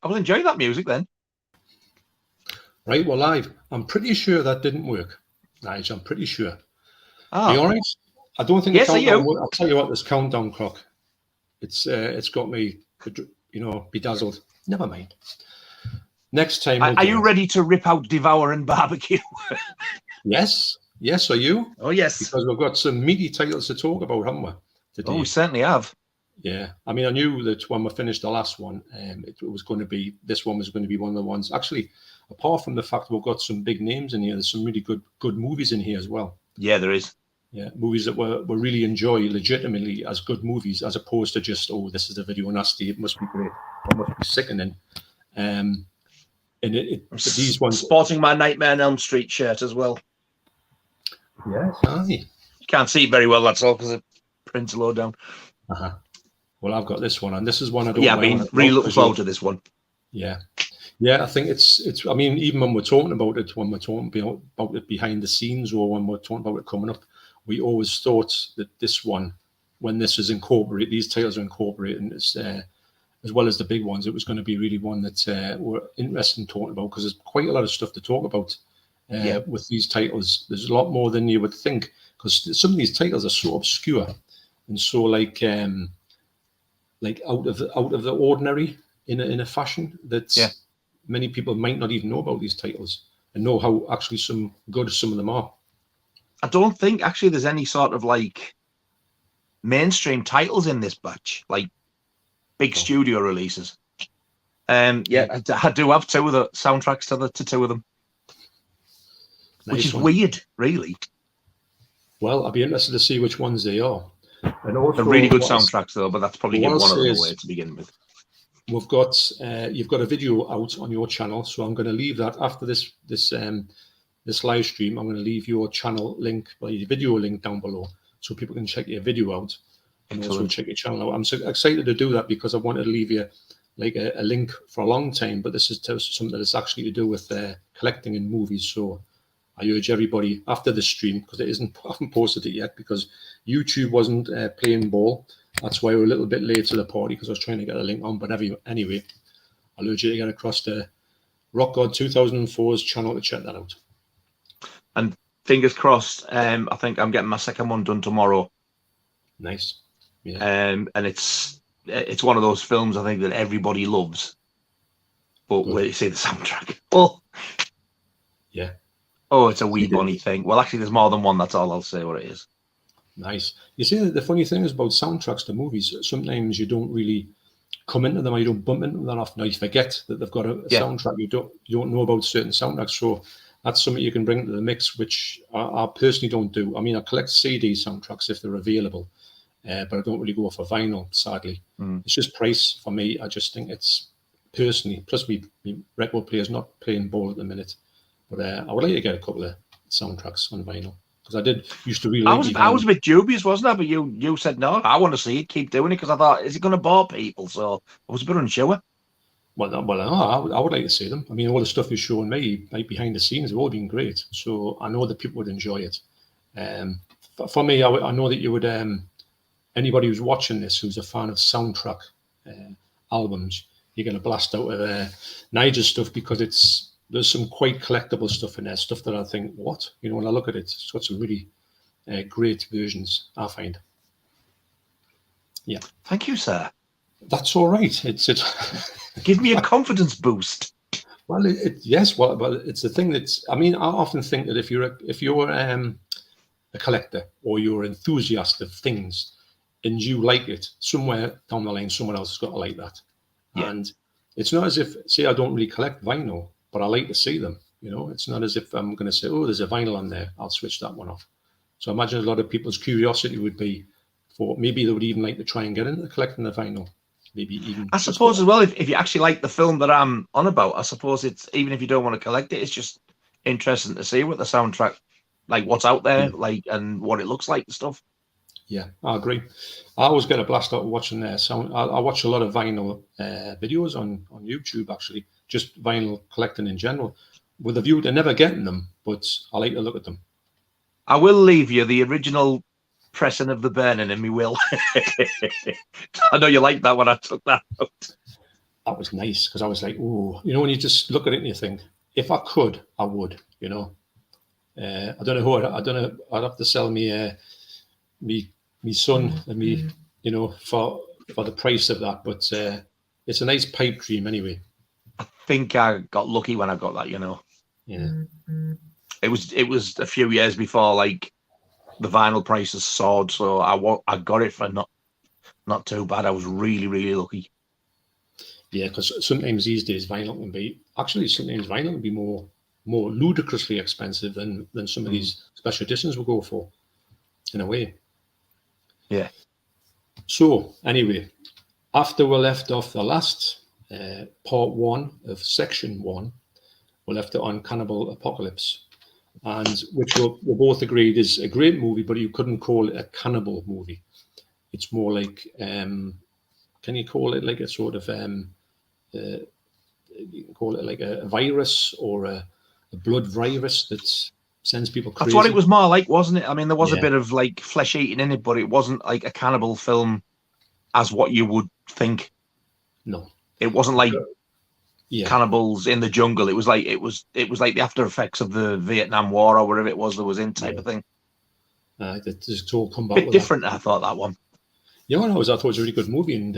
I was enjoying that music then. Right, well, I'm pretty sure that didn't work, Nigel. I'm pretty sure. Ah. Be honest, I don't think yes, the countdown. I'll tell you what, this countdown clock, it's got me, bedazzled. Never mind. Next time. Are you ready to rip out, devour, and barbecue? Yes. Are you? Oh yes. Because we've got some meaty titles to talk about, haven't we? Today? Oh, we certainly have. Yeah, I mean, I knew that when we finished the last one, this one was going to be one of the ones. Actually, apart from the fact we've got some big names in here, there's some really good movies in here as well. Yeah, there is. Yeah, movies that we really enjoy legitimately as good movies, as opposed to just, oh, this is a video nasty, it must be great, or must be sickening. And these ones, sporting my Nightmare on Elm Street shirt as well. Yes, aye. You can't see it very well, that's all, because the print's low down. Well, I've got this one, and this is one I don't. Yeah, I mean, really looking forward to this one. Yeah, I think it's. I mean, even when we're talking about it, when we're talking about it behind the scenes, or when we're talking about it coming up, we always thought that this one, when this is incorporated, these titles are incorporated, as well as the big ones, it was going to be really one that we're interested in talking about, because there's quite a lot of stuff to talk about with these titles. There's a lot more than you would think, because some of these titles are so obscure and so like out of the ordinary in a fashion that many people might not even know about these titles and know how actually some of them are. I don't think actually there's any sort of like mainstream titles in this batch, like big studio releases. I do have two of the soundtracks to two of them, which is weird, really. Well, I'd be interested to see which ones they are. And also, they're really good soundtracks, though, but that's probably one of them away to begin with. We've got you've got a video out on your channel, so I'm going to leave that after this live stream. I'm going to leave your channel link, your video link down below, so people can check your video out and also check your channel out. I'm so excited to do that because I wanted to leave you like a link for a long time, but this is something that is actually to do with collecting in movies. So I urge everybody after the stream, because I haven't posted it yet because YouTube wasn't playing ball. That's why we're a little bit late to the party, because I was trying to get a link on. But anyway, I'll urge you to get across to Rockgod2004's channel to check that out. And fingers crossed, I think I'm getting my second one done tomorrow. Nice. Yeah. And it's one of those films I think that everybody loves. But where you see the soundtrack. Oh. Yeah. Oh, it's a wee bunny thing. Well, actually, there's more than one. That's all I'll say what it is. Nice. You see, the funny thing is about soundtracks to movies, sometimes you don't really come into them, or you don't bump into them that often. Now you forget that they've got a soundtrack. You don't know about certain soundtracks. So that's something you can bring to the mix, which I personally don't do. I mean, I collect CD soundtracks if they're available, but I don't really go for vinyl, sadly. It's just price for me. I just think it's personally, plus me record player's not playing ball at the minute. But I would like to get a couple of soundtracks on vinyl, because I did used to really. I was a bit dubious, wasn't I? But you said no. I want to see it. Keep doing it, because I thought, is it going to bore people? So I was a bit unsure. Well, no, I would like to see them. I mean, all the stuff you're showing me, like behind the scenes, have all been great. So I know that people would enjoy it. For me, I know that you would. Anybody who's watching this, who's a fan of soundtrack albums, you're going to blast out of Nigel's stuff, because there's some quite collectible stuff in there, stuff that I think, what? When I look at it, it's got some really great versions, I find. Yeah. Thank you, sir. That's all right. It's Give me a confidence boost. Well, yes. Well, it's the thing that's. I mean, I often think that if you're a collector, or you're an enthusiast of things, and you like it, somewhere down the line, someone else has got to like that. Yeah. And it's not as if, say, I don't really collect vinyl, but I like to see them. It's not as if I'm going to say, oh, there's a vinyl on there, I'll switch that one off. So I imagine a lot of people's curiosity would be for, maybe they would even like to try and get into collecting the vinyl. Maybe even. I suppose as well, if you actually like the film that I'm on about, I suppose it's, even if you don't want to collect it, it's just interesting to see what the soundtrack, like what's out there, like, and what it looks like and stuff. Yeah, I agree. I always get a blast out of watching their sound. I watch a lot of vinyl videos on YouTube, actually, just vinyl collecting in general, with a view to never getting them, but I like to look at them. I will leave you the original pressing of the burning in me will. I know you like that when I took that out. that was nice because I was like, oh, when you just look at it and you think, if I could, I would, I don't know who I don't know. I'd have to sell me me son and me, for the price of that. But it's a nice pipe dream anyway. I think I got lucky when I got that. Yeah. It was a few years before like the vinyl prices soared, so I got it for not too bad. I was really, really lucky. Yeah, because sometimes these days vinyl can be more ludicrously expensive than some of these special editions will go for, in a way. Yeah. So anyway, after we left off the last part 1 of section 1, we left it on Cannibal Apocalypse, and which we both agreed is a great movie, but you couldn't call it a cannibal movie. It's more like, can you call it like a sort of, you can call it like a virus or a blood virus that sends people crazy. That's what it was more like, wasn't it? I mean, there was a bit of like flesh eating in it, but it wasn't like a cannibal film as what you would think. No, it wasn't like cannibals in the jungle. It was like the after effects of the Vietnam War or whatever it was that was in type of thing. It's all come back. Bit different, I thought, that one. I thought it was a really good movie, and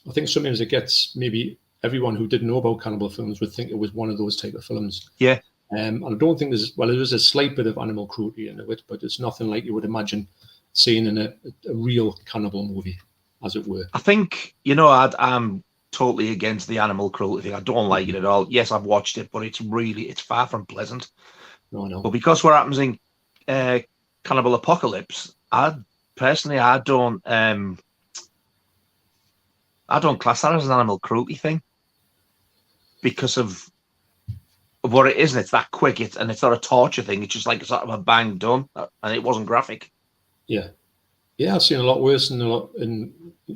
I think sometimes it gets, maybe everyone who didn't know about cannibal films would think it was one of those type of films. Yeah. And I don't think there's a slight bit of animal cruelty in it, but it's nothing like you would imagine seeing in a real cannibal movie, as it were. I think, I'm totally against the animal cruelty thing. I don't like it at all. Yes, I've watched it, but it's far from pleasant. No. But because what happens in Cannibal Apocalypse, I don't class that as an animal cruelty thing because of what it is, and it's that quick. It's not a torture thing. It's just like sort of a bang done, and it wasn't graphic. Yeah, I've seen a lot worse than a lot in.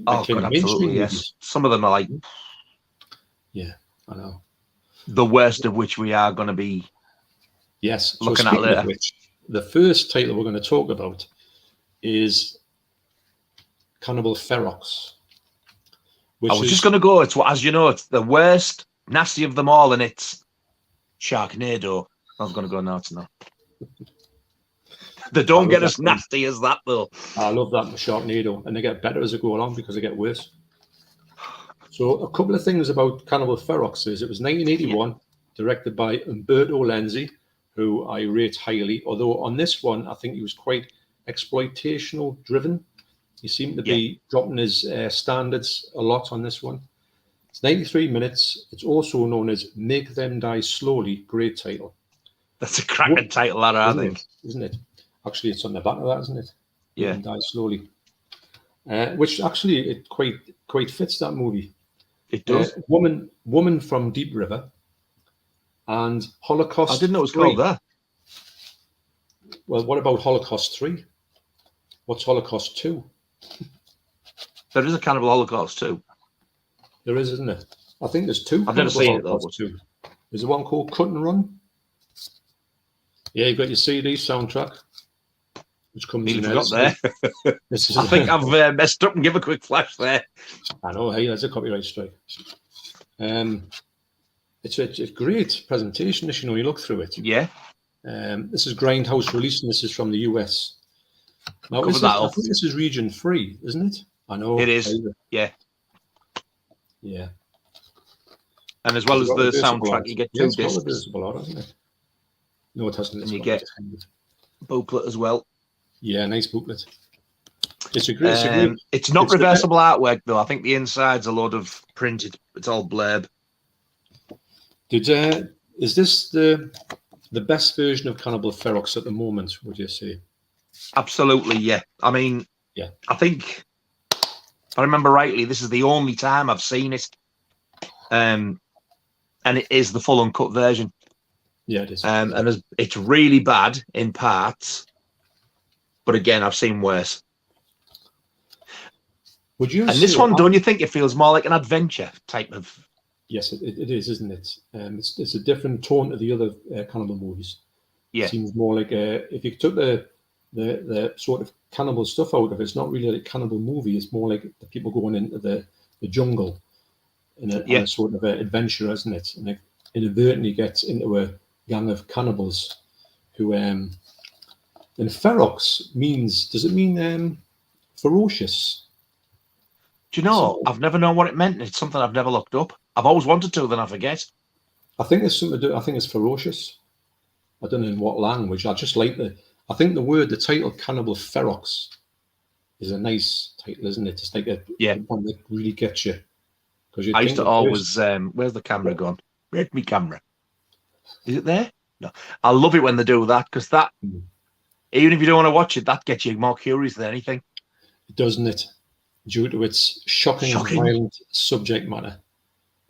Oh God, absolutely, yes. Movies. Some of them are like, yeah, I know. The worst of which we are going to be, looking at later. Which, the first title we're going to talk about is Cannibal Ferox. I was just going to go. It's as you know, it's the worst, nasty of them all, and it's Sharknado. I was going to go now. It's not. They don't get as nasty as that, though. I love that Sharknado, and they get better as they go along because they get worse. So a couple of things about Cannibal Ferox is it was 1981, directed by Umberto Lenzi, who I rate highly. Although on this one, I think he was quite exploitational driven. He seemed to be dropping his standards a lot on this one. It's 93 minutes. It's also known as Make Them Die Slowly. Great title. That's a cracking title, that, I think. Isn't it? Actually, it's on the back of that, isn't it? Yeah. Make Them Die Slowly. Which actually, it quite fits that movie. It does. Woman from Deep River and Holocaust. I didn't know it was called that. Well, what about Holocaust 3? What's Holocaust 2? There is a Cannibal Holocaust 2. There is, isn't it? I think there's 2. I've never seen it, though. There's the one called Cut and Run. Yeah, you've got your CD soundtrack, which comes in there. I think I've messed up and give a quick flash there. I know, hey, that's a copyright strike. It's a great presentation, as you look through it. Yeah. This is Grindhouse release, and this is from the US. Now, I think this is region 3, isn't it? I know. It is, yeah. Yeah. And as well as the soundtrack, you get 2 discs. Isn't it? No, it hasn't. And you get booklet as well. Yeah, nice booklet. It's not reversible artwork, though. I think the inside's a load of printed. It's all blurb. Is this the best version of Cannibal Ferox at the moment, would you say? Absolutely, yeah. I mean, I think, if I remember rightly, this is the only time I've seen it. And it is the full uncut version. Yeah, it is. And it's really bad in parts. But again, I've seen worse. Would you? And this one, don't you think it feels more like an adventure type of? Yes, it is, isn't it? It's a different tone to the other cannibal movies. Yeah, it seems more like if you took the sort of cannibal stuff out of it, it's not really like a cannibal movie. It's more like the people going into the jungle and a sort of an adventure, isn't it? And it inadvertently gets into a gang of cannibals who, and ferox means, does it mean ferocious? Do you know, I've never known what it meant. It's something I've never looked up. I've always wanted to, then I forget. I think it's something to do, I think it's ferocious. I don't know in what language. I think the title Cannibal Ferox is a nice title, isn't it? It's like one that really gets you. I used to always, where's the camera gone? Where's my camera? Is it there? No. I love it when they do that, because that, even if you don't want to watch it, that gets you more curious than anything. Doesn't it? Due to its shocking. Violent subject matter.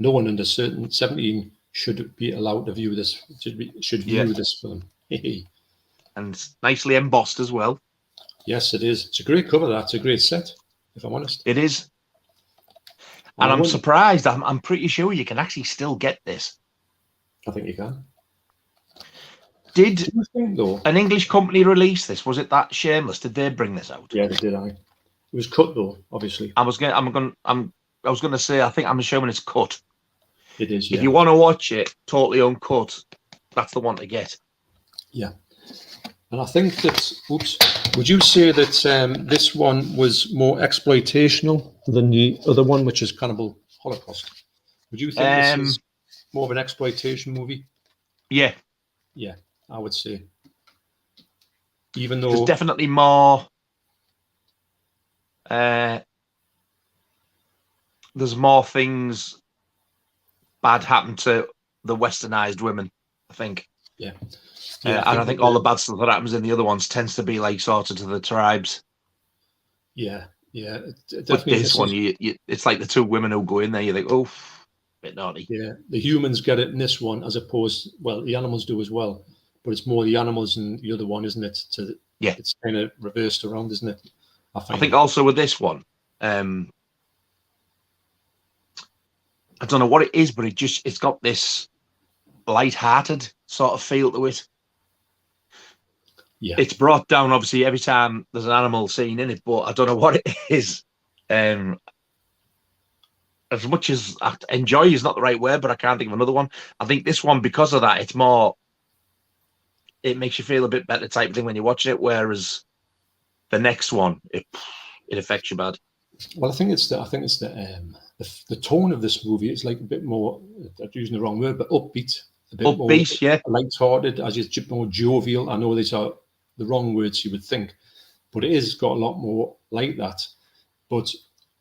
No one under 17 should be allowed to view this, should view this film. And it's nicely embossed as well. Yes, it is. It's a great cover, that's a great set, if I'm honest. It is. And I'm surprised. I'm pretty sure you can actually still get this. I think you can. Did an English company release this? Was it that Shameless? Did they bring this out? Yeah, they did. It was cut though, obviously. I was gonna say, I think I'm assuming it's cut. It is. If you want to watch it totally uncut, that's the one to get. Yeah. And I think that, would you say that this one was more exploitational than the other one, which is Cannibal Holocaust? Would you think this is more of an exploitation movie? Yeah. Yeah, I would say. Even though... There's definitely more... there's more things bad happen to the westernized women, I think. Yeah. And I think all the bad stuff that happens in the other ones tends to be like sort of to the tribes. Yeah, yeah. But this one, it's like the two women who go in there, you think, oh, bit naughty. Yeah, the humans get it in this one as opposed, well, the animals do as well, but it's more the animals in the other one, isn't it? It's kind of reversed around, isn't it? I think also with this one, I don't know what it is, but it's got this light-hearted sort of feel to it. Yeah, it's brought down obviously every time there's an animal scene in it, but I don't know what it is. As much as enjoy is not the right word, but I can't think of another one. I think this one, because of that, it's more. It makes you feel a bit better type of thing when you're watching it, whereas the next one, it affects you bad. Well, I think it's the tone of this movie is like a bit more. I'm using the wrong word, but upbeat. A bit more light-hearted, as it's more jovial. I know these are the wrong words you would think, but it is got a lot more like that. But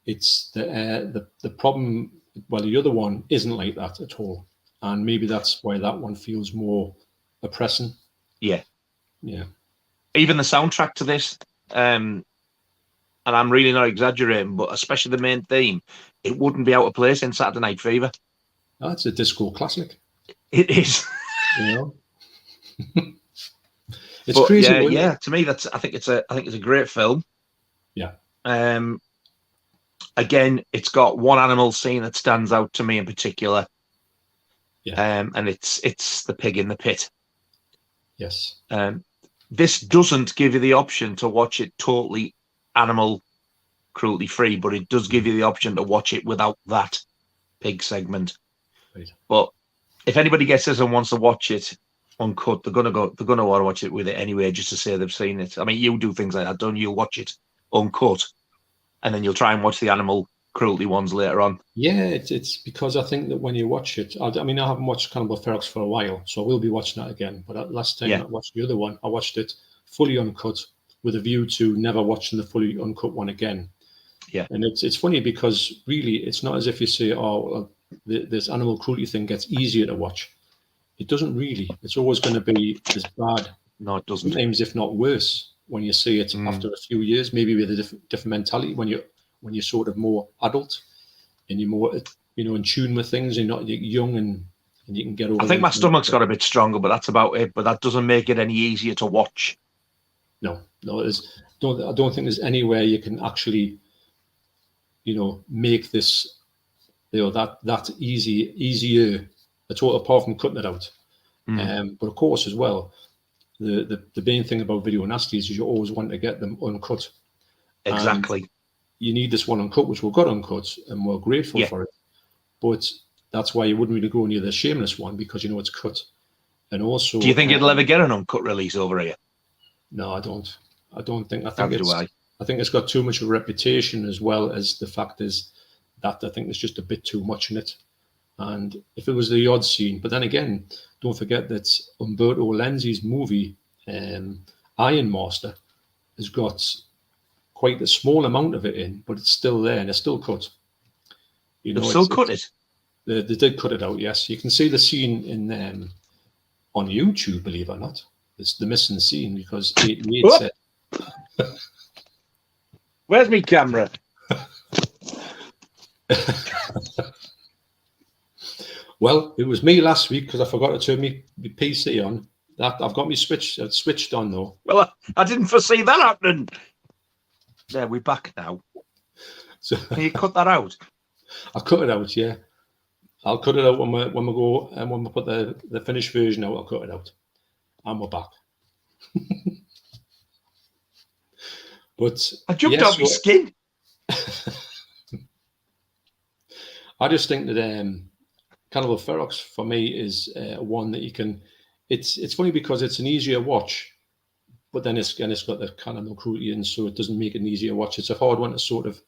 it's the problem. Well, the other one isn't like that at all, and maybe that's why that one feels more oppressing. Yeah. Even the soundtrack to this, and I'm really not exaggerating, but especially the main theme, it wouldn't be out of place in Saturday Night Fever. That's a disco classic. It is. It's crazy. Yeah. To me, I think it's a great film. Yeah. Again, it's got one animal scene that stands out to me in particular. Yeah. And it's the pig in the pit. Yes. This doesn't give you the option to watch it totally animal cruelty free, but it does give you the option to watch it without that pig segment. Right. But if anybody gets this and wants to watch it uncut, they're gonna want to watch it with it anyway, just to say they've seen it. I mean, you do things like that, don't you? You'll watch it uncut, and then you'll try and watch the animal cruelty ones later on. Yeah, it's because I think that when you watch it, I haven't watched Cannibal Ferox for a while, so I will be watching that again. But last time I watched the other one, I watched it fully uncut with a view to never watching the fully uncut one again. Yeah, and it's funny because really, it's not as if you say, "Oh, this animal cruelty thing gets easier to watch." It doesn't really. It's always going to be as bad. No, it doesn't. Sometimes, if not worse, when you see it after a few years, maybe with a different mentality. When you're sort of more adult and you're more, in tune with things, and you're not young and you can get over. I think my stomach's got a bit stronger, but that's about it. But that doesn't make it any easier to watch. No, I don't think there's anywhere you can actually, make this, that easier at all, apart from cutting it out. But of course, as well, the main thing about video nasties is you always want to get them uncut. Exactly. And you need this one uncut, which we've got uncut, and we're grateful for it. but that's why you wouldn't really go near the Shameless one, because you know it's cut. And also, do you think it'll ever get an uncut release over here? No, I don't. I don't think. I think it's got too much of a reputation, as well as the fact is that I think there's just a bit too much in it. And if it was the odd scene, but then again, don't forget that Umberto Lenzi's movie Iron Master has got quite a small amount of it in, but it's still there and it's still cut. You know, they've still cut it. They did cut it out. Yes, you can see the scene in on YouTube. Believe it or not, it's the missing scene because it said. Where's my camera? Well, it was me last week because I forgot to turn my PC on. That I've got me switched on though. Well, I didn't foresee that happening. There, we're back now. So can you cut that out? I cut it out. Yeah, I'll cut it out when we go and when we put the finished version out. I'll cut it out, and we're back. But I jumped off my skin. I just think that Cannibal Ferox for me is one that you can. It's funny because it's an easier watch, but then it's got the cannibal cruelty in, so it doesn't make it an easier watch. It's a hard one to sort of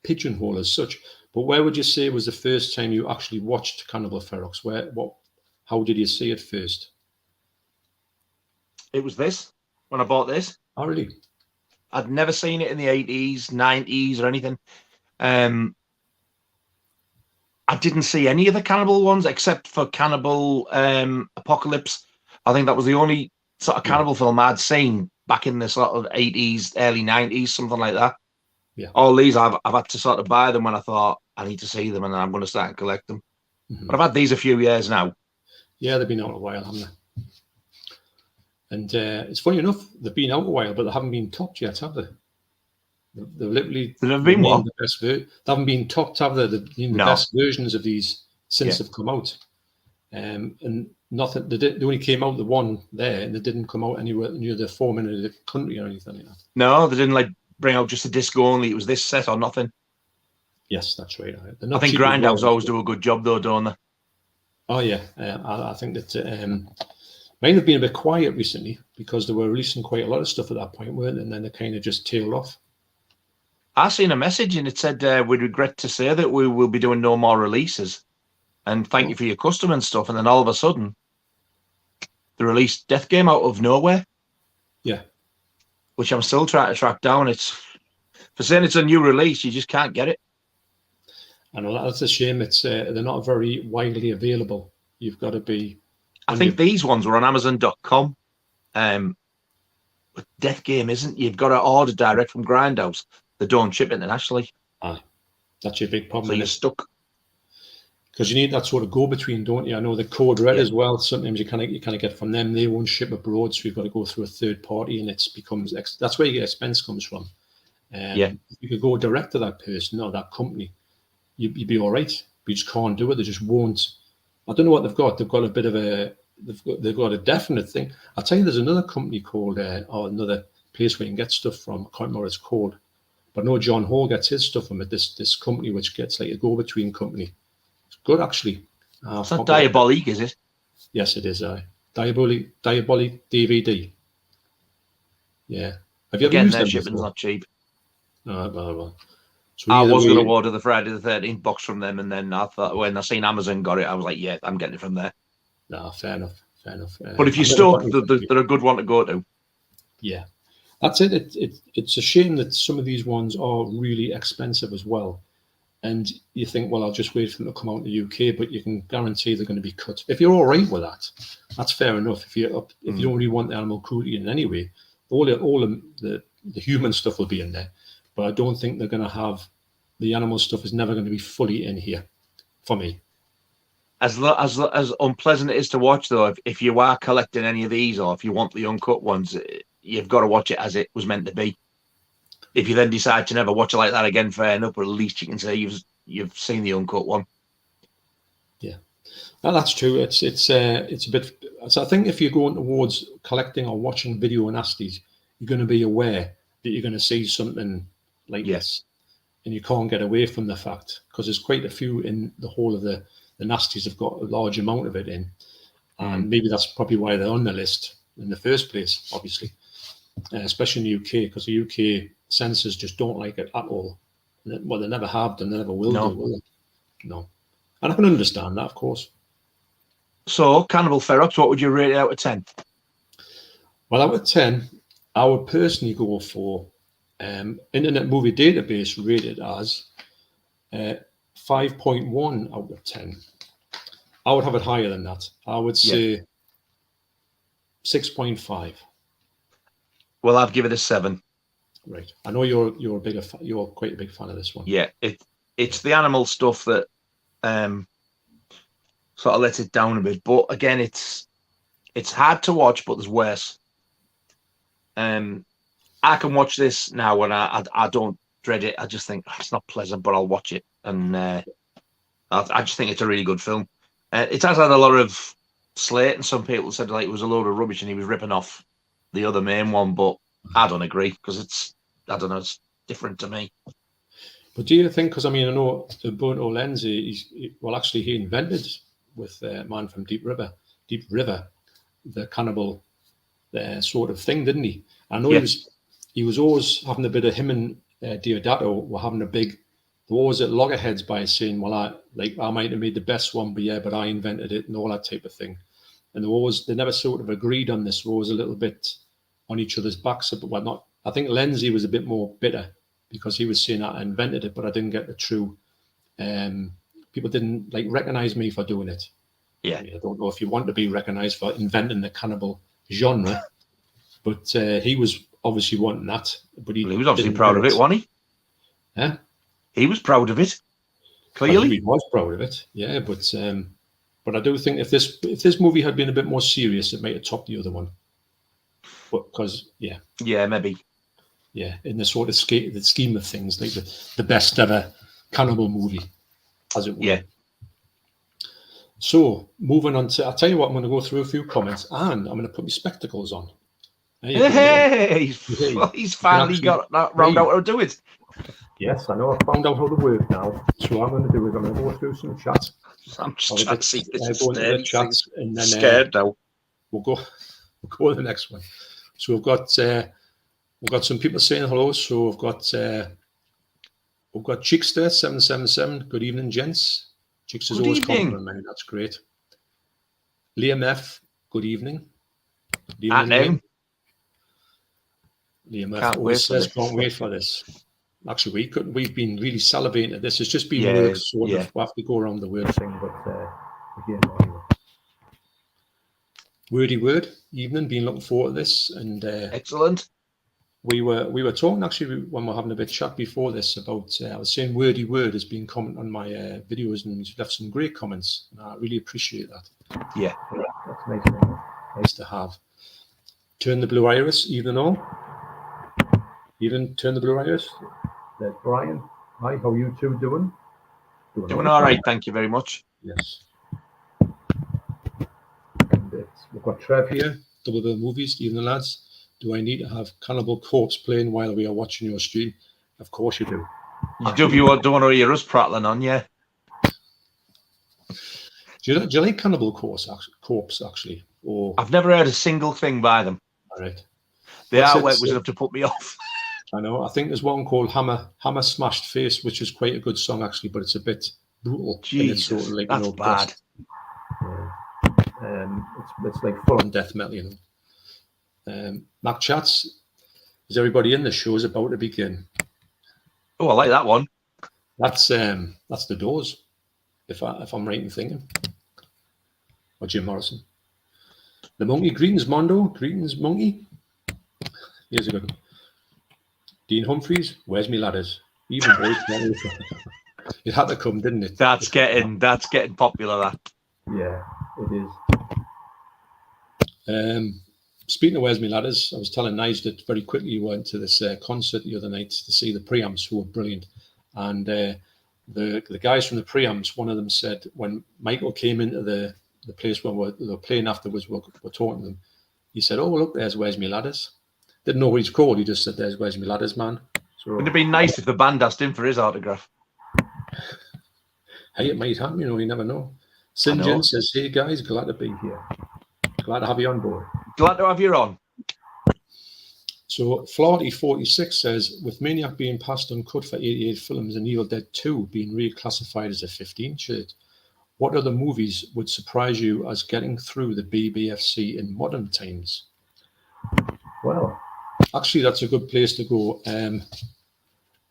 pigeonhole as such. But where would you say was the first time you actually watched Cannibal Ferox? How did you see it first? It was this when I bought this. Oh, really? I'd never seen it in the 80s, 90s, or anything. I didn't see any of the cannibal ones except for Cannibal Apocalypse. I think that was the only sort of cannibal film I'd seen back in the sort of 80s, early 90s, something like that. Yeah. All these I've had to sort of buy them when I thought I need to see them and then I'm going to start and collect them. Mm-hmm. But I've had these a few years now. Yeah, they've been out a while, haven't they? And it's funny enough, they've been out a while, but they haven't been topped yet, have they? They've literally been what? The best they haven't been topped, have they? They've been the best versions of these since they've come out. And nothing. They only came out the one there, and they didn't come out anywhere near the 4 minute of the country or anything like that. No, they didn't bring out just a disc only. It was this set or nothing. Yes, that's right. I think Grindhouse always do a good job though, don't they? Oh yeah, I think that mine have been a bit quiet recently because they were releasing quite a lot of stuff at that point, weren't they? And then they kind of just tailed off. I seen a message and it said, we regret to say that we will be doing no more releases. And thank you for your custom and stuff. And then all of a sudden, they released Death Game out of nowhere. Yeah. Which I'm still trying to track down. It's for saying it's a new release, you just can't get it. I know that's a shame. It's they're not very widely available. You've got to be. I think these ones were on Amazon.com. But Death Game isn't. You've got to order direct from Grindhouse. They don't ship internationally. That's your big problem. So you're stuck. Because you need that sort of go-between, don't you? I know the Code Red as well. Sometimes you kind of get from them. They won't ship abroad, so you've got to go through a third party, and it becomes that's where your expense comes from. If you could go direct to that person or that company, you'd be all right. But you just can't do it. They just won't. I don't know what they've got. They've got a bit of a. They've got a definite thing. I'll tell you, there's another company called, or another place where you can get stuff from. I can't remember what it's called. But no, John Hall gets his stuff from it. This company, which gets like a go-between company. It's good, actually. It's not Diabolique, is it? Yes, it is. Diabolique DVD. Yeah. Have you ever used them? Shipping's not cheap. Well. So I was going to order the Friday the 13th box from them, and then I thought when I seen Amazon got it, I was like, yeah, I'm getting it from there. No, fair enough. But if you're stuck, they're a good one to go to. Yeah. That's it. It's a shame that some of these ones are really expensive as well. And you think, well, I'll just wait for them to come out in the UK, but you can guarantee they're going to be cut. If you're all right with that, that's fair enough. If you don't really want the animal cruelty in any way, all the human stuff will be in there. But I don't think they're going to have the animal stuff is never going to be fully in here for me. As unpleasant it is to watch, though, if you are collecting any of these or if you want the uncut ones, you've got to watch it as it was meant to be. If you then decide to never watch it like that again, fair enough, but at least you can say you've seen the uncut one. Yeah, no, that's true. It's a bit. So I think if you're going towards collecting or watching video nasties, you're going to be aware that you're going to see something like this. and you can't get away from the fact, because there's quite a few in the whole of the Nasties have got a large amount of it in. And maybe that's probably why they're on the list in the first place, obviously, especially in the UK, because the UK censors just don't like it at all. Well, they never have done, they never will do, will they? No. And I can understand that, of course. So, Cannibal Ferox, what would you rate it out of 10? Well, out of 10, I would personally go for Internet Movie Database rated as 5.1 out of 10. I would have it higher than that. I would say 6.5. Well, I'd give it a 7. Right. I know you're quite a big fan of this one. Yeah, it's the animal stuff that sort of lets it down a bit. But again, it's hard to watch, but there's worse. I can watch this now and I don't dread it. I just think it's not pleasant, but I'll watch it. And I just think it's a really good film. It has had a lot of slate, and some people said like it was a load of rubbish and he was ripping off the other main one, but I don't agree, because I don't know, it's different to me. But do you think, because I mean, I know the Mondo Chelloveck, he invented with Man from Deep River, the cannibal sort of thing, didn't he? I know he was always having a bit of him and Diodato were having a big, they were always at loggerheads by saying, well, I might have made the best one, but I invented it and all that type of thing. And they never sort of agreed on this. They were always a little bit on each other's backs, but whatnot. I think Lindsay was a bit more bitter because he was saying I invented it, but I didn't get the true. People didn't recognize me for doing it. Yeah, I don't know if you want to be recognized for inventing the cannibal genre, but he was obviously wanting that. But he was obviously proud of it, wasn't he? Yeah, he was proud of it. Clearly, he was proud of it. Yeah, but I do think if this movie had been a bit more serious, it might have topped the other one. Because maybe. Yeah, in the sort of the scheme of things, like the best ever cannibal movie, as it were. Yeah. So, moving on to, I'll tell you what, I'm going to go through a few comments, and I'm going to put my spectacles on. Hey, he's finally got that round out how to do it. Yes, I know. I found out how to work now. So what I'm going to do is I'm going to go through some chats. I'm just trying to see this go into the chats, and then scared now. We'll go to the next one. So we've got some people saying hello. So we've got Chickster 777. Good evening, gents. Chickster's always complimenting me. That's great. Liam F. Good evening. Liam F. always says, "Can't wait for this." Actually, we've been really salivating at this. It's just been work, sort of. We have to go around the word thing, but again, anyway. Wordy word evening. Been looking forward to this, and excellent. We were talking actually when we were having a bit of chat before this about. I was saying wordy word has been commenting on my videos, and he's left some great comments, and I really appreciate that. Yeah, that's nice. Nice to have. Turn the blue iris, even all. Even turn the blue iris. There's Brian. Hi, how are you two doing? Doing all right, thank you very much. Yes. And we've got Trev here. Double Bill Movies. Even the lads. Do I need to have Cannibal Corpse playing while we are watching your stream? Of course you do. You do if you don't want to hear us prattling on, yeah. Do you like Cannibal Corpse actually? Or I've never heard a single thing by them. All right. The artwork was enough to put me off. I know. I think there's one called Hammer Smashed Face, which is quite a good song actually, but it's a bit brutal. Jesus, sort of like, that's bad. It's like full on death metal, you know. Mac chats. Is everybody in the show is about to begin? Oh, I like that one. That's the Doors, if I'm right in thinking. Or Jim Morrison. The Monkey. Greetings, Mondo. Greetings, Monkey. Here's a good one. Dean Humphreys, where's me ladders? Even boys, it had to come, didn't it? That's getting popular. That. Yeah, it is. Speaking of where's me ladders, I was telling Nige that very quickly we went to this concert the other night to see the Preamps, who were brilliant, and the guys from the Preamps, one of them said when Michael came into the place where they were playing afterwards, we're talking to them. He said, "Oh look, there's where's me ladders." Didn't know what he's called. He just said, "There's where's me ladders, man." So, wouldn't it be nice if the band asked him for his autograph? Hey, it might happen, you never know. St. John says, hey guys, glad to be here. Glad to have you on board. Glad to have you on. So Flarty46 says, with Maniac being passed uncut for 88 films and Evil Dead 2 being reclassified as a 15 shirt, what other movies would surprise you as getting through the BBFC in modern times? Well, actually, that's a good place to go.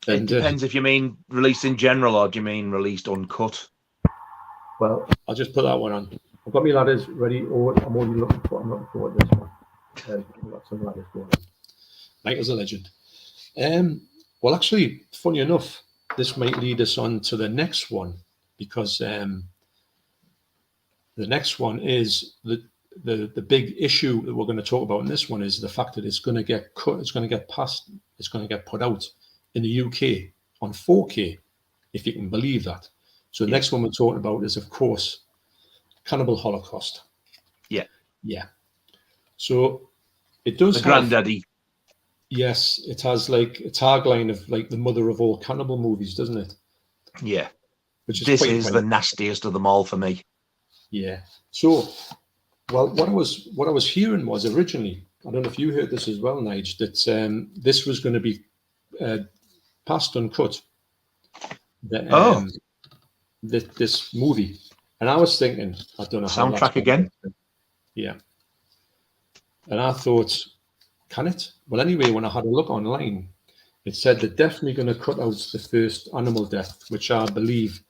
It depends if you mean released in general or do you mean released uncut? Well, I'll just put that one on. I've got my ladders ready. I'm looking for this one. I've got some ladders going on. Michael's a legend. Well, actually, funny enough, this might lead us on to the next one because the next one is the big issue that we're going to talk about in this one is the fact that it's going to get cut, it's going to get passed, it's going to get put out in the UK on 4K, if you can believe that. So the next one we're talking about is, of course, Cannibal Holocaust. Yeah. Yeah. So it does the granddaddy. Yes, it has like a tagline of like the mother of all cannibal movies, doesn't it? Yeah. Which is this is the nastiest of them all for me. Yeah. So, well, what I was hearing was originally, I don't know if you heard this as well, Nige, that this was going to be passed uncut. This movie, and I was thinking, I don't know how soundtrack again. Yeah. And I thought, can it? Well, anyway, when I had a look online, it said they're definitely going to cut out the first animal death, which I believe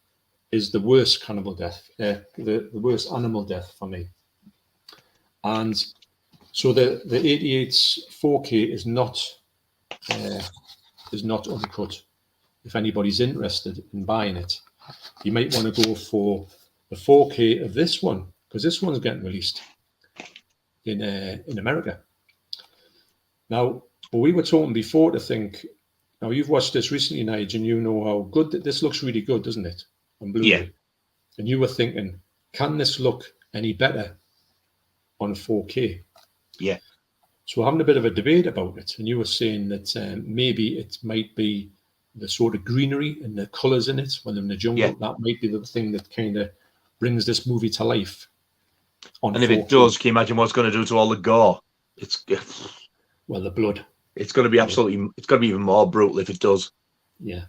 is the worst cannibal death, the worst animal death for me. And so the 88's 4K is not uncut. If anybody's interested in buying it, you might want to go for the 4K of this one because this one's getting released in America. Now, well, we were talking before to think. Now you've watched this recently, Nige, and you know how good this looks. Really good, doesn't it? On Blu-ray. Yeah. And you were thinking, can this look any better on 4K? Yeah. So we're having a bit of a debate about it, and you were saying that maybe it might be the sort of greenery and the colours in it when they're in the jungle. Yeah. That might be the thing that kind of brings this movie to life. And if 4K. It does, can you imagine what it's going to do to all the gore? Well, the blood. It's going to be absolutely. It's going to be even more brutal if it does. Yeah.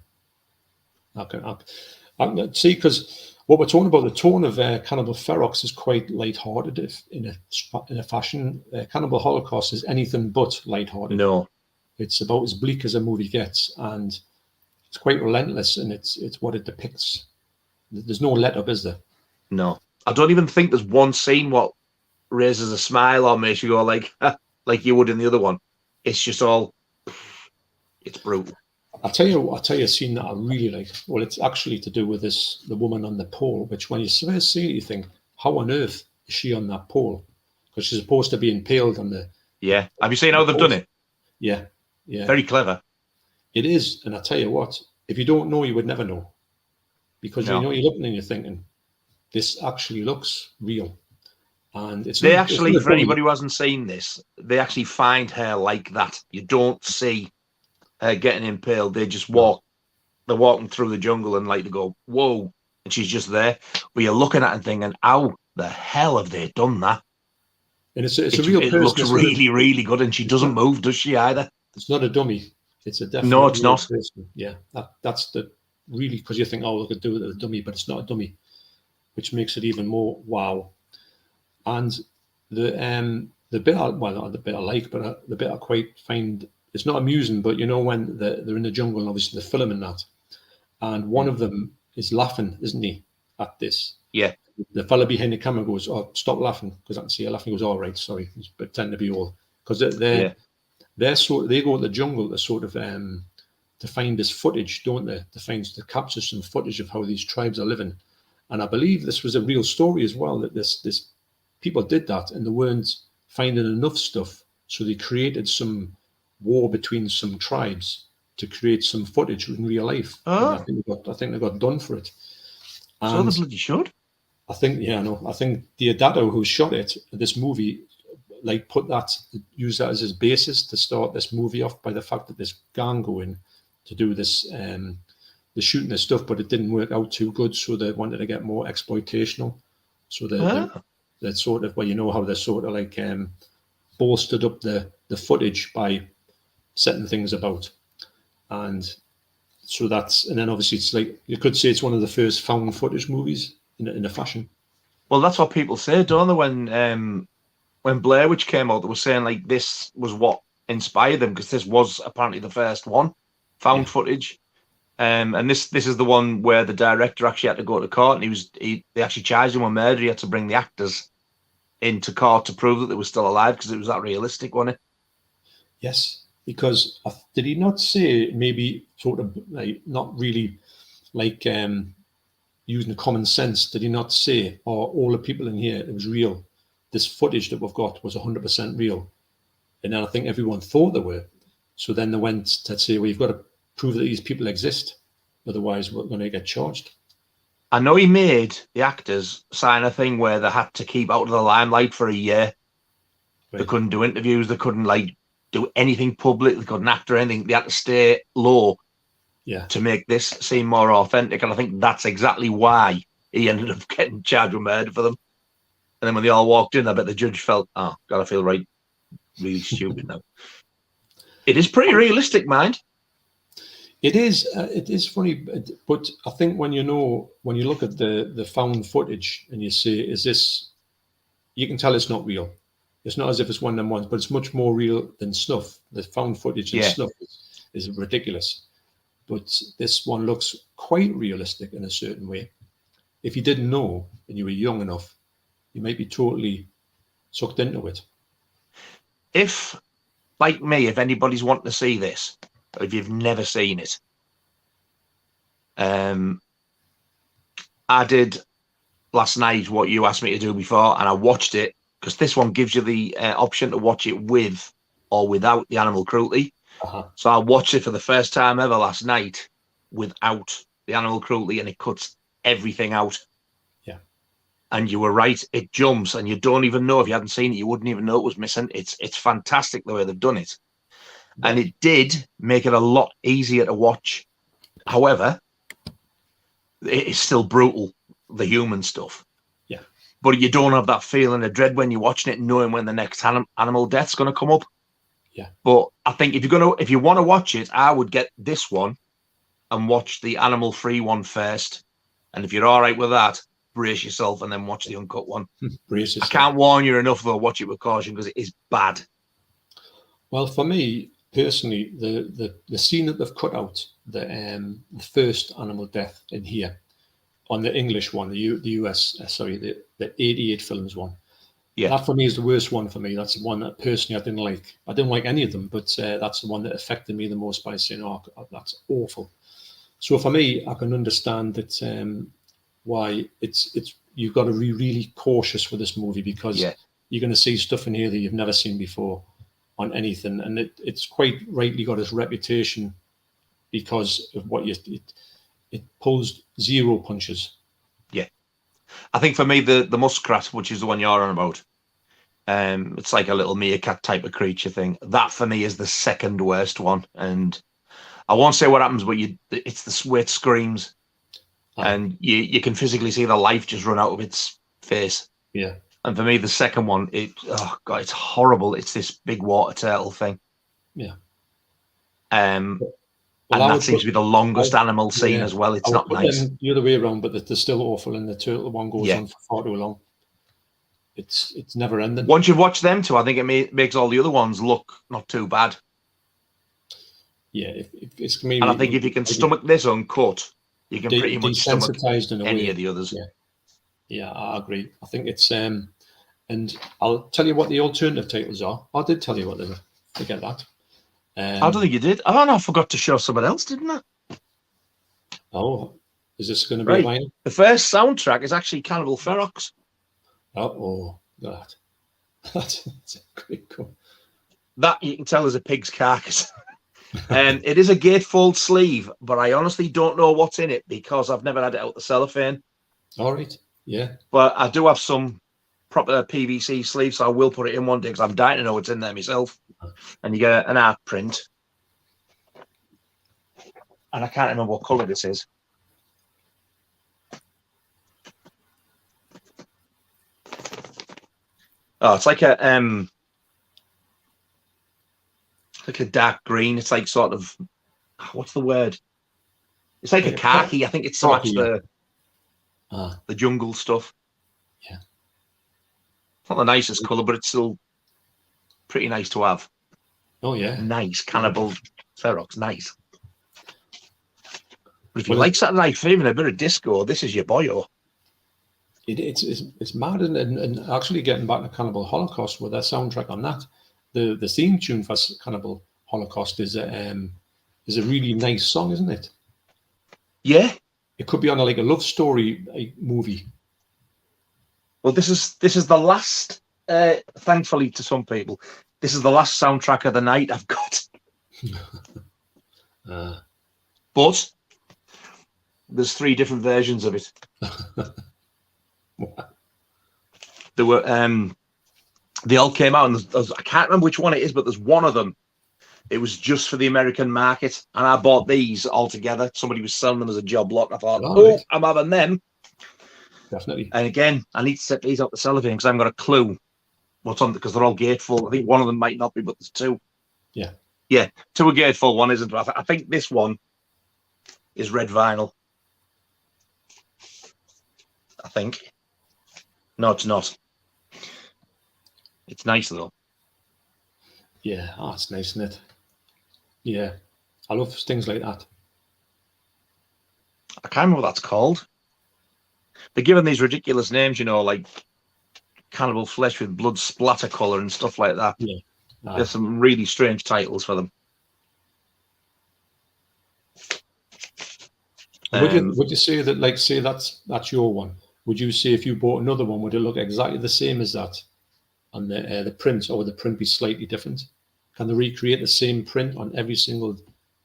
I can see, because what we're talking about, the tone of Cannibal Ferox is quite light-hearted in a fashion. Cannibal Holocaust is anything but light-hearted. No, it's about as bleak as a movie gets, and it's quite relentless, and it's what it depicts. There's no let-up, is there? No, I don't even think there's one scene what raises a smile or makes you go like you would in the other one. It's just all. It's brutal. I'll tell you a scene that I really like. Well, it's actually to do with the woman on the pole, which when you first see it, you think, how on earth is she on that pole? Because she's supposed to be impaled on the... Yeah. Have you seen how they've done it? Yeah. Yeah. Very clever. It is. And I tell you what, if you don't know, you would never know. Because you're looking and you're thinking, this actually looks real. And it's... They actually, for anybody who hasn't seen this, they actually find her like that. You don't see... getting impaled, they just walk. They're walking through the jungle and like they go, whoa, and she's just there. But you're looking at it and thinking, how the hell have they done that? And it's a real person. It looks really, really good, and she doesn't move, does she either? It's not a dummy. It's a definite. No, it's not. Person. Yeah, that's the really, because you think, oh, look at do it with a dummy, but it's not a dummy, which makes it even more wow. And the bit not the bit I like, but the bit I quite find. It's not amusing, but when they're in the jungle and obviously they're filming that, and one of them is laughing, isn't he, at this? Yeah. The fella behind the camera goes, "Oh, stop laughing," because I can see you laughing. He goes, "All right, sorry," he's pretending to be old, because they go to the jungle to sort of to find this footage, don't they? To capture some footage of how these tribes are living, and I believe this was a real story as well. That this people did that, and they weren't finding enough stuff, so they created some war between some tribes to create some footage in real life. Oh. I think they got done for it. And so they bloody should. I think Diodato, who shot this movie, used that as his basis to start this movie off by the fact that this gang going to do this, the shooting and stuff, but it didn't work out too good. So they wanted to get more exploitational. So they sort of, well, you know how they sort of like bolstered up the footage by setting things about. And so and then obviously it's like, you could say it's one of the first found footage movies in a fashion. Well, that's what people say, don't they? When Blair Witch came out, they were saying like this was what inspired them, because this was apparently the first one, found footage. And this is the one where the director actually had to go to court, and they actually charged him with murder. He had to bring the actors into court to prove that they were still alive, because it was that realistic, wasn't it? Yes, because did he not say, maybe sort of like not really like using common sense, did he not say, all the people in here, it was real, this footage that we've got was 100% real? And then I think everyone thought they were. So then they went to say, well, you've got to prove that these people exist, otherwise we're going to get charged. I know he made the actors sign a thing where they had to keep out of the limelight for a year. Right. They couldn't do interviews, they couldn't like do anything public, they couldn't act or anything. They had to stay low to make this seem more authentic. And I think that's exactly why he ended up getting charged with murder for them. And then when they all walked in, I bet the judge felt, oh God, I feel really stupid now. It is pretty realistic, mind. It is funny, but I think when you look at the found footage and you say, is this, you can tell it's not real. It's not as if it's one of them ones, but it's much more real than snuff. The found footage and snuff is ridiculous. But this one looks quite realistic in a certain way. If you didn't know and you were young enough, you might be totally sucked into it. If, like me, if anybody's wanting to see this, or if you've never seen it, I did last night what you asked me to do before, and I watched it, because this one gives you the option to watch it with or without the animal cruelty. So I watched it for the first time ever last night without the animal cruelty, and it cuts everything out. Yeah. And you were right, it jumps, and you don't even know, if you hadn't seen it, you wouldn't even know it was missing. It's fantastic the way they've done it. Yeah. And it did make it a lot easier to watch. However, it is still brutal, the human stuff. Yeah. But you don't have that feeling of dread when you're watching it, knowing when the next animal death's going to come up. Yeah. But I think if you want to watch it, I would get this one and watch the animal-free one first. And if you're all right with that, brace yourself and then watch the uncut one. Brace yourself. I can't warn you enough, though. Watch it with caution, because it is bad. Well, for me personally, the scene that they've cut out, the first animal death in here, on the English one, the US, the 88 films one. Yeah, that for me is the worst one for me. That's the one that personally I didn't like. I didn't like any of them, but that's the one that affected me the most by saying, "Oh, that's awful." So for me, I can understand that why it's you've got to be really cautious with this movie, because you're going to see stuff in here that you've never seen before on anything, and it's quite rightly got its reputation because of what it pulls zero punches. Yeah. I think for me, the muskrat, which is the one you're on about, it's like a little meerkat type of creature thing. That for me is the second worst one. And I won't say what happens, but it's the way it screams. And you can physically see the life just run out of its face. Yeah. And for me, the second one, it's horrible. It's this big water turtle thing. Yeah. And that seems to be the longest animal scene as well. It's not nice. The other way around, but they're still awful, and the turtle one goes on for far too long. It's never ending. Once you've watched them two, I think it makes all the other ones look not too bad. Yeah, it's maybe. And I think if you can stomach this uncut, you can pretty much stomach any of the others. Yeah, I agree. I think it's and I'll tell you what the alternative titles are. I did tell you what they were. Forget that. I don't think you did. Oh no, I forgot to show someone else, didn't I? Oh, is this going to be mine? The first soundtrack is actually Cannibal Ferox. Oh, God. That's a great call. That you can tell is a pig's carcass. It is a gatefold sleeve, but I honestly don't know what's in it because I've never had it out the cellophane. All right, yeah. But I do have some proper PVC sleeves, so I will put it in one day because I'm dying to know what's in there myself. And you get an art print. and I can't remember what colour this is. Oh, it's like a dark green. It's like sort of, what's the word? It's like a khaki. I think it's to match the jungle stuff. Yeah. It's not the nicest colour, but it's still pretty nice to have. Oh, yeah. Nice. Cannibal Ferox. Nice. But if you like Saturday Night Fever and a bit of disco, this is your boyo. It's mad, and actually getting back to Cannibal Holocaust with their soundtrack on that, the theme tune for Cannibal Holocaust is a really nice song, isn't it? Yeah. It could be on like a love story movie. Well, this is the last. Thankfully, to some people, this is the last soundtrack of the night I've got. But there's 3 different versions of it. There were they all came out, and there's, I can't remember which one it is, but there's one of them. It was just for the American market, and I bought these all together. Somebody was selling them as a job lot, and I thought, right. I'm having them. Definitely. And again, I need to set these out the cellophane because I haven't got a clue what's on, because they're all gatefold. I think one of them might not be, but there's 2. Yeah. Yeah, 2 are gatefold, one isn't. I think this one is red vinyl. I think. No, it's not. It's nice though. Yeah, it's nice, isn't it? Yeah, I love things like that. I can't remember what that's called. They're given these ridiculous names, you know, like Cannibal Flesh with blood splatter colour and stuff like that. Yeah. There's some really strange titles for them. Would you say that, like, say that's your one? Would you say if you bought another one, would it look exactly the same as that? And the print, or would the print be slightly different? Can they recreate the same print on every single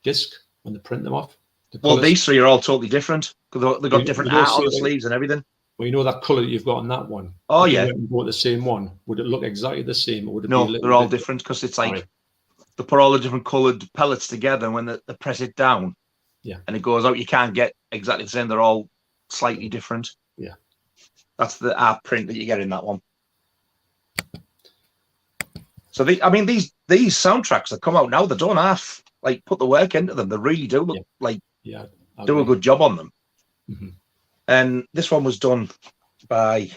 disc when they print them off? Well, these 3 are all totally different because they've got different art on the sleeves and everything. Well, you know that colour that you've got on that one. Oh, if yeah. you bought the same one, would it look exactly the same, or would it no, be they're all different because it's like they put all the different coloured pellets together, and when they press it down, and it goes out, you can't get exactly the same. They're all slightly different. Yeah, that's the art print that you get in that one. So these soundtracks that come out now, they don't half like put the work into them. They really do look like do a good job on them. Mm-hmm. And this one was done by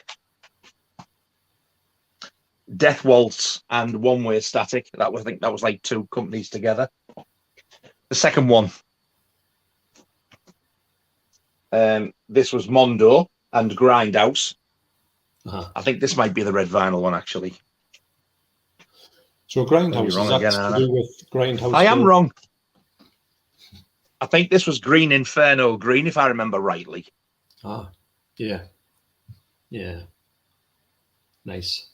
Death Waltz and One Way Static. I think that was like 2 companies together. The second one, this was Mondo and Grindhouse. I think this might be the red vinyl one, actually. So Grindhouse, is that to do with Grindhouse? I am wrong. I think this was Green Inferno Green, if I remember rightly. Yeah. Nice.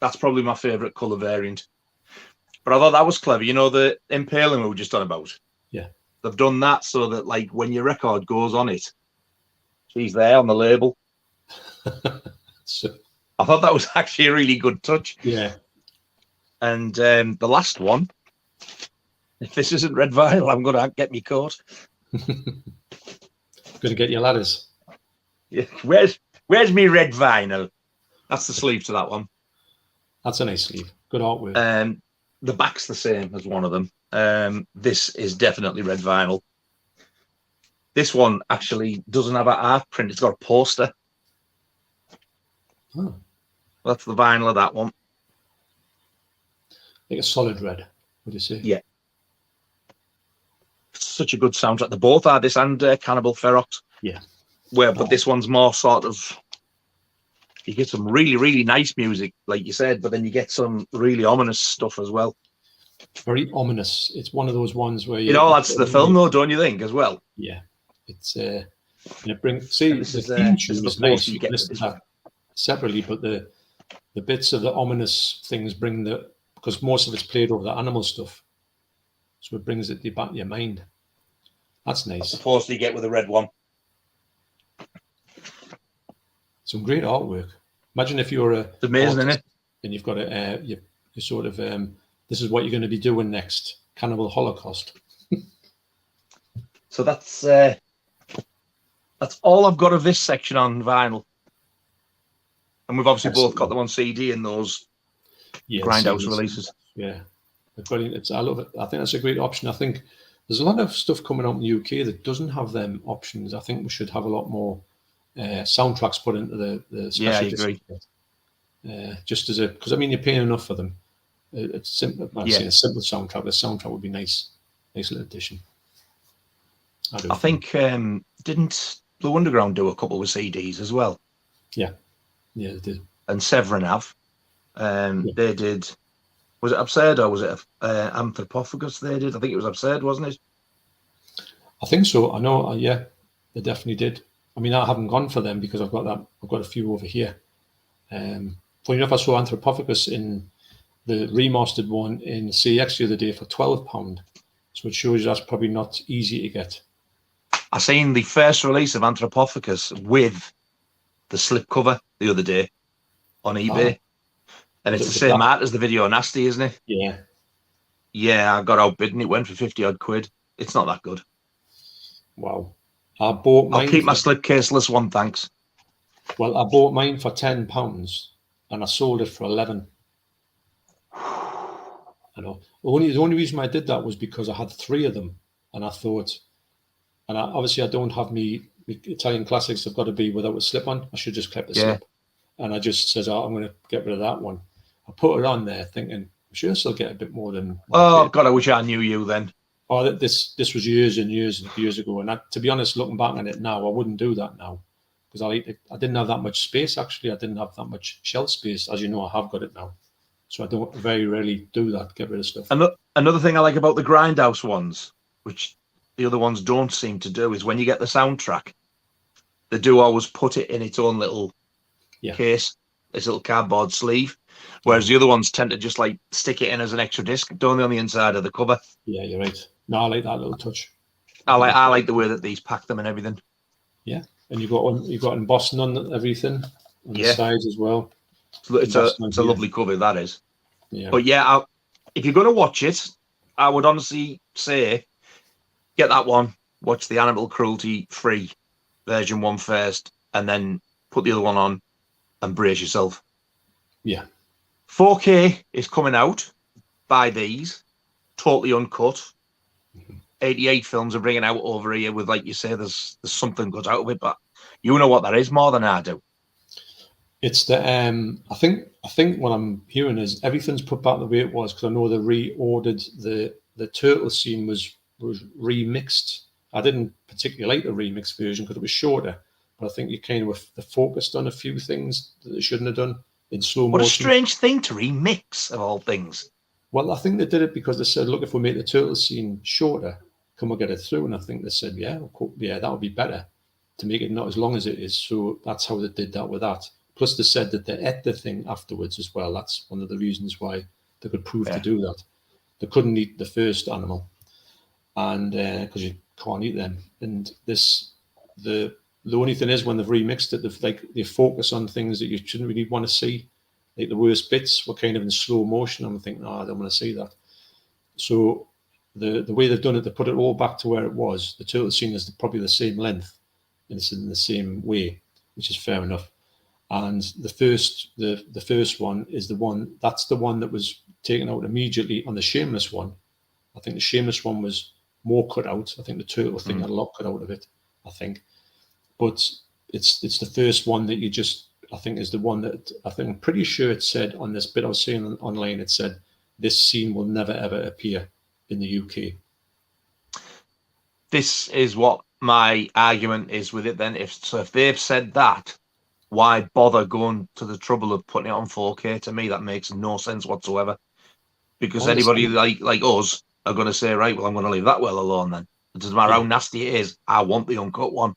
That's probably my favourite colour variant. But I thought that was clever. You know, the Impaling we were just on about? Yeah. They've done that so that, like, when your record goes on it, she's there on the label. So, I thought that was actually a really good touch. Yeah. And the last one, if this isn't red vinyl, I'm going to get me caught. Going to get your ladders. Yeah. Where's me red vinyl? That's the sleeve to that one. That's a nice sleeve. Good artwork. The back's the same as one of them. This is definitely red vinyl. This one actually doesn't have an art print. It's got a poster. Oh. That's the vinyl of that one. Like a solid red, would you say? Yeah. Such a good soundtrack. They both are, this and Cannibal Ferox. Yeah. But this one's more sort of, you get some really, really nice music, like you said, but then you get some really ominous stuff as well. Very ominous. It's one of those ones where that's the film, though, don't you think, as well? Yeah. It's it brings. See, the theme tune is nice. You can listen to that separately, but the bits of the ominous things bring because most of it's played over the animal stuff, so it brings it back to your mind. That's nice. That's the poster you get with the red one. Some great artwork. Imagine if you're it's amazing, isn't it? And you've got you sort of this is what you're going to be doing next. Cannibal Holocaust. So that's all I've got of this section on vinyl. And we've obviously both got them on CD in those grindhouse releases. Yeah, they're brilliant. I love it. I think that's a great option. I think there's a lot of stuff coming out in the UK that doesn't have them options. I think we should have a lot more soundtracks put into the special. Yeah, I agree. Just as because I mean you're paying enough for them. It's simple. I'd say a simple soundtrack. The soundtrack would be nice little addition. I think didn't Blue Underground do a couple with CDs as well? Yeah, they did. And Severin have. They did. Was it Absurd or was it Anthropophagus? They did. I think it was Absurd, wasn't it? I think so. I know. Yeah, they definitely did. I mean, I haven't gone for them because I've got a few over here. Funny enough, I saw Anthropophagus in the remastered one in CX the other day for £12. So it shows you that's probably not easy to get. I seen the first release of Anthropophagus with the slipcover the other day on eBay. And it's the same art as the video Nasty, isn't it? Yeah. Yeah, I got outbidden. It went for 50 odd quid. It's not that good. Wow. I'll keep my slipcaseless one, thanks. Well, I bought mine for £10 and I sold it for 11. I know. The only reason I did that was because I had 3 of them, and I thought, obviously I don't have me Italian classics have got to be without a slip on. I should just keep the slip. And I just says, I'm going to get rid of that one. I put it on there thinking, I'm sure I'll get a bit more than. Oh God, I wish I knew you then. Oh, this was years and years ago, and to be honest, looking back on it now, I wouldn't do that now because I didn't have that much space. Actually, I didn't have that much shelf space. As you know, I have got it now. So I don't very rarely do that, get rid of stuff. Another thing I like about the grindhouse ones, which the other ones don't seem to do, is when you get the soundtrack, they do always put it in its own little case, its little cardboard sleeve, whereas the other ones tend to just like stick it in as an extra disc, don't they, on the inside of the cover? Yeah, you're right. No, I like that little touch. I like the way that these pack them and everything. Yeah, and you've got embossing on everything on the sides as well. It's a lovely cover, that is. Yeah. But yeah, if you're going to watch it, I would honestly say get that one, watch the animal cruelty free version one first, and then put the other one on and brace yourself. Yeah. 4K is coming out by these, totally uncut. 88 films are bringing out over here with, like you say, there's something good out of it, but you know what that is more than I do. It's the I think what I'm hearing is everything's put back the way it was, because I know they reordered the turtle scene was remixed. I didn't particularly like the remixed version because it was shorter, but I think you kind of focused on a few things that they shouldn't have done in slow motion. What a strange thing to remix, of all things. Well, I think they did it because they said, look, if we make the turtle scene shorter, can we get it through? And I think they said, yeah, that would be better to make it not as long as it is. So that's how they did that with that. Plus, they said that they ate the thing afterwards as well. That's one of the reasons why they could prove to do that. They couldn't eat the first animal, and because you can't eat them. And the only thing is when they've remixed it, they focus on things that you shouldn't really want to see. Like the worst bits were kind of in slow motion. I'm thinking, I don't want to see that. So the way they've done it, they put it all back to where it was. The turtle scene is probably the same length, and it's in the same way, which is fair enough. And the first one is the one that was taken out immediately on the Shameless one. I think the Shameless one was more cut out. I think the turtle thing had a lot cut out of it, I think. But it's the first one that I think is the one that I'm pretty sure it said on this bit I was seeing online, it said this scene will never ever appear in the UK. This is what my argument is with it then. If they've said that, why bother going to the trouble of putting it on 4K? To me, that makes no sense whatsoever. Because anybody like us are going to say, right, well, I'm going to leave that well alone then. It doesn't matter how nasty it is. I want the uncut one.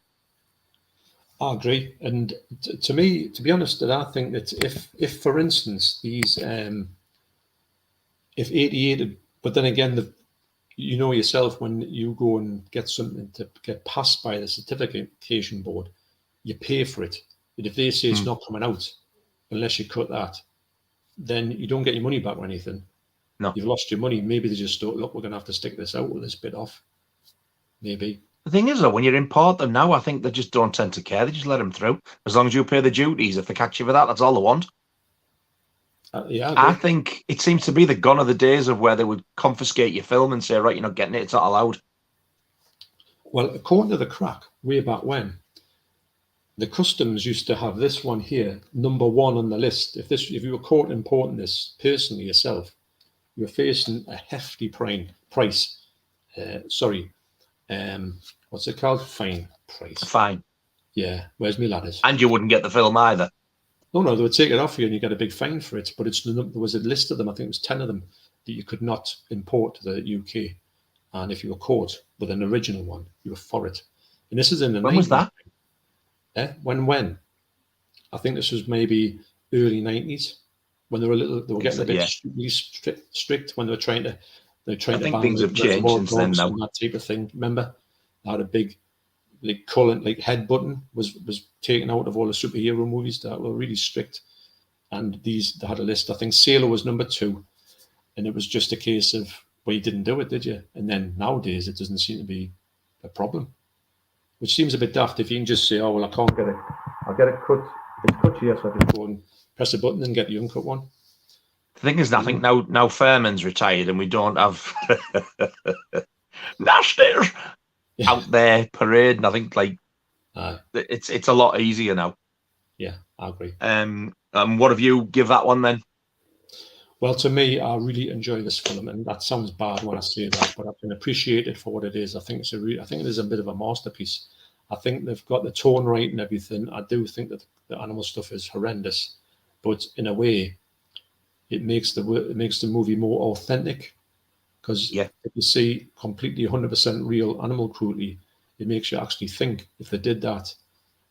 I agree. And to me, to be honest, I think that if for instance, these, if 88, but then again, you know yourself, when you go and get something to get passed by the certification board, you pay for it. But if they say it's not coming out unless you cut that, then you don't get your money back or anything. No. You've lost your money. Maybe they just thought, look, we're going to have to stick this out with this bit off. Maybe. The thing is, though, when you import them now, I think they just don't tend to care. They just let them through. As long as you pay the duties, if they catch you for that, that's all they want. Yeah, I think it seems to be the gone are the days of where they would confiscate your film and say, right, you're not getting it, it's not allowed. Well, according to the crack, way back when, the customs used to have this one here, number 1 on the list. If you were caught importing this personally yourself, you were facing a hefty price. What's it called? Fine. Yeah, where's me ladders? And you wouldn't get the film either. No, they would take it off you and you get a big fine for it. But there was a list of them, I think it was 10 of them, that you could not import to the UK. And if you were caught with an original one, you were for it. And this is in the 90s. When was that? When? I think this was maybe early 90s when they were getting a bit strict when they were trying to. I think things have changed since then now. That type of thing. Remember, they had a big, head button was taken out of all the superhero movies that were really strict, and they had a list. I think Sailor was number 2, and it was just a case of, well, you didn't do it, did you? And then nowadays it doesn't seem to be a problem, which seems a bit daft. If you can just say, oh well, I can't get it, I'll get it cut. It's cut here, so I can go and press a button and get the uncut one. The thing is, I think now Fairman's retired and we don't have Nasties out there parading. I think it's a lot easier now. Yeah, I agree. What have you give that one then? Well, to me, I really enjoy this film, and that sounds bad when I say that, but I can appreciate it for what it is. I think it is a bit of a masterpiece. I think they've got the tone right and everything. I do think that the animal stuff is horrendous, but in a way, it makes the movie more authentic. Because if you see completely 100% real animal cruelty, it makes you actually think if they did that,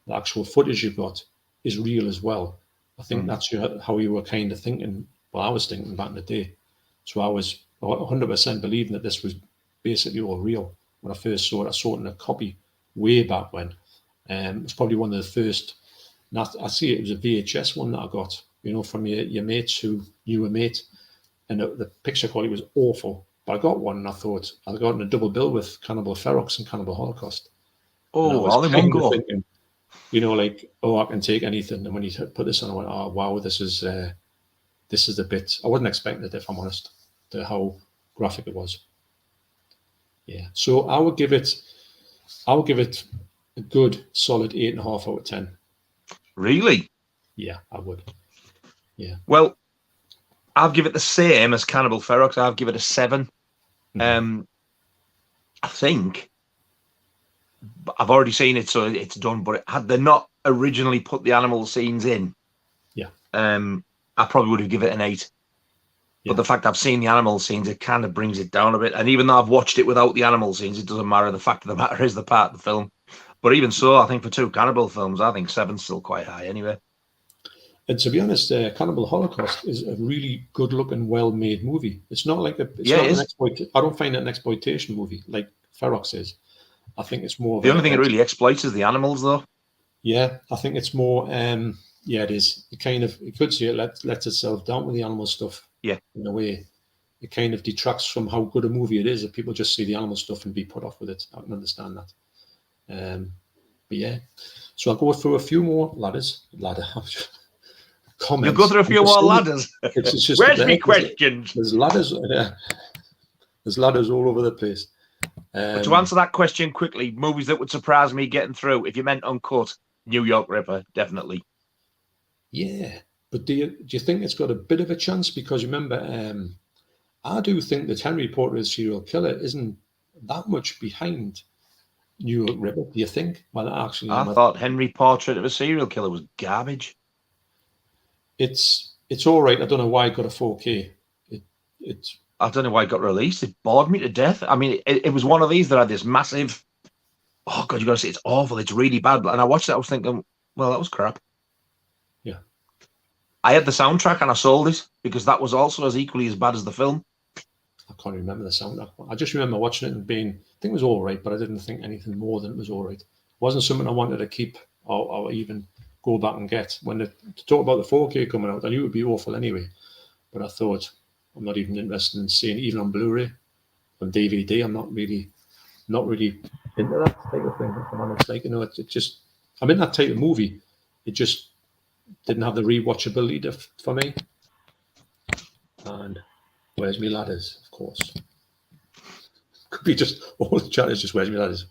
the actual footage you've got is real as well. I think that's how you were kind of thinking. Well, I was thinking back in the day. So I was 100% believing that this was basically all real. When I first saw it, I saw it in a copy way back when. It was probably one of the first. I see it was a VHS one that I got, from your mates who knew a mate. And the picture quality was awful. But I got one and I thought, I got in a double bill with Cannibal Ferox and Cannibal Holocaust. Oh, all in one go. Thinking, I can take anything. And when you put this on, I went, oh, wow, this is the bit. I wasn't expecting it, if I'm honest, to how graphic it was. Yeah. So I would give it a good, solid 8.5 out of 10. Really? Yeah, I would. Yeah. Well, I'll give it the same as Cannibal Ferox. I'll give it a 7. I think I've already seen it, so it's done. But had they not originally put the animal scenes in, I probably would have given it an 8. But the fact I've seen the animal scenes, it kind of brings it down a bit. And even though I've watched it without the animal scenes, it doesn't matter. The fact of the matter is the part of the film. But even so, I think for 2 cannibal films, I think 7's still quite high anyway. And to be honest, Cannibal Holocaust is a really good-looking, well-made movie. It's not like I don't find it an exploitation movie like Ferox is. I think it's more. The only thing it really exploits is the animals, though. Yeah, I think it's more. It is. You could say it lets itself down with the animal stuff. Yeah, in a way, it kind of detracts from how good a movie it is. If people just see the animal stuff and be put off with it, I can understand that. But yeah, so I'll go through a few more comments. You'll go through a few more ladders. It's just Where's my questions? There's ladders. There's ladders all over the place. But to answer that question quickly, movies that would surprise me getting through, if you meant uncut, New York Ripper, definitely. Yeah, but do you think it's got a bit of a chance? Because remember, I do think that Henry Portrait of a Serial Killer isn't that much behind New York Ripper. Do you think? Well, actually, I thought Henry Portrait of a Serial Killer was garbage. It's all right. I don't know why it got a 4K. I don't know why it got released. It bored me to death. I mean, it was one of these that had this massive. Oh God, you got to see, it's awful. It's really bad. And I watched it. I was thinking, well, that was crap. Yeah. I had the soundtrack and I sold it because that was also as equally as bad as the film. I can't remember the soundtrack. I just remember watching it and I think it was all right, but I didn't think anything more than it was all right. It wasn't something I wanted to keep or even go back and get. When to talk about the 4K coming out, I knew it would be awful anyway, but I thought I'm not even interested in seeing it even on Blu-ray, on DVD. I'm not really into that type of thing. If I'm honest, like, you know, it just, I'm in that type of movie. It just didn't have the rewatchability for me. And Where's Me Ladders, of course. Could be just all the chat is just Where's Me Ladders.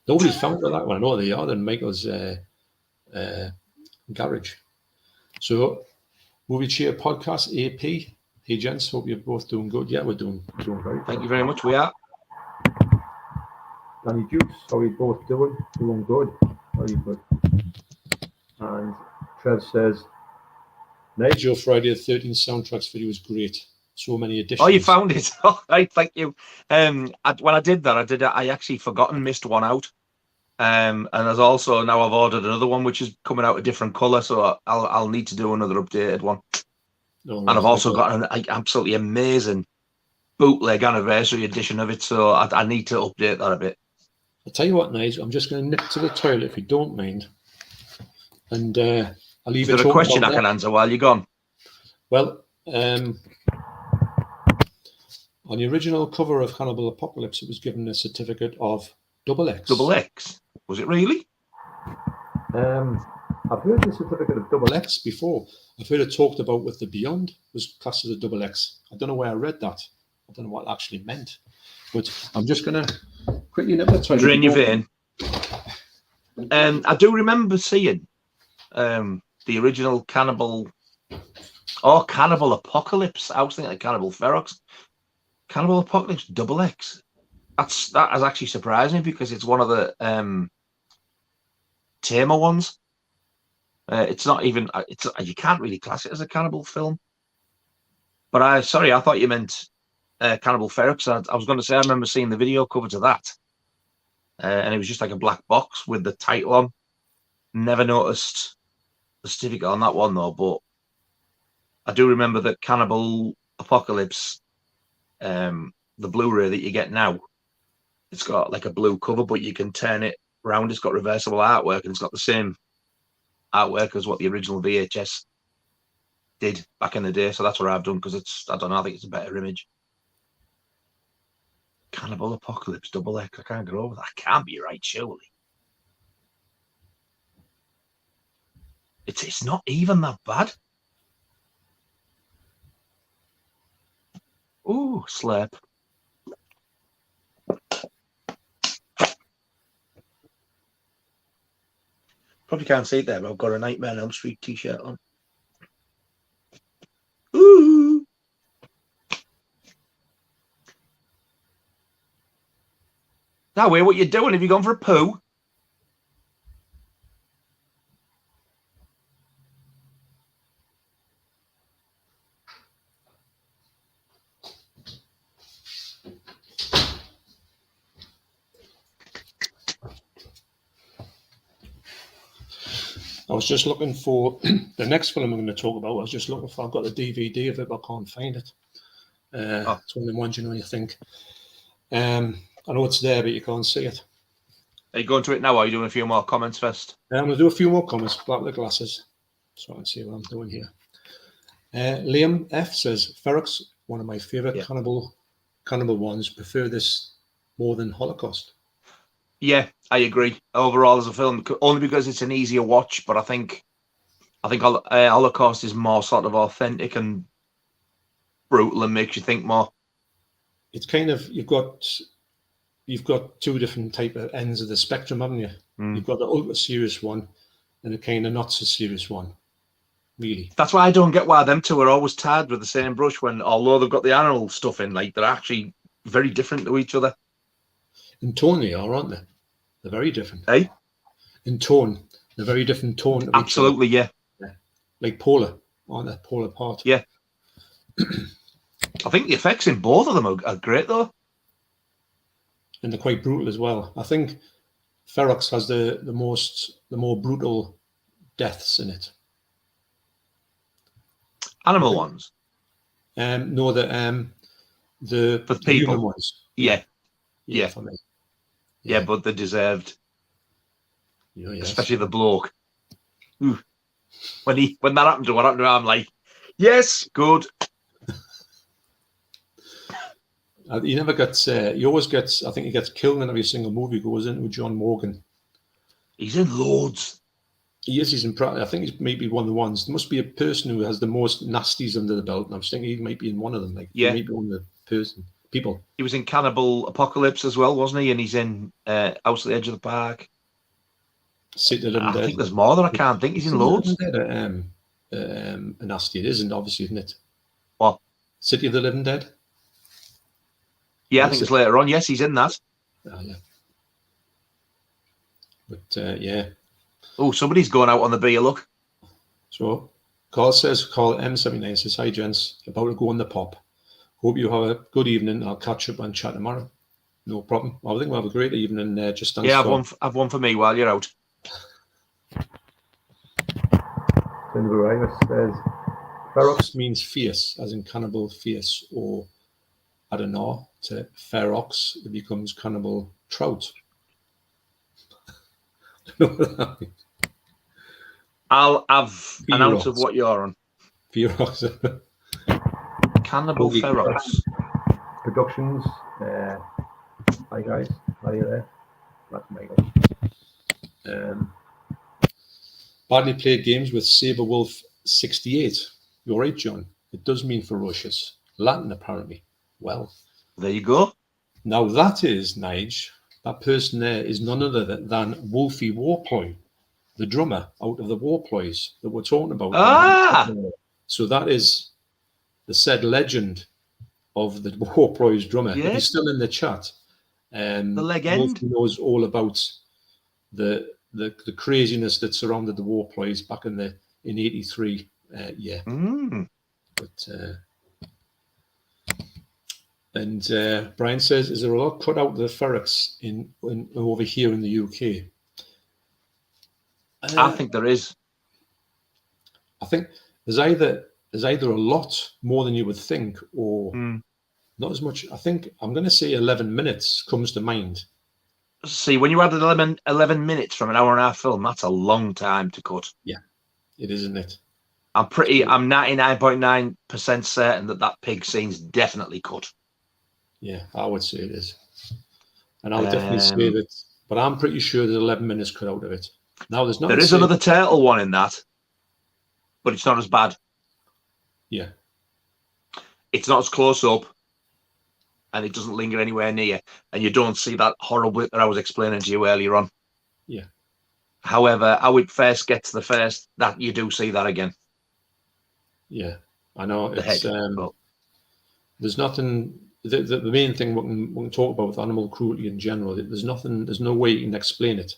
Nobody's found that one. I know they are in Michael's garage. So, Movie Cheer Podcast AP. Hey gents, hope you're both doing good. Yeah, we're doing very good. Thank you very much. We are. Danny Dukes, how are you both doing? Doing good. Very good. And Trev says, Nigel, Friday the 13th soundtracks video was great. So many additions. Oh, you found it. All right, thank you. When I did that, I actually forgotten, missed one out. And there's also, now I've ordered another one, which is coming out a different colour, so I'll need to do another updated one. Oh, and I've also got an absolutely amazing bootleg anniversary edition of it, so I need to update that a bit. I'll tell you what, Nigel, I'm just going to nip to the toilet if you don't mind. And I'll leave it. Is there a question I can answer while you're gone? Well, on the original cover of Cannibal Apocalypse, it was given a certificate of XX. XX? Was it really? I've heard the certificate of XX before. I've heard it talked about with the Beyond was classed as a XX. I don't know where I read that. I don't know what it actually meant. But I'm just going to quickly drain your vein. I do remember seeing the original Cannibal Apocalypse. I was thinking of Cannibal Ferox. Cannibal Apocalypse XX. That has actually surprised me because it's one of the tamer ones. It's not even. You can't really class it as a cannibal film. But I thought you meant Cannibal Ferox. I was going to say I remember seeing the video cover to that, and it was just like a black box with the title on. Never noticed the certificate on that one though, but I do remember that Cannibal Apocalypse, the Blu-ray that you get now, it's got like a blue cover, but you can turn it around. It's got reversible artwork, and it's got the same artwork as what the original VHS did back in the day. So that's what I've done because I think it's a better image. Cannibal Apocalypse XX. I can't get over that. Can't be right, surely. It's not even that bad. Ooh, slurp. Probably can't see it there, but I've got a Nightmare on Elm Street t-shirt on. Ooh. Now, what you doing? Have you gone for a poo? I was just looking for the next film I'm going to talk about. I was just looking for. I've got the DVD of it, but I can't find it. It's one of the ones you think. I know it's there, but you can't see it. Are you going to it now? Or are you doing a few more comments first? I'm going to do a few more comments. Black with the glasses, so I can see what I'm doing here. Liam F says Ferox, one of my favorite cannibal ones. Prefer this more than Holocaust. Yeah, I agree. Overall, as a film, only because it's an easier watch, but I think Holocaust is more sort of authentic and brutal and makes you think more. It's kind of you've got two different type of ends of the spectrum, haven't you? You've got the ultra serious one and the kind of not so serious one. Really, that's why I don't get why them two are always tied with the same brush. When although they've got the animal stuff in, like they're actually very different to each other. In tone, they are, aren't they? They're very different. Hey? In tone, they're very different tone. Absolutely, yeah. Like polar, aren't they? Polar apart. Yeah. I think the effects in both of them are great, though. And they're quite brutal as well. I think Ferox has the more brutal deaths in it. Animal ones? No, the human ones. Yeah. For me. Yeah, but they deserved. Yes. Especially the bloke. Ooh. When that happened to I'm like, yes, good. He never gets. He always gets. I think he gets killed in every single movie he goes into. John Morgan. He's in loads. He is. He's in. I think he's maybe one of the ones. There must be a person who has the most nasties under the belt, and I'm thinking he might be in one of them. Like, yeah, he might be one of the people. He was in Cannibal Apocalypse as well, wasn't he? And he's in House at the Edge of the Park. City of the Living Dead. I think there's more that I can't think. He's in loads. A nasty. It isn't, obviously, isn't it? What? City of the Living Dead. Yeah, I think it's later on. Yes, he's in that. Oh, yeah. But yeah. Oh, somebody's going out on the beer. Look. So, Carl M79 says, "Hi, gents. About to go on the pop. Hope you have a good evening. I'll catch up and chat tomorrow." No problem. I think we'll have a great evening. Just thanks. Yeah, I've one for me while you're out. Says, ferox means fierce, as in cannibal fierce, or I don't know, to ferox, it becomes cannibal trout. I don't know what that means. I'll have an ounce of what you're on. Ferox. Cannibal ferox. Productions. Hi guys, how are you there? That's Michael. Badly played games with Saberwolf 68. You're right, John. It does mean ferocious. Latin, apparently. Well, there you go. Now that is, Nige, that person there is none other than Wolfie Warploy, the drummer out of the Warploys that we're talking about. Ah! So that is the said legend of the Warploys drummer. Yeah. If he's still in the chat, the legend. Wolfie knows all about the craziness that surrounded the Warploys back in '83. Yeah. But Brian says, "Is there a lot cut out of the ferrets in over here in the UK?" I think there is. I think there's either a lot more than you would think, or not as much. I think I'm going to say 11 minutes comes to mind. See, when you add 11 minutes from an hour and a half film, that's a long time to cut. Yeah, it is, isn't it? I'm 99.9% certain that pig scene's definitely cut. Yeah, I would say it is. And I would definitely say that, but I'm pretty sure there's 11 minutes cut out of it. Now, there is another turtle one in that, but it's not as bad. Yeah. It's not as close up, and it doesn't linger anywhere near, and you don't see that horrible bit that I was explaining to you earlier on. Yeah. However, how it first gets to the first, that you do see that again. Yeah, I know. There's nothing. The main thing we can talk about with animal cruelty in general. There's nothing. There's no way you can explain it.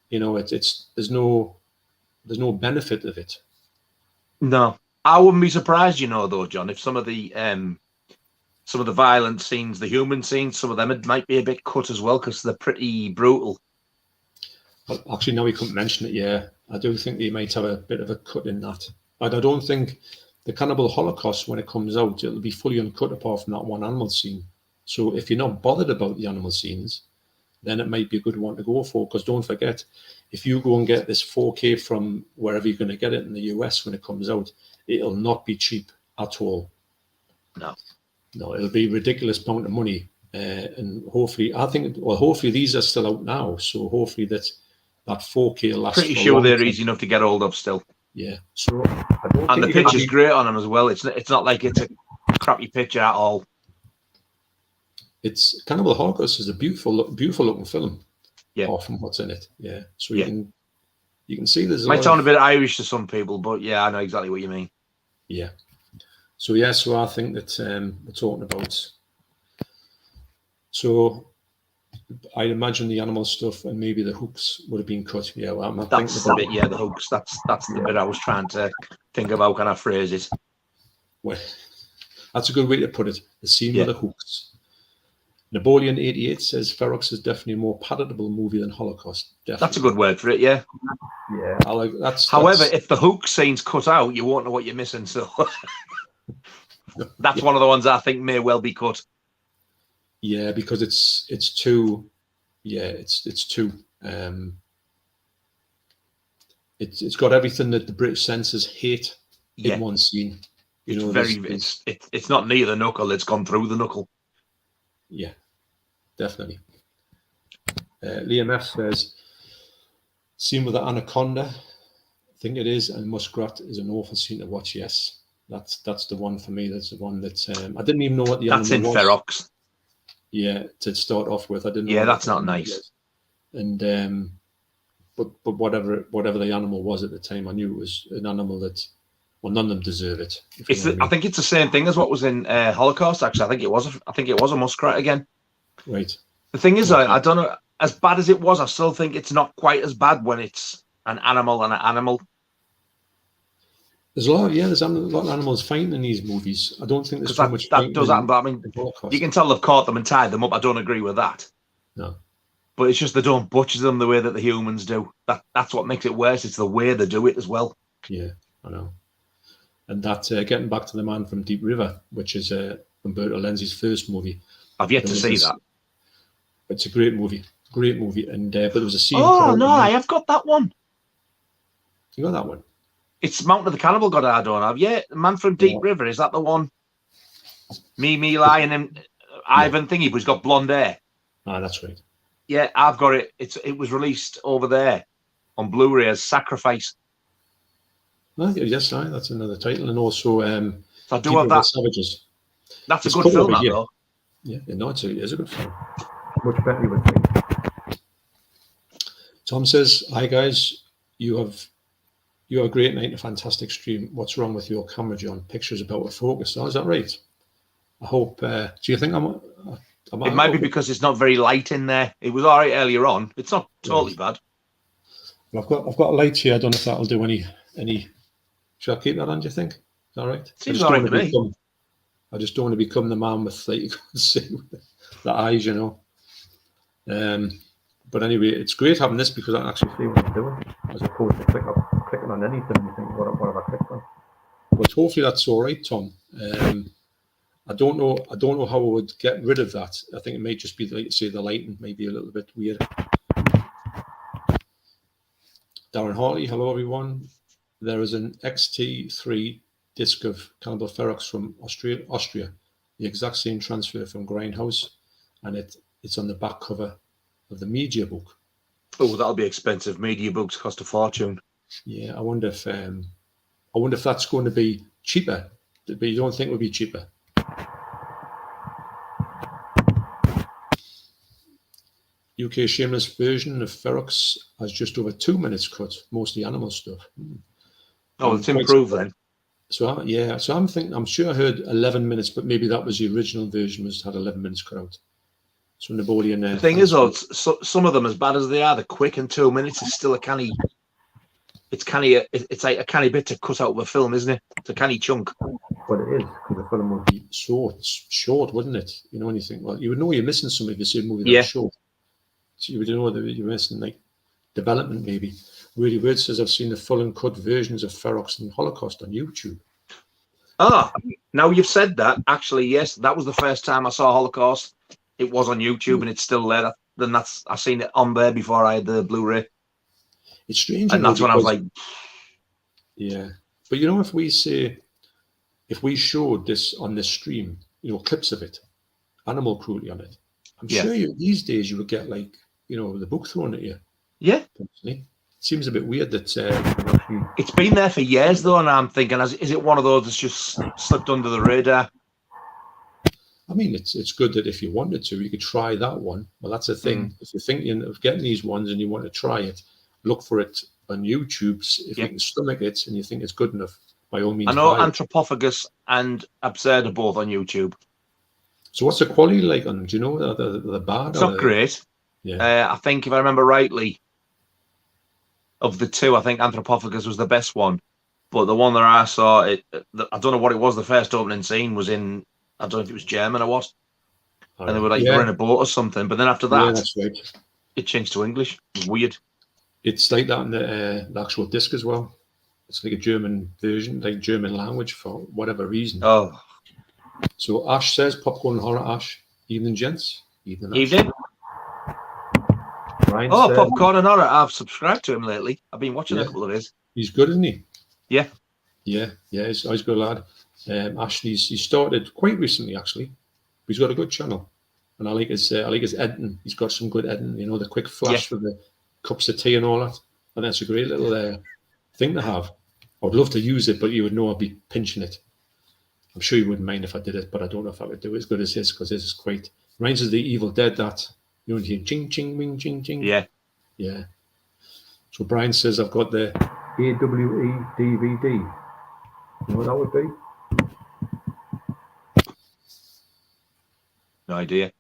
You know, there's no benefit of it. No, I wouldn't be surprised, though, John, if some of the violent scenes, the human scenes, some of them it might be a bit cut as well because they're pretty brutal. Well, actually, now we couldn't mention it. Yeah, I do think they might have a bit of a cut in that. But I don't think the Cannibal Holocaust, when it comes out, it'll be fully uncut apart from that one animal scene. So if you're not bothered about the animal scenes, then it might be a good one to go for. Because don't forget, if you go and get this 4K from wherever you're going to get it in the US when it comes out, it'll not be cheap at all. No, it'll be a ridiculous amount of money. And hopefully, hopefully these are still out now. So hopefully that 4K will last. Pretty sure they're easy enough to get hold of still. Yeah. So and the picture's great on them as well. It's not like it's a crappy picture at all. It's Cannibal Holocaust is a beautiful looking film. Yeah. Apart from what's in it. Yeah. So you can see there's might sound a bit Irish to some people, but yeah, I know exactly what you mean. Yeah. So I think that we're talking about. So I'd imagine the animal stuff and maybe the hooks would have been cut. Yeah, well, that's the bit. Yeah, the hooks. That's the bit I was trying to think about. Can I phrase it? Well, that's a good way to put it. The scene with the hooks. Napoleon 88 says Ferox is definitely a more palatable movie than Holocaust. Definitely. That's a good word for it. Yeah. Yeah, I like that's. However, if the hook scene's cut out, you won't know what you're missing. So that's one of the ones I think may well be cut. Yeah, because it's too. Yeah, it's too. It's got everything that the British censors hate in one scene. It's not near the knuckle; it's gone through the knuckle. Yeah, definitely. Liam F says, scene with the anaconda, I think it is, and muskrat is an awful scene to watch. Yes, that's the one for me. That's the one that I didn't even know what the That's in animal was. Ferox. Yeah, to start off with, I didn't know. Yeah, that's not nice. And but whatever the animal was at the time, I knew it was an animal that, well, none of them deserve it. I think it's the same thing as what was in Holocaust. Actually, I think it was a muskrat again. Right. The thing is, I don't know. As bad as it was, I still think it's not quite as bad when it's an animal and an animal. There's a lot of animals fighting in these movies. I don't think there's too much that does happen. But I mean, Holocaust. You can tell they've caught them and tied them up. I don't agree with that. No. But it's just they don't butcher them the way that the humans do. That's what makes it worse. It's the way they do it as well. Yeah, I know. And that, getting back to The Man from Deep River, which is Umberto Lenzi's first movie. I've yet to see that. It's a great movie. And but there was a scene. Oh no, I have got that one. You got that one? It's Mountain of the Cannibal God. I don't have. Yeah, Man from Deep River. Is that the one? Me, Lion, and Ivan thingy, but he's got blonde hair. Ah, that's right. Yeah, I've got it. It was released over there on Blu-ray as Sacrifice. Oh, yes, that's another title, and also so I do have that. Savages. That's a good film, though. Yeah, no, it is a good film. Much better, you would think. Tom says, "Hi guys, you have a great night, a fantastic stream. What's wrong with your camera, John? Pictures about to focus. Oh, is that right? I hope. Do you think it might be because it's not very light in there. It was all right earlier on. It's not totally bad. Well, I've got a light here. I don't know if that'll do any. Should I keep that on? Do you think? Is that right? Seems all right to me. I just don't want to become the man with you can see the eyes, you know. But anyway, it's great having this because I can actually see what I'm doing, as opposed to clicking on anything and you think, what have I clicked on? But hopefully that's all right, Tom. I don't know how I would get rid of that. I think it may just be, like you say, the lighting may be a little bit weird. Darren Hartley, hello everyone. There is an XT3 disc of Cannibal Ferox from Austria, the exact same transfer from Grindhouse, and it's on the back cover of the media book. Oh, that'll be expensive. Media books cost a fortune. Yeah, I wonder if that's going to be cheaper. But you don't think it would be cheaper? UK Shameless version of Ferox has just over 2 minutes cut, mostly animal stuff. Oh, it's improved then. So I'm thinking, I'm sure I heard 11 minutes, but maybe that was the original version, had 11 minutes cut out. So Napoleon. The thing is, though, some of them, as bad as they are, they're quick, and 2 minutes is still a canny. It's like a canny bit to cut out of a film, isn't it? It's a canny chunk. Well, it is, because the film would be short, wouldn't it? You know, and you think, well, you would know you're missing something if you see a movie that's short. So you would know that you're missing, like, development, maybe. Really Weird says, I've seen the full and cut versions of Ferox and Holocaust on YouTube. Ah, now you've said that, actually, yes, that was the first time I saw Holocaust. It was on YouTube, and it's still there. I've seen it on there before I had the Blu-ray. It's strange. And that's when I was like... Yeah. But, you know, if we showed this on this stream, you know, clips of it, animal cruelty on it, I'm sure these days you would get, like, you know, the book thrown at you. Yeah. Personally. It seems a bit weird that... It's been there for years, though, and I'm thinking, is it one of those that's just slipped under the radar? I mean, it's good that if you wanted to, you could try that one. Well, that's the thing. If you're thinking of getting these ones and you want to try it, look for it on YouTube. If you can stomach it and you think it's good enough, by all means. I know Anthropophagus and Absurd are both on YouTube. So what's the quality like on them? Do you know the bad? It's not great. Yeah. I think, if I remember rightly, of the two, I think Anthropophagus was the best one. But the one that I saw, I don't know what it was, the first opening scene was in, I don't know if it was German or what. And they were like, you're in a boat or something. But then after that, that's right. It changed to English. It was weird. It's like that in the actual disc as well. It's like a German version, like German language for whatever reason. Oh. So Ash says, Popcorn and Horror Ash. Evening, gents. Evening. Ryan says, Popcorn and Horror. I've subscribed to him lately. I've been watching a couple of his. He's good, isn't he? Yeah. Yeah, he's a good lad. Ashley, he started quite recently, actually. He's got a good channel. and I like his editing. He's got some good editing. You know, the quick flash with the cups of tea and all that. And that's a great little thing to have. I would love to use it, but you would know I'd be pinching it. I'm sure you wouldn't mind if I did it, but I don't know if I would do it as good as his, because his is quite reminds us of the Evil Dead. That you know, ching ching wing ching ching. Yeah. So Brian says I've got the AWE DVD. You know what that would be? No idea.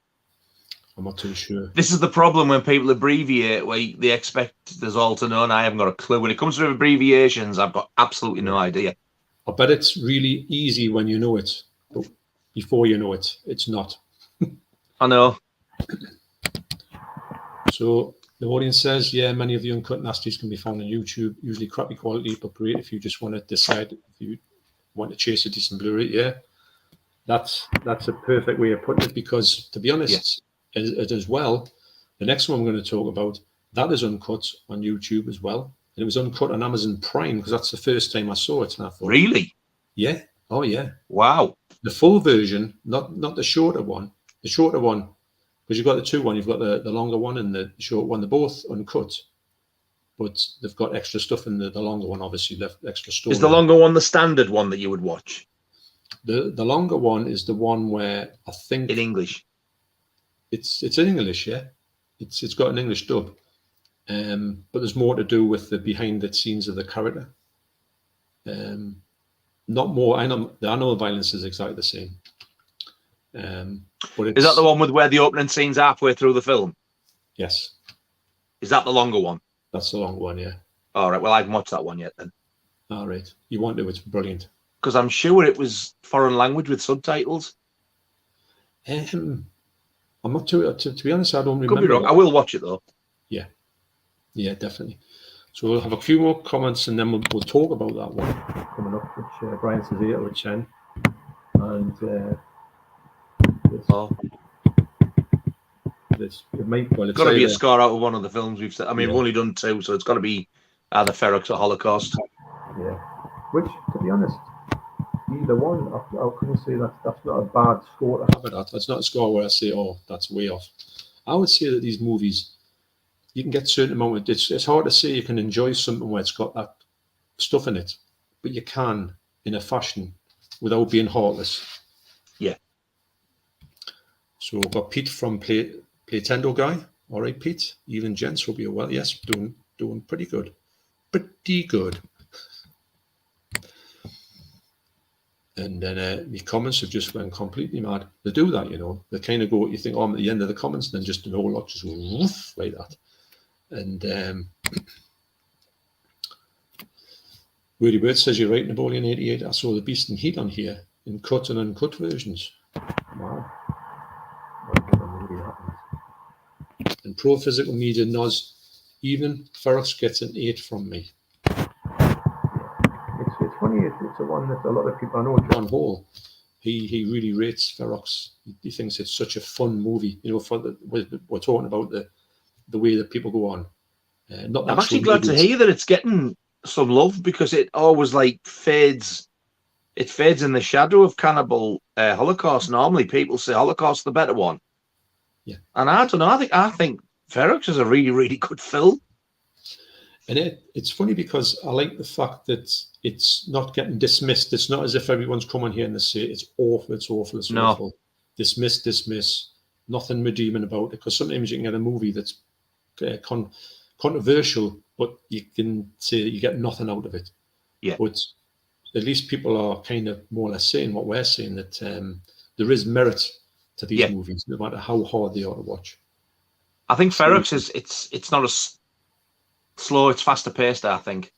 I'm not too sure. This is the problem when people abbreviate, where they expect us all to know, and I haven't got a clue. When it comes to abbreviations, I've got absolutely no idea. I bet it's really easy when you know it, but before you know it, it's not. I know. So the audience says, yeah, many of the uncut nasties can be found on YouTube, usually crappy quality, but great if you just want to decide if you want to chase a decent Blu-ray. Yeah, that's a perfect way of putting it, because to be honest, as well, the next one I'm going to talk about, that is uncut on YouTube as well. And it was uncut on Amazon Prime, because that's the first time I saw it. And I thought, really? Yeah. Oh, yeah. Wow. The full version, not the shorter one. The shorter one, because you've got the two one, you've got the longer one and the short one. They're both uncut, but they've got extra stuff in the longer one, obviously, left extra story. Is the longer one the standard one that you would watch? The longer one is the one where I think... In English? It's in English, yeah. It's got an English dub. But there's more to do with the behind the scenes of the character. Not more. I know the animal violence is exactly the same. But is that the one with where the opening scene's halfway through the film? Yes. Is that the longer one? That's the longer one, yeah. All right. Well, I haven't watched that one yet then. All right. You want to? It's brilliant. Because I'm sure it was foreign language with subtitles. I'm not too. To be honest, I don't remember. Could be wrong. I will watch it though. Yeah. Yeah, definitely. So we'll have a few more comments, and then we'll talk about that one coming up, which Brian says here, which and it might. Well, it's got to be a score out of one of the films we've said. I mean, we've only done two, so it's got to be either Ferox or Holocaust. Yeah. Which, to be honest, either one, I couldn't say that's not a bad score to have it at. That's not a score where I say, oh, that's way off. I would say that these movies, you can get a certain amount of... It's hard to say you can enjoy something where it's got that stuff in it, but you can in a fashion without being heartless. Yeah. So we've got Pete from Playtendo Guy. All right, Pete. Even gents, hope you're well. Yes, doing pretty good. Pretty good. And then the comments have just went completely mad. They do that, you know. They kind of go, you think, oh, I'm at the end of the comments, and then just an whole lot just go woof, like that. And Weary Bird says, you're right, Napoleon 88. I saw The Beast in Heat on here in cut and uncut versions. Wow. And Pro Physical Media nods, even Ferox gets an 8 from me. It's funny, it's a one that a lot of people, I know John Hall, he really rates Ferox. He thinks it's such a fun movie, you know, we're talking about the way that people go on. I'm actually glad to hear that it's getting some love, because it always fades in the shadow of Cannibal Holocaust. Normally people say Holocaust the better one. Yeah. And I don't know, I think Ferox is a really, really good film. And it's funny because I like the fact that it's not getting dismissed. It's not as if everyone's coming here and they say it's awful, it's awful, it's awful. Dismiss. Nothing redeeming about it. Because sometimes you can get a movie that's controversial, but you can say that you get nothing out of it. Yeah. But at least people are kind of more or less saying what we're saying, that there is merit to these movies, no matter how hard they are to watch. I think Ferox is it's not as slow, it's faster paced, I think.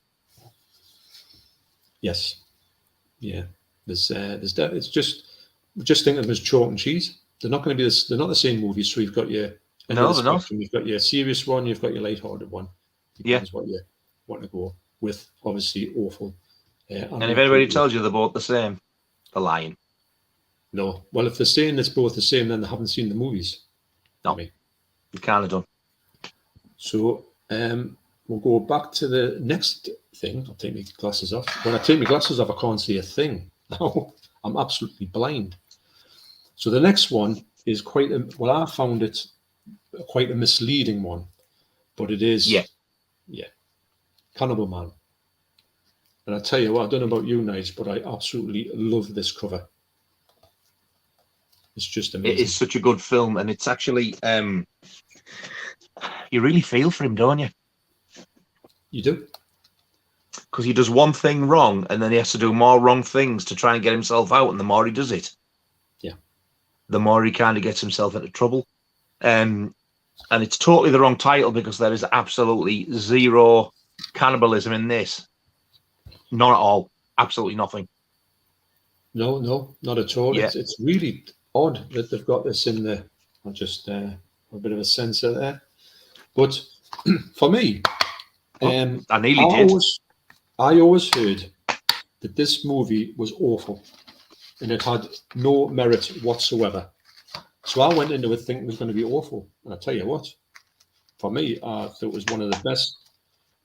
Yes. Yeah. There's it's just think of them as chalk and cheese. They're not going to be they're not the same movies. So you've got your no, they're not. You've got your serious one, you've got your light-hearted one. Depends what you want to go with. Obviously awful. And if anybody tells you they're both the same, they're lying. No. Well, if they're saying it's both the same, then they haven't seen the movies. No. You can't have done. So we'll go back to the next thing. I'll take my glasses off. When I take my glasses off, I can't see a thing. Now I'm absolutely blind. So the next one is quite a, well, I found it quite a misleading one, but it is, yeah, Cannibal Man. And I tell you what, I don't know about you, Nige, but I absolutely love this cover. It's just amazing. It is such a good film, and it's actually, you really feel for him, don't you? You do? Because he does one thing wrong, and then he has to do more wrong things to try and get himself out, and the more he does it, the more he kind of gets himself into trouble. And it's totally the wrong title, because there is absolutely zero cannibalism in this. Not at all. Absolutely nothing. No, not at all. Yeah. It's really odd that they've got this in the, I'll just a bit of a censor there. But for me, I nearly did. I always heard that this movie was awful and it had no merit whatsoever. So I went into it thinking it was going to be awful. And I tell you what, for me, I thought it was one of the best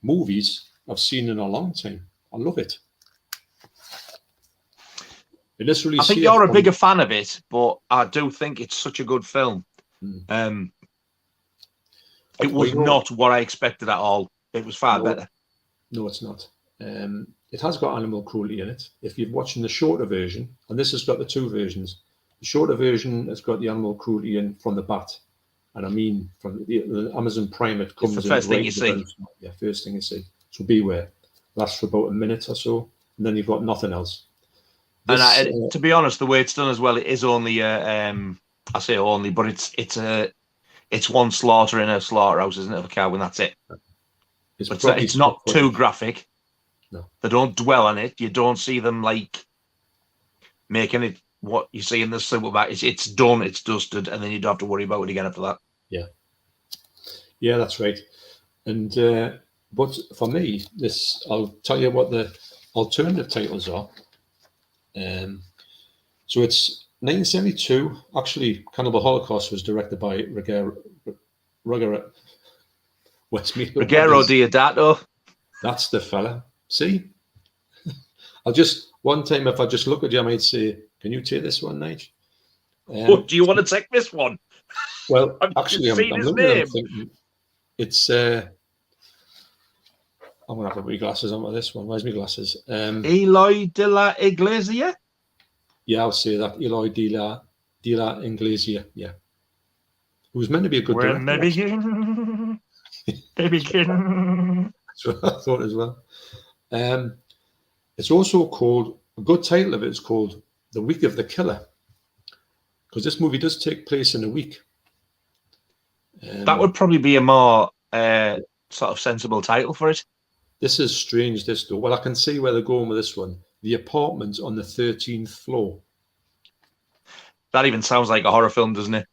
movies I've seen in a long time. I love it. I think you're a bigger fan of it, but I do think it's such a good film. It was not what I expected at all. It was far better. No, it's not. It has got animal cruelty in it. If you're watching the shorter version, and this has got the two versions, the shorter version has got the animal cruelty in from the bat. And I mean, from the Amazon Prime, it comes in. The first thing you see. Yeah, first thing you see. So beware. Lasts for about a minute or so, and then you've got nothing else. And to be honest, the way it's done as well, it is only I say only, but it's one slaughter in a slaughterhouse, isn't it, of a cow, and that's it. It's not too graphic. No, they don't dwell on it. You don't see them like making it what you see in the supermarket. It's done, it's dusted, and then you don't have to worry about it again after that. Yeah, that's right. And but for me, I'll tell you what the alternative titles are. So it's 1972. Actually, Cannibal Holocaust was directed by Ruggero Deodato. That's the fella. See? I'll just, one time, if I just look at you, I might say, can you take this one, Nige? Do you want to take this one? Well, actually, I'm looking at it thinking, it's, I'm going to have to put my glasses on for this one. Where's my glasses? Eloy de la Iglesia? Yeah, I'll say that. Eloy de la Iglesia, yeah. Who was meant to be a good director. That's what I thought as well. It's also called, a good title of it is called The Week of the Killer, because this movie does take place in a week. That would probably be a more sort of sensible title for it. This is strange, this though. Well, I can see where they're going with this one. The apartment on the 13th floor. That even sounds like a horror film, doesn't it?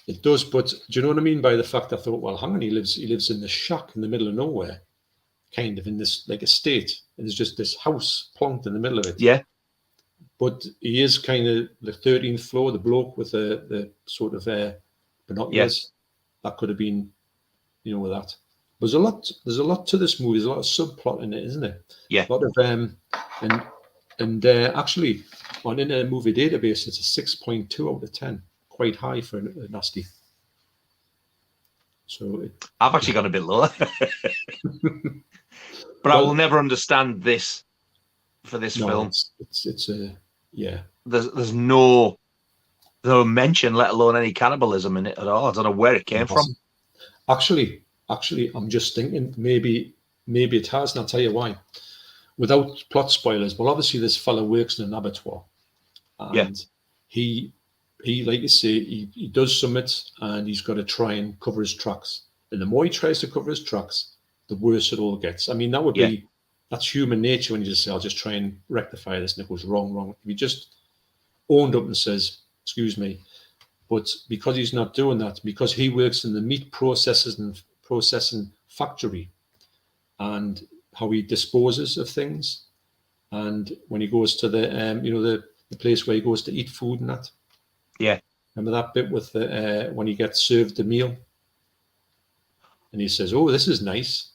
It does, but do you know what I mean by the fact I thought, well, hang on, he lives in this shack in the middle of nowhere, kind of in this like estate, and there's just this house plonked in the middle of it. Yeah. But he is kind of the 13th floor, the bloke with the sort of binoculars. Yeah. That could have been, with that. There's a lot to this movie. There's a lot of subplot in it, isn't it? Yeah. A lot of and actually on Internet Movie Database, it's a 6.2 out of 10. Quite high for a nasty. So I've actually got a bit lower. But I will never understand this for this film. It's yeah. There's no mention, let alone any cannibalism in it at all. I don't know where it came from. Actually, I'm just thinking maybe it has, and I'll tell you why. Without plot spoilers, well, obviously this fella works in an abattoir, and he like you say, he does summit, and he's got to try and cover his tracks. And the more he tries to cover his tracks, the worse it all gets. I mean, that would be, that's human nature when you just say, I'll just try and rectify this, and it goes wrong. If he just owned up and says, excuse me, but because he's not doing that, because he works in the meat processing factory, and how he disposes of things, and when he goes to the place where he goes to eat food and that. Yeah. Remember that bit with when he gets served the meal, and he says, "Oh, this is nice."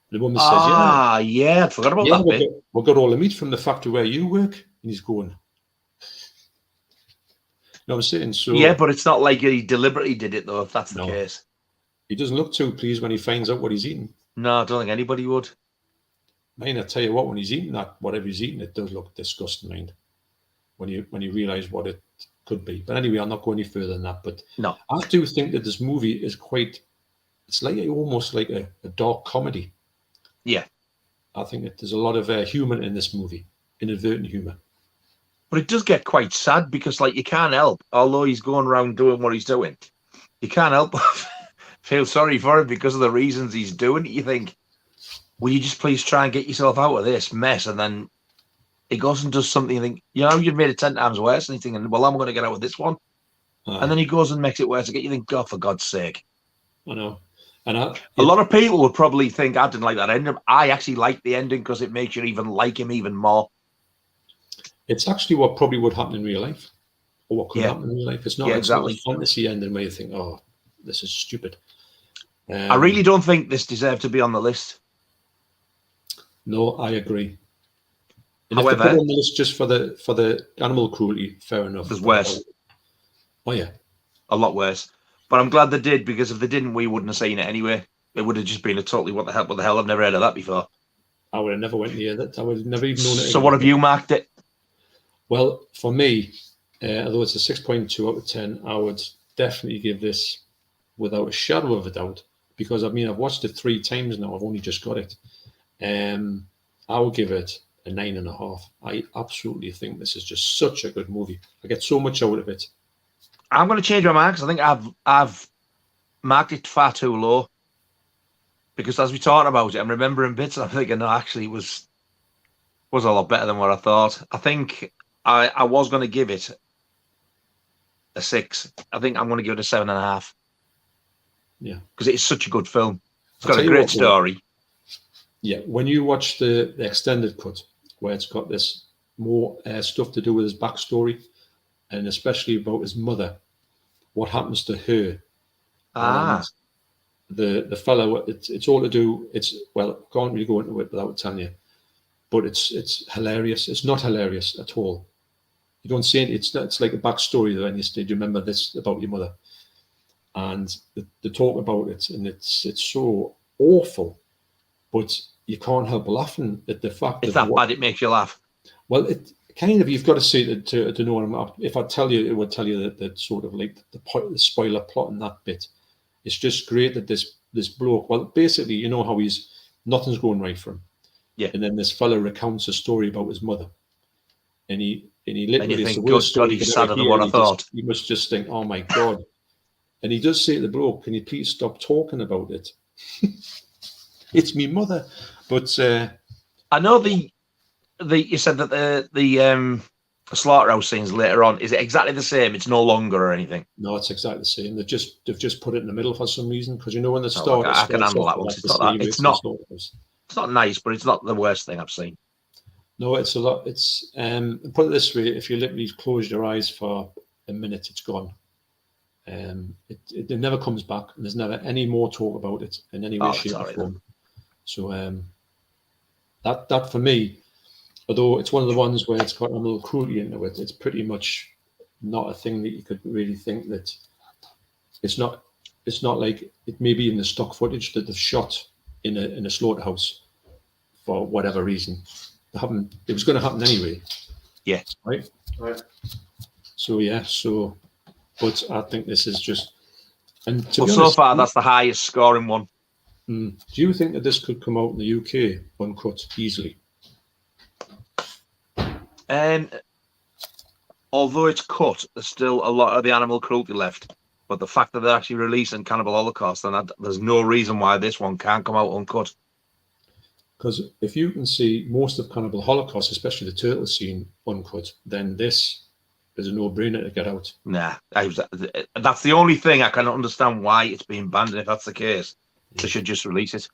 And the woman says, I forgot about that bit. We've got all the meat from the factory where you work, and he's going. No, I'm saying so. Yeah, but it's not like he deliberately did it, though, if that's the case. He doesn't look too pleased when he finds out what he's eating. No, I don't think anybody would. I tell you what, when he's eating that, whatever he's eating, it does look disgusting, mind. When you realise what it could be. But anyway, I'll not go any further than that. But no, I do think that this movie is it's like almost like a dark comedy. Yeah. I think that there's a lot of humour in this movie, inadvertent humour. But it does get quite sad because, like, you can't help, although he's going around doing what he's doing, you can't help but feel sorry for him because of the reasons he's doing it. You think, will you just please try and get yourself out of this mess? And then he goes and does something, you think, you've made it 10 times worse. And you think, well, I'm going to get out of this one. And then he goes and makes it worse again. You think, God, for God's sake. I know. A lot of people would probably think I didn't like that ending. I actually like the ending because it makes you even like him even more. It's actually what probably would happen in real life, or what could happen in real life. It's not exactly a fantasy ending where you think, oh, this is stupid. I really don't think this deserved to be on the list. No, I agree. And however, if they put it on the list just for the animal cruelty, fair enough. There's worse. Oh yeah, a lot worse. But I'm glad they did, because if they didn't, we wouldn't have seen it anyway. It would have just been a totally what the hell? I've never heard of that before. I would have never went near that. I would have never even known it. So what have you marked it? Well, for me, although it's a 6.2 out of 10, I would definitely give this without a shadow of a doubt, because I've watched it 3 times now. I've only just got it. I would give it a 9.5. I absolutely think this is just such a good movie. I get so much out of it. I'm going to change my marks. I think I've marked it far too low, because as we talked about it, I'm remembering bits and I'm thinking, no, actually it was a lot better than what I thought. I think I was going to give it a 6. I think I'm going to give it a 7.5. Yeah, because it is such a good film. It's got a great story. Yeah, when you watch the extended cut, where it's got this more stuff to do with his backstory, and especially about his mother, what happens to her. The fellow, it's all to do. Can't really go into it without telling you, but it's hilarious. It's not hilarious at all. You don't see it. It's like a backstory though, and you say, "Do you remember this about your mother?" And they talk about it, and it's so awful, but you can't help laughing at the fact it's that bad. It makes you laugh. Well, it kind of, you've got to see it to know what I'm. If I tell you, it would tell you that sort of like the spoiler plot in that bit. It's just great that this bloke. Well, basically, you know how nothing's going right for him. Yeah. And then this fella recounts a story about his mother, and he literally. And you think, good God, he's sadder than what I thought. You must just think, oh my God. And he does say to the bloke, "Can you please stop talking about it? It's me mother." But I know you said that the slaughterhouse scenes later on, is it exactly the same? It's no longer or anything? No, it's exactly the same. They've just put it in the middle for some reason, because when the start, I can handle that one. It's not nice, but it's not the worst thing I've seen. No, it's a lot. It's put it this way: if you literally close your eyes for a minute, it's gone. It never comes back, and there's never any more talk about it in any way, shape, or form. So that for me, although it's one of the ones where it's got a little cruelty into it, it's pretty much not a thing that you could really think that it's not like it may be in the stock footage that they've shot in a slaughterhouse for whatever reason. It was going to happen anyway. Yeah. Right. So but I think this is just, and to be honest, so far that's the highest scoring one. Do you think that this could come out in the UK uncut easily? Although it's cut, there's still a lot of the animal cruelty left. But the fact that they're actually releasing Cannibal Holocaust, then there's no reason why this one can't come out uncut. Because if you can see most of Cannibal Holocaust, especially the turtle scene, uncut, then this is a no-brainer to get out. Nah, that's the only thing I can understand why it's being banned. And if that's the case, they should just release it.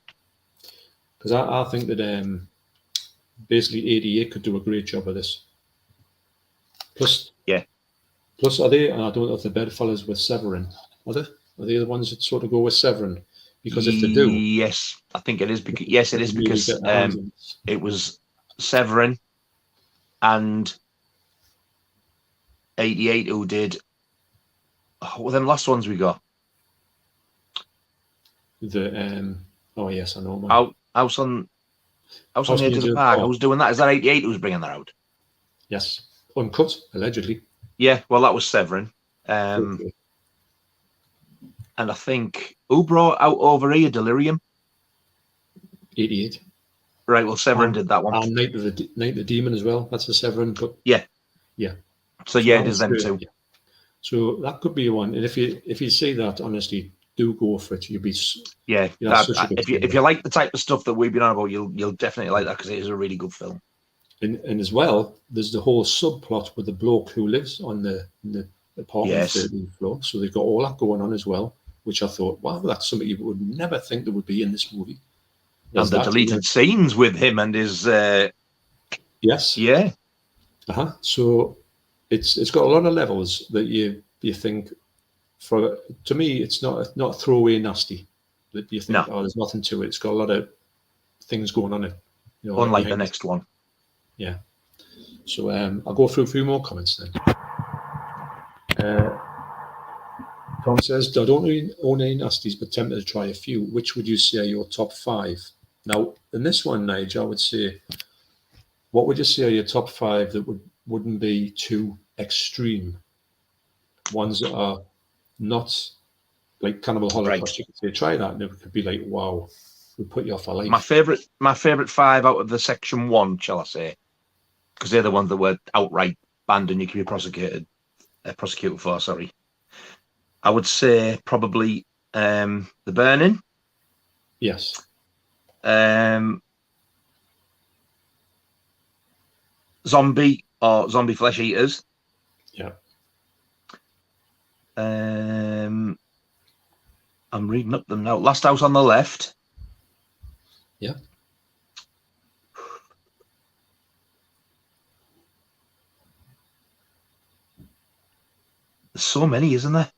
Because I think that basically 88 could do a great job of this. Plus, are they? And I don't know if the bedfellas with Severin. Are they the ones that sort of go with Severin? Because if they do, yes, I think it is. Because it was Severin and 88 who did Well, them last ones we got. Oh yes, I know. Man. House on the Edge of the Park. I was doing that. Is that 88 who was bringing that out? Yes, uncut allegedly. Yeah, well, that was Severin. And I think who brought out over here Delirium? 88. Right. Well, Severin did that one. And Night of the Demon as well. That's a Severin. But yeah. So yeah, it is them too. Yeah. So that could be one. And if you see that, honestly, do go for it. You'll be if you like the type of stuff that we've been on about, you'll definitely like that because it is a really good film. And as well, there's the whole subplot with the bloke who lives on the apartment 13th floor. So they've got all that going on as well, which I thought, wow, that's something you would never think there would be in this movie. And the deleted scenes with him and his yes. Yeah. So it's got a lot of levels that you think. To me, it's not a throwaway nasty that you think, oh, there's nothing to it. It's got a lot of things going on it. Unlike the next one. Yeah. So I'll go through a few more comments then. Tom says, I don't own any nasties, but tempted to try a few. Which would you say are your top 5? Now, in this one, Nigel, I would say, what would you say are your top 5 that wouldn't be too extreme? Ones that are not like Cannibal Holocaust. Right. You could say, try that, and it could be like, wow, we put you off for life. My favorite 5 out of the section 1, shall I say? Because they're the ones that were outright banned and you can be prosecuted for. Sorry, I would say probably The Burning. Yes. Zombie or Zombie Flesh Eaters. Yeah. I'm reading up them now. Last House on the Left. Yeah. There's so many, isn't there?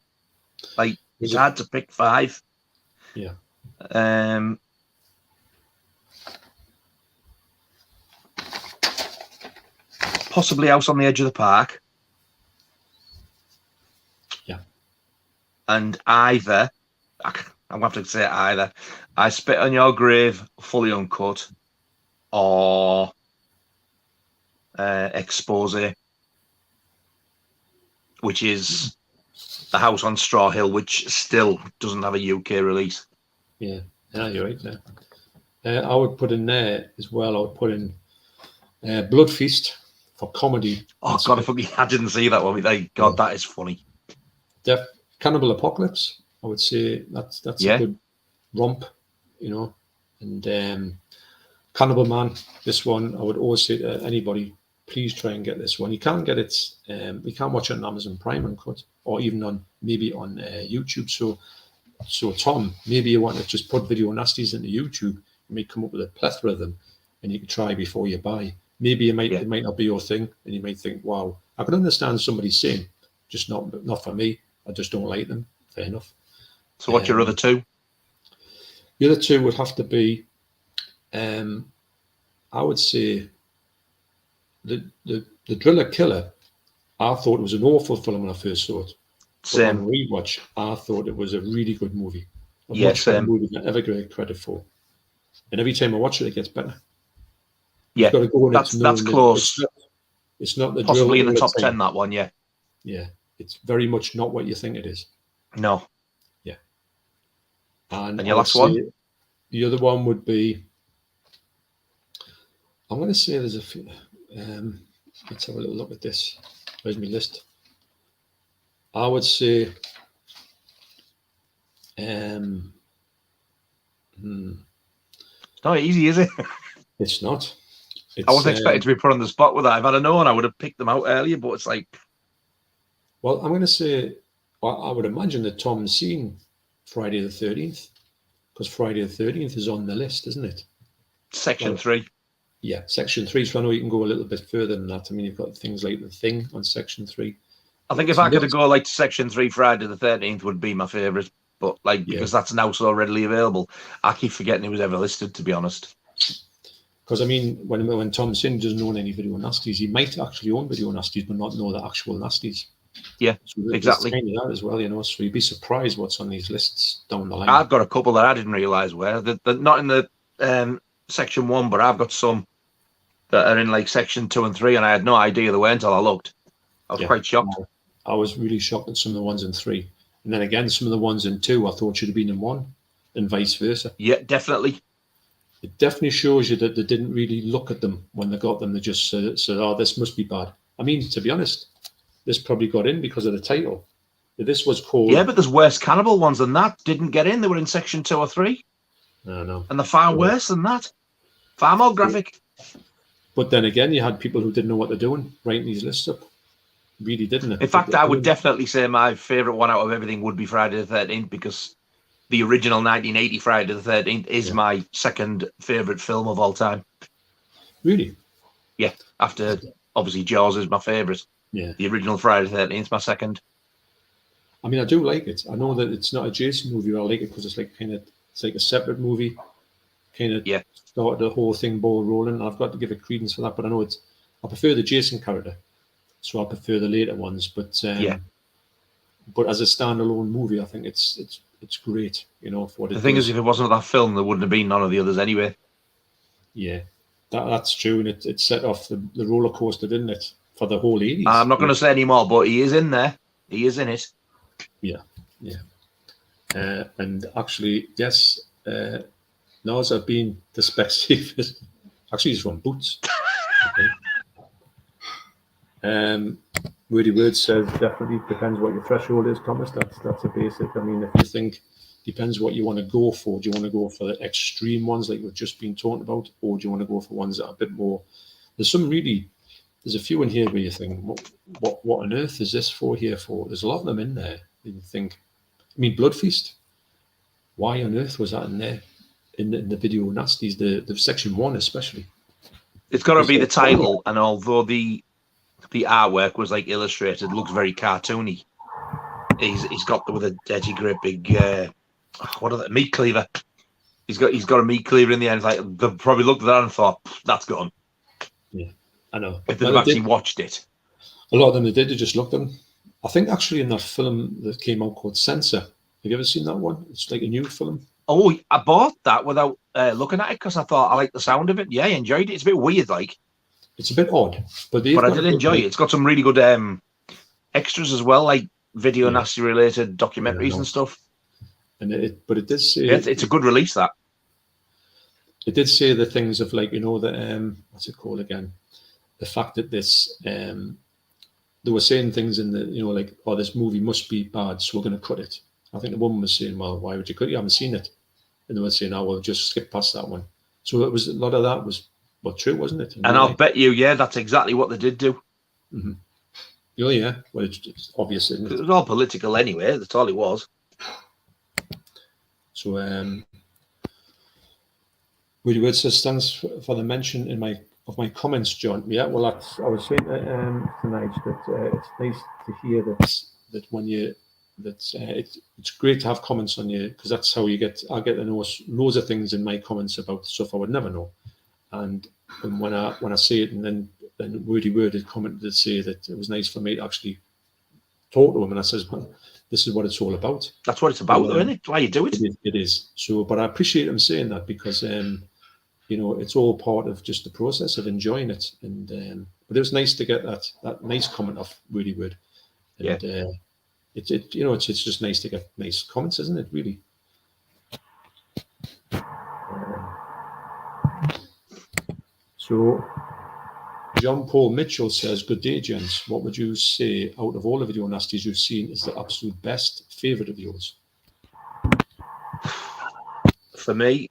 Like, it's hard to pick 5. Yeah. Possibly House on the Edge of the Park. Yeah. And either, I'm going to have to say either, I Spit on Your Grave, fully uncut, or Expose, which is The House on Straw Hill, which still doesn't have a UK release. Yeah, you're right there. I would put in there as well, I would put in Blood Feast for comedy. Oh, God, I didn't see that one. God, that is funny. Cannibal Apocalypse, I would say that's a good romp, and Cannibal Man, this one, I would always say to anybody, please try and get this one. You can't get it, you can't watch it on Amazon Prime Uncut, or even maybe on YouTube. So Tom, maybe you want to just put Video Nasties into YouTube. You may come up with a plethora of them, and you can try before you buy. Maybe it might not be your thing, and you might think, wow, I can understand somebody saying, just not for me. I just don't like them. Fair enough. So what's your other 2? The other 2 would have to be, I would say, the Driller Killer. I thought it was an awful film when I first saw it. Same. But on rewatch, I thought it was a really good movie. I've watched that movie I never get credit for. And every time I watch it gets better. Yeah, got to go that's close. It's not the possibly in the top 10, that one, yeah. Yeah, it's very much not what you think it is. No. Yeah. And your last one? The other one would be, I'm going to say there's a few, let's have a little look at this. Where's my list? I would say, it's not easy, is it? It's not. I wasn't expected to be put on the spot with that. If I'd have known, I would have picked them out earlier, but it's like... Well, I'm going to say, I would imagine that Tom's seen Friday the 13th, because Friday the 13th is on the list, isn't it? Section 3. Yeah, Section 3, so I know you can go a little bit further than that. I mean, you've got things like The Thing on Section 3. I think if I could go like to Section 3, Friday the 13th would be my favourite, but because that's now so readily available, I keep forgetting it was ever listed, to be honest. Because, I mean, when Tom Sin doesn't own any Video Nasties, he might actually own Video Nasties, but not know the actual Nasties. Yeah, So exactly. There's kind of that as well, you know. So you'd be surprised what's on these lists down the line. I've got a couple that I didn't realise were. They're not in the section 1, but I've got some that are in like section 2 and 3, and I had no idea they were until I looked. I was quite shocked. I was really shocked at some of the ones in 3. And then again, some of the ones in 2 I thought should have been in 1, and vice versa. Yeah, definitely. It definitely shows you that they didn't really look at them when they got them. They just said, oh, this must be bad. I mean, to be honest, this probably got in because of the title. This was called... Yeah, but there's worse cannibal ones than that. Didn't get in. They were in section 2 or 3. I know. And they're far worse than that. Far more graphic. But then again, you had people who didn't know what they're doing, writing these lists up. Really didn't it? In fact, I would definitely say my favourite one out of everything would be Friday the 13th, because the original 1980 Friday the 13th is my second favourite film of all time. Really? Yeah, after obviously Jaws is my favourite. Yeah. The original Friday the 13th is my second. I mean, I do like it. I know that it's not a Jason movie, but I like it because it's like it's like a separate movie. Kind of started the whole thing ball rolling. I've got to give it credence for that, but I know I prefer the Jason character, so I prefer the later ones. But but as a standalone movie, I think it's great. You know, for what the thing is, if it wasn't that film, there wouldn't have been none of the others anyway. Yeah, that's true, and it set off the roller coaster, didn't it, for the whole 80s? I'm not going to say any more, but he is in there. He is in it. Yeah. And actually, yes, Nas have been the specific. Actually, he's from Boots. Wordy Word says definitely depends what your threshold is, Thomas. That's a basic. I mean, if you think depends what you want to go for. Do you want to go for the extreme ones like we've just been talking about, or do you want to go for ones that are a bit more? There's a few in here where you think, what on earth is this for here for? There's a lot of them in there. You think, I mean, Blood Feast. Why on earth was that in there? In the video Nasties, the section 1 especially. It's got to be the title, and although the artwork was like illustrated, looks very cartoony. He's got with a dirty great big what are they, meat cleaver. He's got a meat cleaver in the end. It's like they probably looked at that and thought, that's gone. Yeah, I know. If they've actually watched it. A lot of them they just looked at them. I think actually in that film that came out called Censor. Have you ever seen that one? It's like a new film. Oh, I bought that without looking at it because I thought I liked the sound of it. Yeah, I enjoyed it. It's a bit weird, like. It's a bit odd, but I did enjoy it. It's got some really good extras as well, like video nasty related documentaries and stuff. And it did say it's a good release. That it did say the things of like, you know, the what's it called again? The fact that this they were saying things in the, you know, like, oh, this movie must be bad, so we're going to cut it. I think the woman was saying, well, why would you cut it? You haven't seen it. And they were saying, oh, we'll just skip past that one. So it was a lot of that was true, wasn't it? And I'll bet you, that's exactly what they did do. Mm-hmm. Oh, yeah. Well, it's obvious, isn't it? It was all political anyway. That's all it was. So, Woody Word says, thanks for the mention of my comments, John. Yeah, well, I was saying tonight that it's nice to hear that when you it's great to have comments on you, because that's how I get to know loads of things in my comments about stuff I would never know, and when I say it, and then Wordy Word had commented to say that it was nice for me to actually talk to him, and I says, well, this is what it's all about. That's what it's about, though, isn't it? Why you do it? It is. So, but I appreciate him saying that, because you know, it's all part of just the process of enjoying it, and but it was nice to get that nice comment off Wordy Word. And, yeah. It's just nice to get nice comments, isn't it? Really. So, John Paul Mitchell says, "Good day, gents. What would you say out of all the video nasties you've seen is the absolute best favourite of yours?" For me,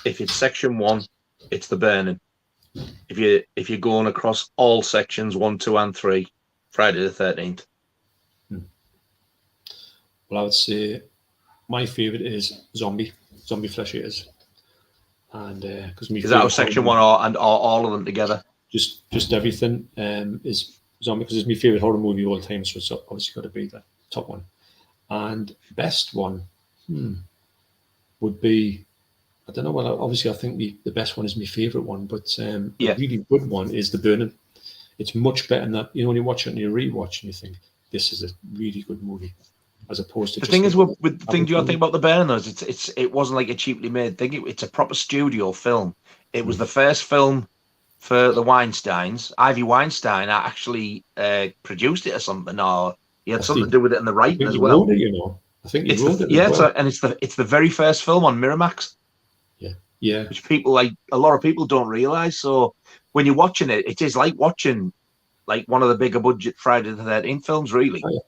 if it's section 1, it's The Burning. If you're going across all sections 1, 2, and 3, Friday the 13th. Well, I would say my favourite is Zombie Flesh Eaters, and because is that section 1 or all of them together? Just everything is Zombie, because it's my favourite horror movie of all time, so it's obviously got to be the top one. And best one would be, I don't know. Well, obviously I think the best one is my favourite one, but a really good one is The Burning. It's much better than that. You know, when you watch it and you rewatch and you think, this is a really good movie, as opposed to the thing is with the thing you got to think about the Burn though is it wasn't like a cheaply made thing. It's a proper studio film. It was the first film for the Weinsteins. Ivy Weinstein actually produced it or something, or he had something to do with it in the writing as well. Wrote it, I think he wrote it. Yeah, and it's the very first film on Miramax. Yeah. Which a lot of people don't realize. So when you're watching it, it is like watching like one of the bigger budget Friday the 13th films, really. Oh,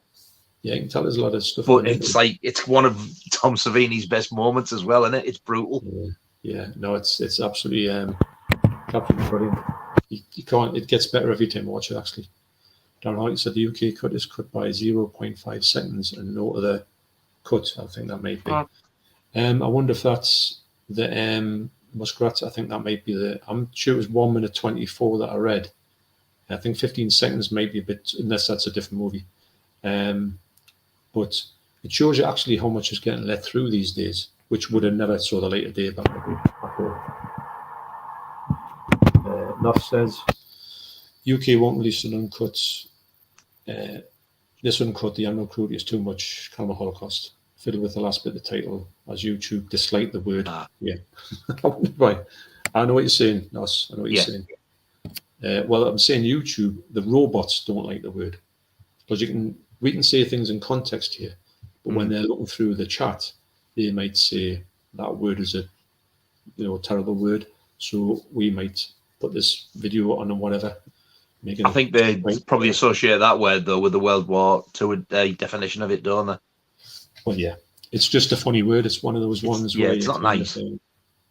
yeah, you can tell there's a lot of stuff. But it's one of Tom Savini's best moments as well, isn't it? It's brutal. Yeah. No, it's absolutely brilliant. You can't. It gets better every time you watch it. Actually, Darren Hartley said the UK cut is cut by 0.5 seconds, and no other cut. I think that might be. I wonder if that's the Muskrats. I think that might be the. I'm sure it was 1 minute 24 that I read. I think 15 seconds might be a bit, unless that's a different movie. But it shows you actually how much is getting let through these days, which would have never saw the light of day back before. Nuff says UK won't release an uncut. This uncut, the animal cruelty is too much. Calmer Holocaust. Fiddle with the last bit of the title as YouTube dislike the word. Yeah. Right. I know what you're saying, Nos. I know what you're saying. Well, I'm saying YouTube, the robots don't like the word. Because we can say things in context here, but when they're looking through the chat, they might say that word is a terrible word. So we might put this video on or whatever. I think they probably associate that word though with the World War II definition of it, don't they? Well, yeah, it's just a funny word. It's one of those ones where it's not nice.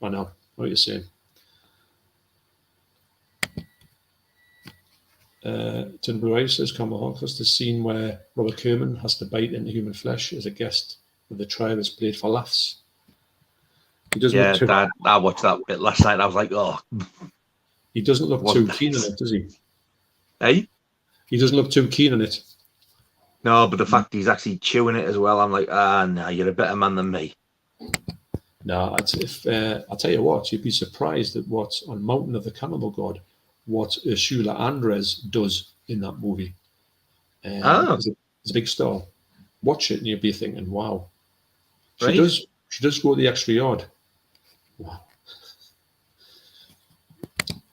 I know what you're saying. Tinbury says, Campbell Holocaust, the scene where Robert Kerman has to bite into human flesh as a guest with the trial is played for laughs. He doesn't I watched that bit last night. I was like, oh. He doesn't look too keen on it, does he? Hey? He doesn't look too keen on it. No, but the fact he's actually chewing it as well, I'm like, no, you're a better man than me. No, I'll tell you what, you'd be surprised at what on Mountain of the Cannibal God, what Ursula Andress does in that movie. It's a big star. Watch it and you'll be thinking, wow. She does go the extra yard. Wow.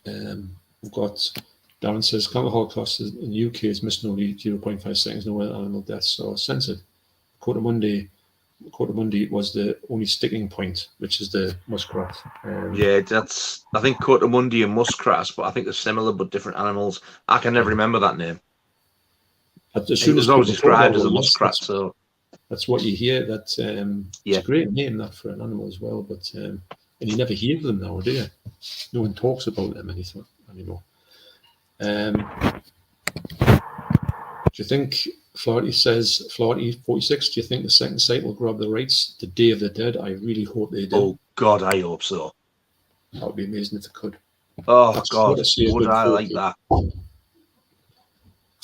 We've got Darren says, Cannibal Holocaust in the UK is missing only 0.5 seconds, no other animal deaths are censored. Cotamundi was the only sticking point, which is the muskrat. I think Cotamundi and muskrats, but I think they're similar but different animals. I can never remember that name. As soon as always described as a muskrat, so that's what you hear. It's a great name that for an animal as well, but and you never hear of them now, do you? No one talks about them anymore. Do you think Flaherty 46? Do you think the second site will grab the rights to Day of the Dead? I really hope they do. Oh God, I hope so. That would be amazing if they could. Oh God, would I like that?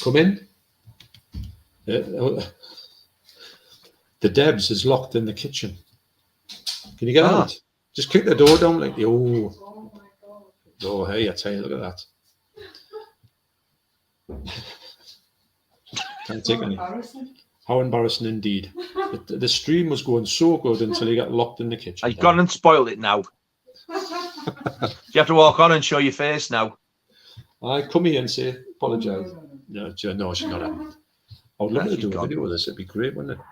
Come in. The Debs is locked in the kitchen. Can you get out? Just kick the door down like the Oh, hey, I tell you, look at that. Can't take any. How embarrassing indeed. The stream was going so good until he got locked in the kitchen. I've gone and spoiled it now. You have to walk on and show your face now. I come here and say, apologise. No, she's not happening. I would love to do a video with this. It'd be great, wouldn't it?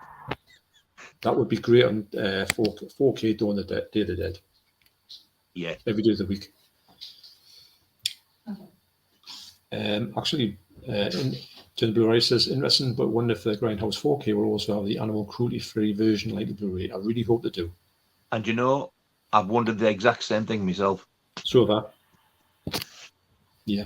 That would be great on 4K Dawn of the Day of the Dead. Yeah. Every day of the week. Actually, Jen Blu-ray says, interesting, but wonder if the Grindhouse 4K will also have the animal cruelty-free version like the Blu-ray. I really hope they do. And I've wondered the exact same thing myself. So have I. Yeah,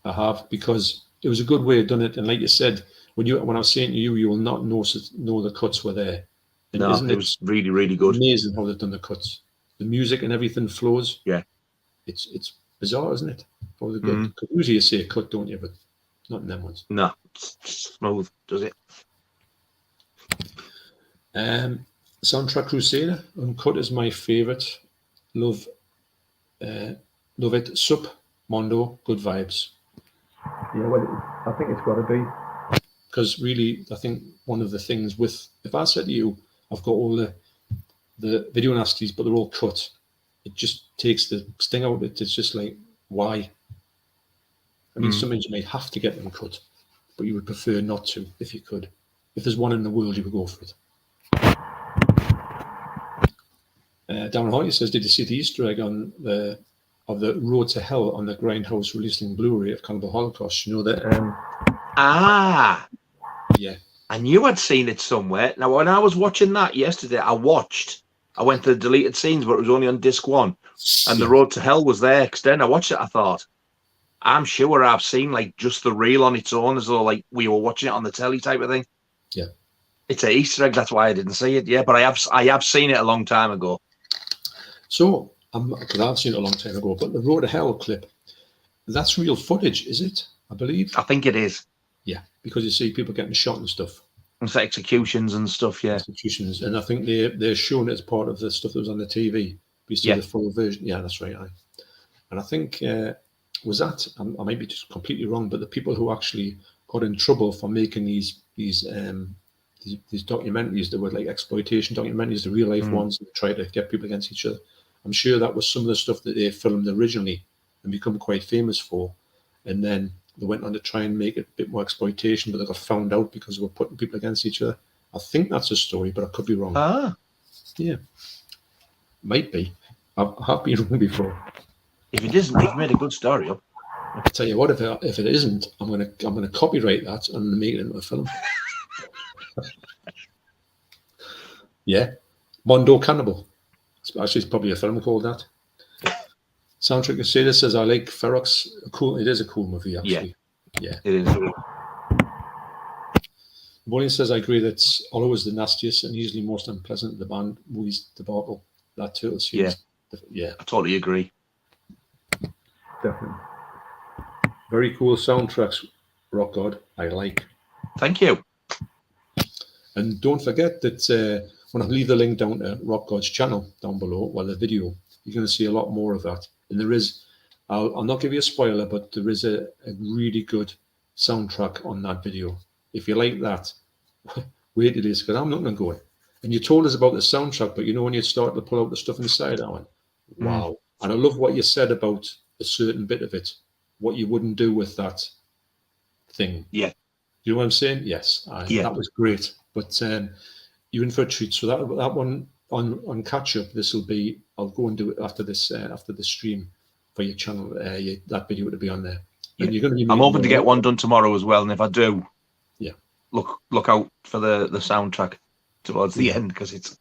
I have, because it was a good way of doing it. And like you said, when I was saying to you, you will not know the cuts were there. And no, it was really, really good. Amazing how they've done the cuts. The music and everything flows. Yeah. It's bizarre, isn't it? How they're good. Because usually you say a cut, don't you? But not in them ones. No, it's smooth, does it? Soundtrack Crusader Uncut is my favourite. Love it. Sup, Mondo, good vibes. Yeah, well, I think it's got to be. because really, I think one of the things if I said to you, I've got all the video nasties, but they're all cut, it just takes the sting out of it. It's just like, why? I mean, sometimes you may have to get them cut, but you would prefer not to if you could. If there's one in the world, you would go for it. Darren Hardy says, did you see the Easter egg of the Road to Hell on the Grindhouse releasing Blu-ray of Cannibal Holocaust? You know that? Yeah. I knew I'd seen it somewhere. Now, when I was watching that yesterday, I went to the deleted scenes, but it was only on disc 1. And the Road to Hell was there. Because then I watched it, I thought, I'm sure I've seen like just the reel on its own, as though like we were watching it on the telly type of thing. Yeah. It's an Easter egg, that's why I didn't see it. Yeah, but I have seen it a long time ago. So, because I've seen it a long time ago, but the Road to Hell clip, that's real footage, is it? I believe. I think it is. Yeah, because you see people getting shot and stuff. It's executions and stuff, yeah. Executions, and I think they're showing it as part of the stuff that was on the TV. We see the full version. Yeah, that's right. And I think was that I might be just completely wrong, but the people who actually got in trouble for making these documentaries that were like exploitation documentaries, the real life ones, and try to get people against each other. I'm sure that was some of the stuff that they filmed originally and become quite famous for, and then they went on to try and make it a bit more exploitation, but they got found out because they were putting people against each other. I think that's a story, but I could be wrong. Yeah, might be. I have been wrong before. If it isn't, you've made a good story up. I tell you what, if it isn't, I'm gonna copyright that and make it into a film. Yeah, Mondo Cannibal. Actually, it's probably a film called that. Soundtrack Crusader says, I like Ferox. It is a cool movie, actually. Yeah. It is. Napoleon says, I agree that Olo is the nastiest and usually most unpleasant of the band movies debacle. That turtle scene. Yeah. I totally agree. Definitely. Very cool soundtracks, Rock God. I like. Thank you. And don't forget that when I leave the link down to Rock God's channel down below, the video, you're going to see a lot more of that. And there is, I'll not give you a spoiler, but there is a really good soundtrack on that video. If you like that, wait till this, because I'm not going to go. And you told us about the soundtrack, but you know when you start to pull out the stuff inside, I went, wow. And I love what you said about a certain bit of it, what you wouldn't do with that thing. Yeah. You know what I'm saying? Yes. That was great. But you're in for a treat. So that one on catch up, this will be. I'll go and do it after this stream for your channel. That video to be on there. Yeah. And you're going to be. I'm hoping to get one done tomorrow as well. And if I do, look out for the soundtrack towards the end, because it's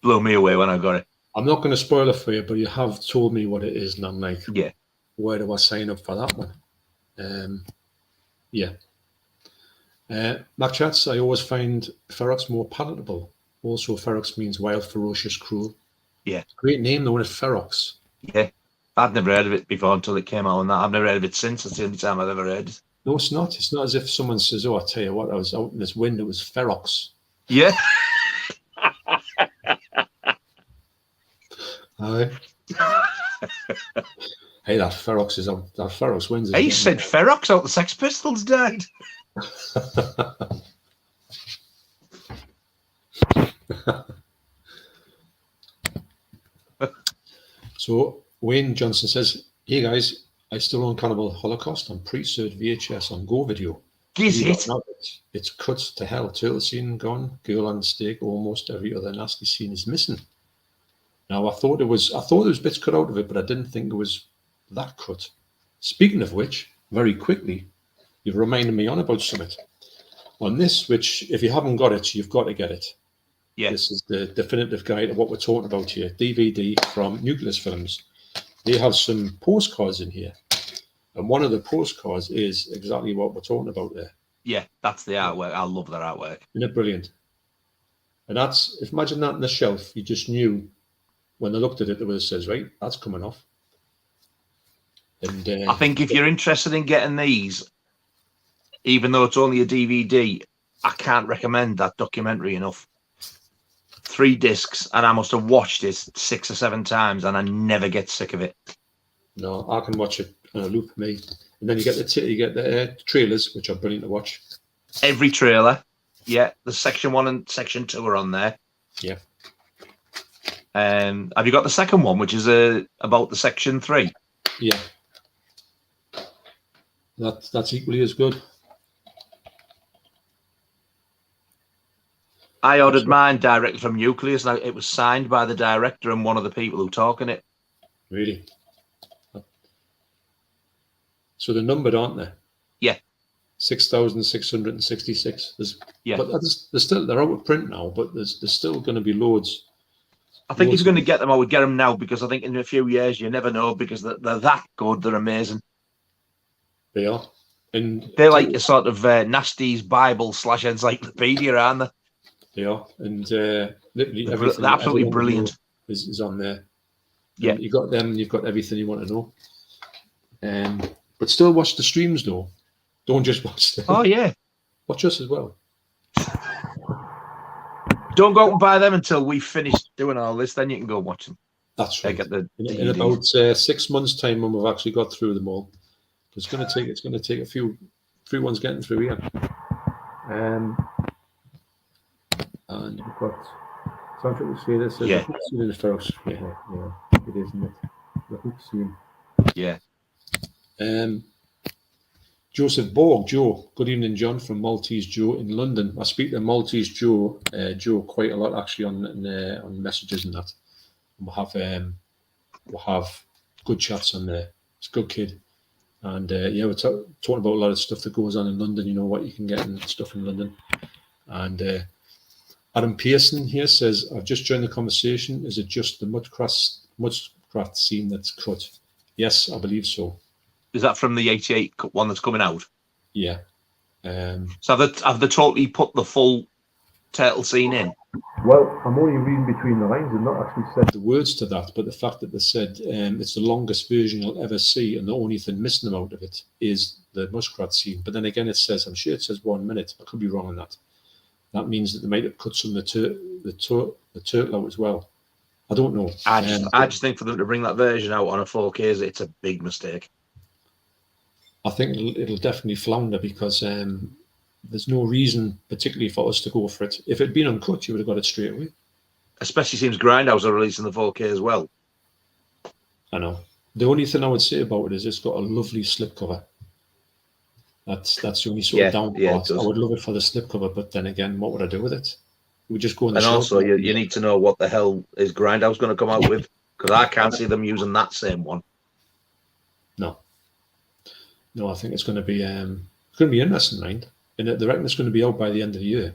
blew me away when I got it. I'm not going to spoil it for you, but you have told me what it is, and I'm like, where do I sign up for that one? Mac Chats, I always find Ferox more palatable. Also, Ferox means wild, ferocious, cruel. Yeah. Great name, though, is Ferox. Yeah. I'd never heard of it before until it came out on that. I've never heard of it since. It's the only time I've ever heard it. No, it's not. It's not as if someone says, I tell you what, I was out in this wind, it was Ferox. Yeah. Aye. Hey, that Ferox is out. That Ferox wins. He said Ferox out the Sex Pistols died. So Wayne Johnson says, hey guys, I still own Cannibal Holocaust on pre-cert VHS on Go Video. Is it? It's cut to hell. Turtle scene gone. Girl on stake. Almost every other nasty scene is missing. Now I thought there was bits cut out of it, but I didn't think it was that cut. Speaking of which, very quickly, you've reminded me on about something. On this, which if you haven't got it, you've got to get it. Yeah. This is the definitive guide of what we're talking about here. DVD from Nucleus Films. They have some postcards in here. And one of the postcards is exactly what we're talking about there. Yeah, that's the artwork. I love that artwork. Isn't it brilliant? And imagine that on the shelf. You just knew when they looked at it, it says, right, that's coming off. And I think if you're interested in getting these, even though it's only a DVD, I can't recommend that documentary enough. 3 discs, and I must have watched it 6 or 7 times, and I never get sick of it. No, I can watch it on a loop, mate. And then you get the trailers, which are brilliant to watch. Every trailer. Yeah, the section 1 and section 2 are on there. Yeah. Have you got the second one, which is about the section 3? Yeah. That's equally as good. I ordered mine directly from Nucleus. Now it was signed by the director and one of the people who talk in it. Really? So they're numbered, aren't they? Yeah. 6,666. Yeah. But they're out of print now, but there's still going to be loads. I think if you're going to get them, I would get them now, because I think in a few years you never know, because they're that good. They're amazing. They are. And they're like a sort of Nasties Bible / encyclopedia, aren't they? They are. And literally everything. They're absolutely brilliant. Is on there. Yeah. You got them, and you've got everything you want to know. But still watch the streams, though. Don't just watch them. Oh, yeah. Watch us as well. Don't go out and buy them until we've finished doing all this. Then you can go watch them. That's right. In about 6 months' time, when we've actually got through them all, it's going to take a few ones getting through here. And we've got soundtrack to say this. Yeah. The scene in the first. Yeah, it is, isn't it? The hook scene. Yeah. Joseph Borg, Joe. Good evening, John, from Maltese Joe in London. I speak to Maltese Joe, quite a lot actually on messages and that. We'll have good chats on there. It's a good kid, and we're talking about a lot of stuff that goes on in London. You know what you can get and stuff in London. And Adam Pearson here says, "I've just joined the conversation. Is it just the Mudcraft scene that's cut?" Yes, I believe so. Is that from the 88 one that's coming out? Yeah. So have they totally put the full turtle scene in? Well, I'm only reading between the lines and not actually said the words to that, but the fact that they said it's the longest version you'll ever see, and the only thing missing out of it is the muskrat scene. But then again, it says, I'm sure it says 1 minute. I could be wrong on that. That means that they might have cut some of the turtle out as well. I don't know. I just think for them to bring that version out on a 4K, it's a big mistake. I think it'll definitely flounder because there's no reason, particularly for us, to go for it. If it had been uncut, you would have got it straight away. Especially since Grindhouse are releasing the 4K as well. I know. The only thing I would say about it is it's got a lovely slipcover. That's the only sort of down part. I would love it for the slipcover, but then again, what would I do with it? We just go in the shop. And also, you need to know what the hell is Grindhouse going to come out with, because I can't see them using that same one. No, I think it's going to be interesting, mind. And they reckon it's going to be out by the end of the year.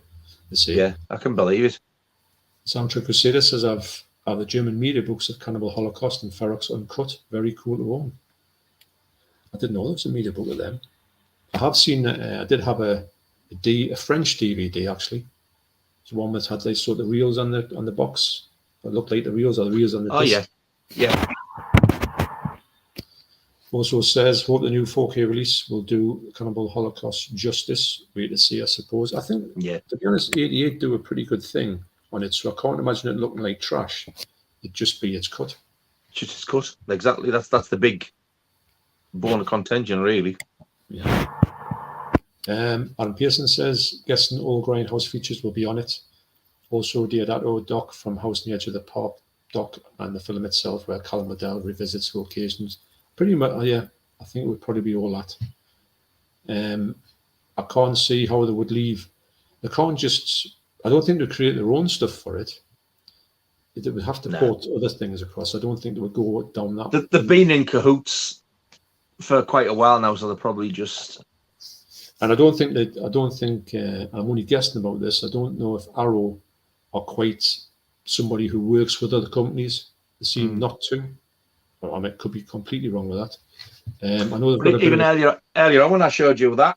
Yeah, I can believe it. Soundtrack Crusader says I've the German media books of Cannibal Holocaust and Ferox Uncut. Very cool to own. I didn't know there was a media book of them. I have seen. I did have a French DVD actually. It's one that had like sort of reels on the box. It looked like the reels on the disc. Oh yeah. Also says, hope the new 4K release will do Cannibal Holocaust justice. Wait to see, I suppose. I think, to be honest, 88 do a pretty good thing on it, so I can't imagine it looking like trash. It'd just be its cut. Just its cut. Exactly. That's the big bone of contention, really. Yeah. Aaron Pearson says, guessing all Grindhouse features will be on it. Also, Deodato doc from House on the Edge of the Park doc and the film itself, where Callum Liddell revisits locations. Pretty much, yeah. I think it would probably be all that. I can't see how they would leave. They can't just. I don't think they create their own stuff for it. They would have to port other things across. I don't think they would go down that. They've been in cahoots for quite a while now, so they're probably just. And I don't think I'm only guessing about this. I don't know if Arrow are quite somebody who works with other companies. They seem not to. I mean, could be completely wrong with that. I know they've got even earlier on when I showed you that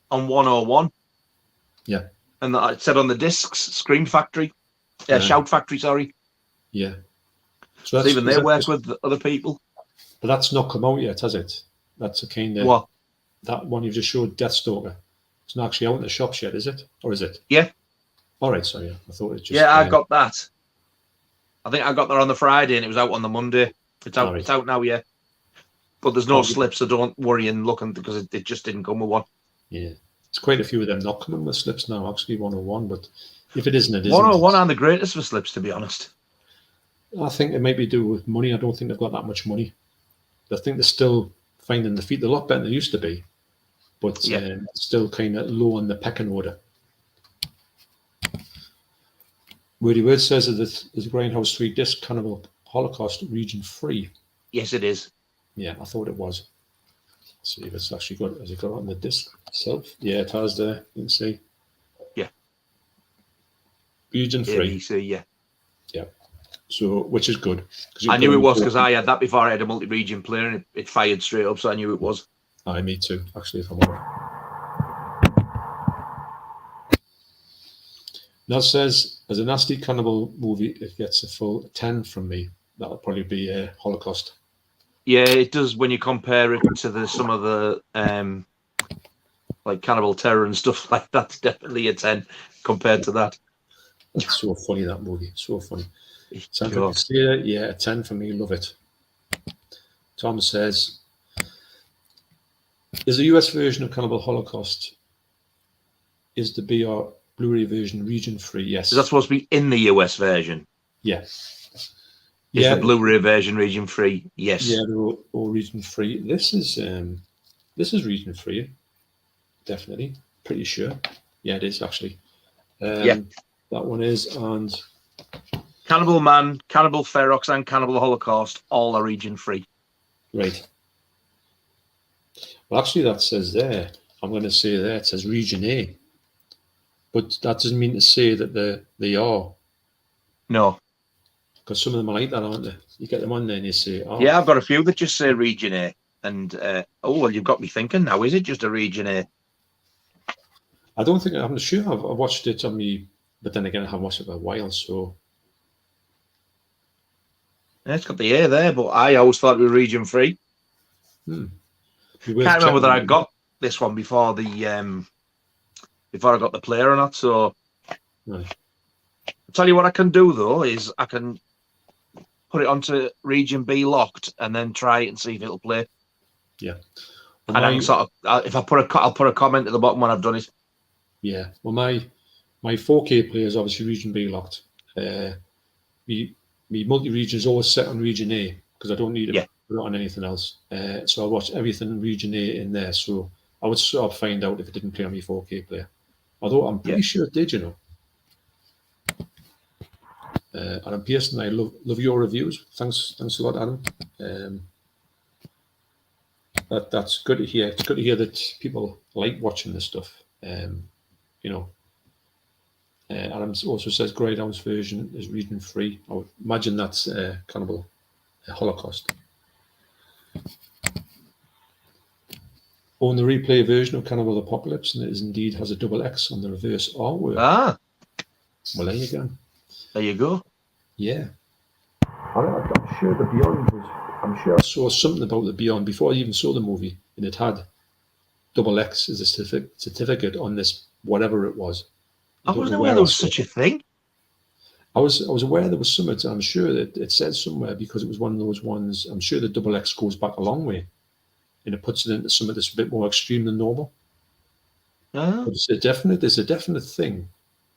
on 101. Yeah. And it said on the discs, Scream Factory, Shout Factory, sorry. Yeah. So even they work with other people. But that's not come out yet, has it? That's a kind of what? That one you've just showed, Deathstalker. It's not actually out in the shops yet, is it? Or is it? Yeah. All right, sorry. I thought it just. Yeah, I got that. I think I got there on the Friday and it was out on the Monday. It's out. Right. It's out now, yeah. But there's no slip, so don't worry and look, because it just didn't come with one. Yeah. It's quite a few of them not coming with slips now, actually, 101, but if it isn't, it isn't. 101 aren't the greatest for slips, to be honest. I think it might be due with money. I don't think they've got that much money. I think they're still finding the feet a lot better than they used to be, but still kind of low on the pecking order. Wordy Word says that it's a Grindhouse 3 disc Cannibal Holocaust region free. Yes, it is. Yeah, I thought it was. Let's see if it's actually got. Has it got on the disc itself? Yeah, it has there. You can see. Yeah. Region free. ABC, yeah. Yeah. So, which is good. I knew it was because I had that before I had a multi-region player, and it fired straight up, so I knew it was. Me too, actually, if I'm honest. Now says, as a Nasty Cannibal movie, it gets a full 10 from me. That'll probably be a Holocaust. Yeah, it does when you compare it to some of the like Cannibal Terror and stuff like that. It's definitely a 10 compared to that. It's so funny, that movie. So funny. Yeah, a 10 for me. Love it. Tom says, is the US version of Cannibal Holocaust, is the BR Blu-ray version region free? Yes. Is that supposed to be in the US version? Yeah. Is the Blu-ray version region free? Yes. Yeah, they're all region free. This is region free. Definitely. Pretty sure. Yeah, it is actually. That one is, and Cannibal Man, Cannibal Ferox, and Cannibal Holocaust all are region free. Right. Well, actually, that says there. I'm going to say there. It says region A. But that doesn't mean to say that they are. No. Because some of them are like that, aren't they? You get them on there and you say, oh. Yeah, I've got a few that just say region A. And, well, you've got me thinking now. Is it just a region A? I don't think, I'm not sure. I've watched it on me, but then again, I haven't watched it for a while, so. Yeah, it's got the A there, but I always thought it was region free. Can't remember whether I got this one before before I got the player or not. So, right. I'll tell you what I can do though is I can put it onto region B locked and then try it and see if it'll play. Yeah. Well, and I can sort of, if I'll put a comment at the bottom when I've done it. Yeah. Well, my 4K player is obviously region B locked. Me multi-region is always set on region A because I don't need to put it on anything else. So I watch everything region A in there. So I would sort of find out if it didn't play on my 4K player. Although I'm pretty sure it did, you know. Adam Pearson, I love your reviews. Thanks a lot, Adam. That's good to hear. It's good to hear that people like watching this stuff. You know. Adam also says Greyhound's version is region free. I would imagine that's Cannibal Holocaust. Own the replay version of Cannibal Apocalypse, and it is indeed has a double X on the reverse artwork. Ah. Well, there you go. There you go. Yeah. I'm sure the Beyond was. I'm sure I saw something about the Beyond before I even saw the movie, and it had double X as a certificate on this, whatever it was. I wasn't aware there was such a thing. I was aware there was something. I'm sure that it says somewhere because it was one of those ones. I'm sure the double X goes back a long way, and it puts it into something that's a bit more extreme than normal. Uh-huh. But there's a definite thing,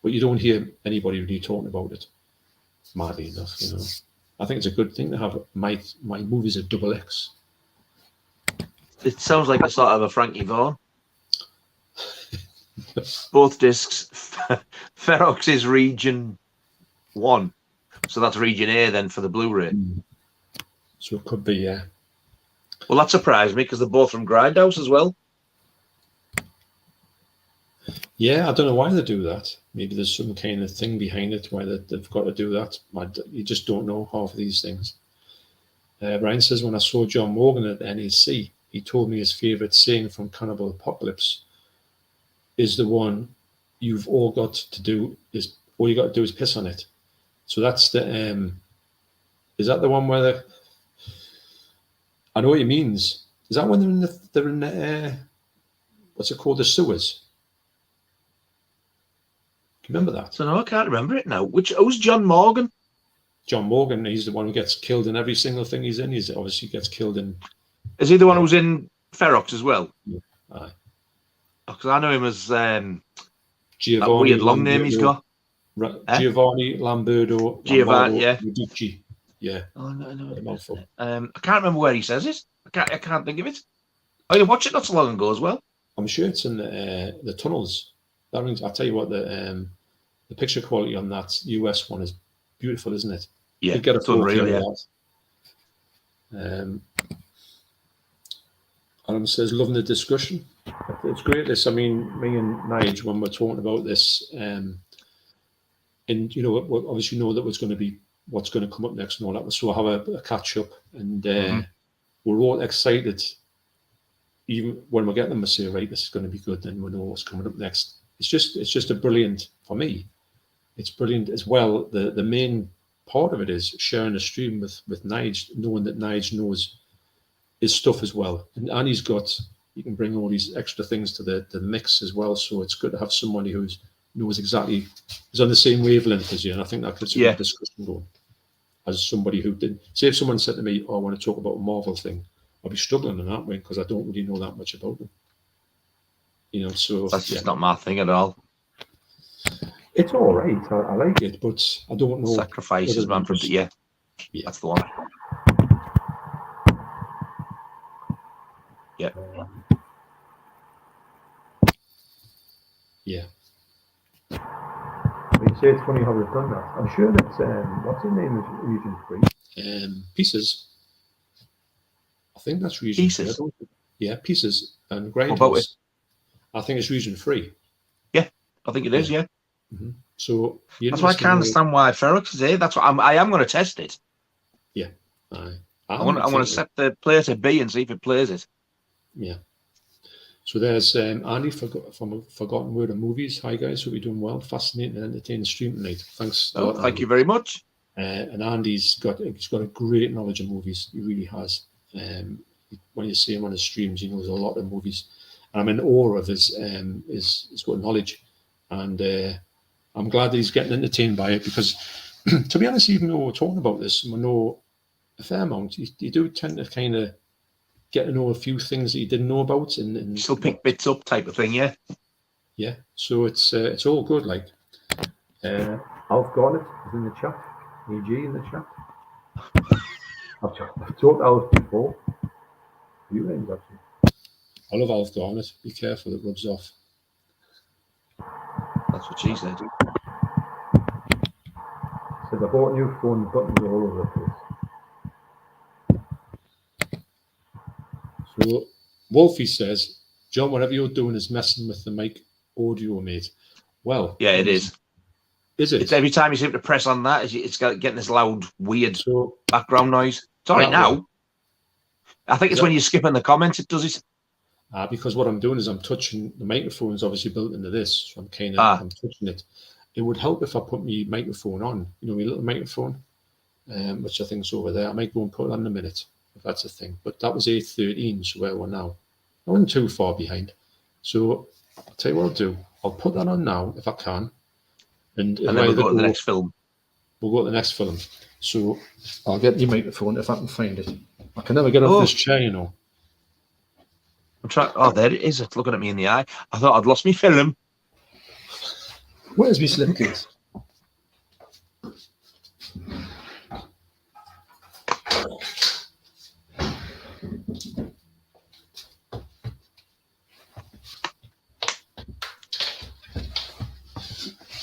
but you don't hear anybody really talking about it. Madly enough, you know. I think it's a good thing to have my movies at double X. It sounds like a sort of a Frankie Vaughan. Both discs. Ferox is region 1, so that's region A then for the Blu-ray. So it could be, yeah. Well, that surprised me because they're both from Grindhouse as well. Yeah, I don't know why they do that. Maybe there's some kind of thing behind it why they've got to do that. You just don't know half of these things. Ryan says, when I saw John Morgan at NEC, he told me his favourite saying from Cannibal Apocalypse is the one, you've all got to do is, all you got to do is piss on it. So that's the, is that the one where I know what he means. Is that when they're in the what's it called, the sewers? Remember that? So no, I can't remember it now. Who's John Morgan? John Morgan, he's the one who gets killed in every single thing he's in. He's obviously gets killed in. Is he the one who's in Ferox as well? Yeah. Aye. Because I know him as Giovanni that weird long name he's got. Giovanni Lamberto Giovanni, yeah. Medici. Yeah. Oh, no. I can't remember where he says it. I can't think of it. Oh, you watched it not so long ago as well. I'm sure it's in the tunnels. That means I'll tell you what, the picture quality on that US one is beautiful, isn't it? Yeah, you get a it's unreal. Yeah. Adam says, loving the discussion. It's great. This, I mean, me and Nige, when we're talking about this, and you know, we obviously know that was going to be what's going to come up next and all that. So we'll have a catch up, and we're all excited. Even when we get them, we say, right, this is going to be good, then we know what's coming up next. It's just a brilliant, for me, it's brilliant as well. The main part of it is sharing a stream with Nige, knowing that Nige knows his stuff as well. And he's got, you can bring all these extra things to the mix as well. So it's good to have somebody who knows exactly, is on the same wavelength as you. And I think that gets a good discussion going. As somebody who did, say if someone said to me, oh, I want to talk about a Marvel thing, I'll be struggling in that way because I don't really know that much about them. You know, so that's just not my thing at all. It's all right. I like it, but I don't know. Sacrifices, man. Yeah, that's the one. Yeah. Yeah. You say it's funny how we've done that. I'm sure that what's his name is region 3. Pieces. I think that's region Pieces. 3. Yeah, Pieces and Grindhouse. What about it? I think it's region 3. Yeah, I think it is. Yeah. Mm-hmm. So that's why I can't understand why Ferox is here. That's what I am going to test it. Yeah. I want to set the player to B and see if it plays it. Yeah. So there's Andy from Forgotten Word of Movies. Hi guys, hope you're doing well. Fascinating and entertaining stream tonight. Thanks. Thank you very much. And Andy's got a great knowledge of movies. He really has. When you see him on his streams, he knows a lot of movies. And I'm in awe of his got knowledge, and I'm glad that he's getting entertained by it because, to be honest, even though we're talking about this, we know a fair amount. You do tend to kind of get to know a few things that you didn't know about, and still pick bits up, type of thing. Yeah. Yeah. So it's all good. Like, Alf Garnett is in the chat. EG in the chat. I've talked Alf before. A few names actually. I love Alf Garnett. Be careful, it rubs off. That's what she said. Says I bought a new phone, the buttons are all over the place. So Wolfie says, John, whatever you're doing is messing with the mic audio, mate. Well, yeah, it is. Is it? It's every time you seem to press on that, it's getting this loud, weird background noise. It's all right now. I think it's when you're skipping the comments, it does it. Because what I'm doing is I'm touching the microphone's obviously built into this, so I'm touching it. It would help if I put my microphone on, my little microphone, which I think is over there. I might go and put it on in a minute if that's a thing. But that was 8:13, so where we're now. I wasn't too far behind. So I'll tell you what I'll do. I'll put that on now if I can. And then we'll go to the next film. We'll go to the next film. So I'll get the microphone if I can find it. I can never get off this chair, I'm trying. Oh, there it is. It's looking at me in the eye. I thought I'd lost my film. Where's my slipcase?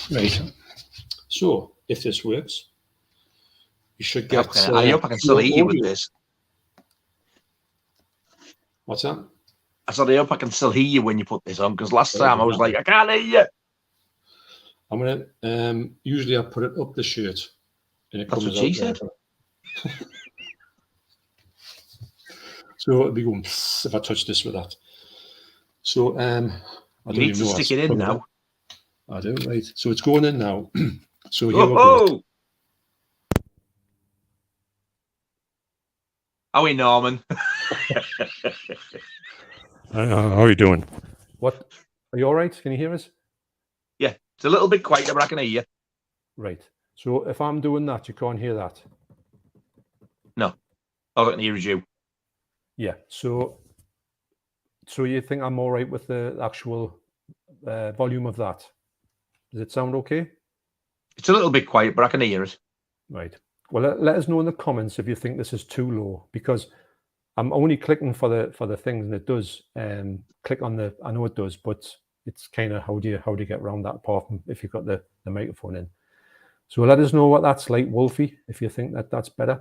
Right. So, if this works, you should get. I hope I can still hear you with this. What's that? I said, I hope I can still hear you when you put this on, because last time I was like, I can't hear you. I'm gonna usually I put it up the shirt. And it That's what she said. So it'll be going if I touch this with that. So you need to stick it in now. I do, right. So it's going in now. So here we go. How are we, Norman? How are you doing? What? Are you all right? Can you hear us? Yeah, it's a little bit quieter, but I can hear you. Right. So if I'm doing that, you can't hear that? No. All I can hear is you. Yeah. So So you think I'm all right with the actual volume of that? Does it sound okay? It's a little bit quiet, but I can hear it. Right. Well, let us know in the comments if you think this is too low, because I'm only clicking for the things, and it does click on the. I know it does, but it's kind of how do you get around that, apart from if you've got the microphone in. So let us know what that's like, Wolfie, if you think that's better.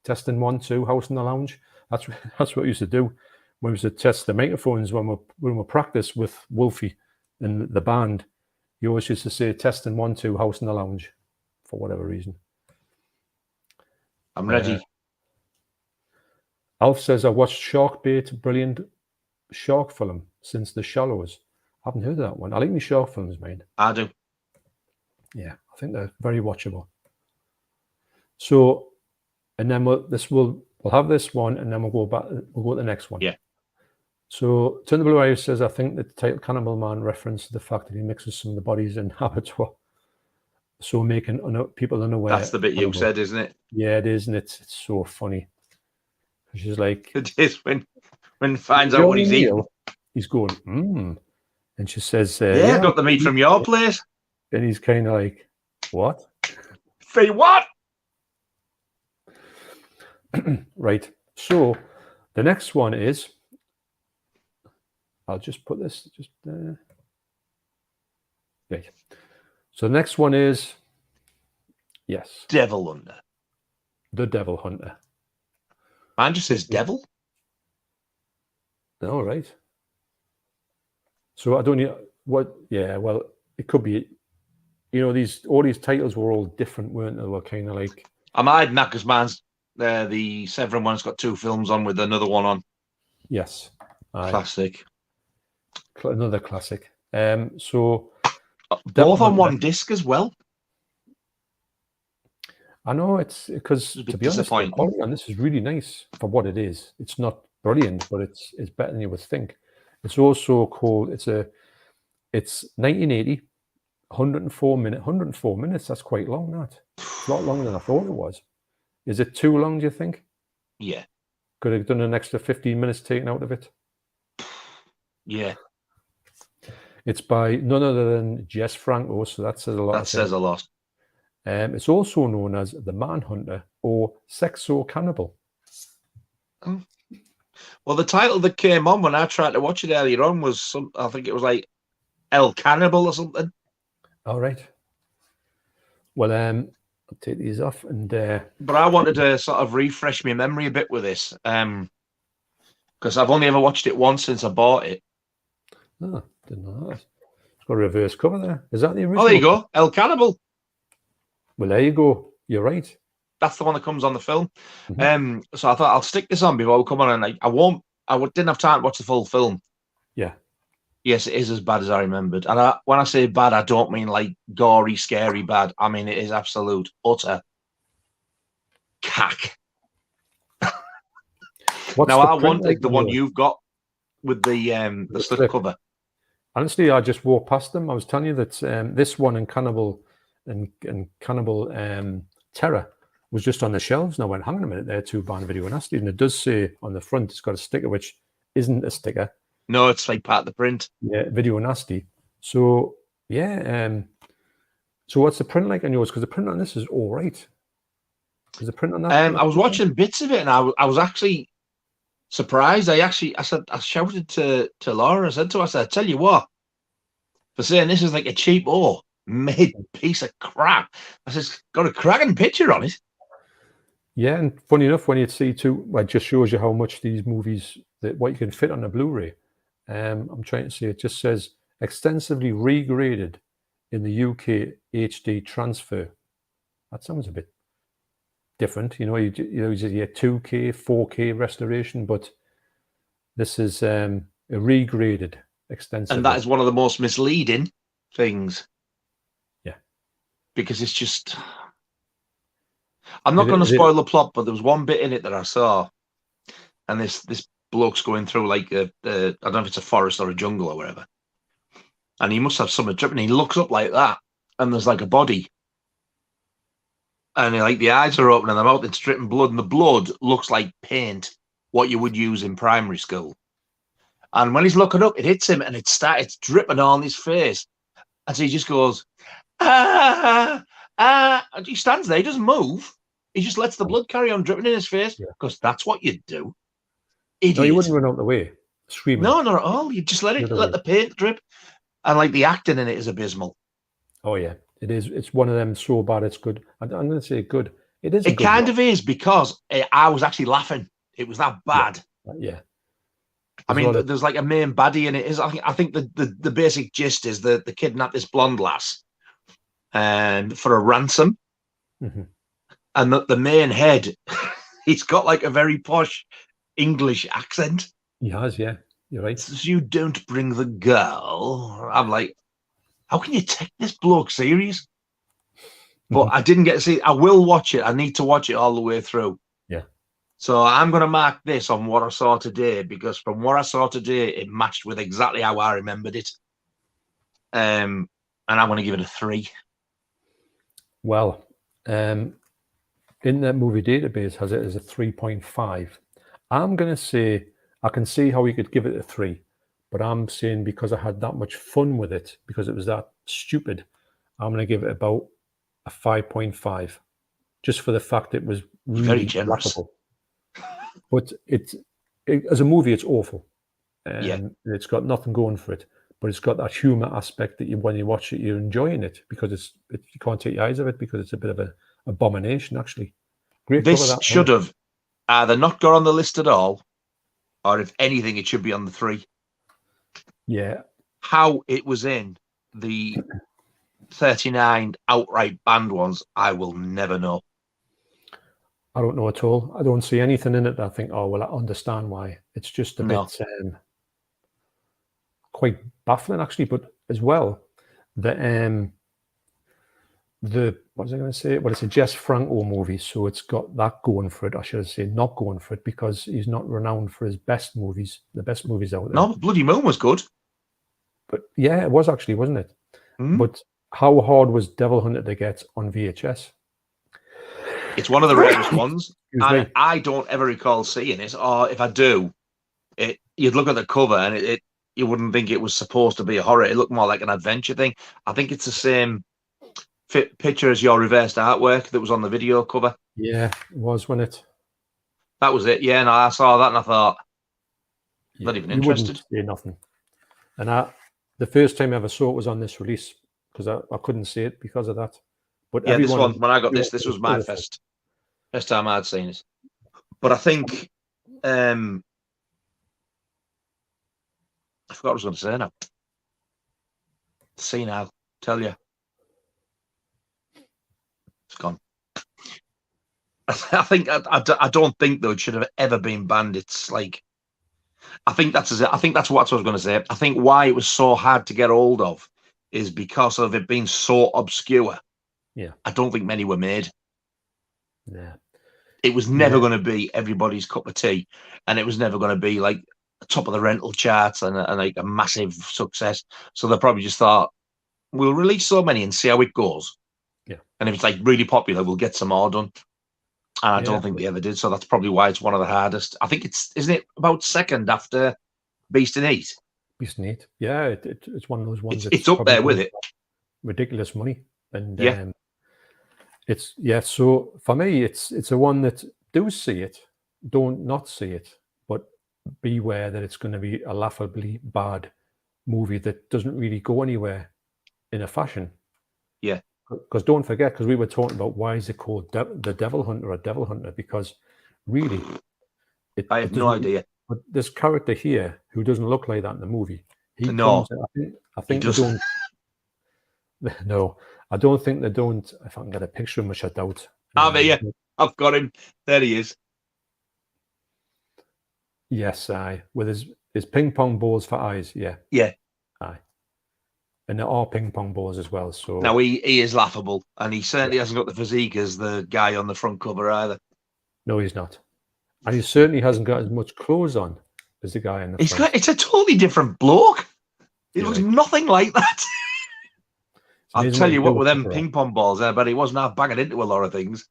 Testing 1, 2, house in the lounge. That's what we used to do when we used to test the microphones when we practice with Wolfie and the band. You always used to say testing 1, 2, house in the lounge, for whatever reason. I'm ready. Alf says, I watched Sharkbait, brilliant shark film since The Shallows. I haven't heard of that one. I like me shark films, mate. I do. Yeah, I think they're very watchable. So, and then we'll have this one, and then we'll go to the next one. Yeah. So, Turn the Blue Eye says, I think the title Cannibal Man references the fact that he mixes some of the bodies in abattoir, so making people unaware. That's the bit you said, isn't it? Yeah, it is, and it's so funny. She's like, it is when finds out what he's eating. He's going, and she says, yeah, got the meat from your place. And he's kind of like, what? Say what? Right. So the next one is, I'll just put this just there. Right. So the next one is, yes, Devil Hunter. The Devil Hunter. Mine just says devil. All right. So I don't know what. Yeah. Well, it could be. You know, all these titles were all different, weren't they? They were kind of like. I'm hiding that because mine's the Severin one's got 2 films on with another one on. Yes. Classic. Another classic. So both on one disc as well. I know, it's because, to be honest, the quality on this is really nice for what it is. It's not brilliant, but it's better than you would think. It's also called, it's 1980, 104 minutes. That's quite long, that. It's a lot longer than I thought it was. Is it too long, do you think? Yeah. Could have done an extra 15 minutes taken out of it? Yeah. It's by none other than Jess Franco, so that says a lot. That says a lot. It's also known as the Manhunter or Sexo Cannibal. Oh. Well, the title that came on when I tried to watch it earlier on was I think it was like El Cannibal or something. All right. Well, I'll take these off, and but I wanted to sort of refresh my memory a bit with this, because I've only ever watched it once since I bought it. Oh, didn't know that. It's got a reverse cover there. Is that the original? Oh, there you go, El Cannibal. Well, there you go. You're right. That's the one that comes on the film. Mm-hmm. So I thought I'll stick this on before we come on, and I didn't have time to watch the full film. Yeah. Yes, it is as bad as I remembered. And when I say bad, I don't mean like gory, scary bad. I mean, it is absolute, utter cack. Now, I wanted the one you've got with the slip cover. Honestly, I just walked past them. I was telling you that this one and Cannibal Terror was just on the shelves. And I went, hang on a minute, they're 2 band Video Nasties. And it does say on the front, it's got a sticker, which isn't a sticker. No, it's like part of the print. Yeah, Video Nasty. So, yeah. So what's the print like on yours? Because the print on this is all right. Is the print on that? I was watching bits of it, and I was actually surprised. I shouted to Laura. I said to her, I tell you what, for saying this is like a cheap made piece of crap. I said, it's got a cracking picture on it. Yeah, and funny enough, when you see it just shows you how much these movies, what you can fit on a Blu-ray. I'm trying to see, it just says extensively regraded in the UK HD transfer. That sounds a bit different. You get 2K, 4K restoration, but this is a regraded extensively. And that is one of the most misleading things. Yeah. Because it's just... I'm not going to spoil the plot, but there was one bit in it that I saw, and this bloke's going through like I don't know if it's a forest or a jungle or whatever, and he must have something dripping. He looks up like that, and there's like a body, and like the eyes are open and the mouth it's dripping blood, and the blood looks like paint, what you would use in primary school. And when he's looking up, it hits him and it's dripping on his face. And so he just goes, ah, ah. And he stands there. He doesn't move. He just lets the blood carry on dripping in his face because that's what you do. Idiot. No, you wouldn't run out the way screaming. No, not at all. You just let the paint drip. And like the acting in it is abysmal. Oh, yeah. It is. It's one of them so bad it's good. I'm going to say good. It is. It kind of is because I was actually laughing. It was that bad. Yeah. I mean, there's like a main baddie in it. I think the basic gist is the kidnap this blonde lass and for a ransom. Mm-hmm. And the main head, he's got like a very posh English accent. He has, yeah. You're right. Says, you don't bring the girl. I'm like, how can you take this bloke serious? But I didn't get to see. I will watch it. I need to watch it all the way through. Yeah. So I'm going to mark this on what I saw today because from what I saw today, it matched with exactly how I remembered it. And I'm going to give it a 3. Well, in the movie database has it as a 3.5. I'm going to say I can see how you could give it a 3, but I'm saying because I had that much fun with it, because it was that stupid, I'm going to give it about a 5.5, just for the fact it was really very generous. Laughable. But as a movie, it's awful. It's got nothing going for it, but it's got that humor aspect that when you watch it, you're enjoying it because you can't take your eyes off it because it's a bit of an abomination, actually. Great. This should have either not got on the list at all, or if anything, it should be on the 3. Yeah. How it was in the 39 outright banned ones, I will never know. I don't know at all. I don't see anything in it that I think, oh, well, I understand why. It's just a bit quite baffling, actually. But as well, the what was I going to say? Well, it's a Jess Franco movie, so it's got that going for it. I should say not going for it because he's not renowned for his best movies, the best movies out there. No, Bloody Moon was good. But yeah, it was actually, wasn't it? Mm-hmm. But how hard was Devil Hunter to get on VHS? It's one of the rarest ones. And I don't ever recall seeing it, or if I do, you'd look at the cover and you wouldn't think it was supposed to be a horror. It looked more like an adventure thing. I think it's the same picture as your reversed artwork that was on the video cover. Yeah, it was, wasn't it? That was it. Yeah, no, I saw that and I thought, not even interested. Yeah, nothing. And the first time I ever saw it was on this release because I couldn't see it because of that. But yeah, this one, when I got this was my first time I'd seen it. But I think I forgot what I was going to say now. See now, tell you. It's gone. I think I don't think though it should have ever been banned. It's like I think that's what I was going to say. I think why it was so hard to get hold of is because of it being so obscure. Yeah, I don't think many were made. Yeah, it was never going to be everybody's cup of tea, and it was never going to be like top of the rental charts and like a massive success. So they probably just thought, we'll release so many and see how it goes. Yeah, and if it's like really popular, we'll get some more done. And I don't think they ever did. So that's probably why it's one of the hardest. I think isn't it about second after Beast and Eat? Beast and Eat. Yeah, it's one of those ones. It's up there with it. Ridiculous money. And so for me, it's a one that do see it, don't not see it, but beware that it's going to be a laughably bad movie that doesn't really go anywhere in a fashion. Yeah. Because don't forget, because we were talking about why is it called the Devil Hunter or Devil Hunter? Because really, I have no idea. But this character here, who doesn't look like that in the movie, I think he they don't. No, I don't think they don't. If I can get a picture of him, which I doubt. I've got him. There he is. Yes, with his ping pong balls for eyes. Yeah. Yeah. Aye. And there are ping pong balls as well. So now he is laughable, and he certainly hasn't got the physique as the guy on the front cover either. No, he's not, and he certainly hasn't got as much clothes on as the guy in the front. It's a totally different bloke. He looks nothing like that. I'll tell you what, with them ping pong balls there, but he wasn't half banging into a lot of things.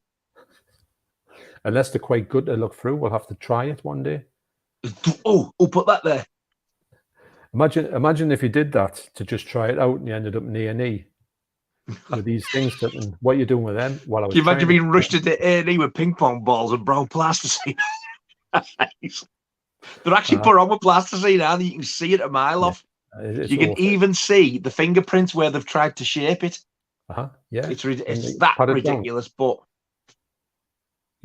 Unless they're quite good to look through, we'll have to try it one day. Oh, put that there. Imagine if you did that to just try it out and you ended up in A&E with these things. What are you doing with them? While I was Can you imagine being rushed into A&E with ping pong balls and brown plasticine? They're actually put on with plasticine now. You can see it a mile off. You can even see the fingerprints where they've tried to shape it. Yeah, it's that ridiculous. But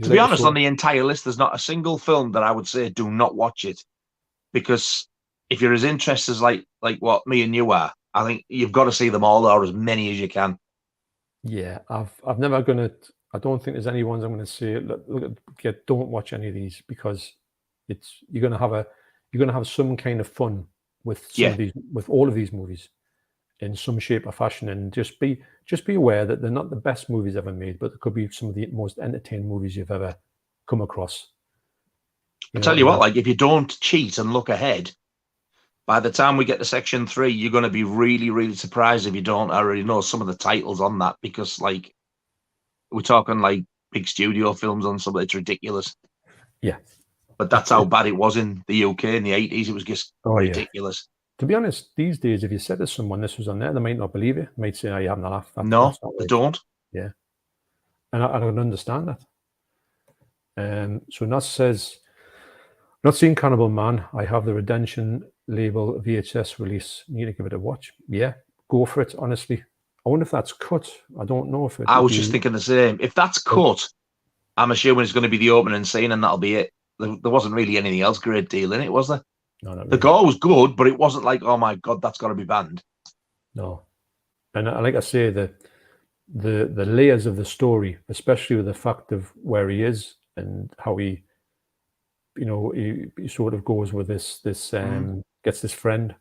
to be honest, on the entire list, there's not a single film that I would say do not watch it, because if you're as interested as like what me and you are, I think you've got to see them all, or as many as you can. Yeah, I've never gonna. I don't think there's any ones I'm going to say. Look, don't watch any of these, because you're going to have some kind of fun with some of these, with all of these movies, in some shape or fashion, and just be aware that they're not the best movies ever made, but they could be some of the most entertaining movies you've ever come across. I tell you what, like, if you don't cheat and look ahead, by the time we get to section 3, you're going to be really, really surprised if you don't already know some of the titles on that, because like we're talking like big studio films on some of it's ridiculous. Yeah. But that's how bad it was in the UK in the 80s. It was just ridiculous. To be honest, these days, if you said to someone this was on there, they might not believe you. They might say, "Oh, you haven't a laugh." No, they don't. Yeah. And I don't understand that. So Nas says, not seen Cannibal Man. I have the Redemption label VHS release. Need to give it a watch. Yeah, go for it, honestly. I wonder if that's cut. I don't know if it... I was just thinking the same. If that's cut, I'm assuming it's going to be the opening scene and that'll be it. There wasn't really anything else great deal in it, was there? No, not really. The gore was good, but it wasn't like, oh my God, that's got to be banned. No. And like I say, the layers of the story, especially with the fact of where he is and how he, he sort of goes with this gets this friend,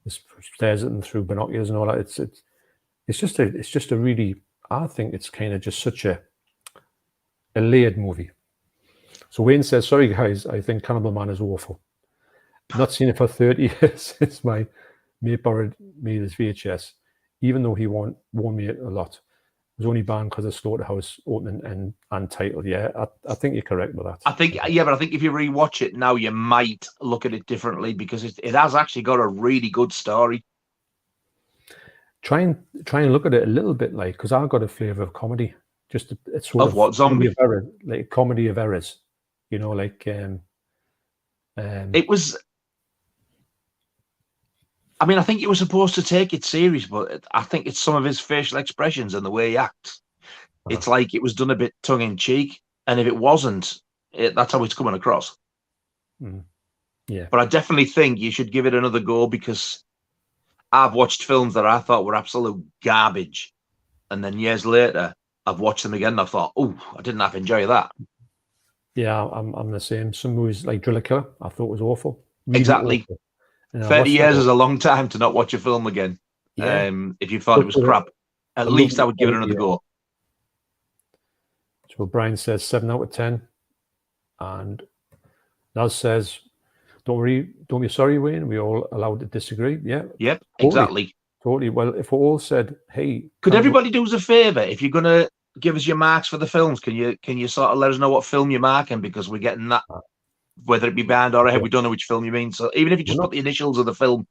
stares at them through binoculars and all that. It's just a really, I think it's kind of just such a layered movie. So Wayne says, sorry guys, I think Cannibal Man is awful. Not seen it for 30 years since my mate borrowed me this VHS, even though he warned me a lot. It was only banned because of Slaughterhouse opening and title. Yeah, I think you're correct with that. I think, but I think if you rewatch it now, you might look at it differently, because it has actually got a really good story. Try and look at it a little bit like, because I've got a flavour of comedy. Just it's sort of what, zombie of error, like comedy of errors. Like it was. I mean, I think he was supposed to take it serious, but I think it's some of his facial expressions and the way he acts. It's like it was done a bit tongue in cheek, and if it wasn't, that's how it's coming across. Yeah. But I definitely think you should give it another go, because I've watched films that I thought were absolute garbage, and then years later I've watched them again and I thought, oh, I didn't half enjoy that. Yeah, I'm the same. Some movies like Driller Killer, I thought was awful. Really exactly. Awful. 30 years is a long time to not watch a film again. Yeah. If you thought it was crap, at least I would give it another go. So Brian says 7 out of 10. And Naz says, don't be sorry, Wayne. We're all allowed to disagree. Yeah. Yep, exactly. Totally. Well, if we all said, hey... Could everybody do us a favour? If you're going to give us your marks for the films, can you sort of let us know what film you're marking? Because we're getting that... whether it be banned or we don't know which film you mean. So even if you just put the initials of the film.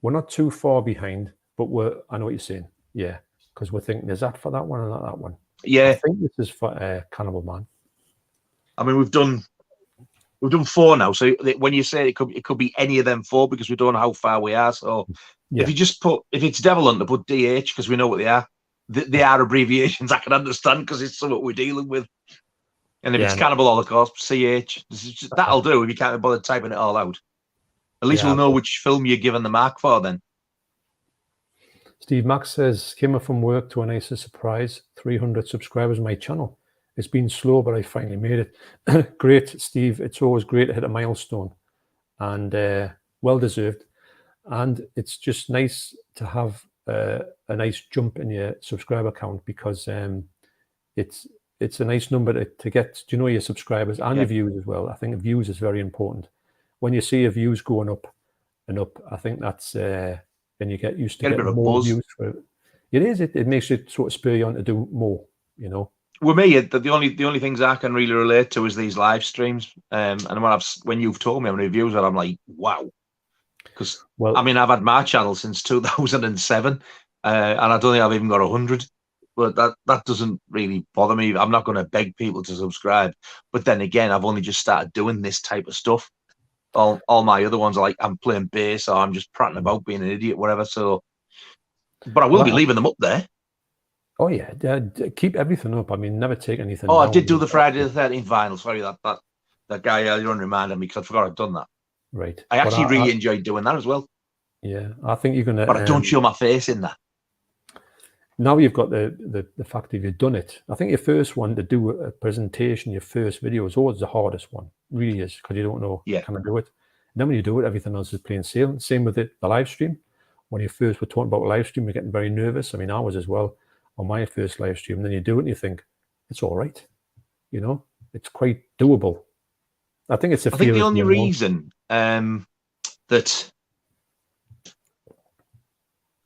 We're not too far behind, but I know what you're saying. Yeah, because we're thinking, is that for that one or not that one? Yeah. I think this is for Cannibal Man. I mean, we've done 4 now. So when you say it could be any of them 4, because we don't know how far we are. So if you just if it's Devil Hunter, put DH, because we know what they are. They are abbreviations I can understand, because it's something we're dealing with. And if it's Cannibal Holocaust, CH, that'll do if you can't bother typing it all out. At least we'll know which film you're giving the mark for then. Steve Max says, came up from work to a nicer surprise, 300 subscribers on my channel. It's been slow, but I finally made it. Great, Steve. It's always great to hit a milestone, and well deserved. And it's just nice to have a nice jump in your subscriber count, because it's a nice number to get, your subscribers and your views as well. I think views is very important. When you see your views going up and up, I think that's, and you get used to getting more views for it. It is, it makes you sort of spur you on to do more, With me, the only things I can really relate to is these live streams. And when you've told me how many views, I'm like, wow. Because I mean, I've had my channel since 2007, and I don't think I've even got 100. But that doesn't really bother me. I'm not going to beg people to subscribe. But then again, I've only just started doing this type of stuff. All my other ones are like I'm playing bass or I'm just prattling about being an idiot, whatever. So, but I will be leaving them up there. Oh yeah, keep everything up. I mean, never take anything. Oh, I did do the Friday the 13th vinyl. Sorry, that guy earlier on reminded me because I forgot I'd done that. Right. I actually really enjoyed doing that as well. Yeah, I think you're gonna. But I don't show my face in that. Now you've got the fact that you've done it. I think your first one to do a presentation, your first video is always the hardest one. Really is, because you don't know can I do it. And then when you do it, everything else is plain sailing. Same with the live stream. When you first were talking about live stream, you're getting very nervous. I mean, I was as well on my first live stream. And then you do it and you think it's all right. You know, it's quite doable. I think it's I think the only reason that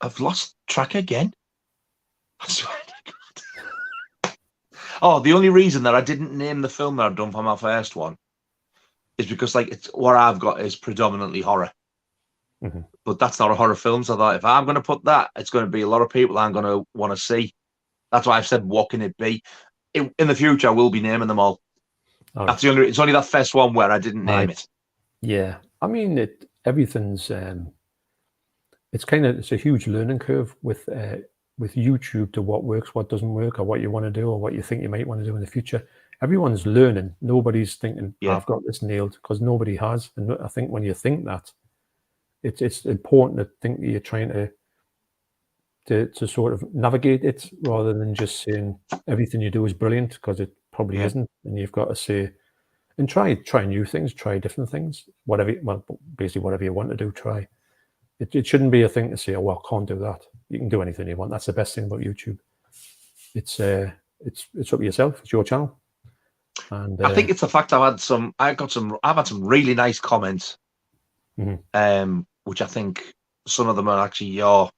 I've lost track again. I swear to God. Oh, the only reason that I didn't name the film that I've done for my first one is because, like, it's what I've got is predominantly horror. Mm-hmm. But that's not a horror film. So I thought if I'm going to put that, it's going to be a lot of people I'm going to want to see. That's why I've said, what can it be? In the future, I will be naming them all. Right. That's the only. It's only that first one where I didn't name it. Yeah, I mean, everything's. It's a huge learning curve with YouTube to what works, what doesn't work, or what you want to do, or what you think you might want to do in the future. Everyone's learning. Nobody's thinking, I've got this nailed, because nobody has. And I think when you think that, it's important to think that you're trying to sort of navigate it rather than just saying everything you do is brilliant, because it probably isn't. And you've got to say, and try new things, try different things, basically whatever you want to do, try. It shouldn't be a thing to say, oh, well, I can't do that. You can do anything you want. That's the best thing about YouTube. It's up to yourself. It's your channel. And I think it's the fact I've had some really nice comments, which I think some of them are actually your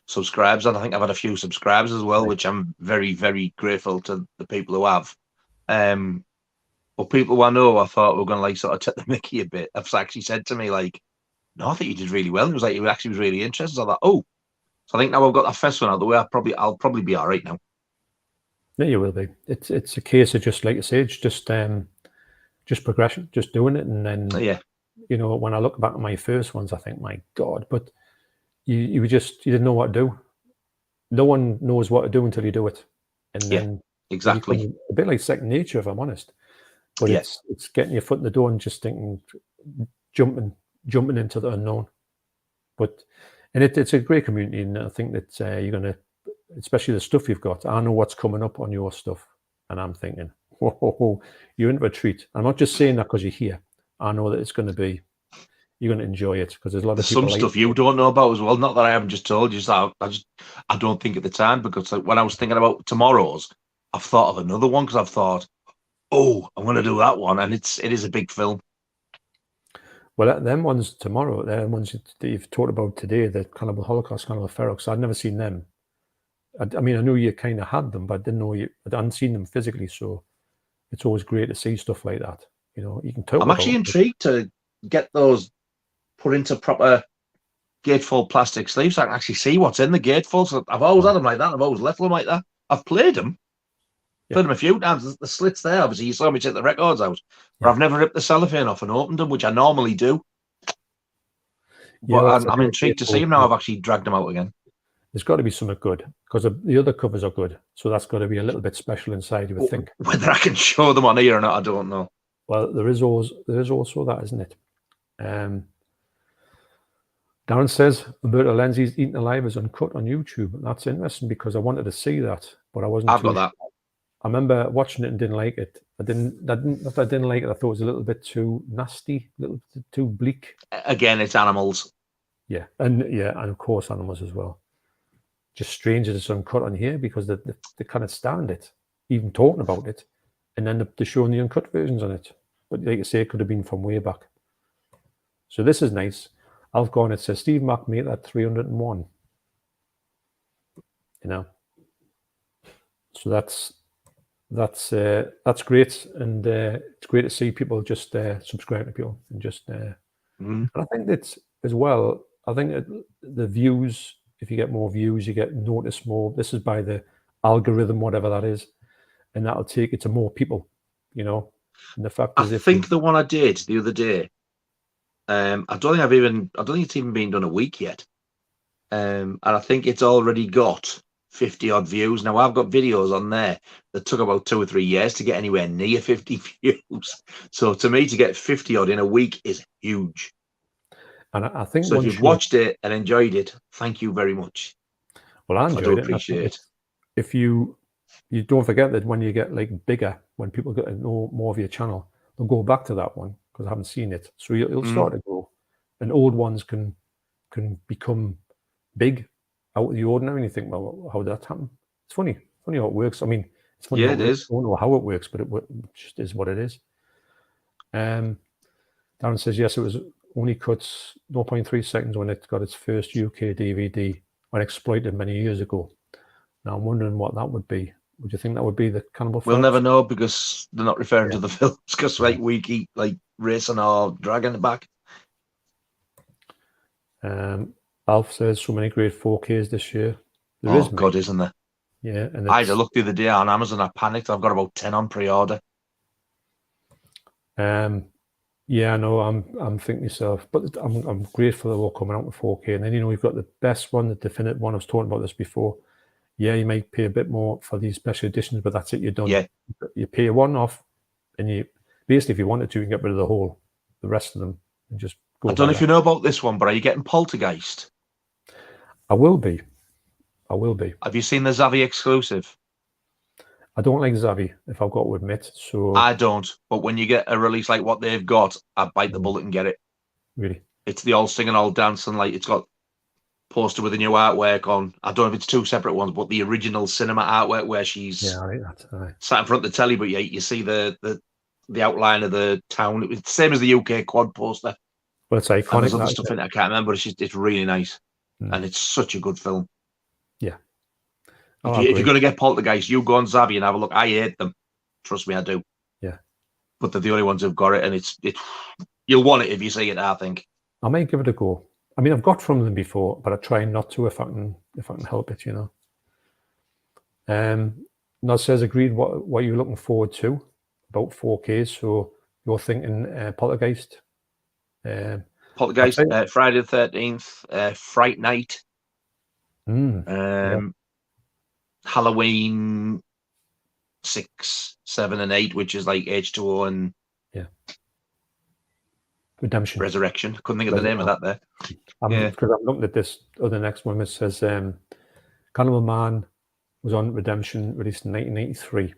subscribers, and I think I've had a few subscribers as well, which I'm very, very grateful to the people who have. But people who I know, I thought were going to like sort of take the mickey a bit, have actually said to me like, "No, I think you did really well." And it was like, you actually was really interested. So I thought, oh, so I think now I've got that first one out of the way, I'll probably be all right now. Yeah, you will be. It's a case of just like I said, just progression, just doing it, and then you know, when I look back at my first ones, I think, my God, but you didn't know what to do. No one knows what to do until you do it, and then exactly a bit like second nature, if I'm honest. But it's getting your foot in the door and just thinking, jumping into the unknown. But it's a great community, and I think that you're gonna, especially the stuff you've got. I know what's coming up on your stuff, and I'm thinking, whoa, you're in for a treat. I'm not just saying that because you're here. I know that it's going to be, you're going to enjoy it, because there's a lot of people. Some stuff you don't know about as well. Not that I haven't just told you. So I don't think at the time, because like when I was thinking about tomorrow's, I've thought of another one, because I've thought, oh, I'm going to do that one, and it is a big film. Well, them ones tomorrow, them ones that you've talked about today, the Cannibal Holocaust, Cannibal Ferox, I'd never seen them. I mean, I knew you kind of had them, but I didn't know I hadn't seen them physically. So it's always great to see stuff like that. You know, you can talk. I'm actually intrigued to get those put into proper gatefold plastic sleeves, so I can actually see what's in the gatefold. So I've always had them like that. I've always left them like that. I've played them. Played them a few times. The slits there, obviously, you saw me take the records out. But I've never ripped the cellophane off and opened them, which I normally do. But I'm intrigued to see them now. I've actually dragged them out again. There's got to be something good, because the other covers are good. So that's got to be a little bit special inside, you would think. Whether I can show them on here or not, I don't know. Well, there is also that, isn't it? Darren says Roberto Lenzi's Eaten Alive is uncut on YouTube. That's interesting, because I wanted to see that, but I wasn't. I've got that. I remember watching it and didn't like it. I didn't like it. I thought it was a little bit too nasty, a little bit too bleak. Again, it's animals. Yeah, and of course animals as well. Just strange that it's uncut on here, because they kind of stand it, even talking about it, and then they're showing the uncut versions on it. But like I say, it could have been from way back. So this is nice. I've gone, it says Steve Mack made that 301. You know, so that's great, and it's great to see people just subscribe to people and just. And I think as well, I think the views, if you get more views, you get noticed more. This is by the algorithm, whatever that is, and that'll take it to more people, you know. And the fact is, I think the one I did the other day, I don't think it's even been done a week yet. And I think it's already got 50 odd views. Now I've got videos on there that took about 2 or 3 years to get anywhere near 50 views. So to me, to get 50 odd in a week is huge. And I think so. If you've watched it and enjoyed it, thank you very much. Well, I enjoyed it. Appreciate it. If you don't forget that when you get like bigger, when people get to know more of your channel, they'll go back to that one because I haven't seen it. So you'll start to grow, and old ones can become big out of the ordinary. And you think, well, how did that happen? It's funny how it works. I mean, it's funny. Yeah, it is. I don't know how it works, but it just is what it is. Darren says yes, it was only cuts 0.3 seconds when it got its first UK DVD when exploited many years ago. Now I'm wondering what that would be. Would you think that would be the Cannibal We'll Ferox? never know because they're not referring to the films because we keep like racing or dragging it back. Alf says so many great 4Ks this year. There is, God, isn't there? Yeah, and I had a look the other day on Amazon. I panicked. I've got about 10 on pre-order. Yeah, I know. I'm thinking myself, but I'm grateful they're all coming out with 4K. And then we've got the best one, the definite one. I was talking about this before. Yeah, you might pay a bit more for these special editions, but that's it. You're done. Yeah. You pay one off, and you basically, if you wanted to, you can get rid of the rest of them, and just go. I don't know if you know about this one, but are you getting Poltergeist? I will be. Have you seen the Zavvi exclusive? I don't like Zavvi, if I've got to admit. So I don't. But when you get a release like what they've got, I bite the bullet and get it. Really? It's the old singing, old dancing. Like it's got poster with the new artwork on. I don't know if it's 2 separate ones, but the original cinema artwork where she's I like that. Sat in front of the telly, but you see the outline of the town. It's the same as the UK quad poster. Well, it's iconic. And there's other stuff in it I can't remember. It's really nice, and it's such a good film. Yeah. If you're going to get Poltergeist, you go on Zavvi and have a look. I hate them. Trust me, I do. Yeah. But they're the only ones who've got it, and it's you'll want it if you see it, I think. I might give it a go. I mean, I've got from them before, but I try not to if I can help it, Nod says agreed what you're looking forward to about 4K. So you're thinking Poltergeist. Poltergeist, Friday the 13th, Fright Night. Halloween 6, 7, and 8, which is like H2O and Redemption. Resurrection. Couldn't think of the name of that there. Because I'm looking at this other next one, which says Cannibal Man was on Redemption, released in 1983.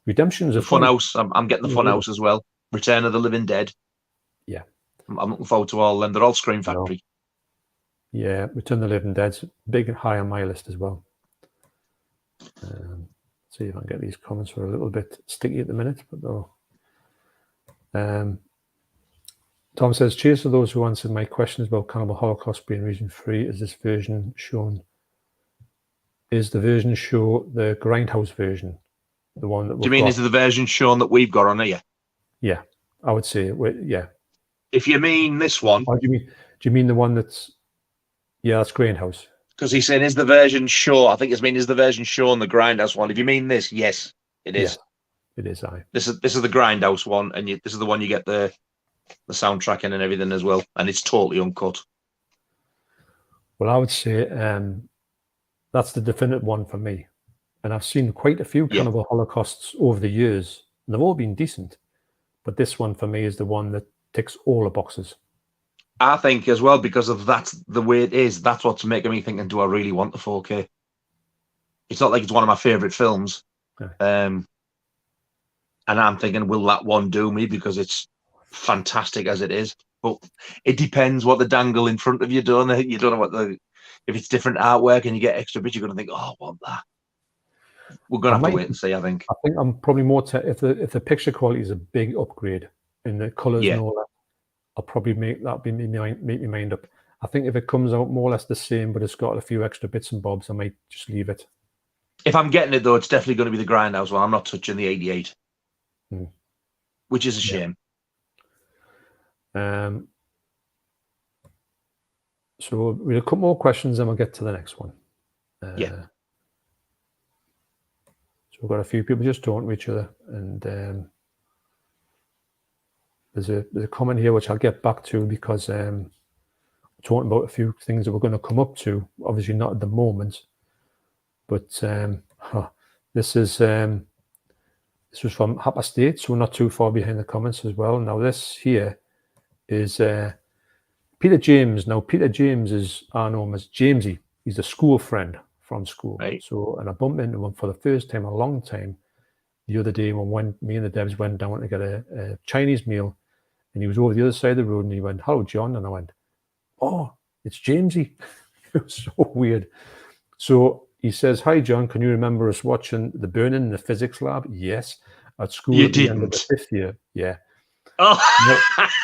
Redemption is a Funhouse. I'm getting the Funhouse as well. Return of the Living Dead. Yeah. I'm looking forward to all of them. They're all Scream Factory. Yeah, Return of the Living Dead's big, high on my list as well. See if I can get these comments for a little bit sticky at the minute, but though. Tom says, cheers to those who answered my questions about Cannibal Holocaust being region free. Is this version shown? Is the version show the Grindhouse version? The one that do you mean is the version shown that we've got on here? Yeah, I would say, yeah. If you mean this one. Or do you mean the one that's, that's Grindhouse? Because he's saying, is the version show? I think it's mean, is the version shown the Grindhouse one? If you mean this, yes, it is. Yeah, it is, This is the Grindhouse one, and this is the one you get the soundtrack in and everything as well, and it's totally uncut. Well, I would say that's the definite one for me. And I've seen quite a few Cannibal Holocausts over the years, and they've all been decent. But this one for me is the one that ticks all the boxes. I think as well, because of that's the way it is, that's what's making me thinking, do I really want the 4K? It's not like it's one of my favourite films. Okay. And I'm thinking, will that one do me? Because it's fantastic as it is. But it depends what the dangle in front of you doing. You don't know if it's different artwork and you get extra bits, you're going to think, oh, I want that. We're going to have to wait and see, I think. I think I'm probably more, if the picture quality is a big upgrade in the colours and all that, I'll probably make me mind up. I think if it comes out more or less the same, but it's got a few extra bits and bobs, I might just leave it. If I'm getting it, though, it's definitely going to be the Grindhouse one. I'm not touching the 88, which is a shame. So we have a couple more questions, and we'll get to the next one. Yeah. So we've got a few people just talking to each other, and there's a comment here which I'll get back to because talking about a few things that we're going to come up to. Obviously not at the moment, but this was from Hapa State, so we're not too far behind the comments as well. Now this here is Peter James. Now Peter James is, I know him as Jamesy. He's a school friend from school. Right. So, and I bumped into him for the first time in a long time the other day when me and the devs went down to get a Chinese meal, and he was over the other side of the road, and he went, "Hello, John," and I went, "Oh, it's Jamesy." It was so weird. So he says, "Hi, John. Can you remember us watching The Burning in the physics lab?" Yes. At school You at the end of didn't. the 5th year. Yeah. Oh.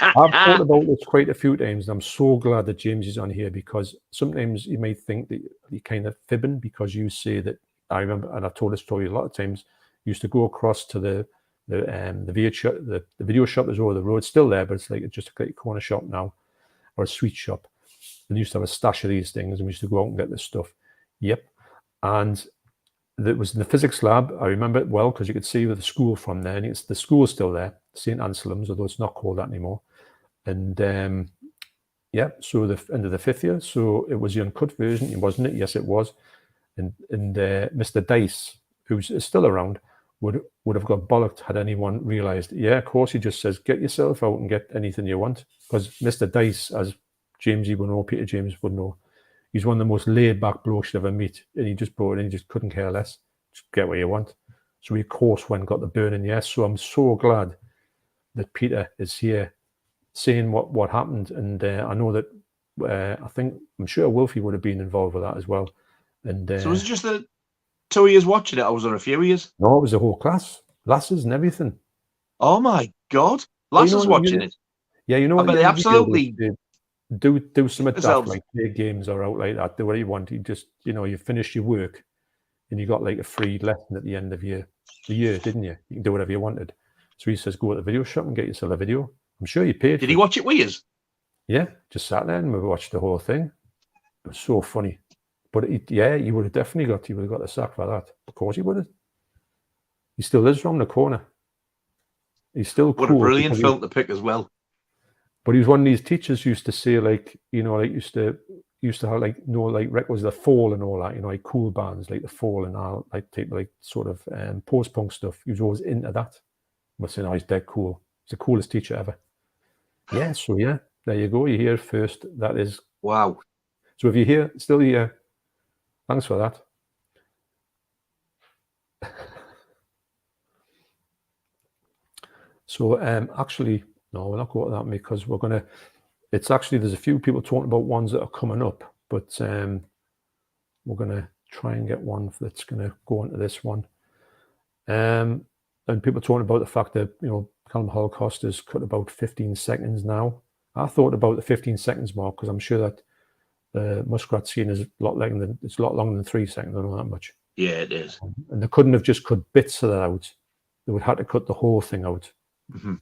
I've thought about this quite a few times, and I'm so glad that James is on here, because sometimes you may think that you're kind of fibbing because you say that. I remember, and I've told this story a lot of times, you used to go across to the video shop that's over the road, still there, but it's like just a corner shop now, or a sweet shop. And they used to have a stash of these things, and we used to go out and get this stuff. Yep. And that was in the physics lab. I remember it well because you could see with the school from there, and the school's still there, St. Anselm's, although it's not called that anymore. And yeah, so the end of the 5th year. So it was the uncut version, wasn't it? Yes, it was. And Mr. Dice, who's still around, would have got bollocked had anyone realised. Yeah, of course, he just says, get yourself out and get anything you want. Because Mr. Dice, as Jamesy would know, Peter James would know, he's one of the most laid-back blokes you'll ever meet. And he just brought it in, he just couldn't care less. Just get what you want. So he, of course, went and got the burning, yes. So I'm so glad that Peter is here saying what happened. And I know that I'm sure Wolfie would have been involved with that as well. And so was it just the 2 years watching it, or was there a few years? No, it was the whole class, lasses and everything. Oh my God, lasses watching it. Yeah, you know, I bet they absolutely do some stuff like play games or out like that. Do what you want. You just, you finish your work, and you got like a free lesson at the end of the year, didn't you? You can do whatever you wanted. So he says, go to the video shop and get yourself a video. I'm sure you paid. Did he watch it with us? Yeah, just sat there and we watched the whole thing. It was so funny. But you would have definitely got the sack for that. Of course he would have. He still lives around the corner. He's still cool. What a brilliant film to pick as well. But he was one of these teachers who used to say, like, used to have like records of The Fall and all that, like cool bands like The Fall and all like sort of post-punk stuff. He was always into that. But saying, he's dead cool. He's the coolest teacher ever. Yeah, so yeah, there you go. You're here first. That is wow. So if you're here, still here, thanks for that. So actually, no, we're not going to that because we're going to. It's actually, there's a few people talking about ones that are coming up, but we're going to try and get one that's going to go into this one. And people talking about the fact that Callum Holocaust is cut about 15 seconds now. I thought about the 15 seconds mark because I'm sure that the Muskrat scene is a lot longer than 3 seconds. I don't know that much. Yeah, it is. And they couldn't have just cut bits of that out. They would have to cut the whole thing out. Mm-hmm.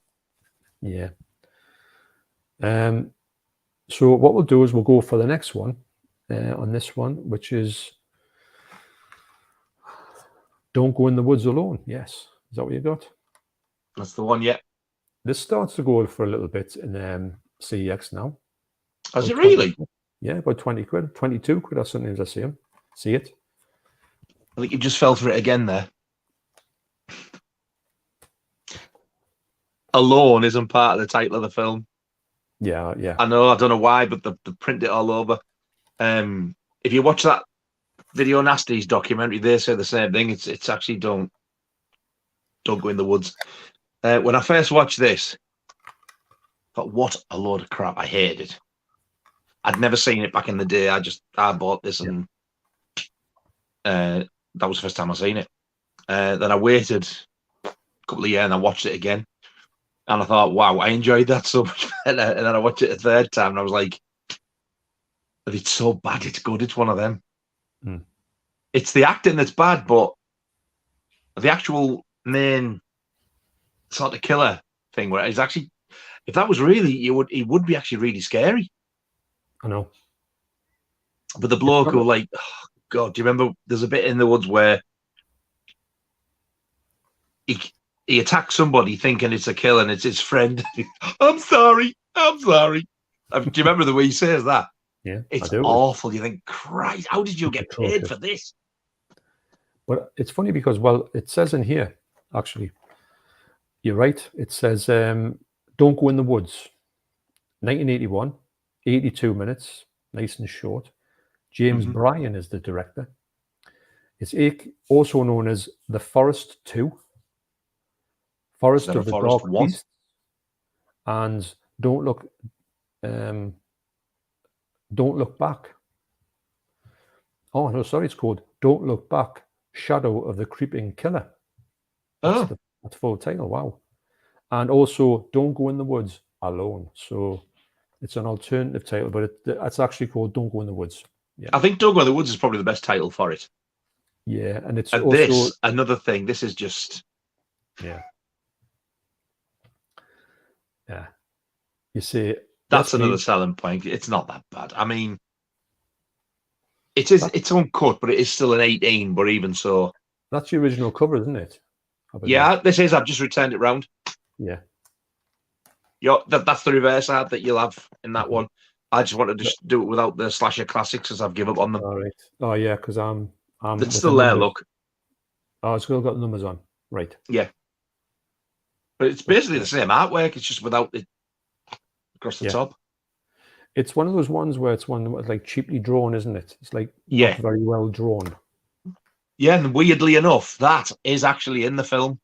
Yeah. So what we'll do is we'll go for the next one on this one, which is Don't Go in the Woods Alone. Yes. Is that what you got? That's the one, yeah. This starts to go for a little bit in CEX now. Is it really? Yeah, about 20 quid, 22 quid or something as I see it. I think you just fell for it again there. Alone isn't part of the title of the film. Yeah. I know, I don't know why, but they print it all over. If you watch that Video Nasties documentary, they say the same thing. It's actually don't go in the woods. When I first watched this, I thought, what a load of crap. I hated it. I'd never seen it back in the day. I bought this and that was the first time I seen it. Then I waited a couple of years and I watched it again. And I thought, wow, I enjoyed that so much better. And then I watched it a third time and I was like, it's so bad, it's good. It's one of them. Mm. It's the acting that's bad, but the actual main sort of killer thing where it's actually, if that was really, it would be actually really scary. I know. But the bloke who, like, oh God, do you remember? There's a bit in the woods where he attacks somebody thinking it's a kill, and it's his friend. I'm sorry. Do you remember the way he says that? Yeah, it's awful. You think, Christ, how did you get paid for this? But it's funny because, well, it says in here, actually, you're right. It says, Don't Go in the Woods, 1981, 82 minutes, nice and short. James Bryan is the director. It's also known as The Forest 2, Forest of the Dark Beasts, and Don't Look Back. Oh, no, sorry, it's called Don't Look Back, Shadow of the Creeping Killer. That's the full title, wow. And also Don't Go in the Woods Alone. So it's an alternative title, but it's actually called Don't Go in the Woods. Yeah. I think Don't Go in the Woods is probably the best title for it. Yeah, and it's also... This, another thing, this is just... Yeah. Yeah. You see... That's another selling point. It's not that bad. I mean, it is its own cut, but it is still an 18, but even so... That's the original cover, isn't it? Yeah, this is. I've just returned it round. Yeah. That's the reverse art that you'll have in that one. I just wanted to do it without the slasher classics, as I've given up on them. All right. Oh, yeah, because I'm it's still there, look. Oh, it's still got the numbers on. Right. Yeah. But it's basically the same artwork. It's just without it across the top. It's one of those ones where it's one that's like cheaply drawn, isn't it? It's like not very well drawn. Yeah, and weirdly enough, that is actually in the film.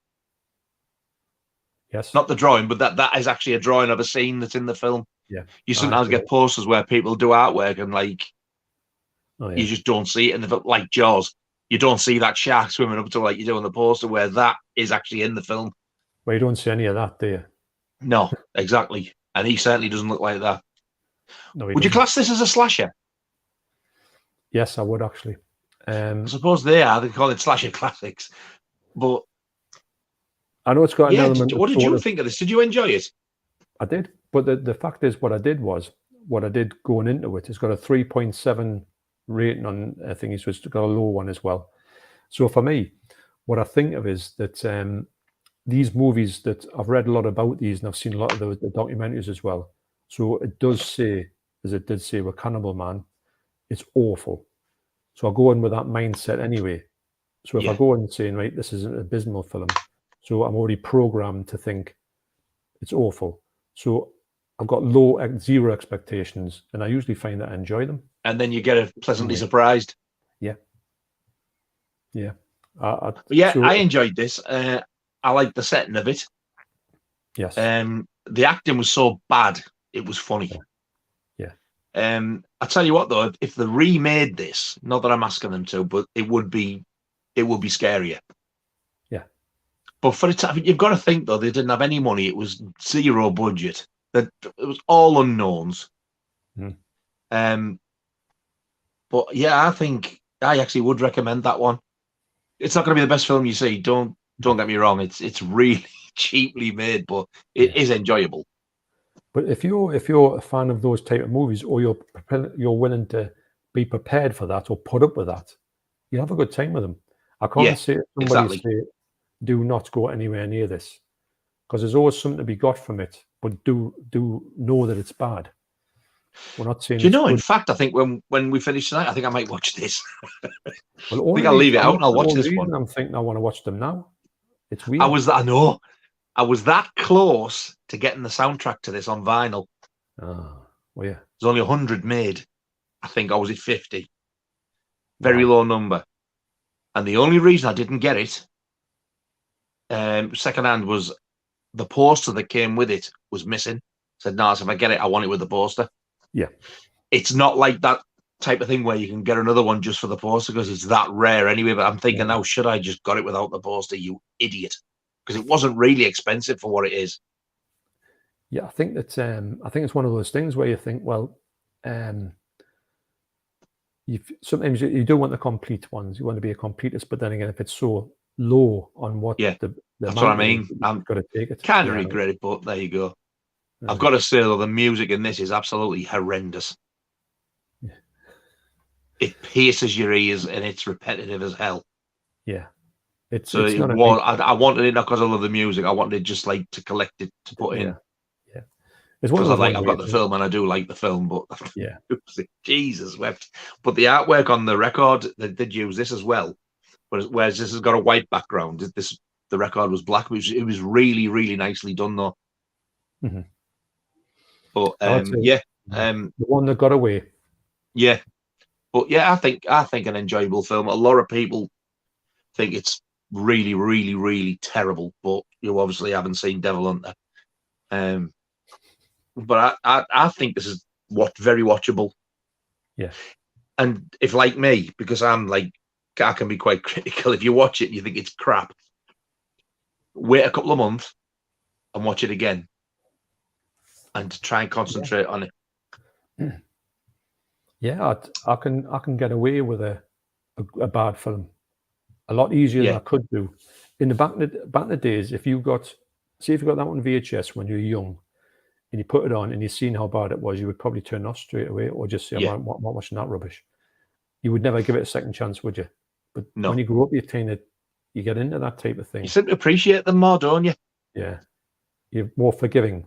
Yes. Not the drawing, but that is actually a drawing of a scene that's in the film. Yeah. You sometimes get posters where people do artwork and like you just don't see it. And like Jaws, you don't see that shark swimming up to like you do on the poster, where that is actually in the film. Well, you don't see any of that, do you? No, exactly. And he certainly doesn't look like that. No, would you class this as a slasher? Yes, I would actually. I suppose they call it slasher classics. But I know it's got an element. What did you think of this? Did you enjoy it? I did. But the fact is, what I did going into it, it's got a 3.7 rating on thingy, so it's got a low one as well. So for me, what I think of is that these movies that I've read a lot about these, and I've seen a lot of the documentaries as well. So it does say, as it did say with Cannibal Man, it's awful. So I go in with that mindset anyway. So if I go in saying, right, this is an abysmal film, so I'm already programmed to think it's awful. So I've got zero expectations, and I usually find that I enjoy them. And then you get pleasantly surprised. Yeah. Yeah. I enjoyed this. I liked the setting of it. Yes. The acting was so bad, it was funny. Yeah. I tell you what, though, if they remade this, not that I'm asking them to, but it would be scarier. Yeah. But for it, you've got to think though, they didn't have any money. It was zero budget. It was all unknowns. But yeah, I think I actually would recommend that one. It's not going to be the best film you see. Don't get me wrong. It's really cheaply made, but it is enjoyable. But if you're a fan of those type of movies, or you're willing to be prepared for that or put up with that, you have a good time with them. I can't say say, do not go anywhere near this, because there's always something to be got from it. But do know that it's bad. We're not saying. Do you know? In fact, I think when we finish tonight, I think I might watch this. I think I'll leave it out and I'll watch this one. I'm thinking I want to watch them now. It's weird. I was that close to getting the soundtrack to this on vinyl. Oh, well, yeah. There's only 100 made. I think I was at 50. Very low number. And the only reason I didn't get it, secondhand, was the poster that came with it was missing. Said, no, so if I get it, I want it with the poster. Yeah. It's not like that type of thing where you can get another one just for the poster, because it's that rare anyway. But I'm thinking now, should I just got it without the poster, you idiot? Because it wasn't really expensive for what it is. Yeah, I think that I think it's one of those things where you think, well, sometimes you do want the complete ones. You want to be a completist, but then again, if it's so low on what that's what I mean. I've got to take it. Kind of regret it, but there you go. I've got to say though, the music in this is absolutely horrendous. it pierces your ears and it's repetitive as hell. Yeah. I wanted it not because I love the music. I wanted it just like to collect it to put in. Yeah. It's one of Because those I've got the film and I do like the film, but yeah. Jesus wept. But the artwork on the record, they did use this as well. Whereas this has got a white background. The record was black. It was really, really nicely done though. Mm-hmm. But the one that got away. Yeah. But yeah, I think an enjoyable film. A lot of people think it's really, really, really terrible, but you obviously haven't seen Devil Hunter. But I think this is very watchable. Yeah. And if like me, because I'm like, I can be quite critical. If you watch it and you think it's crap, wait a couple of months and watch it again, and try and concentrate on it. Yeah, I can get away with a bad film a lot easier than I could do. In the back in the days, if you got that on VHS when you were young, and you put it on and you seen how bad it was, you would probably turn off straight away, or just say, I'm not watching that rubbish. You would never give it a second chance, would you? But when you grow up, you get into that type of thing. You seem to appreciate them more, don't you? Yeah. You're more forgiving.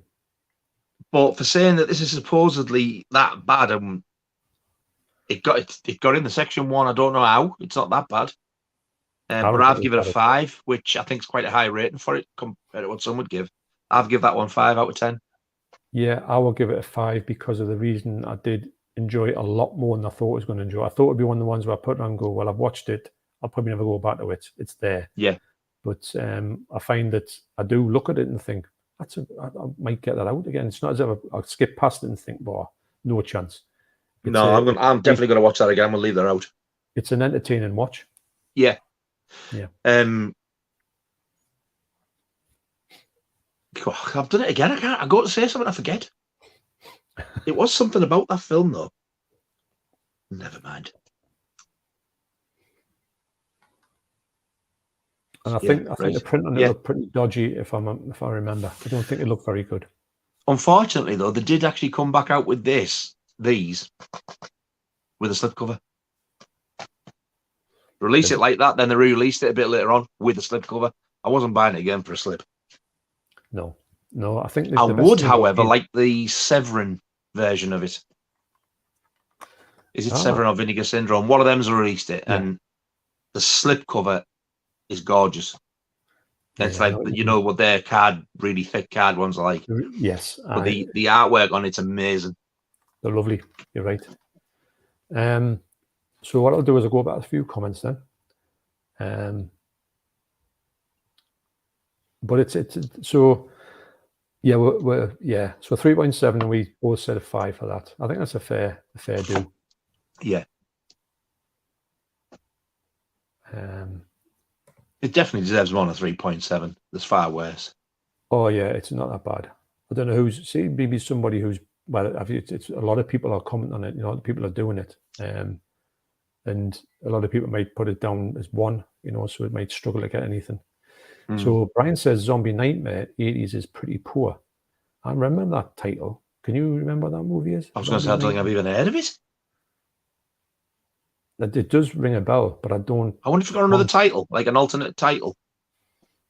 But for saying that this is supposedly that bad, it got in the section 1. I don't know how. It's not that bad. But I've given it a 5, which I think is quite a high rating for it compared to what some would give. I've give that one 5 out of 10. Yeah, I will give it a 5 because of the reason I did enjoy it a lot more than I thought I was going to enjoy. I thought it'd be one of the ones where I put it on and go, well, I've watched it. I'll probably never go back to it. It's there. Yeah. But I find that I do look at it and think, I might get that out again. It's not as if I skip past it and think, well, no chance. I'm definitely going to watch that again. I'm going to leave that out. It's an entertaining watch. Yeah. Yeah. I've done it again. I go to say something, I forget. It was something about that film, though. Never mind. And I think the print on it looked pretty dodgy, if I remember. I don't think it looked very good. Unfortunately, though, they did actually come back out with these with a slipcover. Release it like that, then they re-released it a bit later on with a slipcover. I wasn't buying it again for a slip. No, I think I would, however, like the Severin version of it. Is it Severin or Vinegar Syndrome? One of them's released it, and the slipcover is gorgeous. It's like what their really thick card ones are like. Yes, but the artwork on it's amazing. They're lovely. You're right. So what I'll do is I'll go back to a few comments then. But it's so yeah, we're so 3.7, and we both said a 5 for that. I think that's a fair do. Yeah. It definitely deserves more than 3.7. There's far worse. Oh yeah, it's not that bad. I don't know maybe somebody who's it's a lot of people are commenting on it. A lot of people are doing it, and a lot of people might put it down as 1. So it might struggle to get anything. So Brian says Zombie Nightmare 80s is pretty poor. I remember that title. Can you remember what that movie is? I was going to say I don't think I've even heard of it. It does ring a bell, but I don't. I wonder if you've got another title, like an alternate title.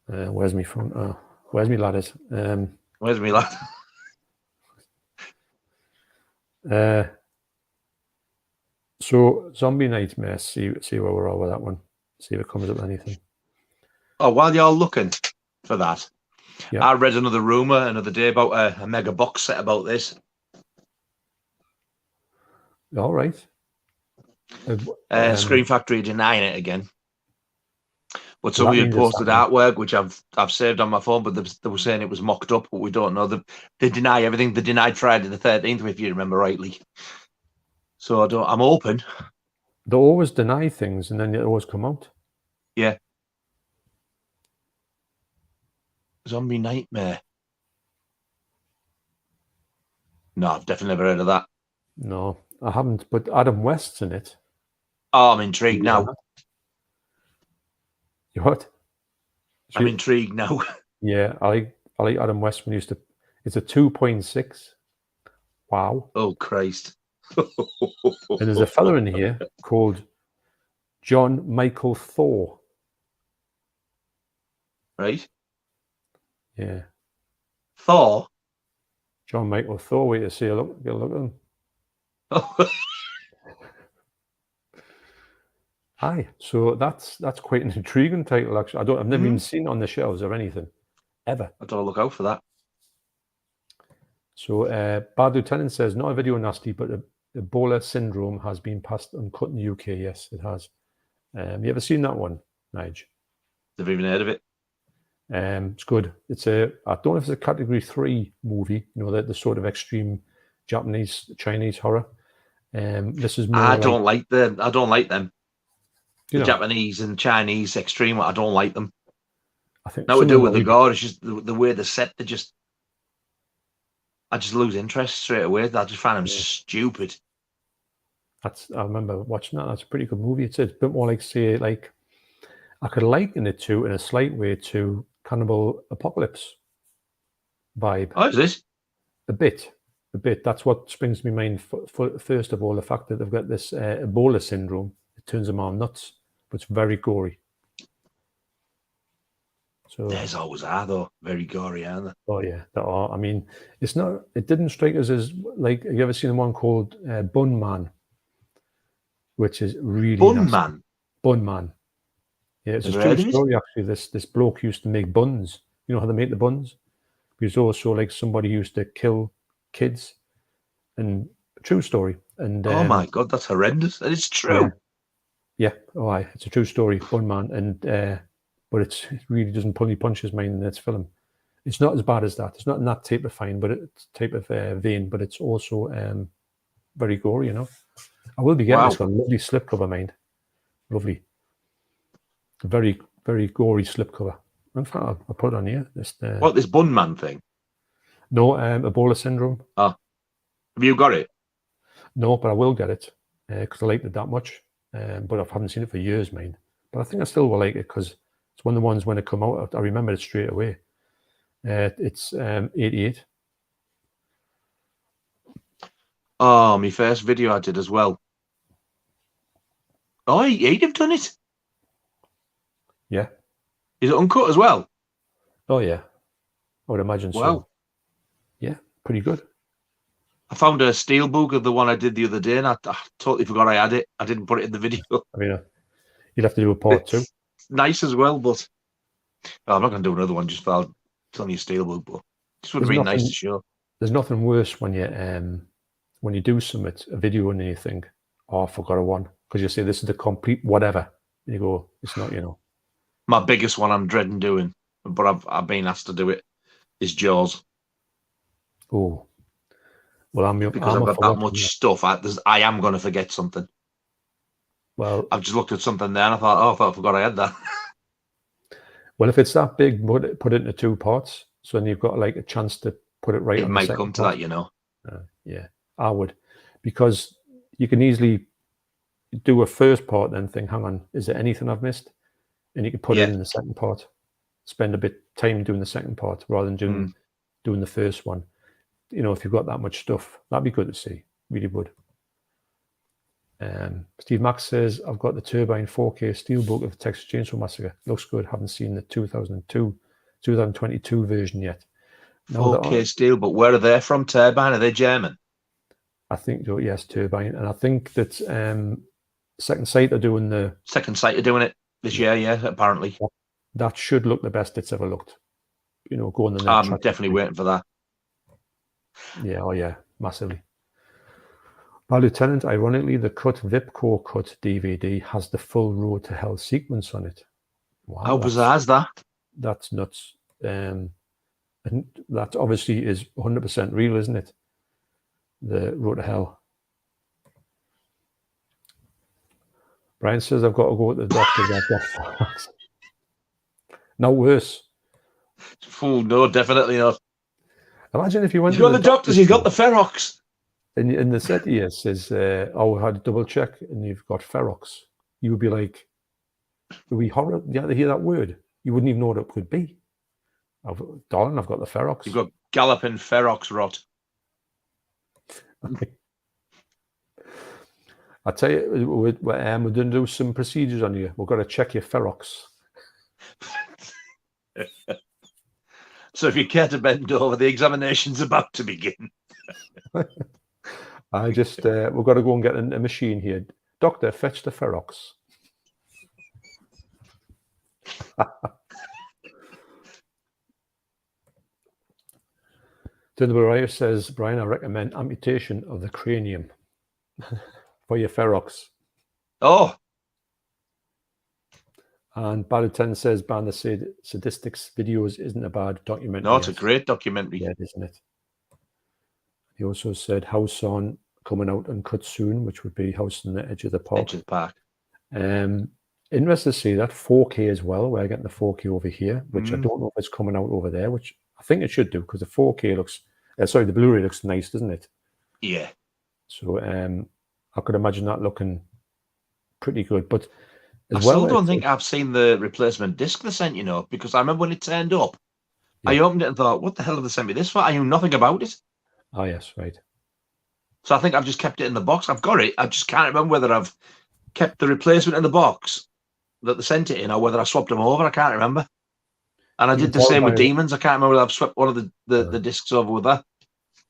Where's my phone? Where's my ladders? Where's my lad? So Zombie Nightmare. See where we're at with that one. See if it comes up with anything. Oh, while you're looking for that, I read another rumor another day about a mega box set about this. All right. Screen Factory denying it again, but somebody had posted artwork which I've saved on my phone, but they were saying it was mocked up, but we don't know. They deny everything. They denied Friday the 13th, if you remember rightly. So I'm open. They always deny things and then they always come out. Yeah. Zombie Nightmare. No, I've definitely never heard of that. No, I haven't, but Adam West's in it. Oh, I'm intrigued now. You what? I'm intrigued now. Yeah, I like Adam West when he used to. It's a 2.6. Wow. Oh Christ. And there's a fella in here called John Michael Thor. Right? Yeah. Thor? John Michael Thor. Wait to see a look. Get a look at him. Aye. So that's quite an intriguing title, actually. I've never even seen it on the shelves or anything. Ever. I've got to look out for that. So Bad Lieutenant says, not a video nasty, but Ebola syndrome has been passed uncut in the UK. Yes, it has. You ever seen that one, Nige? Never even heard of it. It's good. I don't know if it's a category 3 movie, you know, the sort of extreme Japanese, Chinese horror. This is more I don't like them. The know, Japanese and Chinese extreme, I don't like them. I think no to do with the gore, it's just the way they're set, I just lose interest straight away. I just find them stupid. I remember watching that. That's a pretty good movie. It's a bit more like, say, like, I could liken it to, in a slight way, to Cannibal Apocalypse vibe. Oh, is this? A bit. That's what springs to my mind. First of all, the fact that they've got this Ebola syndrome. It turns them all nuts, but it's very gory. So there's always are, though. Very gory, aren't they? Oh, yeah, there are. I mean, it didn't strike us as, like, have you ever seen the one called Bun Man? Which is really Bun nasty. Man? Bun Man. Yeah, it's a true story, actually. This bloke used to make buns. You know how they make the buns? He was also like somebody who used to kill kids. And true story. And oh my God, that's horrendous. And it's true. Yeah. Oh, aye. It's a true story, Bun Man. And but it really doesn't pull any punches, mind, in its film. It's not as bad as that. It's not in that type of vein, but it's also very gory, you know. I will be getting this one. Lovely slipcover, mind. Lovely. Very, very gory slipcover. In fact, I'll put it on here. This Bun Man thing? No, Ebola syndrome. Oh. Have you got it? No, but I will get it because I liked it that much. But I haven't seen it for years, mind. But I think I still will like it because it's one of the ones when it come out, I remember it straight away. It's 88. Oh, my first video I did as well. Oh, you'd have done it. Yeah. Is it uncut as well? Oh, yeah. I would imagine so. Yeah, pretty good. I found a steelbook of the one I did the other day, and I totally forgot I had it. I didn't put it in the video. I mean, you'd have to do a part 2. It's nice as well, but I'm not going to do another one just for it's only a steelbook, but this would have been nice to show. There's nothing worse when you do submit a video and you think, oh, I forgot one, because you say this is the complete whatever, and you go, it's not, you know. My biggest one I'm dreading doing, but I've been asked to do it, is Jaws. Oh, well, because I've got that much stuff. I am going to forget something. Well, I've just looked at something there and I thought, I forgot I had that. Well, if it's that big, put it into 2 parts, so then you've got like a chance to put it right. It might come to that, you know. Yeah, I would, because you can easily do a first part, then think, hang on, is there anything I've missed? And you can put it in the second part. Spend a bit of time doing the second part rather than doing the first one. You know, if you've got that much stuff, that'd be good to see. Really would. Steve Max says, I've got the Turbine 4K Steelbook of the Texas Chainsaw Massacre. Looks good. Haven't seen the 2022 version yet. 4K Steelbook. Where are they from? Turbine? Are they German? I think, yes, Turbine. And I think that Second Sight are doing it this year, yeah, apparently. That should look the best it's ever looked. You know, go on the net. I'm definitely waiting for that. Yeah, oh yeah, massively. By Lieutenant, ironically, the Vipcore cut DVD has the full Road to Hell sequence on it. Wow, how bizarre is that? That's nuts. And that obviously is 100% real, isn't it? The Road to Hell. Brian says, I've got to go to the doctor's. I've got Ferox. No worse. Oh, no, definitely not. Imagine if you went to the doctor's, you got the Ferox. And the set here says, oh, I had to double check, and you've got Ferox. You would be like, would be horror? You had to hear that word. You wouldn't even know what it could be. Darling, I've got the Ferox. You've got galloping Ferox rot. I tell you, we're going to do some procedures on you. We've got to check your ferox. So if you care to bend over, the examination's about to begin. We've got to go and get a machine here. Doctor, fetch the ferox. Dinnerberry says, Brian, I recommend amputation of the cranium for your ferox. Oh. And Barry10 says, Ban the Sadistics videos isn't a bad documentary. No, it's a great documentary. Yeah, isn't it? He also said House on coming out and cut soon, which would be House on the Edge of the Park. Edge of the Park. Interested to see that 4K as well. We're getting the 4K over here, which I don't know if it's coming out over there, which I think it should do because the 4K looks, the Blu-ray looks nice, doesn't it? Yeah. So I could imagine that looking pretty good. But I still don't think I've seen the replacement disc they sent, because I remember when it turned up, I opened it and thought, what the hell have they sent me this for? I knew nothing about it. Oh, yes, right. So I think I've just kept it in the box. I've got it. I just can't remember whether I've kept the replacement in the box that they sent it in or whether I swapped them over. I can't remember. And I did the same with Demons. I can't remember whether I've swapped one of the discs over with that.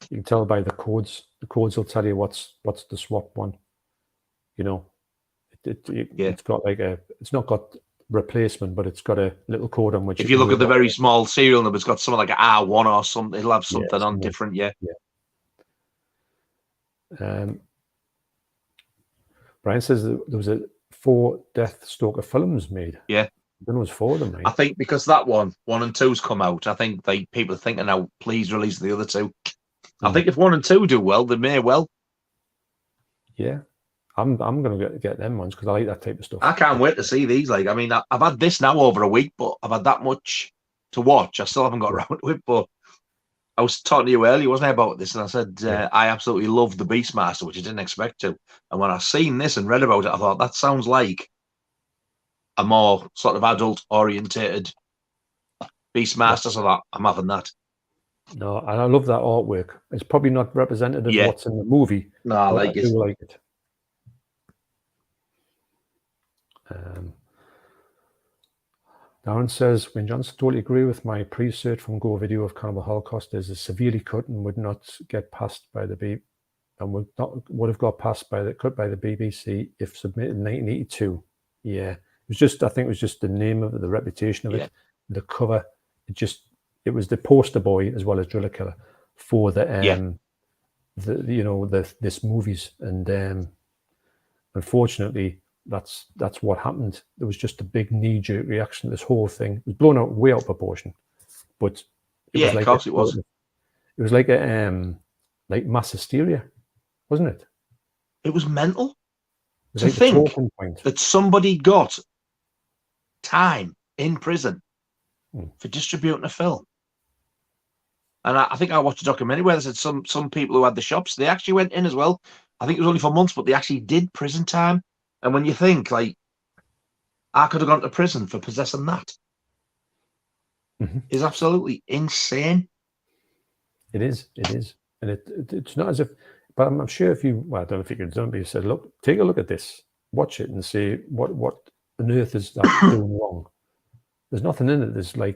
You can tell by the codes. The codes will tell you what's the swap one. It's got it's not got replacement, but it's got a little code on which. If you look at the very small serial number, it's got something like an R1 or something. It'll have something on different. Yeah. Brian says there was 4 Deathstalker films made. Yeah. There was 4 of them, right? I think because that one and 2's come out, I think people are thinking now, please release the other 2. I think if 1 and 2 do well, they may well. Yeah. I'm going to get them ones because I like that type of stuff. I can't wait to see these. I've had this now over a week, but I've had that much to watch. I still haven't got around to it, but I was talking to you earlier, wasn't I, about this? And I said, I absolutely love the Beastmaster, which I didn't expect to. And when I seen this and read about it, I thought, that sounds like a more sort of adult-orientated Beastmaster, so I'm having that. No, and I love that artwork. It's probably not representative of what's in the movie. No, I do like it. Darren says, when Johnson totally agree with my pre-search from Go video of Cannibal Holocaust is severely cut and would not get passed by the would have got passed by the BBC if submitted in 1982. Yeah, it was just, I think it was just the name of it, the reputation of it, the cover. It was the poster boy as well as Driller Killer for this movies, and unfortunately that's what happened. There was just a big knee-jerk reaction to this whole thing. It was blown out way out of proportion, but of course it was. It was like a like mass hysteria, wasn't it? It was mental to like think that somebody got time in prison for distributing a film. And I think I watched a documentary where they said some people who had the shops, they actually went in as well. I think it was only for months, but they actually did prison time. And when you think, I could have gone to prison for possessing that, is absolutely insane. It is. And it's not as if, but I'm sure if you, I don't know if you could do it, but you said, look, take a look at this, watch it and see what on earth is that doing wrong. There's nothing in it that's in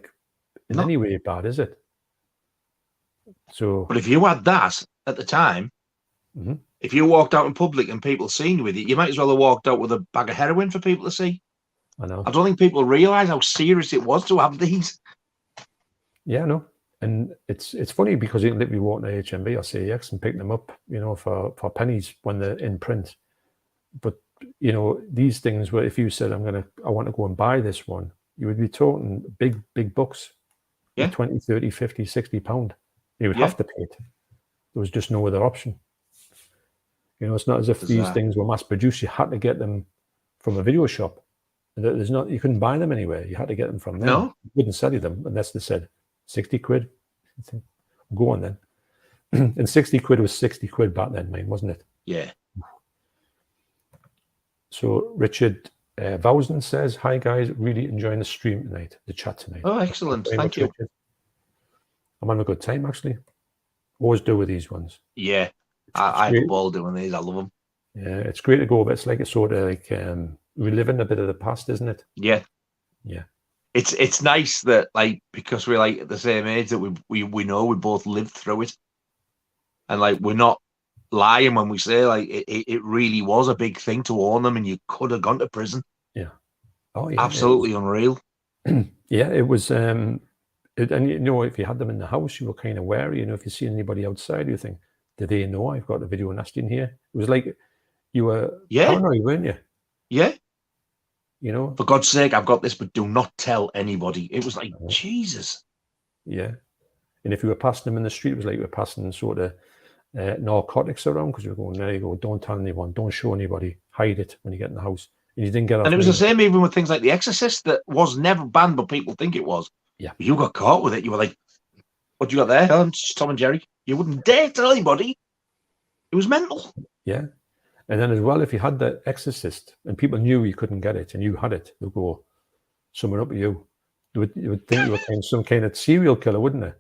any way bad, is it? So, but if you had that at the time, if you walked out in public and people seen you with it, you might as well have walked out with a bag of heroin for people to see. I know. I don't think people realise how serious it was to have these. Yeah, I know. And it's funny because you can literally walk to HMV or CEX and pick them up, for pennies when they're in print. But these things where if you said I want to go and buy this one, you would be talking big bucks. Yeah. 20, 30, 50, 60 pound. You would have to pay it. There was just no other option. It's not as if these things were mass produced. You had to get them from a video shop. You couldn't buy them anywhere. You had to get them from them. No. You wouldn't sell you them unless they said 60 quid. Go on then. And 60 quid was 60 quid back then, mate, wasn't it? Yeah. So Richard Vousen says, hi guys, really enjoying the stream tonight, the chat tonight. Oh, excellent. Thank you. Richard. I'm having a good time, actually. Always do with these ones. Yeah. I have a ball doing these. I love them. Yeah, it's great to go, but it's like a sort of like reliving a bit of the past, isn't it? Yeah. Yeah. It's nice that, like, because we're like at the same age, that we know we both lived through it, and like we're not lying when we say like it really was a big thing to own them, and you could have gone to prison. Yeah. Oh yeah. Absolutely unreal. Yeah, it was. And you know, if you had them in the house, you were kind of wary. You know, if you see anybody outside, you think, do they know I've got a video nasty in here? It was like you were paranoid, weren't you? Yeah. You know, For God's sake, I've got this, but do not tell anybody. It was like, Jesus. Yeah. And if you were passing them in the street, it was like you were passing sort of narcotics around, because you were going, there you go, don't tell anyone, don't show anybody, hide it when you get in the house. And you didn't get off. And it was the same even with things like The Exorcist, that was never banned, but people think it was. Yeah. You got caught with it. You were like, what you got there? Oh, it's Tom and Jerry. You wouldn't dare tell anybody. It was mental. Yeah. And then as well, if you had The Exorcist and people knew you couldn't get it and you had it, they'd go, someone up with you. You would think you were some kind of serial killer, wouldn't they?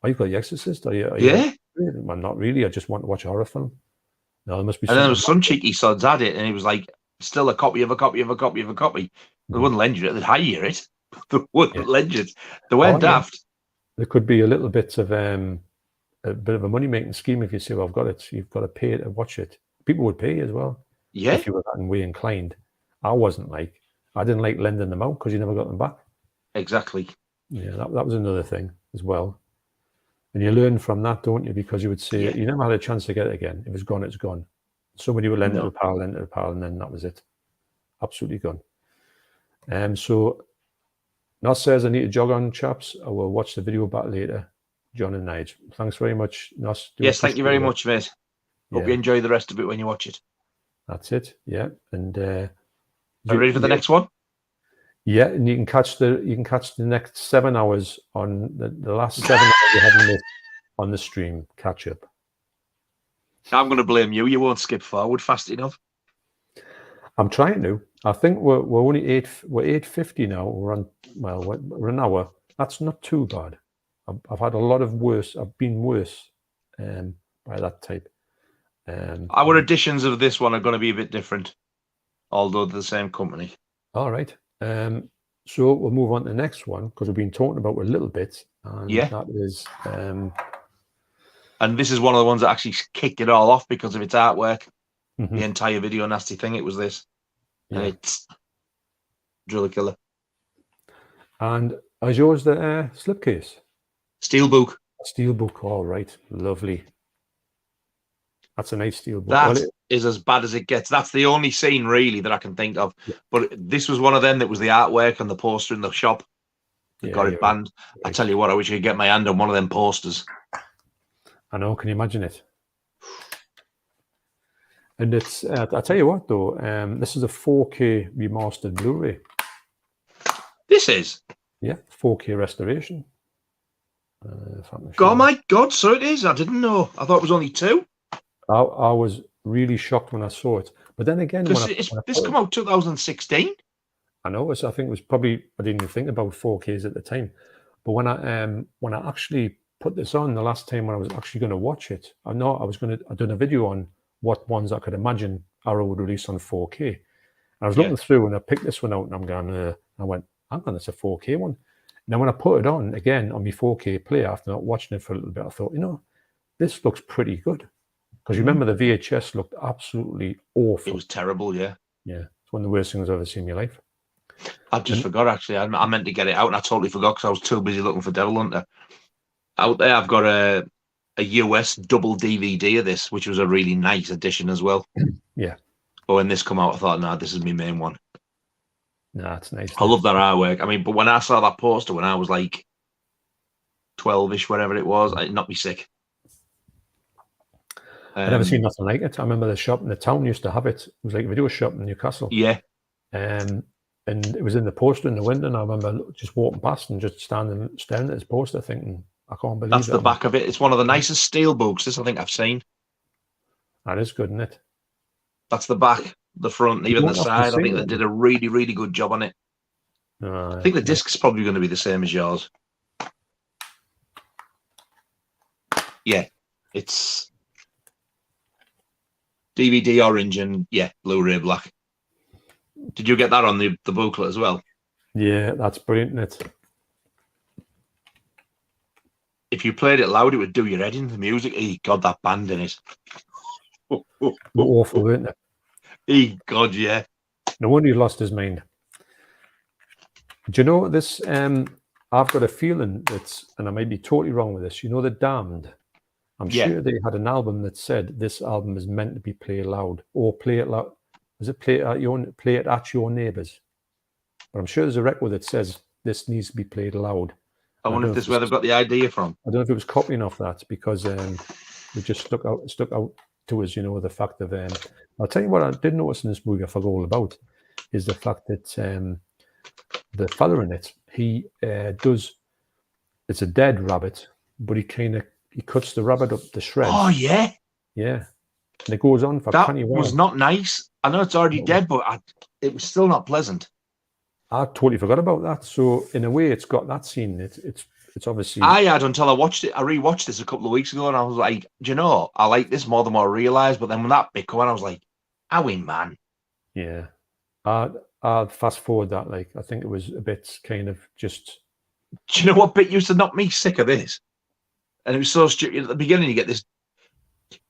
Oh, you've got The Exorcist? Are you Yeah. Well, not really. I just want to watch a horror film. No, there must be. And then there was some cheeky sods had it, and it was like, still a copy of a copy of a copy of a copy. They wouldn't lend you it. They'd hire it. They wouldn't lend you it. They weren't daft. There could be a little bit of a bit of a money-making scheme if you say, well, I've got it. You've got to pay to watch it. People would pay as well. Yeah. If you were that way inclined. I wasn't like. I didn't like lending them out because you never got them back. Exactly. Yeah, that was another thing as well. And you learn from that, don't you? Because you would say, you never had a chance to get it again. If it's gone, it's gone. Somebody would lend it to a pal, and then that was it. Absolutely gone. So, Nos says, I need to jog on, chaps. I will watch the video back later. John and Nige. Thanks very much, Nos. Yes, thank you very much, mate. Hope you enjoy the rest of it when you watch it. That's it. Yeah. And are you ready for the next one? Yeah, and you can catch the next 7 hours on the last 7 hours you haven't missed on the stream. Catch up. I'm going to blame you. You won't skip forward fast enough. I'm trying to. I think we're only 8:50 now. We're an hour. That's not too bad. I've had a lot of worse. I've been worse by that type. Our editions of this one are going to be a bit different, although they're the same company. All right. So we'll move on to the next one, because we've been talking about it a little bit. And that is. And this is one of the ones that actually kicked it all off because of its artwork. The entire video nasty thing. It was this. Yeah. And it's Driller Killer. And is yours the slipcase? Steelbook. Steelbook. All right. Lovely. That's a nice steelbook. That is as bad as it gets. That's the only scene really that I can think of. Yeah. But this was one of them that was the artwork and the poster in the shop that got it banned. Right. I tell you what, I wish I could get my hand on one of them posters. I know. Can you imagine it? And it's, I tell you what though, this is a 4K remastered Blu-ray. This is? Yeah, 4K restoration. Oh my God, so it is. I didn't know. I thought it was only 2. I was really shocked when I saw it. But then again, this came out 2016. I know. I think it was probably, I didn't even think about 4Ks at the time. But when I actually put this on the last time when I was actually going to watch it, I'd done a video on what ones I could imagine Arrow would release on 4K. And I was looking through and I picked this one out and I'm going, I went, hang on, it's a 4K one. And then when I put it on again on my 4K player after not watching it for a little bit, I thought, this looks pretty good. Because you remember the VHS looked absolutely awful. It was terrible, yeah. Yeah, it's one of the worst things I've ever seen in my life. I just forgot, actually. I meant to get it out and I totally forgot because I was too busy looking for Devil Hunter. Out there, I've got a US double DVD of this, which was a really nice edition as well. Yeah. But when this come out, I thought, no, this is my main one. No, it's nice. I love that artwork. I mean, but when I saw that poster when I was like 12-ish, whatever it was, it knocked me sick. I've never seen nothing like it. I remember the shop in the town used to have it. It was like a video shop in Newcastle. Yeah. And it was in the poster in the window, and I remember just walking past and just staring at this poster thinking, I can't believe that's the back of it. It's one of the nicest steel books this I think I've seen. That is good, isn't it? That's the back, the front, even the side. I think they did a really, really good job on it. I think the disc's probably going to be the same as yours. Yeah, it's DVD orange and Blu-ray black. Did you get that on the booklet as well? Yeah, that's brilliant, isn't it? If you played it loud, it would do your head in. The music, God, that band in it. Awful, isn't it? God, yeah. No wonder he lost his mind. Do you know this? I've got a feeling that's, and I might be totally wrong with this. You know, The Damned. I'm sure they had an album that said this album is meant to be played loud, or play it loud. Was it play it at your neighbours? But I'm sure there's a record that says this needs to be played loud. I wonder if this is where they've got the idea from. I don't know if it was copying off that, because it just stuck out to us, you know, the fact of I'll tell you what I did notice in this movie I forgot all about is the fact that the fella in it, he does, it's a dead rabbit, but he cuts the rabbit up to shreds. Oh yeah, yeah, and it goes on for that 20 was not nice. I know it's already dead, but it was still not pleasant. I totally forgot about that. So in a way, it's got that scene. It's obviously. I had until I watched it. I rewatched this a couple of weeks ago, and I was like, do you know, I like this more than what I realised. But then when that bit came on, I was like, I win, man. Yeah, I'd fast forward that. Like, I think it was a bit kind of just. Do you know what bit used to knock me sick of this? And it was so stupid. At the beginning, you get this.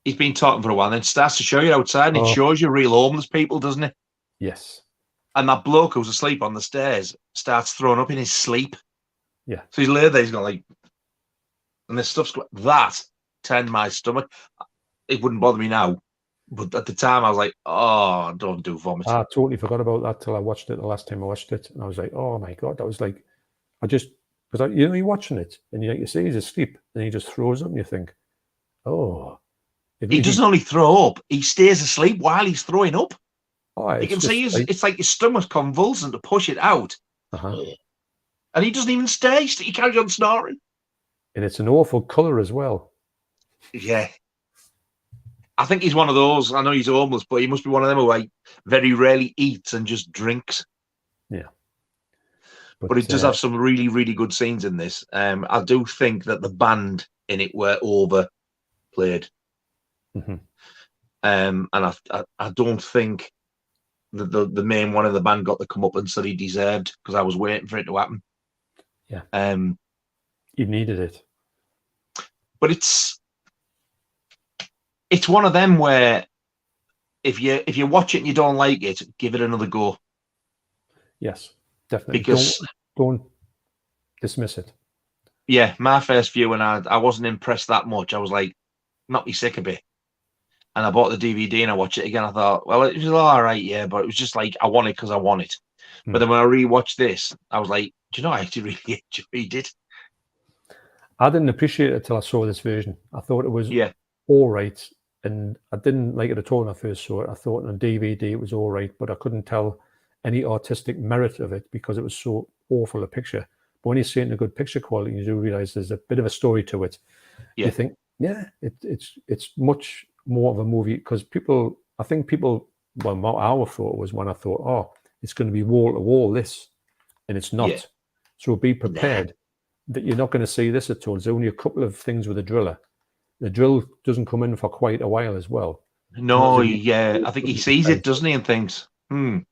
He's been talking for a while, and then it starts to show you outside, and it shows you real homeless people, doesn't it? Yes. And that bloke who's asleep on the stairs starts throwing up in his sleep. Yeah. So he's laid there, he's going like, and this stuff's that turned my stomach. It wouldn't bother me now, but at the time I was like, oh, don't do vomit. I totally forgot about that till I watched it the last time I watched it, and I was like, oh my God, that was like, because you're watching it, and you see he's asleep, and he just throws up, and you think, oh. He doesn't only throw up; he stays asleep while he's throwing up. Oh, you can see it's like his stomach's convulsing to push it out. And he doesn't even stay. He carries on snoring. And it's an awful colour as well. Yeah. I think he's one of those. I know he's homeless, but he must be one of them who like very rarely eats and just drinks. Yeah. But it does have some really, really good scenes in this. I do think that the band in it were overplayed. And I don't think the main one of the band got the comeuppance that he deserved, because I was waiting for it to happen. Yeah. He needed it. But it's one of them where if you watch it and you don't like it, give it another go. Yes, definitely. Because don't dismiss it. Yeah, my first view, and I wasn't impressed that much. I was like, knock me sick a bit. And I bought the DVD and I watched it again. I thought, well, it was all right, yeah, but it was just like I want it because I want it. But then when I rewatched this, I was like, do you know, I actually really enjoyed it. I didn't appreciate it until I saw this version. I thought it was all right, and I didn't like it at all when I first saw it. I thought on DVD it was all right, but I couldn't tell any artistic merit of it because it was so awful a picture. But when you see it in a good picture quality, you do realize there's a bit of a story to it. You think, it's much more of a movie, because I think people, well, our thought was when I thought, oh, it's going to be wall to wall this, and it's not. Yeah. So be prepared that you're not going to see this at all. There's only a couple of things with a driller. The drill doesn't come in for quite a while as well. No, I think he sees it, doesn't he, and thinks, And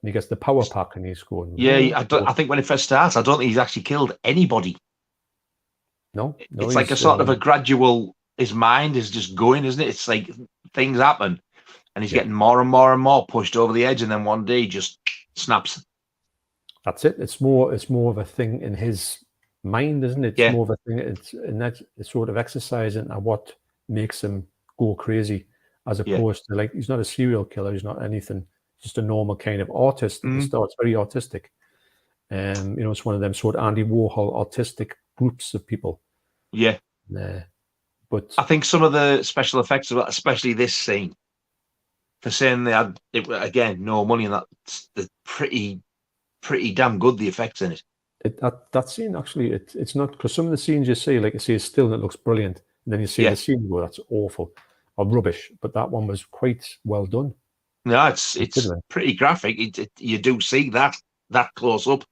he gets the power pack and he's going. Yeah, I think when it first starts, I don't think he's actually killed anybody. No, it's like a sort of a gradual, his mind is just going, isn't it? It's like things happen and he's getting more and more and more pushed over the edge, and then one day he just snaps. That's it. It's more of a thing in his mind, isn't it? It's more of a thing. It's sort of exercising at what makes him go crazy, as opposed to, like, he's not a serial killer. He's not anything. Just a normal kind of artist. He starts very artistic. It's one of them sort of Andy Warhol artistic groups of people. Yeah. But I think some of the special effects, especially this scene, for saying they had again no money, and that's pretty damn good, the effects in it. That scene actually, it's not, because some of the scenes you see, like you see a still and it looks brilliant, and then you see the scene where that's awful or rubbish. But that one was quite well done. No, it's pretty graphic. You do see that close up,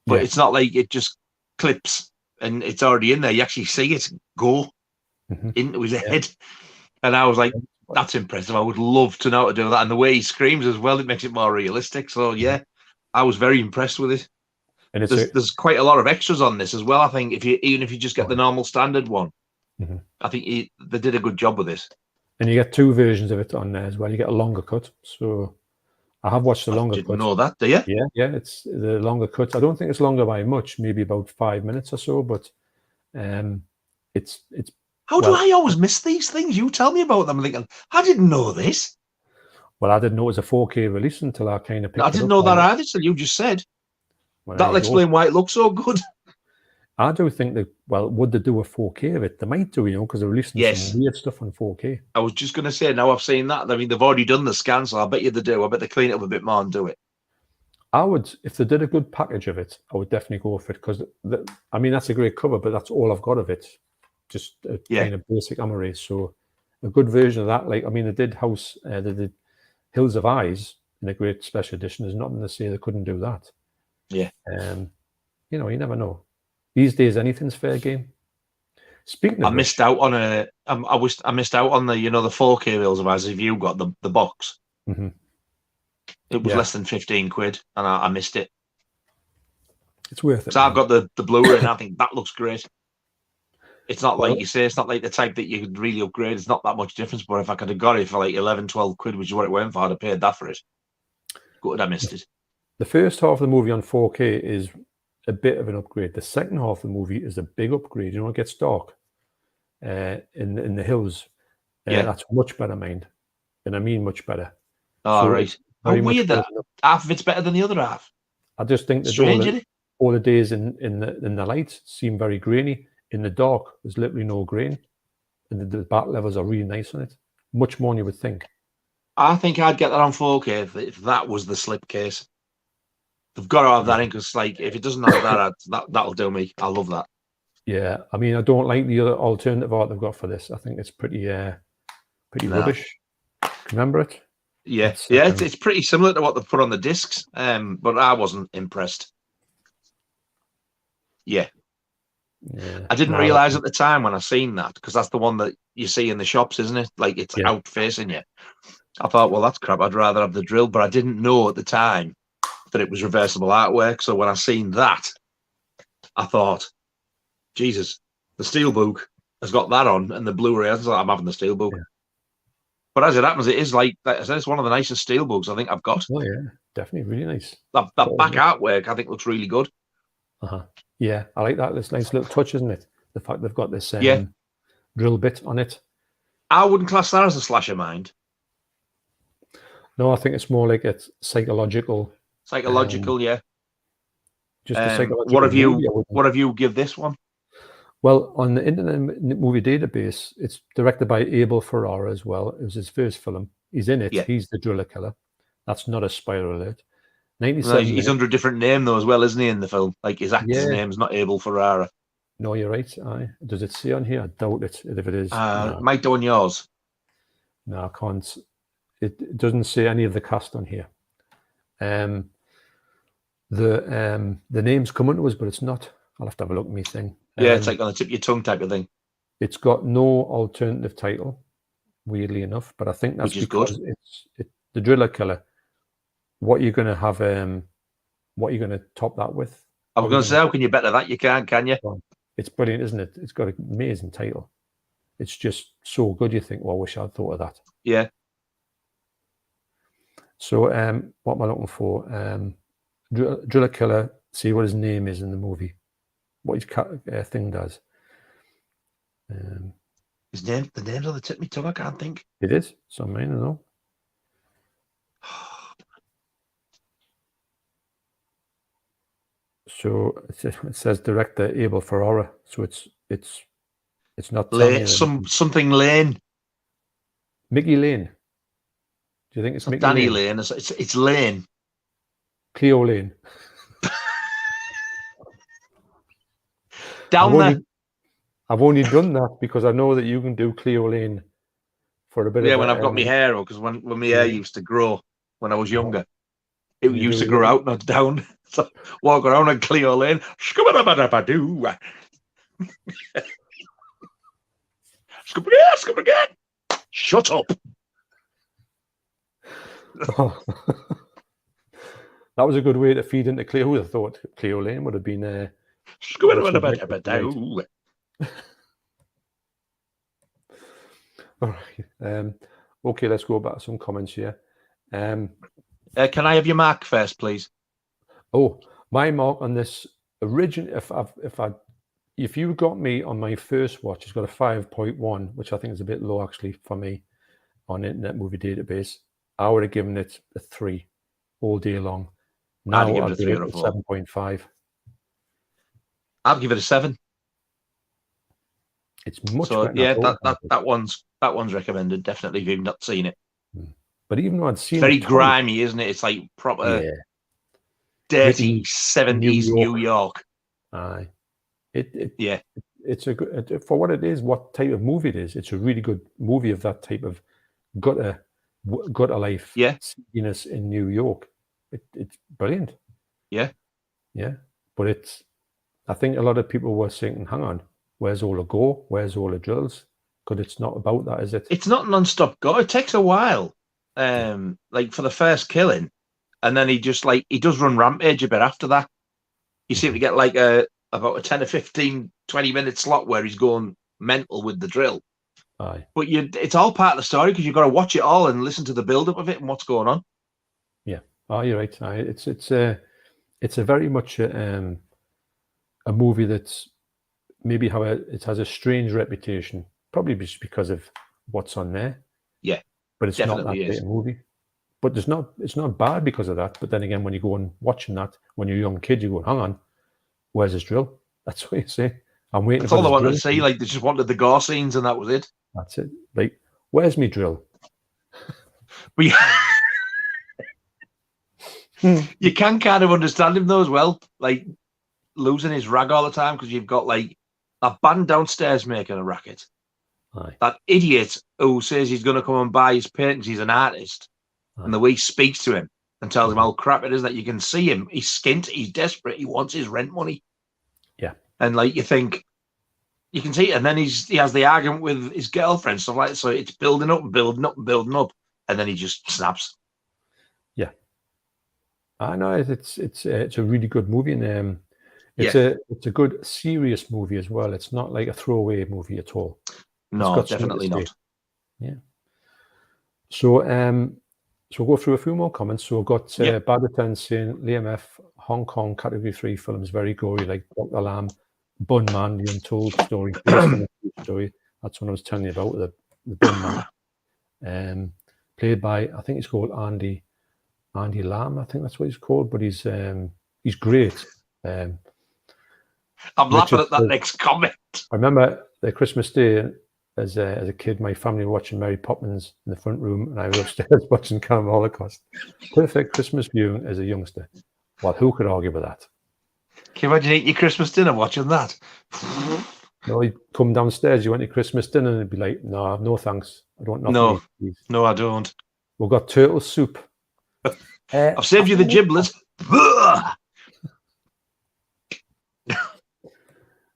but it's not like it just clips and it's already in there. You actually see it go into his head, and I was like, That's impressive. I would love to know how to do that. And the way he screams as well, it makes it more realistic. So, yeah, I was very impressed with it. And there's quite a lot of extras on this as well. I think even if you just get the normal standard one, I think they did a good job with this. And you get 2 versions of it on there as well. You get a longer cut. So I have watched the longer cut. Didn't know that, do you? Yeah, it's the longer cut. I don't think it's longer by much, maybe about 5 minutes or so, but it's. How do I always miss these things? You tell me about them. I'm thinking, I didn't know this. Well, I didn't know it was a 4K release until I kind of picked it up. I didn't know that either, so you just said. Well, that'll explain why it looks so good. I do think that, would they do a 4K of it? They might do, because they're releasing some weird stuff on 4K. I was just going to say, now I've seen that. I mean, they've already done the scan, so I bet you they do. I bet they clean it up a bit more and do it. I would, if they did a good package of it, I would definitely go for it, because, that's a great cover, but that's all I've got of it. Just a kind of basic ammo race. So a good version of that, they did they did Hills of Eyes in a great special edition. There's nothing to say they couldn't do that. Yeah. You never know. These days, anything's fair game. Speaking of I missed out on the the 4K Hills of Eyes. If you got the box, it was less than 15 quid, and I missed it. It's worth it. So I've got the Blu-ray, and I think that looks great. It's not like you say, it's not like the type that you could really upgrade. It's not that much difference. But if I could have got it for like 11, 12 quid, which is what it went for, I'd have paid that for it. Good, I missed it. The first half of the movie on 4K is a bit of an upgrade. The second half of the movie is a big upgrade. It gets dark in the hills. That's much better, mind. And I mean much better. Oh, right. How weird that half of it's better than the other half. I just think that all the days in the light seem very grainy. In the dark, there's literally no grain. And the bat levels are really nice on it. Much more than you would think. I think I'd get that on 4K if that was the slipcase. They've got to have that in, because if it doesn't have that, that'll do me. I love that. Yeah, I don't like the other alternative art they've got for this. I think it's pretty rubbish. Remember it? Yeah, it's pretty similar to what they've put on the discs, but I wasn't impressed. Yeah. I didn't realise at the time when I seen that, because that's the one that you see in the shops, isn't it? Like it's out facing you. I thought, well, that's crap. I'd rather have the drill, but I didn't know at the time that it was reversible artwork. So when I seen that, I thought, Jesus, the Steelbook has got that on, and the Blu-ray. I thought, I'm having the Steelbook. Yeah. But as it happens, it is like I said, it's one of the nicest Steelbooks I think I've got. Oh yeah, definitely really nice. That back artwork I think looks really good. Yeah, I like that. This nice little touch, isn't it? The fact they've got this drill bit on it. I wouldn't class that as a slasher, mind. No, I think it's more like it's psychological. Psychological, yeah. Just a psychological. What have you give this one? Well, on the Internet Movie Database, it's directed by Abel Ferrara as well. It was his first film. He's in it. Yeah. He's the driller killer. That's not a spoiler alert. 97 he's under a different name though as well, isn't he, in the film? Like his actor's name's not Abel Ferrara. No, you're right. Does it say on here? I doubt it. If it is, might do on yours. No, I can't. It doesn't say any of the cast on here. The name's coming to us, but it's not. I'll have to have a look at me thing. Yeah, it's like on the tip of your tongue type of thing. It's got no alternative title, weirdly enough, but I think that's because it's the driller killer. What you're going to have, what you're going to top that with? I was going to say, how can you better that? You can't, can you? It's brilliant, isn't it? It's got an amazing title. It's just so good. You think, well, I wish I'd thought of that. Yeah. So, what am I looking for? Driller killer. See what his name is in the movie. What his thing does. His name, the name's on the tip of my tongue. I can't think. It is. So mine, I know. So it says director Abel Ferrara. So it's not Lane, something Lane. Mickey Lane. Do you think it's Mickey Danny Lane? It's Lane. Cleo Lane. I've only done that because I know that you can do Cleo Lane for a bit. Yeah, when I've got my hair up, because when my hair used to grow when I was younger, it used to grow out, not down. So walk around on Cleo Lane. Shut up. That was a good way to feed into Cleo. I thought Cleo Lane would have been. All right. Okay, let's go back to some comments here. Can I have your mark first, please? Oh, my mark on this original. If you got me on my first watch, it's got a 5.1, which I think is a bit low actually for me on Internet Movie Database. I would have given it a 3 all day long. Now I'd give it a 3 or a 4. 7.5. I'll give it a 7. It's much so better. Yeah, that one's recommended. Definitely, if you've not seen it. But even though I'd seen it's very grimy, isn't it? It's like proper dirty 70s New York. Aye. It's a good for what it is. What type of movie it is? It's a really good movie of that type of gutter life. Yeah, seediness in New York. It's brilliant. Yeah. But I think a lot of people were thinking, hang on, where's all the gore? Where's all the drills? Because it's not about that, is it? It's not non-stop gore. It takes a while. Like for the first killing, and then he does run rampage a bit after that. You seem to get like about a 10 or 15, 20-minute slot where he's going mental with the drill. Aye. But it's all part of the story because you've got to watch it all and listen to the build-up of it and what's going on. Yeah. Oh, you're right. It's a very much a movie that's maybe it has a strange reputation, probably just because of what's on there. Yeah. But it's not that great a movie. But it's not bad because of that. But then again, when you go and watching that, when you're a young kid, you go, hang on, where's his drill? That's what you say. I'm waiting. That's all I wanted to see. Like they just wanted the gore scenes, and that was it. That's it. Like, where's me drill? But you can kind of understand him though as well. Like losing his rag all the time because you've got like a band downstairs making a racket. Aye. That idiot who says he's going to come and buy his paintings, he's an artist. Aye. And the way he speaks to him and tells him how crap it is, that you can see him. He's skint, he's desperate, he wants his rent money. Yeah. And like you think, you can see it. And then he has the argument with his girlfriend, stuff like that. So it's building up and building up and building up. And then he just snaps. Yeah. I know it's a really good movie. And it's a good serious movie as well. It's not like a throwaway movie at all. No, definitely not. Yeah. So we'll go through a few more comments. So we've got Badaton saying Liam F. Hong Kong Category 3 films very gory, like Dr. Lamb, Bun Man, The Untold Story, based on a true story. That's what I was telling you about, the Bun Man. Played by, I think he's called Andy Lamb. I think that's what he's called, but he's great. I'm laughing at that next comment. I remember the Christmas Day as a kid, my family watching Mary Poppins in the front room, and I was upstairs watching Cannibal Holocaust. Perfect Christmas viewing as a youngster. Well, who could argue with that? Can you imagine eating your Christmas dinner watching that? No, he'd come downstairs, you went to Christmas dinner, and he'd be like, no thanks. I don't know. No, I don't. We've got turtle soup. I've saved you the giblets.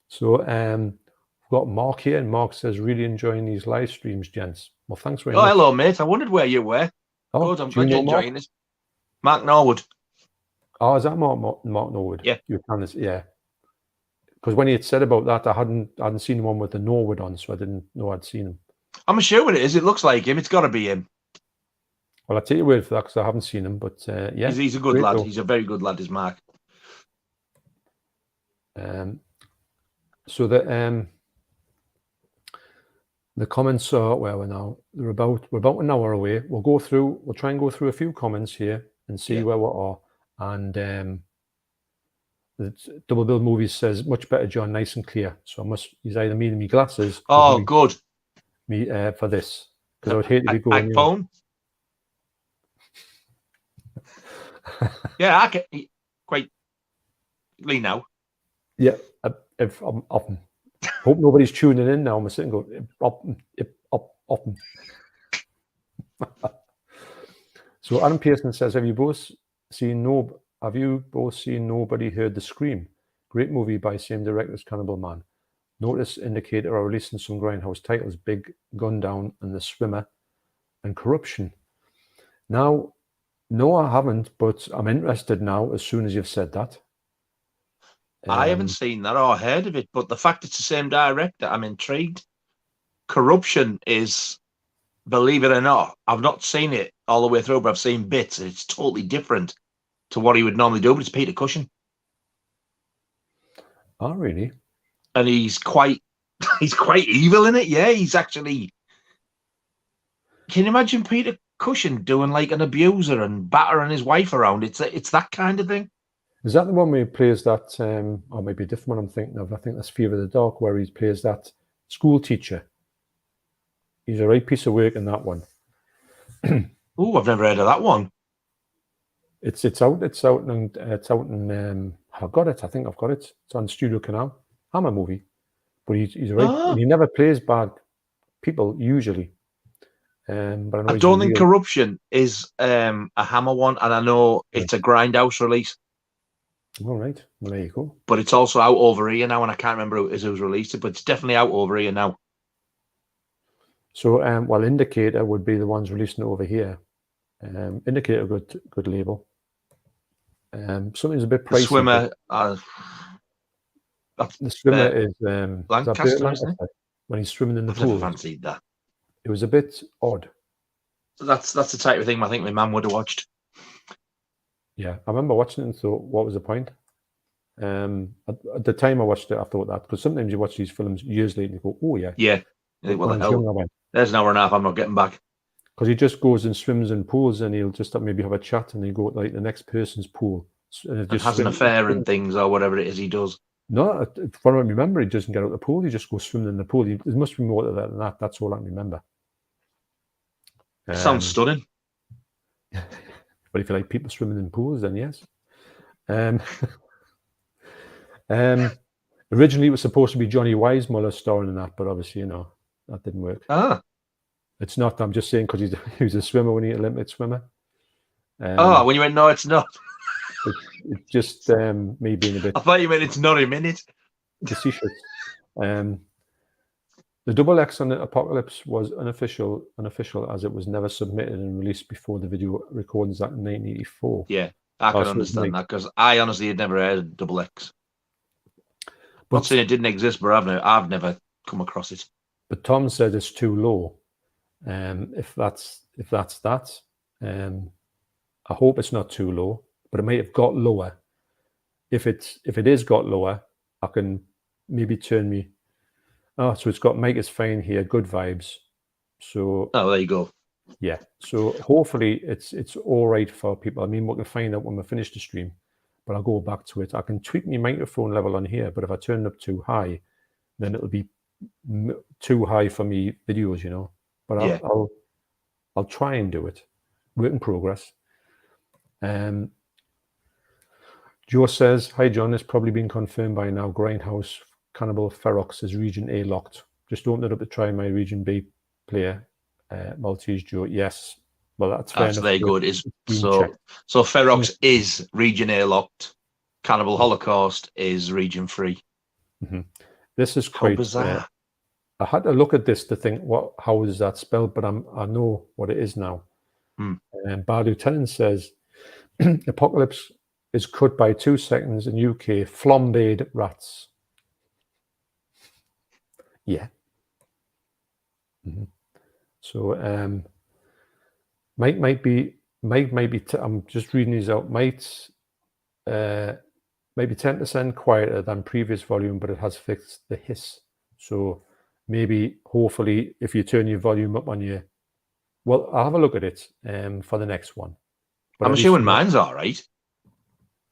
So, we've got Mark here, and Mark says, really enjoying these live streams, gents. Well, thanks very much. Oh, hello, mate. I wondered where you were. Oh, good, I'm glad you're enjoying it. Mark Norwood. Oh, is that Mark Norwood? Yeah. Yeah. Because when he had said about that, I hadn't seen the one with the Norwood on, so I didn't know I'd seen him. I'm sure it is. It looks like him. It's got to be him. Well, I'll take your word for that because I haven't seen him, but yeah. He's a good lad. Though. He's a very good lad, is Mark. So the comments are where we're now. We're about an hour away. We'll try and go through a few comments here and see where we are. And the Double Bill Movies says much better, John, nice and clear. So he's either needing me glasses. Oh, good. Me for this because I would hate to be going. Phone. Yeah, I can quite lean now. Yeah, if I'm up. Hope nobody's tuning in now. I'm sitting going up. So Adam Pearson says, have you both seen Nobody Heard the Scream? Great movie by same director as Cannibal Man. Notice Indicator are releasing some Grindhouse titles: Big Gun Down and The Swimmer and Corruption. Now, No, I haven't, but I'm interested now as soon as you've said that. I haven't seen that or heard of it, but the fact it's the same director, I'm intrigued. Corruption is, believe it or not, I've not seen it all the way through, but I've seen bits. It's totally different to what he would normally do, but it's Peter Cushing. Oh, really? And he's quite evil in it. Yeah, he's actually. Can you imagine Peter Cushing doing like an abuser and battering his wife around? It's that kind of thing. Is that the one where he plays that, or maybe a different one I'm thinking of? I think that's Fear of the Dark, where he plays that school teacher. He's a right piece of work in that one. Oh, I've never heard of that one. It's out in I've got it. I think I've got it. It's on Studio Canal. Hammer movie, but he's right. Ah. He never plays bad people usually. But I don't think Corruption is a Hammer one, and I know it's a Grindhouse release. All right, well there you go. But it's also out over here now, and I can't remember who's released it, but it's definitely out over here now. So, well, Indicator would be the ones releasing it over here. Indicator, good label. Something's a bit pricey. The Swimmer. The Swimmer is Lancaster, isn't it? When he's swimming in the I've pool. never fancied that. It was a bit odd. So that's the type of thing I think my mum would have watched. Yeah, I remember watching it and thought, what was the point? At the time I watched it, I thought that, because sometimes you watch these films years later and you go, oh yeah. Yeah. Well, the hell, there's an hour and a half I'm not getting back. Because he just goes and swims in pools and he'll just maybe have a chat and he'll go to like the next person's pool. And has an affair and things or whatever it is he does. No, from what I remember, he doesn't get out of the pool. He just goes swimming in the pool. There must be more to that than that. That's all I can remember. Sounds stunning. But if you like people swimming in pools, then yes. Originally, it was supposed to be Johnny Weissmuller starring in that, but obviously, that didn't work. Ah. It's not. I'm just saying because he was a swimmer when he was an Olympic swimmer. When you went, no, it's not. It's just me being a bit. I thought you meant it's not him in it. Facetious. The double X on the Apocalypse was unofficial as it was never submitted and released before the Video Recordings Act in 1984. Yeah, I can understand that because I honestly had never heard of double X. Not saying it didn't exist, but I've never come across it. But Tom said it's too low. If that's that, I hope it's not too low, but it might have got lower. If it is got lower, I can maybe turn me. Oh, so it's got Mike is fine here, good vibes. So there you go. Yeah. So hopefully it's all right for people. I mean, we can find out when we finish the stream, but I'll go back to it. I can tweak my microphone level on here, but if I turn it up too high, then it'll be too high for me videos, But yeah. I'll try and do it. Work in progress. Joe says, hi John, it's probably been confirmed by now. Grindhouse Cannibal Ferox is region A locked. Just open it up to try my region B player. Maltese Joe, yes. Well, that's fair enough. That's very good. So Ferox is region A locked. Cannibal Holocaust is region 3. Mm-hmm. This is quite bizarre. I had to look at this to think, how is that spelled? But I know what it is now. And Bar Lieutenant says, Apocalypse is cut by 2 seconds in UK flambéed rats. Yeah. Mm-hmm. So Mike might be. I'm just reading these out. Mike's maybe 10% quieter than previous volume, but it has fixed the hiss. So maybe, hopefully, if you turn your volume up on your, well, I'll have a look at it for the next one. But I'm assuming mine's all right.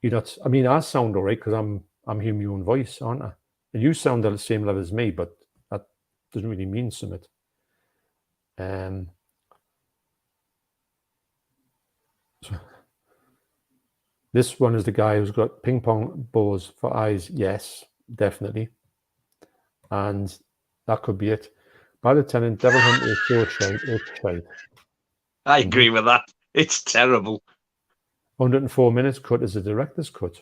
I mean, I sound all right because I'm hearing my own voice, aren't I? And you sound at the same level as me, but that doesn't really mean something. So this one is the guy who's got ping pong balls for eyes. Yes, definitely. And that could be it. By the Tenant, Devil Hunter is so shite. I agree with that. It's terrible. 104 minutes cut is a director's cut.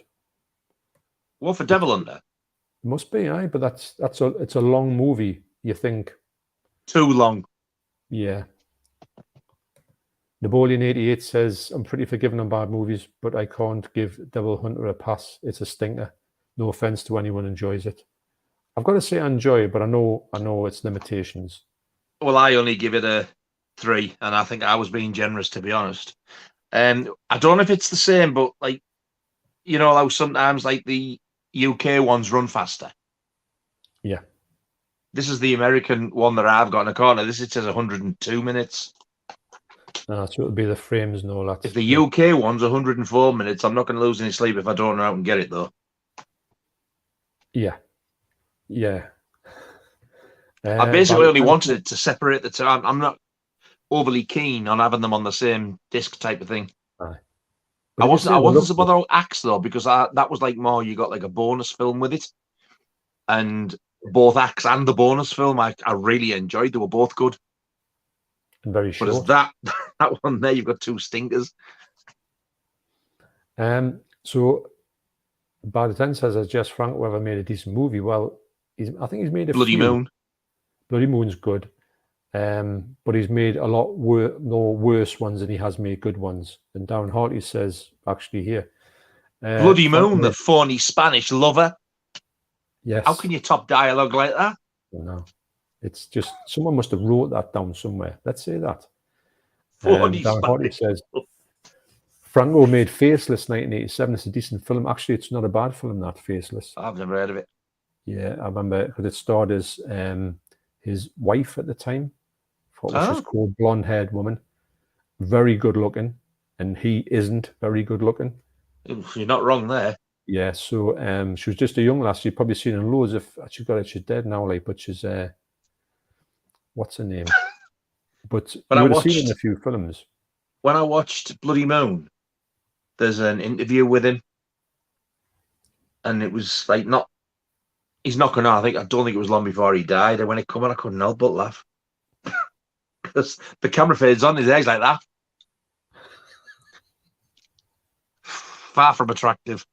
What for Devil Hunter? Must be, aye, but it's a long movie. You think too long? Yeah. Napoleon88 says, I'm pretty forgiving on bad movies, but I can't give Devil Hunter a pass. It's a stinker. No offense to anyone who enjoys it. I've got to say I enjoy it, but I know its limitations. Well, I only give it a 3, and I think I was being generous, to be honest. I don't know if it's the same, but like, you know how sometimes like the UK ones run faster. Yeah. This is the American one that I've got in a corner. This, it says 102 minutes. So it'll be the frames and all that. If the UK one's 104 minutes, I'm not going to lose any sleep if I don't know out and get it, though. Yeah. Yeah. I basically only wanted it to separate the two. I'm not overly keen on having them on the same disc type of thing. Aye. I wasn't so bothered about acts, though, because that was like more, you got like a bonus film with it. And both acts and the bonus film, I really enjoyed. They were both good. And very short. But as that one there, you've got 2 stinkers. So Bad Attempt says, has Jess Franco ever made a decent movie? Well, I think he's made a Bloody few. Moon. Bloody Moon's good. But he's made a lot more worse ones than he has made good ones. And Darren Hartley says, actually here. Bloody Moon, the phony Spanish lover. Yes. How can you top dialogue like that? No. It's just, someone must have wrote that down somewhere. Let's say that. Darren Hartley says, Franco made Faceless 1987. It's a decent film. Actually, it's not a bad film, that, Faceless. I've never heard of it. Yeah, I remember, because it starred as his wife at the time. What was she called? Blonde-haired woman. Very good looking. And he isn't very good looking. You're not wrong there. Yeah, so she was just a young lass. You've probably seen in loads of, she's dead now, like, but she's, what's her name? But you would have seen her in a few films. When I watched Bloody Moon, there's an interview with him. And it was like he's not going on. I don't think it was long before he died. And when it came on, I couldn't help but laugh. Because the camera fades on his eggs like that. Far from attractive.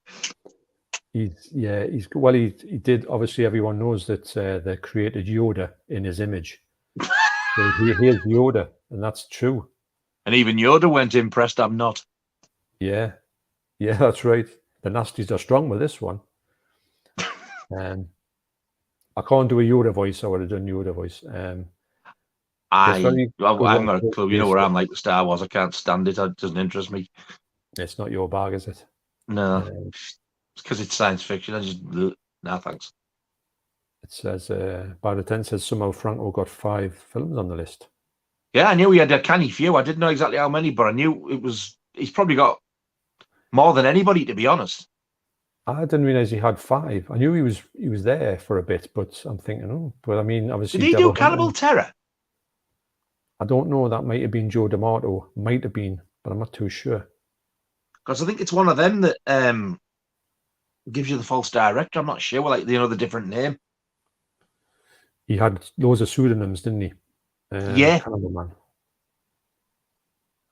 He did. Obviously, everyone knows that they created Yoda in his image. So he is Yoda, and that's true. And even Yoda went impressed. I'm not. Yeah, that's right. The Nasties are strong with this one. I can't do a Yoda voice. I would have done Yoda voice. I've got a clue. You know where I'm like with Star Wars. I can't stand it. It doesn't interest me. It's not your bag, is it? No. It's because it's science fiction. I just, no thanks. It says, Bad Attempt says somehow Franco got 5 films on the list. Yeah, I knew he had a canny few. I didn't know exactly how many, but I knew he's probably got more than anybody, to be honest. I didn't realize he had 5. I knew he was there for a bit, but I'm thinking, but I mean, obviously. Did he do Cannibal Terror? I don't know. That might have been Joe D'Amato. Might have been, but I'm not too sure. Because I think it's one of them that gives you the false director. I'm not sure. Like, the different name. He had loads of pseudonyms, didn't he? Yeah. Cannibal Man.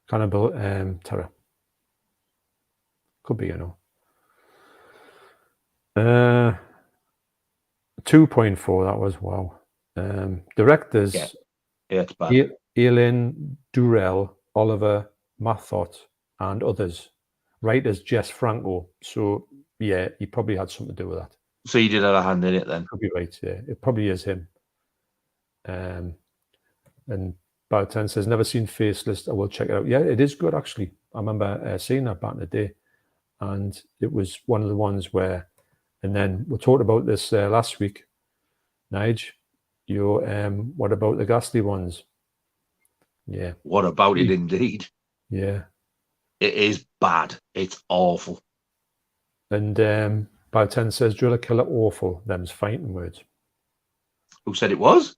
Cannibal Terror. Could be, 2.4, that was, wow. Directors. Yeah, it's bad. Eileen Durrell, Oliver Mathot, and others. Writers, Jess Franco. So, yeah, he probably had something to do with that. So he did have a hand in it then? Could be right, yeah. It probably is him. And Bad Attempt says, never seen Faceless. I will check it out. Yeah, it is good, actually. I remember seeing that back in the day. And it was one of the ones where, and then we talked about this last week, Nige. What about the ghastly ones? Yeah. What about it, indeed? Yeah. It is bad. It's awful. And Bad Attempt says, Driller Killer awful. Them's fighting words. Who said it was?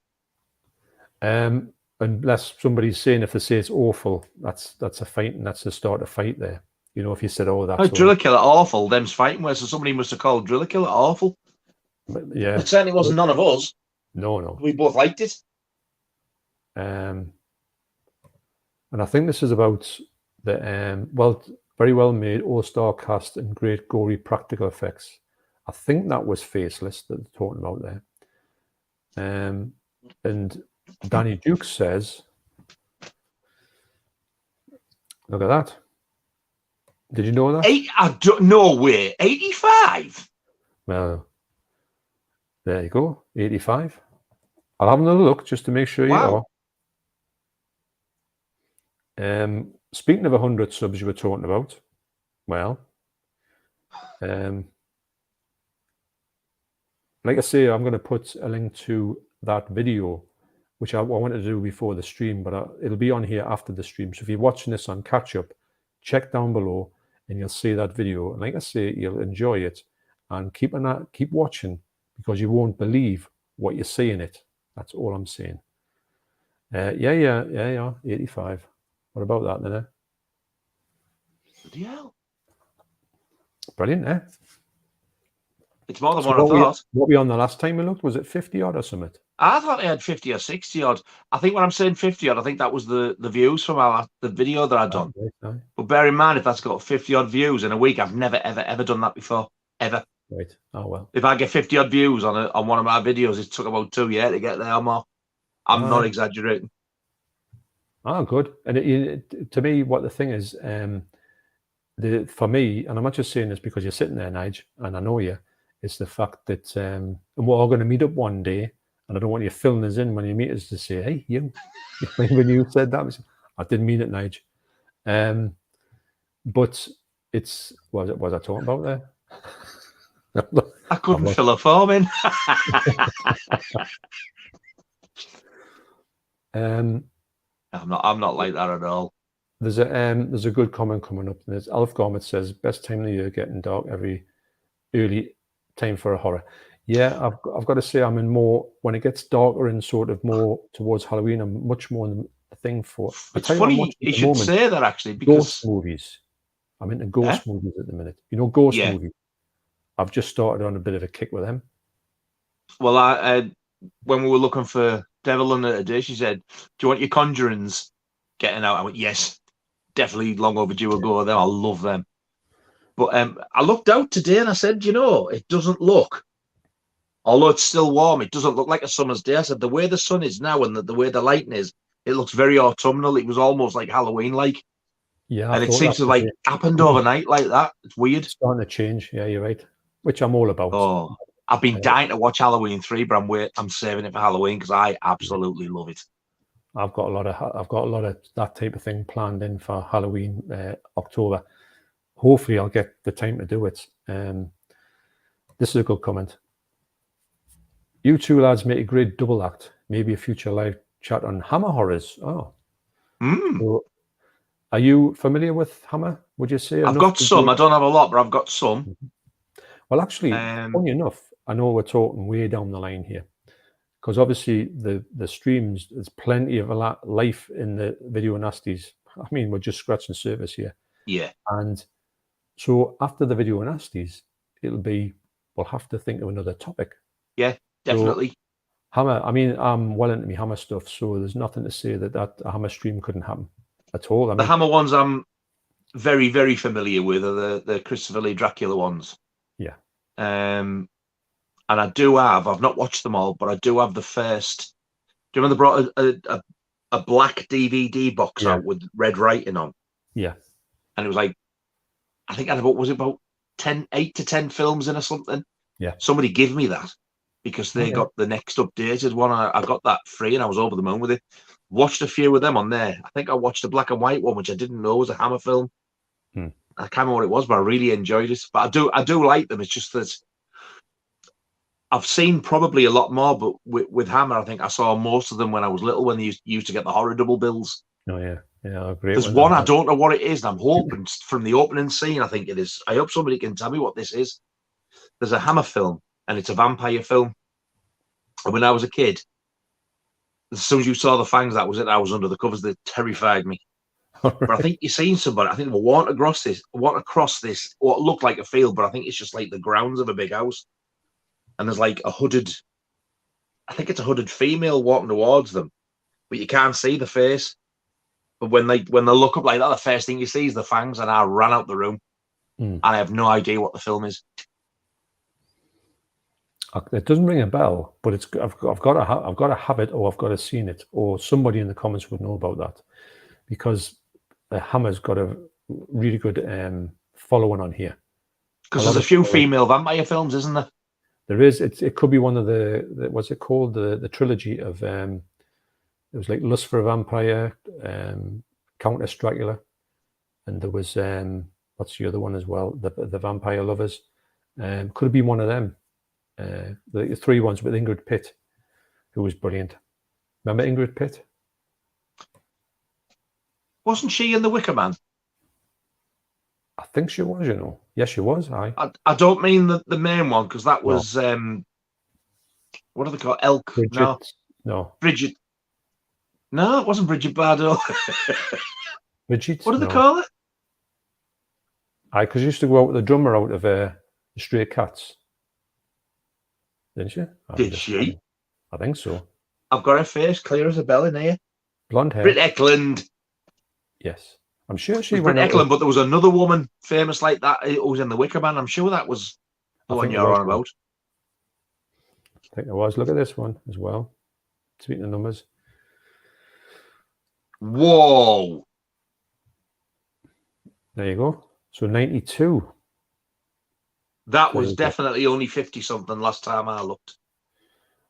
Unless somebody's saying, if they say it's awful, that's a fight, and that's the start of fight there. If you said, oh, that's Driller Killer awful, them's fighting words. So somebody must have called Driller Killer awful. But, yeah. It certainly wasn't none of us. No. We both liked it. And I think this is about the very well made all-star cast and great gory practical effects. I think that was Faceless that they're talking about there. And Danny Duke says, Look at that. Did you know that? No way. 85? Well, there you go. 85. I'll have another look just to make sure Wow. you are. Speaking of 100 subs you were talking about, well, like I say, I'm going to put a link to that video, which I wanted to do before the stream, but it'll be on here after the stream. So if you're watching this on catch up, check down below and you'll see that video. And like I say, you'll enjoy it and keep watching, because you won't believe what you see in it. That's all I'm saying. Yeah. 85. What about that then? Bloody hell. Brilliant, eh? It's more than what I thought. What were we on the last time we looked? Was it 50 odd or something? I thought they had 50 or 60 odd. I think when I'm saying 50 odd, I think that was the views from the video that I'd done. Right. But bear in mind, if that's got 50 odd views in a week, I've never, ever done that before. Ever. Right. Oh, well. If I get 50 odd views on one of my videos, it took about 2 years to get there or more. I'm not exaggerating. Oh, good. And to me, what the thing is, for me, and I'm not just saying this because you're sitting there, Nige, and I know you, it's the fact that and we're all going to meet up one day, and I don't want you filling us in when you meet us to say, hey, you. When you said that, I didn't mean it, Nige. But it's, what was I talking about there? I couldn't fill a form in. I'm not like that at all. There's a good comment coming up. There's Alf Gormit says, best time of the year, getting dark every early time for a horror. Yeah, I've got to say, I'm in more, when it gets darker and sort of more towards Halloween, I'm much more in the thing for. It's funny you should say that, actually, because ghost movies. I'm into ghost movies at the minute. You know, ghost movies. I've just started on a bit of a kick with them. Well, when we were looking for Devil Under today, she said, do you want your Conjurings getting out? I went, yes, definitely long overdue ago. Them, I love them. But I looked out today and I said, it doesn't look, although it's still warm, it doesn't look like a summer's day. I said, the way the sun is now and the way the lighting is, it looks very autumnal. It was almost like Halloween-like. Yeah. And it seems to have happened overnight like that. It's weird. It's starting to change. Yeah, you're right. Which I'm all about. Oh, I've been dying to watch Halloween 3, but I'm saving it for Halloween because I absolutely love it. I've got a lot of that type of thing planned in for Halloween, October. Hopefully, I'll get the time to do it. This is a good comment. You two lads make a great double act. Maybe a future live chat on Hammer horrors. Oh. So, are you familiar with Hammer? Would you say? I've got some. I don't have a lot, but I've got some. Well, actually, funny enough, I know we're talking way down the line here, because obviously the streams, there's plenty of life in the video nasties. I mean, we're just scratching the surface here. Yeah. And so after the video nasties, we'll have to think of another topic. Yeah, definitely. So, Hammer, I mean, I'm well into my Hammer stuff, so there's nothing to say that a Hammer stream couldn't happen at all. The Hammer ones I'm very, very familiar with are the Christopher Lee Dracula ones. Yeah. And I do have, I've not watched them all, but I do have the first. Do you remember they brought a black DVD box out with red writing on? Yeah. And it was like, I think about 8 to 10 films in or something? Yeah. Somebody give me that because they got the next updated one. I got that free and I was over the moon with it. Watched a few of them on there. I think I watched a black and white one, which I didn't know was a Hammer film. I can't remember what it was, but I really enjoyed it. But I do like them. It's just that I've seen probably a lot more, but with Hammer, I think I saw most of them when I was little, when they used to get the horror double bills. Oh, yeah. Yeah, great. There's one, I don't know what it is, and I'm hoping from the opening scene, I think it is. I hope somebody can tell me what this is. There's a Hammer film, and it's a vampire film. And when I was a kid, as soon as you saw the fangs, that was it. I was under the covers. That terrified me. Right. But I think you've seen somebody. I think they want to cross this, what looked like a field, but I think it's just like the grounds of a big house. And there's like I think it's a hooded female walking towards them, but you can't see the face. But when they look up like that, the first thing you see is the fangs, and I ran out the room, and I have no idea what the film is. It doesn't ring a bell, but I've got to have it, or I've got to seen it, or somebody in the comments would know about that, because Hammer's got a really good following on here. Because there's a few female vampire films, isn't there? There is. It could be one of the what's it called? The trilogy of it was like Lust for a Vampire, Countess Dracula, and there was what's the other one as well? The Vampire Lovers. Could have been one of them. The three ones with Ingrid Pitt, who was brilliant. Remember Ingrid Pitt? Wasn't she in The Wicker Man? I think she was, you know. Yes, she was. I don't mean the main one, because that was what are they called? Elk? Bridget, no. Bridget. No, it wasn't Bridget Bardot. Bridget. What do they call it? Because you used to go out with the drummer out of the Stray Cats, didn't you? Did she? I think so. I've got her face clear as a bell in here. Blonde hair. Britt Eklund. Yes. I'm sure she went Britt Eklund, but there was another woman famous like that who was in The Wicker Man. I'm sure that was the one you're on about. I think it was. Look at this one as well. Speaking of numbers. Whoa. There you go. So 92. That was definitely only 50-something last time I looked.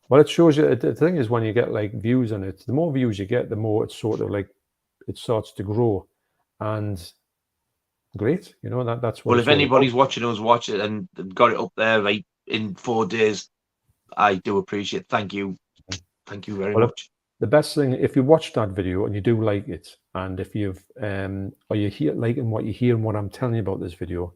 Well, it shows you, the thing is when you get like views on it, the more views you get, the more it's sort of like, it starts to grow. And great, you know, that's what. Well, if anybody's watching us watch it and got it up there like in 4 days, I do appreciate it. Thank you. Thank you very much. The best thing, if you watch that video and you do like it, and if you've or you hear liking what you hear and what I'm telling you about this video,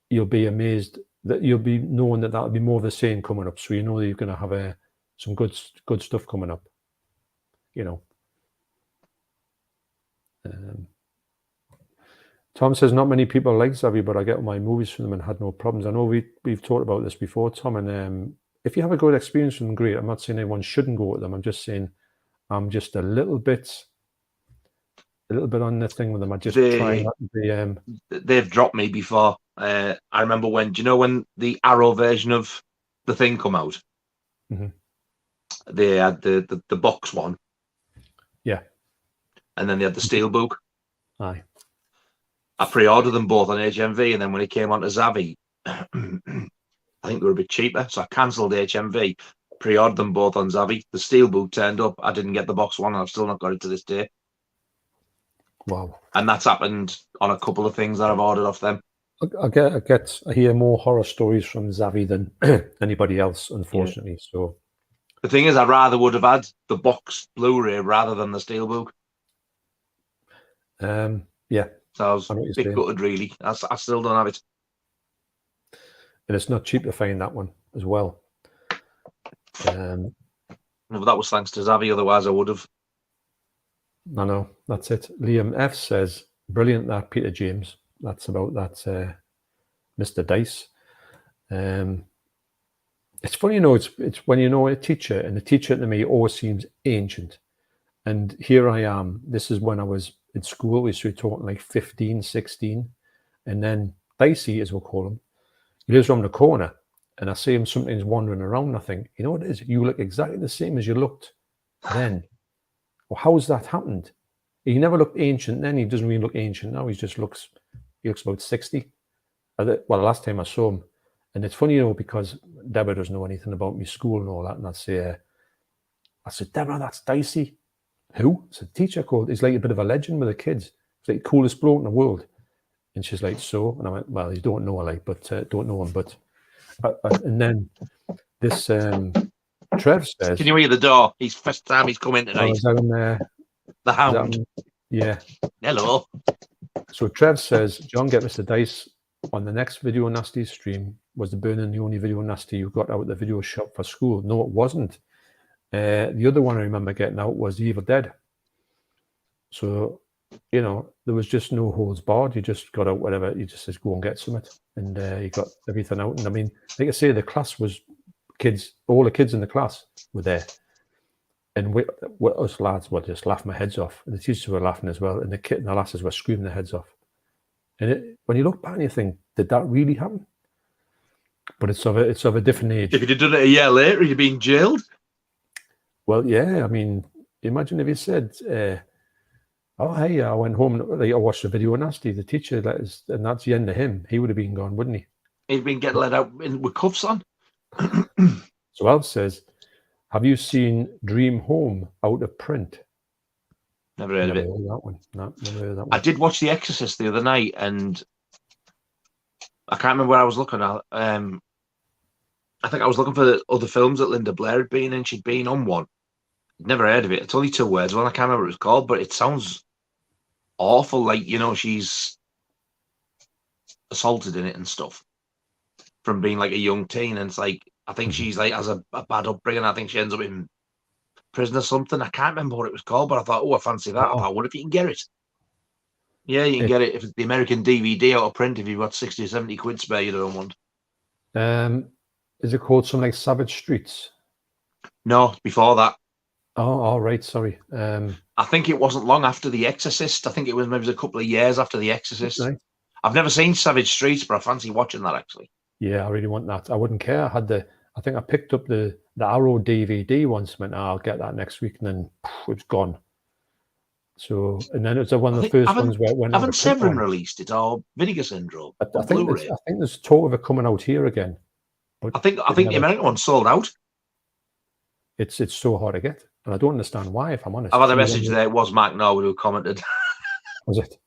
you'll be amazed that you'll be knowing that that'll be more of the same coming up. So you know that you're going to have some good stuff coming up, you know. Tom says not many people like Xavi, but I get my movies from them and had no problems. I know we've talked about this before, Tom, and if you have a good experience with them, great. I'm not saying everyone shouldn't go with them. I'm just saying I'm just a little bit on the thing with them. I just try not to be. They've dropped me before. I remember when the Arrow version of the thing come out. Mm-hmm. They had the box one. Yeah. And then they had the steelbook. Aye. I pre-ordered them both on HMV, and then when it came onto Xavi, I think they were a bit cheaper, so I cancelled HMV, pre-ordered them both on Xavi. The steelbook turned up. I didn't get the box one, and I've still not got it to this day. Wow. And that's happened on a couple of things that I've ordered off them. I hear more horror stories from Xavi than anybody else, unfortunately. Yeah. So the thing is, I rather would have had the box Blu-ray rather than the steelbook. Yeah. So I was a bit gutted, really. I still don't have it. And it's not cheap to find that one as well. No, but that was thanks to Xavi, otherwise I would have. I know, that's it. Liam F says, brilliant that, Peter James. That's about that Mr. Dice. It's funny, you know, it's when you know a teacher, and the teacher to me always seems ancient. And here I am. This is when I was in school. We started talking like 15, 16. And then Dicey, as we'll call him, he lives around the corner. And I see him sometimes wandering around. And I think, you know what it is? You look exactly the same as you looked then. Well, how's that happened? He never looked ancient then. He doesn't really look ancient now. He looks about 60. Well, the last time I saw him. And it's funny, you know, because Deborah doesn't know anything about me school and all that. And I said, Deborah, that's Dicey. Who? It's a teacher called. He's like a bit of a legend with the kids. He's like the coolest bloke in the world. And she's like, so? And I went, well, you don't know her, don't know him. But and then this Trev says, can you hear the door? He's first time he's come in tonight. Is that in, the Hound. Yeah. Hello. So Trev says, John, get Mr. Dice on the next Video Nasty stream. Was the Burning the only Video Nasty you got out of the video shop for school? No, it wasn't. The other one I remember getting out was The Evil Dead. So, you know, there was just no holds barred. You just got out whatever. You just says, go and get something. And you got everything out. And I mean, like I say, the class was kids, all the kids in the class were there. And we us lads were just laughing our heads off. And the teachers were laughing as well. And the lasses were screaming their heads off. And when you look back and you think, did that really happen? But it's of a different age. If you'd done it a year later, you'd been jailed. Well, yeah. I mean, imagine if you said, oh, hey, I went home and I watched a video of Nasty, the teacher, and that's the end of him. He would have been gone, wouldn't he? He'd been getting let out with cuffs on. So Al says, have you seen Dream Home out of print? Never heard of it. Heard that one. No, never heard that one. I did watch The Exorcist the other night, and I can't remember where I was looking at. I think I was looking for the other films that Linda Blair had been in. She'd been on one. Never heard of it. It's only 2 words. Well, I can't remember what it was called, but it sounds awful. Like, you know, she's assaulted in it and stuff from being like a young teen. And it's like, I think she's like, has a bad upbringing. I think she ends up in prison or something. I can't remember what it was called, but I thought, oh, I fancy that. I thought, what if you can get it? Yeah, you can get it if it's the American DVD out of print. If you've got 60 or 70 quid spare, you don't want. Is it called something like Savage Streets? No, before that. Oh, all right. Sorry. I think it wasn't long after The Exorcist. I think it was maybe a couple of years after The Exorcist. Right. I've never seen Savage Streets, but I fancy watching that actually. Yeah, I really want that. I wouldn't care. I think I picked up the Arrow DVD once. Went, I'll get that next week, and then it's gone. So, and then it was one of the first ones where it went. Haven't Severin released it or Vinegar Syndrome? I think there's talk of it coming out here again. But I think the American one sold out. It's so hard to get, and I don't understand why. If I'm honest, I've had a message there. It was Mark Norwood who commented. Was it?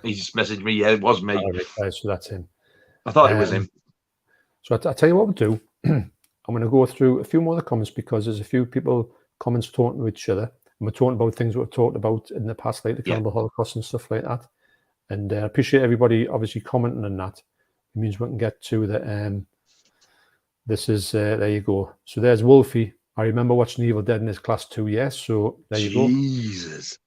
He just messaged me. Yeah, it was me. Right, so that's him. I thought it was him. So I tell you what we'll do. I'm going to go through a few more of the comments because there's a few comments talking to each other. And we're talking about things we've talked about in the past, like the Cannibal Holocaust and stuff like that. And I appreciate everybody obviously commenting on that. It means we can get to the. This is there you go. So there's Wolfie. I remember watching Evil Dead in his class 2. Yes, so there you go. Jesus.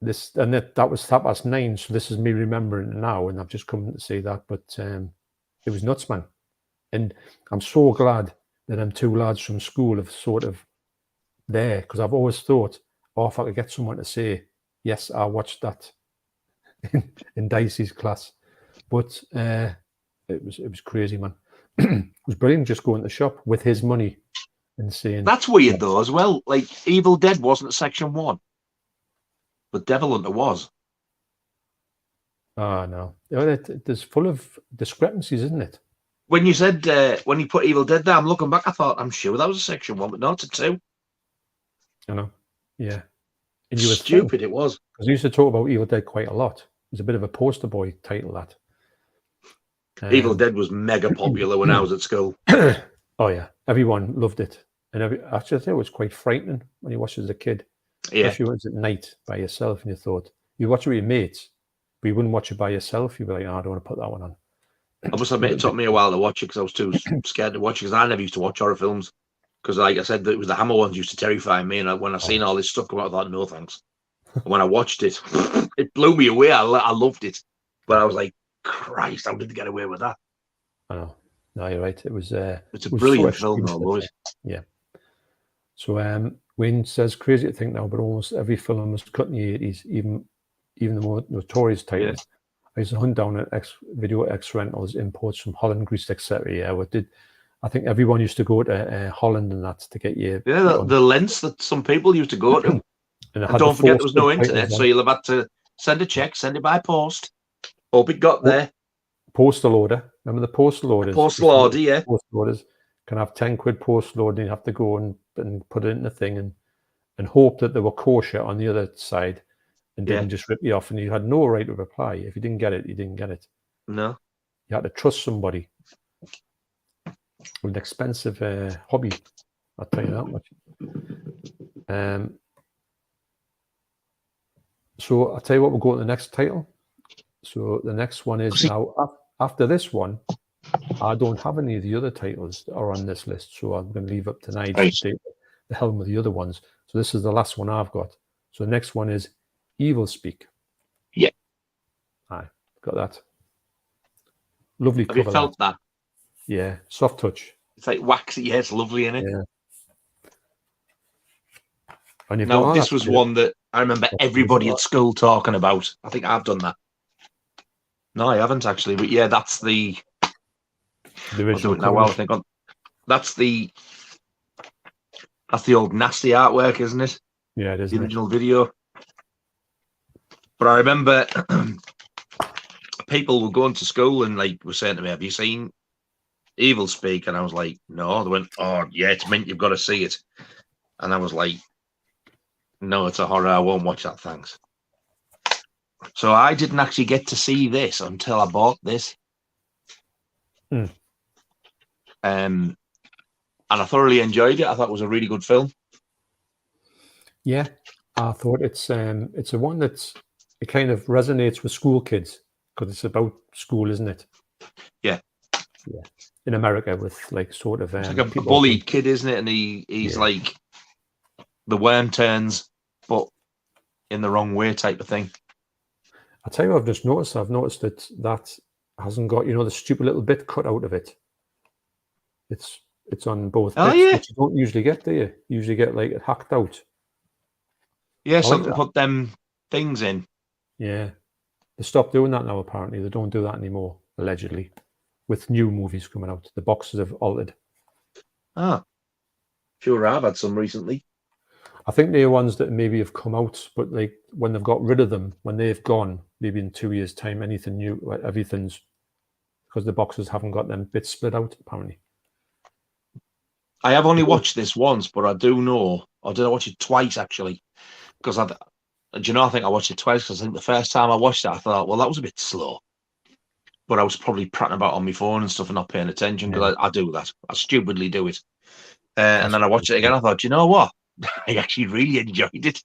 This and that was 9:30. So this is me remembering it now, and I've just come to say that. But it was nuts, man. And I'm so glad that them 2 lads from school have sort of there, because I've always thought, if I could get someone to say, yes, I watched that in Dicey's class. But it was crazy, man. It was brilliant just going to the shop with his money and saying. That's weird though as well. Like Evil Dead wasn't section 1, but Devil Hunter was. Oh no, there's full of discrepancies, isn't it? When you said when you put Evil Dead there, I'm looking back. I thought I'm sure that was a section 1, but no, it's a 2. I know. Yeah. And you were stupid. It was because we used to talk about Evil Dead quite a lot. It was a bit of a poster boy title that. Evil Dead was mega popular when I was at school. Oh yeah, everyone loved it, and actually I think it was quite frightening when you watched it as a kid. Yeah, especially when it was at night by yourself, and you thought you watch it with your mates, but you wouldn't watch it by yourself. You'd be like, I don't want to put that one on. I must admit, it took me a while to watch it because I was too scared to watch it. Because I never used to watch horror films because, like I said, it was the Hammer ones used to terrify me. And when I seen all this stuff come out, I thought, no thanks. And when I watched it, it blew me away. I loved it, but I was like, Christ, how did they get away with that? I know. No, you're right. It was. It's a brilliant film, though, boys. Yeah. So Wayne says, crazy to think now, but almost every film was cut in the 80s, even the more notorious titles. Yeah. I used to hunt down at video X rentals, imports from Holland, Greece, etc. Yeah, I think everyone used to go to Holland and that to get you. Yeah, the lengths that some people used to go to. And don't forget, there was no internet, so you'll have had to send a check, send it by post. Hope it got there. Postal order. Remember the postal orders? Postal order, yeah. Postal orders can have 10 quid postal order, and you have to go and put it in the thing and hope that they were kosher on the other side and didn't just rip you off, and you had no right to reply. If you didn't get it, you didn't get it. No. You had to trust somebody. With an expensive hobby, I'll tell you that much. So I'll tell you what, we'll go to the next title. So the next one is now, after this one, I don't have any of the other titles that are on this list, so I'm going to leave up tonight to take the helm of the other ones. So this is the last one I've got. So the next one is Evil Speak. Yeah. Aye, got that. Lovely cover. Have you felt that? Yeah, soft touch. It's like waxy. Yeah, it's lovely, isn't it? Yeah. And now, this was one that I remember everybody at school talking about. I think I've done that. No, I haven't actually. But yeah, that's the original. I'll do it now while I think on. That's the old Nasty artwork, isn't it? Yeah, it is. The original video. But I remember people were going to school and like were saying to me, "Have you seen Evil Speak?" And I was like, "No." They went, "Oh yeah, it's meant you've got to see it." And I was like, "No, it's a horror. I won't watch that. Thanks." So I didn't actually get to see this until I bought this. And I thoroughly enjoyed it. I thought it was a really good film. Yeah, I thought it's a one it kind of resonates with school kids because it's about school, isn't it? Yeah. Yeah. In America, with like sort of it's like a bullied kid, isn't it? And he's like the worm turns, but in the wrong way type of thing. I'll tell you what I've just noticed. I've noticed that hasn't got, the stupid little bit cut out of it. It's on both bits, which you don't usually get, do you? You usually get like it hacked out. Yeah, so they put them things in. Yeah. They stopped doing that now, apparently. They don't do that anymore, allegedly. With new movies coming out. The boxes have altered. Ah. Sure, I've had some recently. I think they're ones that maybe have come out, but like when they've got rid of them, when they've gone, maybe in 2 years' time, anything new, everything's because the boxes haven't got them bits split out, apparently. I have only watched this once, but I do know, or did I watch it twice actually? Because I think I watched it twice because I think the first time I watched it, I thought, well, that was a bit slow. But I was probably prattling about on my phone and stuff and not paying attention because I do that. I stupidly do it. And then I watched it again. I thought, you know what? I actually really enjoyed it.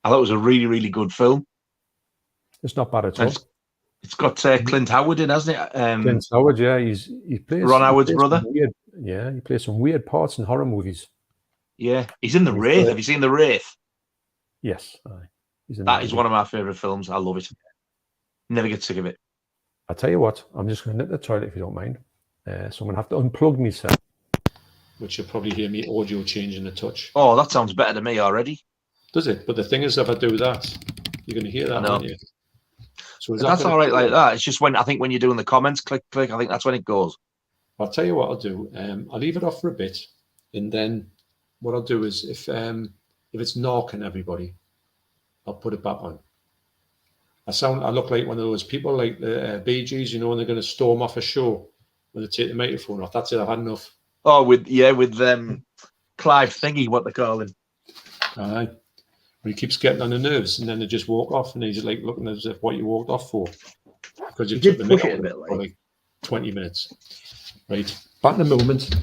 I thought it was a really, really good film. It's not bad at all. It's got Clint Howard in, hasn't it? Clint Howard, yeah. He plays Ron Howard's brother. He plays some weird parts in horror movies. Yeah, he's in The Wraith. Have you seen The Wraith? Yes. That is one of my favourite films. I love it. Never get sick of it. I'll tell you what, I'm just going to nip the toilet if you don't mind. So I'm going to have to unplug myself. Which you'll probably hear me audio changing a touch. Oh, that sounds better to me already. Does it? But the thing is, if I do that, you're going to hear that, aren't you? So that's all right like that. It's just when you're doing the comments, click, I think that's when it goes. I'll tell you what I'll do. I'll leave it off for a bit, and then what I'll do is if it's knocking everybody, I'll put it back on. I look like one of those people like the Bee Gees, when they're going to storm off a show when they take the microphone off. That's it. I've had enough. Oh, with Clive Thingy, what they call him. Aye. He keeps getting on the nerves, and then they just walk off, and he's like looking as if what you walked off for, because you took the mic a bit for like 20 minutes. Right. Back in a moment.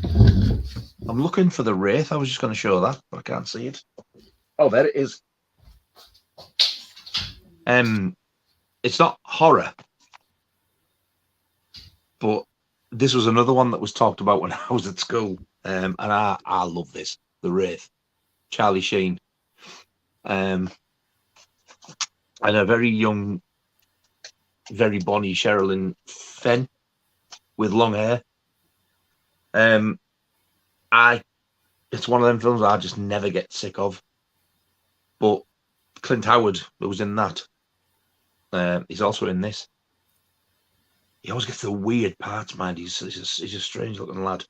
I'm looking for The Wraith. I was just going to show that, but I can't see it. Oh, there it is. It's not horror, but this was another one that was talked about when I was at school, and I love this. The Wraith, Charlie Sheen, and a very young, very bonny Sherilyn Fenn with long hair. It's one of them films I just never get sick of. But Clint Howard, who was in that, he's also in this. He always gets the weird parts, mind. He's a strange looking lad.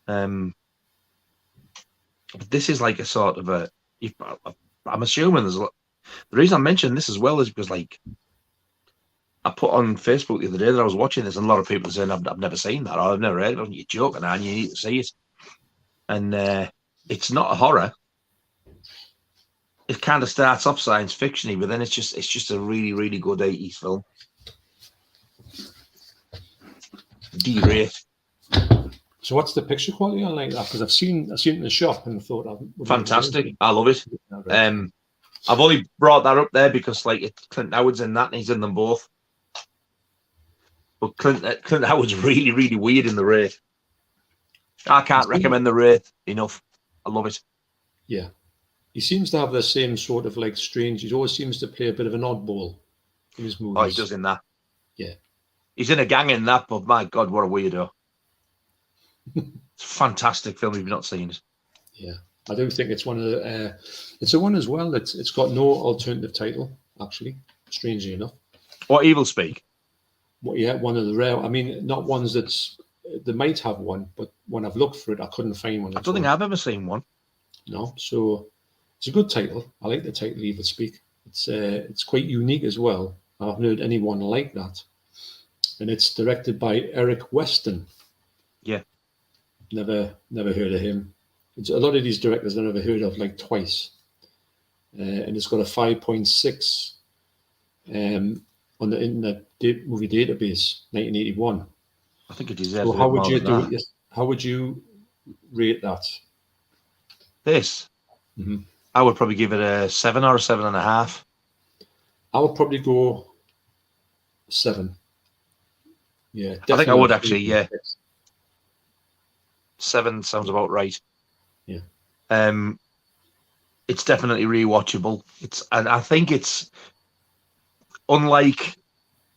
But this is like a sort of a. I'm assuming there's a lot. The reason I mentioned this as well is because, like, I put on Facebook the other day that I was watching this, and a lot of people saying I've never seen that, or I've never heard of it. You're joking, and you need to see it. And it's not a horror. It kind of starts off science fiction-y, but then it's just a really, really good 80s film. The Wraith. So what's the picture quality on like that? Because I've seen it in the shop and thought fantastic. I love it. I've only brought that up there because like Clint Howard's in that and he's in them both. But Clint Howard's really, really weird in The Wraith. I can't recommend The Wraith enough. I love it. Yeah. He seems to have the same sort of like strange, he always seems to play a bit of an oddball in his movies. Oh, he does in that. Yeah. He's in a gang in that, but my God, what a weirdo. It's a fantastic film if you've not seen it. Yeah. I do think it's one of the, it's a one as well that's it's got no alternative title, actually, strangely enough. Or Evil Speak. Well, yeah, one of the rare, I mean, not ones that's, they might have one, but when I've looked for it, I couldn't find one. I don't think I've ever seen one. No, so it's a good title. I like the title, Evil Speak. It's quite unique as well. I haven't heard anyone like that. And it's directed by Eric Weston. Yeah. Never heard of him. It's a lot of these directors I've never heard of, like twice. And it's got a 5.6 on the Internet Movie Database, 1981. I think it deserves. So how would you do it? How would you rate that? This, I would probably give it a 7 or a 7.5. I would probably go 7. Yeah, I think I would actually. Yeah, 7 sounds about right. Yeah. It's definitely rewatchable. And I think it's unlike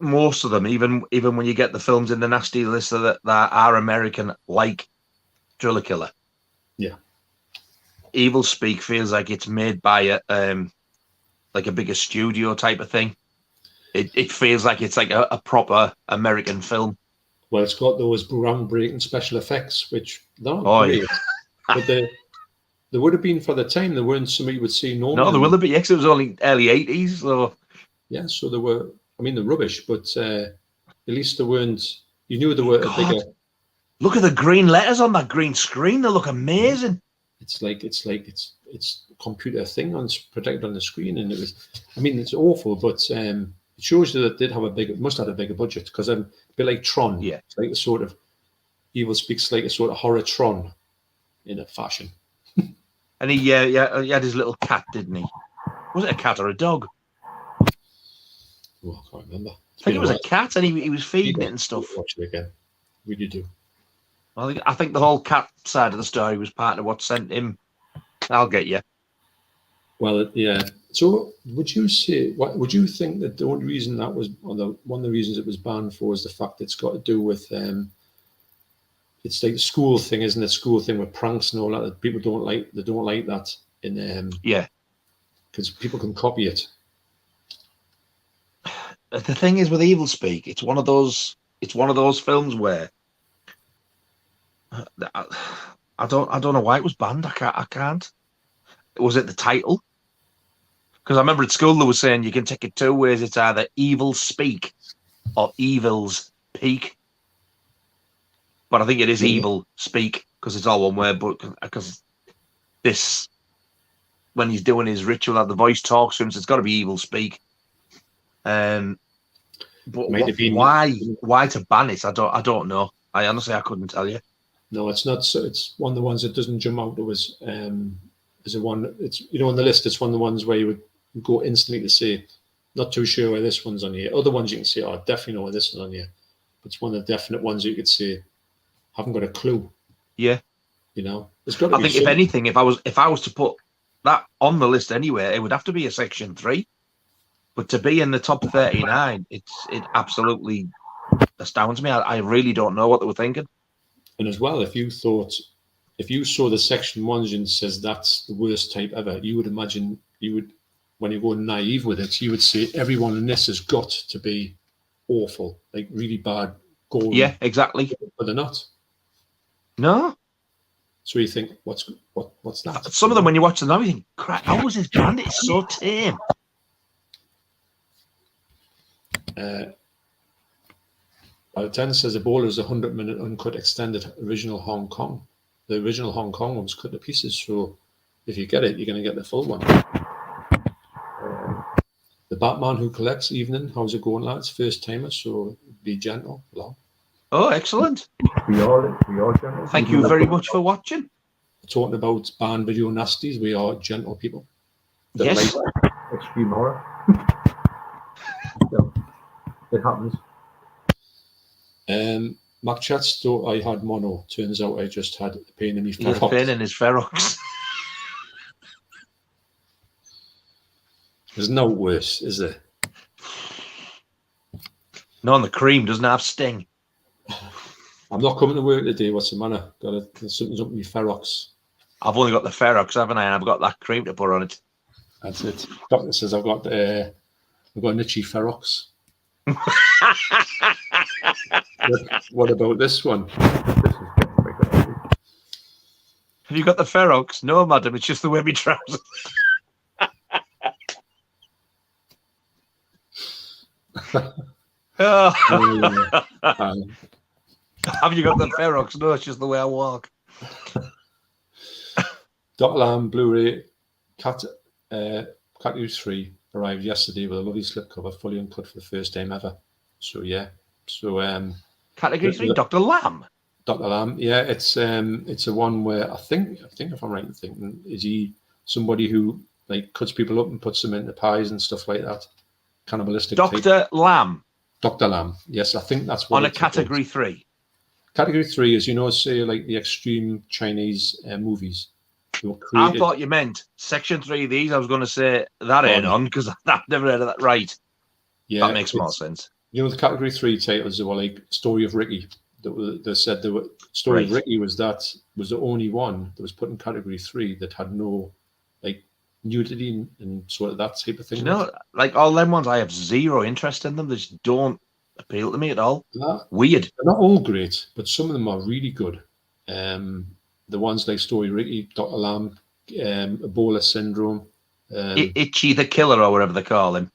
most of them. Even when you get the films in the nasty list that are American, like Driller Killer. Yeah. Evil Speak feels like it's made by like a bigger studio type of thing. It feels like it's like a proper American film. Well, it's got those groundbreaking special effects, which they're not great, but they would have been for the time. They weren't something you would see normally. No, they will have been. Yes, it was only early 80s. So yeah, so they were. I mean, they're rubbish, but at least they weren't. You knew they were a bigger. Look at the green letters on that green screen. They look amazing. It's a computer thing projected on the screen, and it was. I mean, it's awful, but it shows you that they must have had a bigger budget, because a bit like Tron. Yeah, it's like a sort of Evil Speaks like a sort of horror Tron in a fashion. And he had his little cat, didn't he? Was it a cat or a dog? Oh, I can't remember. I think it was a cat, and he was feeding it and stuff. Watch it again. Really do. I think the whole cat side of the story was part of what sent him. I'll get you. Well, yeah. So, would you think that the only reason that was, or one of the reasons it was banned for, is the fact it's got to do with it's like a school thing, isn't it? School thing with pranks and all that. That people don't like. They don't like that in because people can copy it. The thing is with Evil Speak, it's one of those films where I don't know why it was banned. I can't. Was it the title? Because I remember at school they were saying you can take it 2 ways. It's either Evil Speak or Evil's Peak. But I think it is Evil Speak, because it's all one word. But because this, when he's doing his ritual, the voice talks to him, so it's got to be Evil Speak. But why to ban it? I don't know. I honestly couldn't tell you. No, it's not. So it's one of the ones that doesn't jump out. It was as a one. It's on the list. It's one of the ones where you would go instantly to say, not too sure where this one's on here. Other ones you can say, oh, I definitely know where this is on here. But it's one of the definite ones you could say, haven't got a clue. Yeah. There's got to I think if anything, if I was to put that on the list anywhere, it would have to be a section 3. But to be in the top 39, it absolutely astounds me. I really don't know what they were thinking. And as well, if you saw the section 1s and says that's the worst type ever, you would imagine when you're going naive with it, you would say everyone in this has got to be awful, like really bad, gory. Yeah, exactly. But they're not. No. So you think, what's that? Some of them, when you watch them now, you think, crap, how was this banned? It's so tame. Well, 10 says Ebola is a 100-minute uncut extended original Hong Kong. The original Hong Kong one was cut to pieces, so if you get it, you're going to get the full one. The Batman Who Collects Evening, how's it going, lads? First timer, so be gentle. Hello. Oh, excellent. We are gentle. Thank you very much for watching. Talking about banned video nasties, we are gentle people. Yes. Like extreme horror. It happens. Mac Chats thought I had mono. Turns out I just had a pain in my ferox. He had a pain in his ferox. There's no worse, is there? No, and the cream doesn't have sting. I'm not coming to work today. What's the matter? Something's up with my ferox. I've only got the ferox, haven't I? And I've got that cream to put on it. That's it. Doctor says I've got an itchy ferox. What about this one? Have you got the ferox? No, madam. It's just the way my trousers. Have you got the Ferox? No, it's just the way I walk. Dr. Lamb Blu-ray Category 3 arrived yesterday with a lovely slipcover, fully uncut for the first time ever. So yeah. So Category 3, Dr. Lamb. Dr. Lamb, yeah, it's a one where I think if I'm right in thinking, is he somebody who like cuts people up and puts them into pies and stuff like that? Cannibalistic. Dr. Lamb. Dr. Lamb, yes, I think that's what. On a Category 3. Category 3 is, say, like the extreme Chinese movies. I thought you meant Section 3 of these. I was going to say that ain't on because I've never heard of that. Right. Yeah, that makes more sense. The Category 3 titles, they were like Story of Ricky. They said the Story of Ricky was the only one that was put in Category 3 that had no like nudity and sort of that type of thing. Like all them ones, I have zero interest in them. They just don't appeal to me at all. Weird. They're not all great, but some of them are really good. The ones like Story Ricky, Dr. Lamb, Ebola Syndrome. Itchy the Killer or whatever they call him.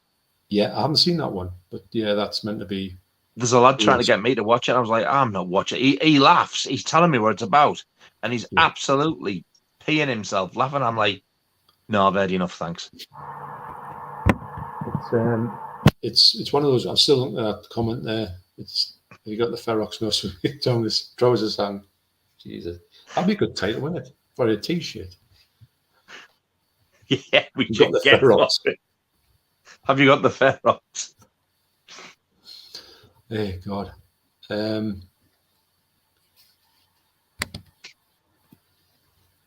Yeah, I haven't seen that one, but yeah, that's meant to be. There's a lad trying to get me to watch it. I was like, I'm not watching it. He laughs. He's telling me what it's about. And he's absolutely peeing himself laughing. I'm like, no, I've heard enough, thanks. It's one of those. I'm still looking at that comment there. You got the Ferox nose down his trousers hang. Jesus. That'd be a good title, wouldn't it? For a t-shirt. Yeah, we got the Ferox. Have you got the Ferox? Hey, God.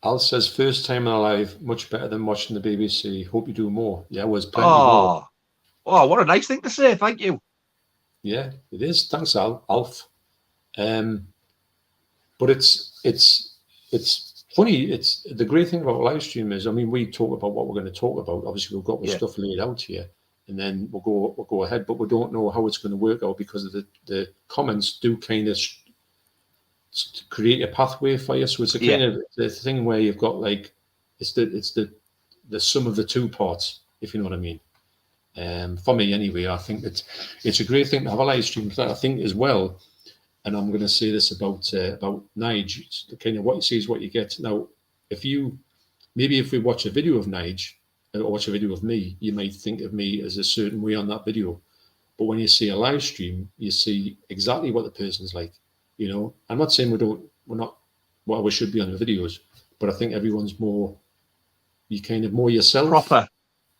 Al says, first time in our life, much better than watching the BBC. Hope you do more. Yeah, it was plenty more. Oh, what a nice thing to say. Thank you. Yeah, it is. Thanks, Alf. But it's funny. It's the great thing about live stream is, I mean, we talk about what we're going to talk about. Obviously, we've got the stuff laid out here, and then we'll go ahead. But we don't know how it's going to work out because of the comments do kind of create a pathway for you. So it's a kind of the thing where you've got like it's the sum of the two parts, if you know what I mean. For me, anyway, I think that it's a great thing to have a live stream. I think as well. And I'm going to say this about Nige. It's kind of what you see is what you get. Now, if we watch a video of Nige or watch a video of me, you might think of me as a certain way on that video. But when you see a live stream, you see exactly what the person's like. I'm not saying we're not what we should be on the videos, but I think everyone's more yourself. Proper.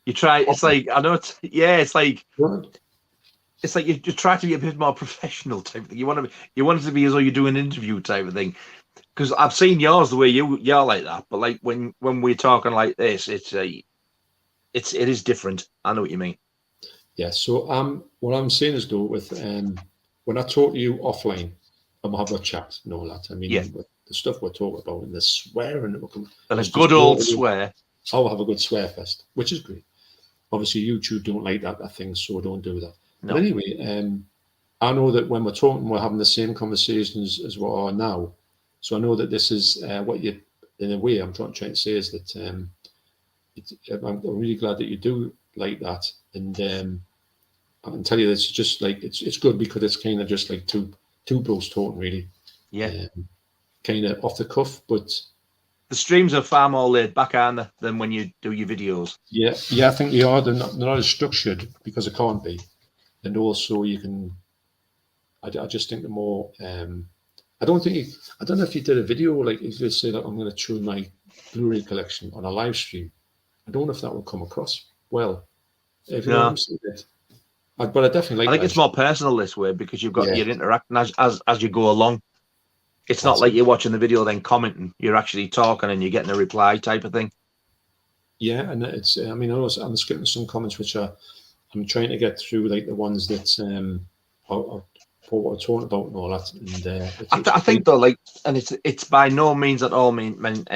You try. Proper. It's like I know. It's like. What? It's like you try to be a bit more professional type of thing. You want it to be as though you do an interview type of thing. Because I've seen yours the way you're like that, but like when we're talking like this, it is different. I know what you mean. Yeah. So what I'm saying is though, with when I talk to you offline, I'm gonna have a chat and all that. I mean, the stuff we're talking about and the swearing and a good old swear. I'll have a good swear fest, which is great. Obviously, YouTube don't like that thing, so don't do that. No. But anyway, I know that when we're talking, we're having the same conversations as we are now. So I know that this is what you, in a way, I'm trying to say is that I'm really glad that you do like that. And I can tell you, it's just like it's good because it's kind of just like two bros talking, really. Yeah. Kind of off the cuff, but the streams are far more laid back, aren't they, than when you do your videos? Yeah, I think they are. They're not as structured because they can't be. And also, you can. I just think the more. I don't know if you did a video like if you say that I'm going to show my Blu-ray collection on a live stream. I don't know if that will come across well. If you know what I'm saying, but I definitely like. I think it's more personal this way because you've got you're interacting as you go along. It's not like you're watching the video then commenting. You're actually talking and you're getting a reply type of thing. Yeah, and it's. I mean, I'm skipping some comments which I'm trying to get through, like the ones that are what we're talking about and all that. And I think though, like, and it's by no means at all meant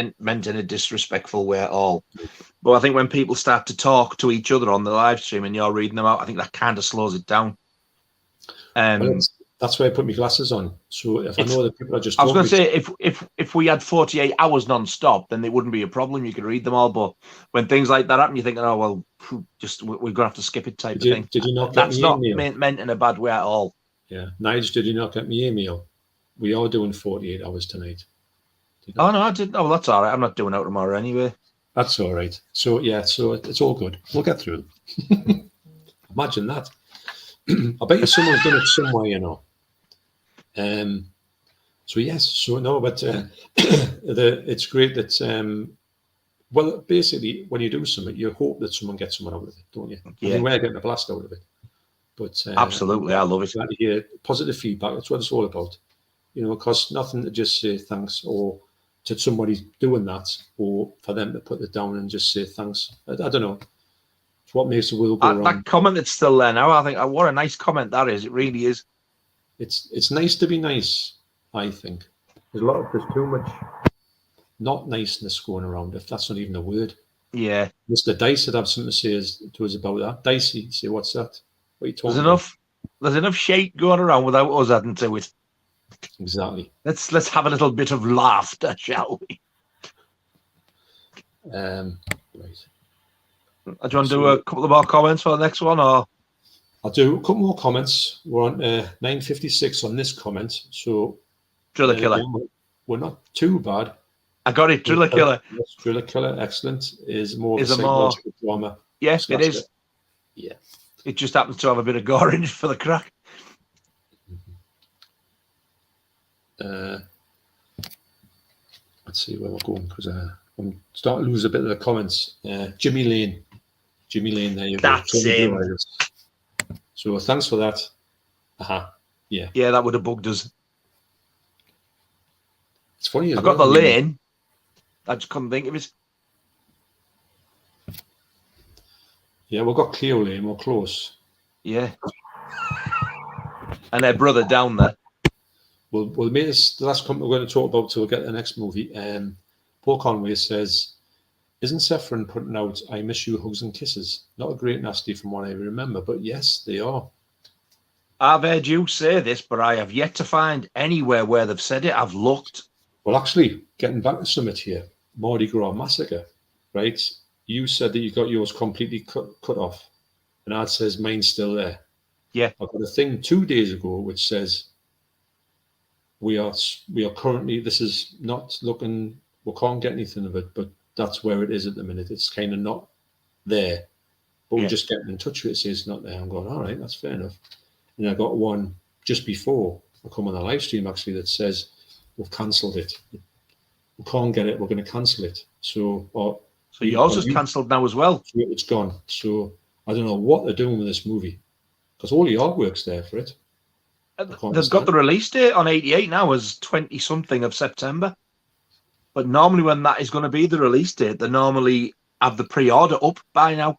in a disrespectful way at all. But I think when people start to talk to each other on the live stream and you're reading them out, I think that kind of slows it down. That's why I put my glasses on. So if I know that people are just... I was going to say, if we had 48 hours non-stop, then it wouldn't be a problem. You could read them all. But when things like that happen, you're thinking, oh, well, we're going to have to skip it type of thing. Did you not get That's me not email? meant in a bad way at all. Yeah. Nige, did you not get me email? We are doing 48 hours tonight. Oh, no, I didn't. Oh, well, that's all right. I'm not doing out tomorrow anyway. That's all right. So, yeah, so it's all good. We'll get through them. Imagine that. I bet you someone's done it somewhere, you know. So yes, so no, but it's great that well, basically, when you do something, you hope that someone gets something out of it, don't you? Yeah. I mean, we're getting a blast out of it. But absolutely, I love it. Glad to hear positive feedback. That's what it's all about. You know, it costs nothing to just say thanks, or to somebody doing that, or for them to put it down and just say thanks. I don't know. It's what makes the world go round. That comment that's still there now, I think, what a nice comment that is. It really is. It's nice to be nice, I think. There's too much not niceness going around, if that's not even a word. Yeah. Mr. Dice would have something to say to us about that. Dicey, say, what's that? What are you talking about? There's enough shit going around without us adding to it. Exactly. Let's have a little bit of laughter, shall we? Right. Do you want to do a couple of more comments for the next one, or? I'll do a couple more comments. We're on 9:56 on this comment, so Driller Killer. We're not too bad. I got it, Driller Killer. Yes, Driller Killer, excellent. Is more of Is a a more psychological drama. Yes, it is. Yeah. It just happens to have a bit of gore in it for the crack. Let's see where we're going, because I'm starting to lose a bit of the comments. Jimmy Lane, there you go. That's him. So thanks for that. Yeah. Yeah, that would have bugged us. It's funny. I got the lane. I just couldn't think of it. Yeah, we've got Cleo Lane. We're close. Yeah. And their brother down there. We'll make this the last comment we're going to talk about till we get to the next movie. Paul Conway says, isn't Saffron putting out I Miss You Hugs and Kisses? Not a great nasty from what I remember, but yes, they are. I've heard you say this, but I have yet to find anywhere where they've said it. I've looked. Well, actually, getting back to Summit here, Mardi Gras Massacre, right? You said that you got yours completely cut off, and Ad says mine's still there. Yeah. I've got a thing 2 days ago which says we are currently, this is not looking, we can't get anything of it, but that's where it is at the minute. It's kind of not there, but we're just getting in touch with it. It says it's not there. I'm going, all right, that's fair enough. And I got one just before I come on the live stream actually that says we've cancelled it. We can't get it. We're going to cancel it. So yours is cancelled now as well. It's gone. So I don't know what they're doing with this movie, because all the artwork's there for it. They've got the release date on 88 now as 20-something of September. But normally when that is going to be the release date, they normally have the pre-order up by now.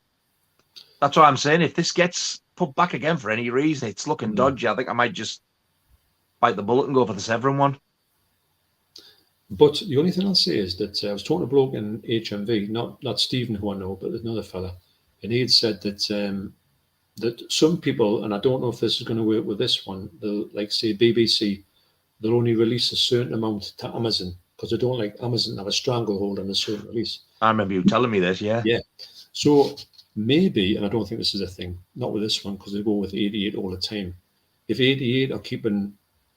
That's what I'm saying. If this gets put back again for any reason, it's looking dodgy. I think I might just bite the bullet and go for the Severin one. But the only thing I'll say is that I was talking to a bloke in HMV, not Stephen, who I know, but another fella, and he had said that that some people, and I don't know if this is going to work with this one, they'll, like say BBC, they'll only release a certain amount to Amazon because they don't like Amazon to have a stranglehold on a certain release. I remember you telling me this, yeah. Yeah. So maybe, and I don't think this is a thing, not with this one, because they go with 88 all the time. If 88 are keeping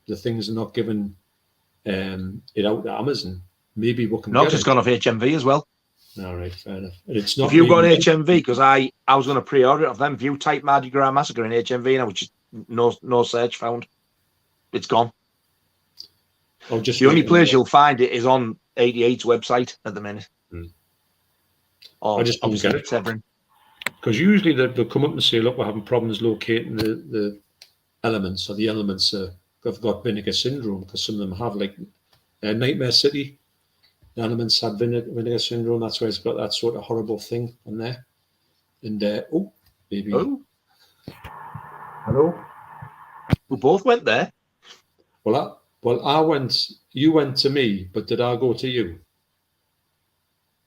the things and not giving it out to Amazon, maybe we can No, it's gone off HMV as well. All right, fair enough. And it's not. If you go on HMV, because I was going to pre-order it off them. If you type Mardi Gras Massacre in HMV now, which is no search found, it's gone. Oh, just the only place you'll find it is on 88's website at the minute. I just don't get it. Because usually they'll come up and say, look, we're having problems locating the elements, or the elements have got vinegar syndrome, because some of them have, like Nightmare City. The elements had vinegar syndrome. That's why it's got that sort of horrible thing on there. And baby. Oh. Hello. We both went there. Well, I went. You went to me, but did I go to you?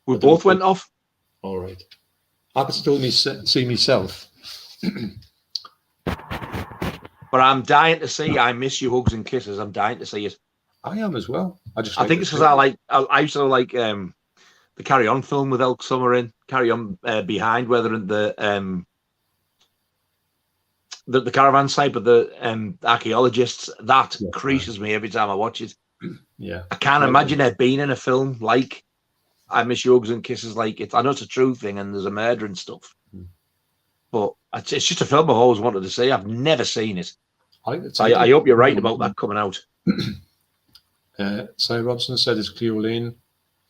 We both went off. All right. I could still see myself. But I'm dying to see I Miss You, Hugs and Kisses. I'm dying to see it. I am as well. I think it's because I used to like the Carry On film with Elk Summer in Carry On Behind, whether in the caravan site, but the archaeologists, that creases me every time I watch it. Yeah, I can't imagine there being in a film like I Miss You, Hugs and Kisses. Like I know it's a true thing and there's a murder and stuff, but it's just a film I've always wanted to see. I've never seen it. I hope you're right about that coming out. Si Robson said it's Cleo Lane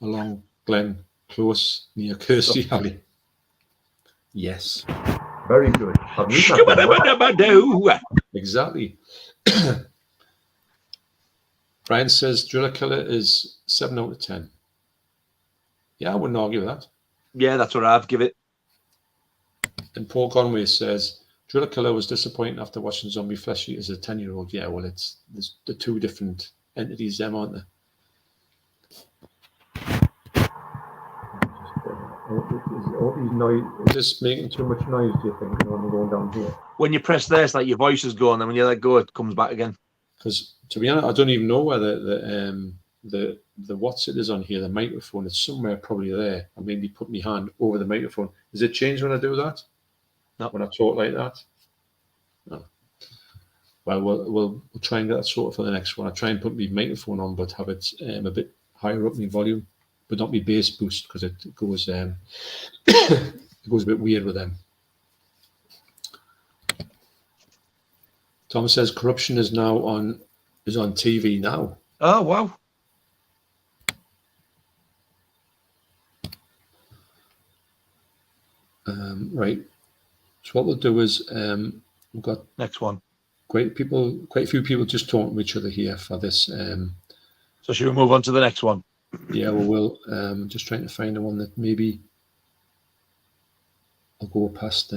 along Glen Close near Kirsty Alley. Yes. Very good. Exactly. Brian says Driller Killer is 7 out of 10. Yeah, I wouldn't argue with that. Yeah, that's what I'd give it. And Paul Conway says Driller Killer was disappointing after watching Zombie Flesh Eat as a 10-year-old. Yeah, well, there's the two different entities, them, aren't there? Is this making too much noise, do you think, when we're going down here? When you press there, it's like your voice is going, and when you let go, it comes back again. Because, to be honest, I don't even know whether the what's it is on here, the microphone. It's somewhere probably there. I maybe put my hand over the microphone. Does it change when I do that? No. When I talk like that? No. Well, we'll try and get that sorted for the next one. I try and put my microphone on, but have it a bit higher up in volume, but not my bass boost, because it goes it goes a bit weird with them. Thomas says Corruption is on TV now. Oh wow! Right. So what we'll do is we've got next one. Quite a few people just talking to each other here for this. So should we move on to the next one? Yeah, we'll just trying to find the one that maybe I'll go past.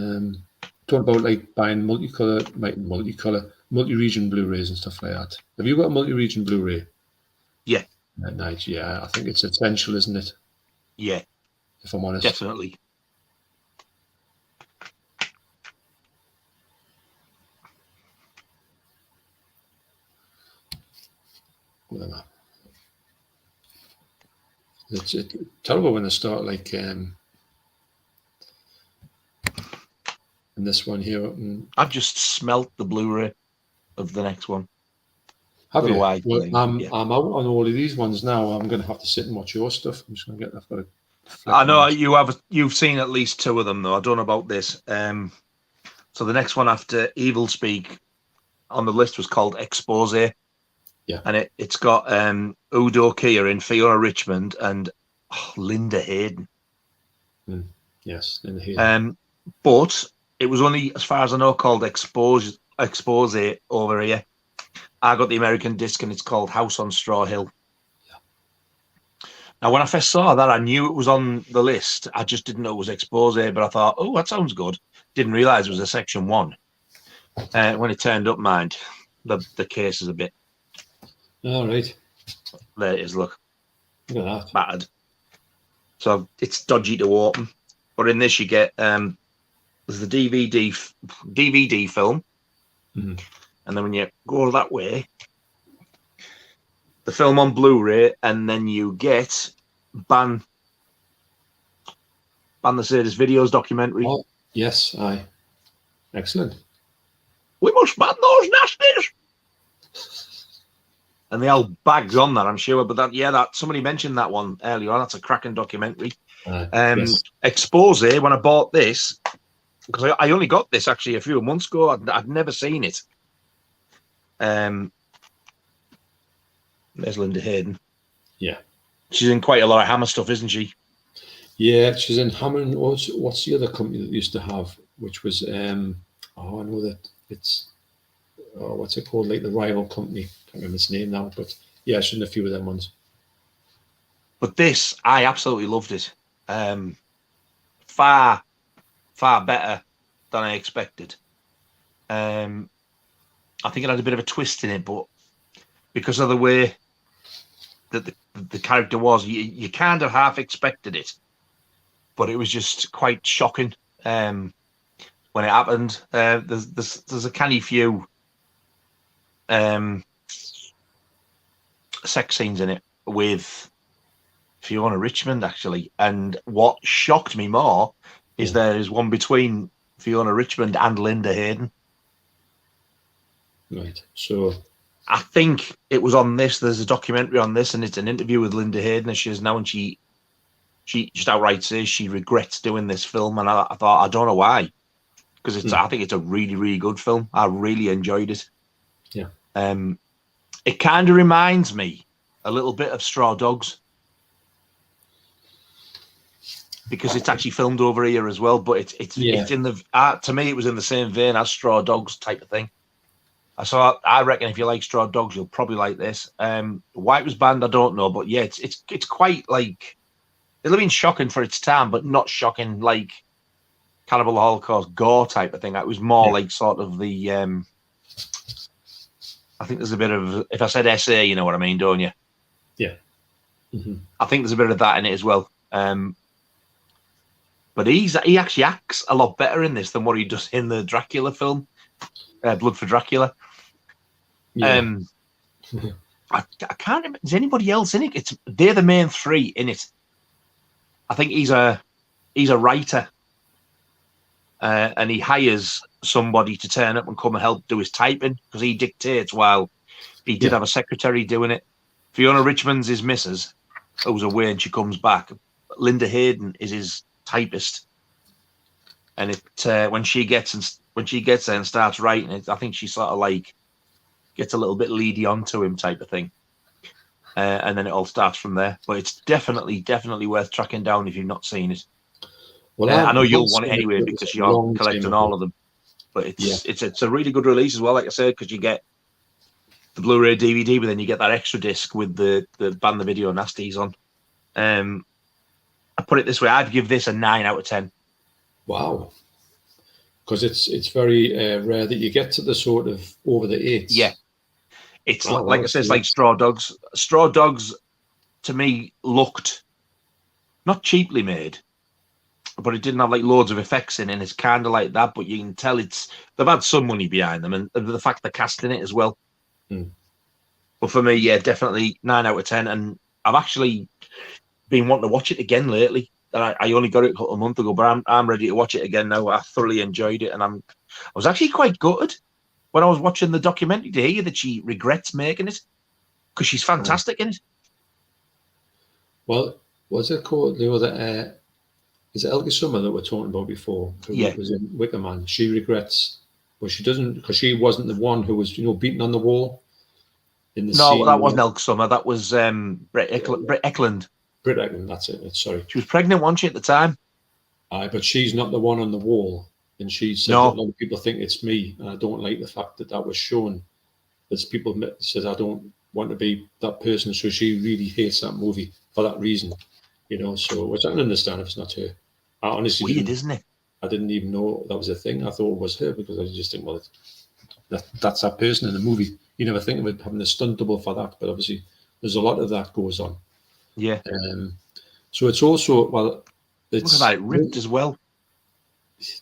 Talking about like buying multi-region Blu-rays and stuff like that. Have you got a multi-region Blu-ray? Yeah. At night, yeah. I think it's essential, isn't it? Yeah. If I'm honest. Definitely. Whatever. It's terrible when they start like in this one here. I've just smelt the Blu-ray of the next one. Have you? Well, I'm out on all of these ones now. I'm going to have to sit and watch your stuff. I'm just going to get. I've got to. I know you have. You've seen at least two of them though. I don't know about this. So the next one after Evil Speak on the list was called Expose. Yeah, and it's got Udo Kier, Fiona Richmond, and Linda Hayden. Yes, Linda Hayden. But it was only, as far as I know, called Expose over here. I got the American disc, and it's called House on Straw Hill. Yeah. Now, when I first saw that, I knew it was on the list. I just didn't know it was Expose, but I thought, oh, that sounds good. Didn't realise it was a Section 1. When it turned up, mind, the case is a bit. All right. There it is, look. Look at that. Battered. So it's dodgy to open. But in this you get there's the DVD film. Mm-hmm. And then when you go that way, the film on Blu-ray, and then you get Ban the Sadist Videos documentary. Oh, yes, aye. Excellent. We must ban those nasties. And the old bags on that, I'm sure. But that somebody mentioned that one earlier on. That's a cracking documentary. Yes. Expose, when I bought this, because I only got this actually a few months ago. I'd never seen it. There's Linda Hayden. Yeah. She's in quite a lot of Hammer stuff, isn't she? Yeah, she's in Hammer. What's the other company that used to have, which was, I know that it's, what's it called? Like the rival company. Can't remember its name now, but yeah, she's in a few of them ones. But this, I absolutely loved it. Far better than I expected. I think it had a bit of a twist in it, but because of the way that the character was, you kind of half expected it, but it was just quite shocking when it happened. There's a canny few sex scenes in it with Fiona Richmond, actually. And what shocked me more is there is one between Fiona Richmond and Linda Hayden. Right. So I think it was on this. There's a documentary on this, and it's an interview with Linda Hayden as she is now, and she just outright says she regrets doing this film. And I thought, I don't know why, because I think it's a really, really good film. I really enjoyed it. Yeah. It kind of reminds me a little bit of Straw Dogs, because it's actually filmed over here as well. But it's in the to me it was in the same vein as Straw Dogs type of thing. So I reckon if you like Straw Dogs, you'll probably like this. Why it was banned, I don't know, but yeah, it's quite like, it'll have been shocking for its time, but not shocking like Cannibal Holocaust gore type of thing. It was more like sort of the I think there's a bit of, if I said SA, you know what I mean, don't you? Yeah. Mm-hmm. I think there's a bit of that in it as well. But he actually acts a lot better in this than what he does in the Dracula film, Blood for Dracula. Yeah. I can't remember. Is anybody else in it? They're the main three in it. I think he's a writer, and he hires somebody to turn up and come and help do his typing, because he dictates while he did have a secretary doing it. Fiona Richmond's his missus, who's away, and she comes back. Linda Hayden is his typist, and when she gets there and starts writing it, I think she sort of like gets a little bit leady onto him type of thing, and then it all starts from there. But it's definitely worth tracking down if you've not seen it. Well, I know you'll want it anyway because you're collecting all of them. But it's a really good release as well, like I said, because you get the Blu-ray DVD, but then you get that extra disc with the Ban the Video Nasties on. I put it this way: I'd give this a 9 out of 10. Wow. Because it's very rare that you get to the sort of over the 8s. Yeah. It's like I said, it's like Straw Dogs. Straw Dogs, to me, looked not cheaply made, but it didn't have like loads of effects in it. And it's kind of like that, but you can tell they've had some money behind them, and the fact they're casting it as well. But for me, yeah, definitely 9 out of 10. And I've actually been wanting to watch it again lately. I only got it a month ago, but I'm ready to watch it again now. I thoroughly enjoyed it, and I was actually quite gutted when I was watching the documentary to hear that she regrets making it, because she's fantastic in it. Well, what's it called? The other is it Elke Summer that we're talking about before? Who was in Wicker Man. She regrets, but she doesn't, because she wasn't the one who was beaten on the wall in the scene. No, that wasn't Elke Summer. That was Britt Eklund. Britt Eklund, that's it. Sorry. She was pregnant, wasn't she, at the time? But she's not the one on the wall. And she said that a lot of people think it's me. And I don't like the fact that was shown. There's people that says, I don't want to be that person. So she really hates that movie for that reason. So which I can understand if it's not her. I honestly weird, isn't it? I didn't even know that was a thing. I thought it was her, because I just think, well, that's that person in the movie. You never think of it having a stunt double for that. But obviously, there's a lot of that goes on. Yeah. So it's also, it's look at that, it ripped as well.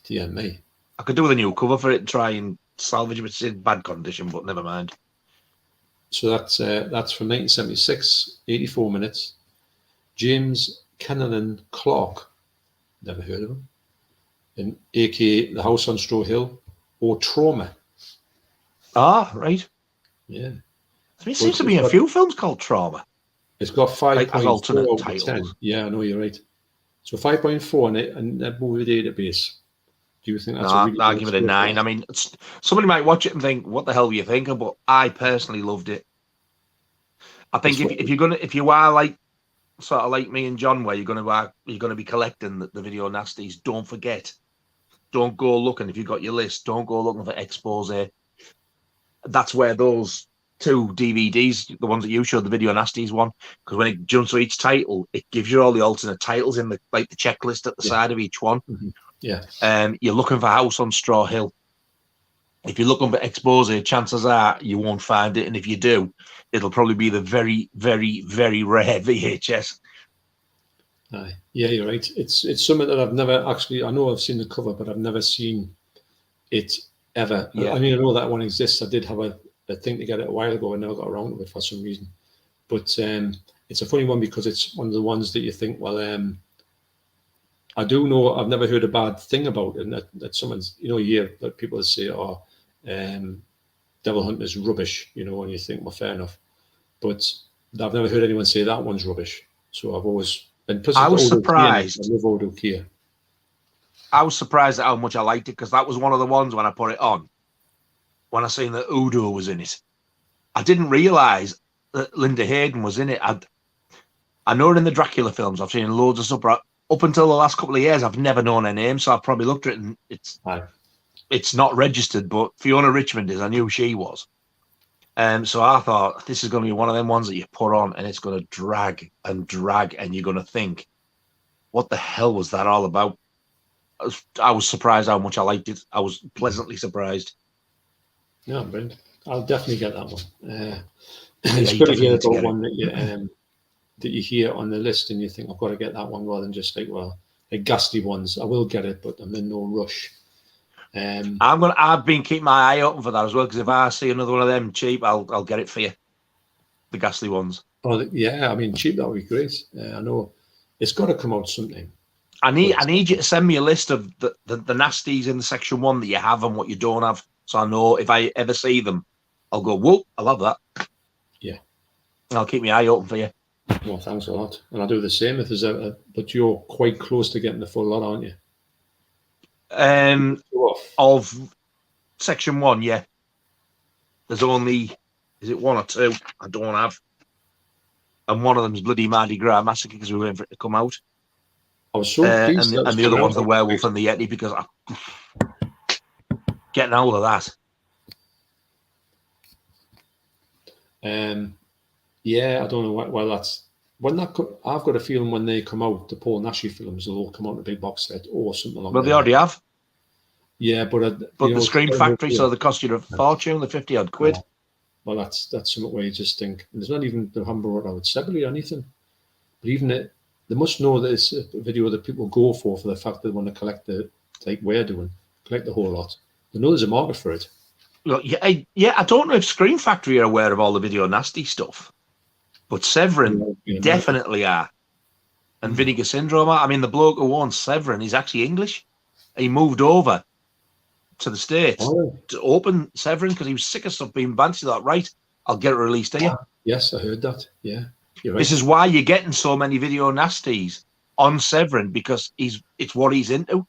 Yeah, me. I could do with a new cover for it and try and salvage it, but it's in bad condition, but never mind. So that's from 1976, 84 minutes. James Kennan Clark, never heard of him, and aka The House on Straw Hill, or Trauma. Ah, right. Yeah. There seems to be a few films called Trauma. It's got 5.4 as alternate out of titles. 10. Yeah, I know, you're right. So 5.4 and that movie database. Do you think that's a really I'll give it a 9. I mean, somebody might watch it and think, what the hell were you thinking? But I personally loved it. I think if you are like sort of like me and John, where you're gonna be collecting the video nasties, don't forget. Don't go looking, if you've got your list, don't go looking for expose. That's where those 2 DVDs, the ones that you showed, the video nasties one, because when it jumps to each title, it gives you all the alternate titles in the checklist at the side of each one. Mm-hmm. Yeah. You're looking for House on Straw Hill. If you're looking for expose, chances are you won't find it, and if you do, it'll probably be the very, very, very rare VHS. Yeah, you're right. It's something that I've never actually. I know I've seen the cover, but I've never seen it ever. Yeah. I mean, I know that one exists. I did have a thing to get it a while ago. I never got around to it for some reason. But it's a funny one because it's one of the ones that you think, well, I do know I've never heard a bad thing about it, and that someone's, you hear that people say, oh, Devil Hunt is rubbish, and you think, well, fair enough. But I've never heard anyone say that one's rubbish. So I've always been. I was surprised. I love Odo Kia. I was surprised at how much I liked it, because that was one of the ones when I put it on, when I seen that Udo was in it. I didn't realise that Linda Hayden was in it. I know her in the Dracula films. I've seen loads of stuff. Up until the last couple of years, I've never known her name, so I probably looked at it and it's not registered, but Fiona Richmond is. I knew she was. So I thought, this is going to be one of them ones that you put on and it's going to drag, and you're going to think, what the hell was that all about? I was surprised how much I liked it. I was pleasantly surprised. Yeah, brilliant. I'll definitely get that one. It's good to hear about one that you hear on the list and you think, I've got to get that one, rather than just like ghastly ones. I will get it, but I'm in no rush. I've been keeping my eye open for that as well, because if I see another one of them cheap, I'll get it for you. The ghastly ones. Oh yeah, I mean cheap, that would be great. I know it's got to come out sometime. I need you to send me a list of the nasties in the section 1 that you have and what you don't have, so I know if I ever see them, I'll go, whoa, I love that. Yeah, and I'll keep my eye open for you. Well, thanks a lot, and I'll do the same if there's but you're quite close to getting the full lot, aren't you? Of section 1, yeah. There's only, is it 1 or 2 I don't have, and one of them's bloody Mardi Gras Massacre, because we're waiting for it to come out. I was so pleased. And the other one's the Werewolf and the Yeti, because I'm getting hold of that. Yeah, I don't know. Well, that's when that. I've got a feeling when they come out, the Paul Naschy films will all come out in a big box set or something like that. Well, they already have. Yeah, but the Scream Factory, so they cost you a fortune, the 50-odd quid. Oh, well, that's something where you just think, and there's not even the Humber out separately or anything. But even it, they must know that it's a video that people go for the fact that they want to collect like we're doing, collect the whole lot. They know there's a market for it. Look, yeah, I don't know if Scream Factory are aware of all the Video Nasty stuff, but Severin definitely are. And Vinegar Syndrome are. I mean, the bloke who owns Severin is actually English. He moved over to the States to open Severin because he was sick of stuff being banned. He thought, right, I'll get it released here. Yes, I heard that. Yeah, you're right. This is why you're getting so many Video Nasties on Severin, because it's what he's into.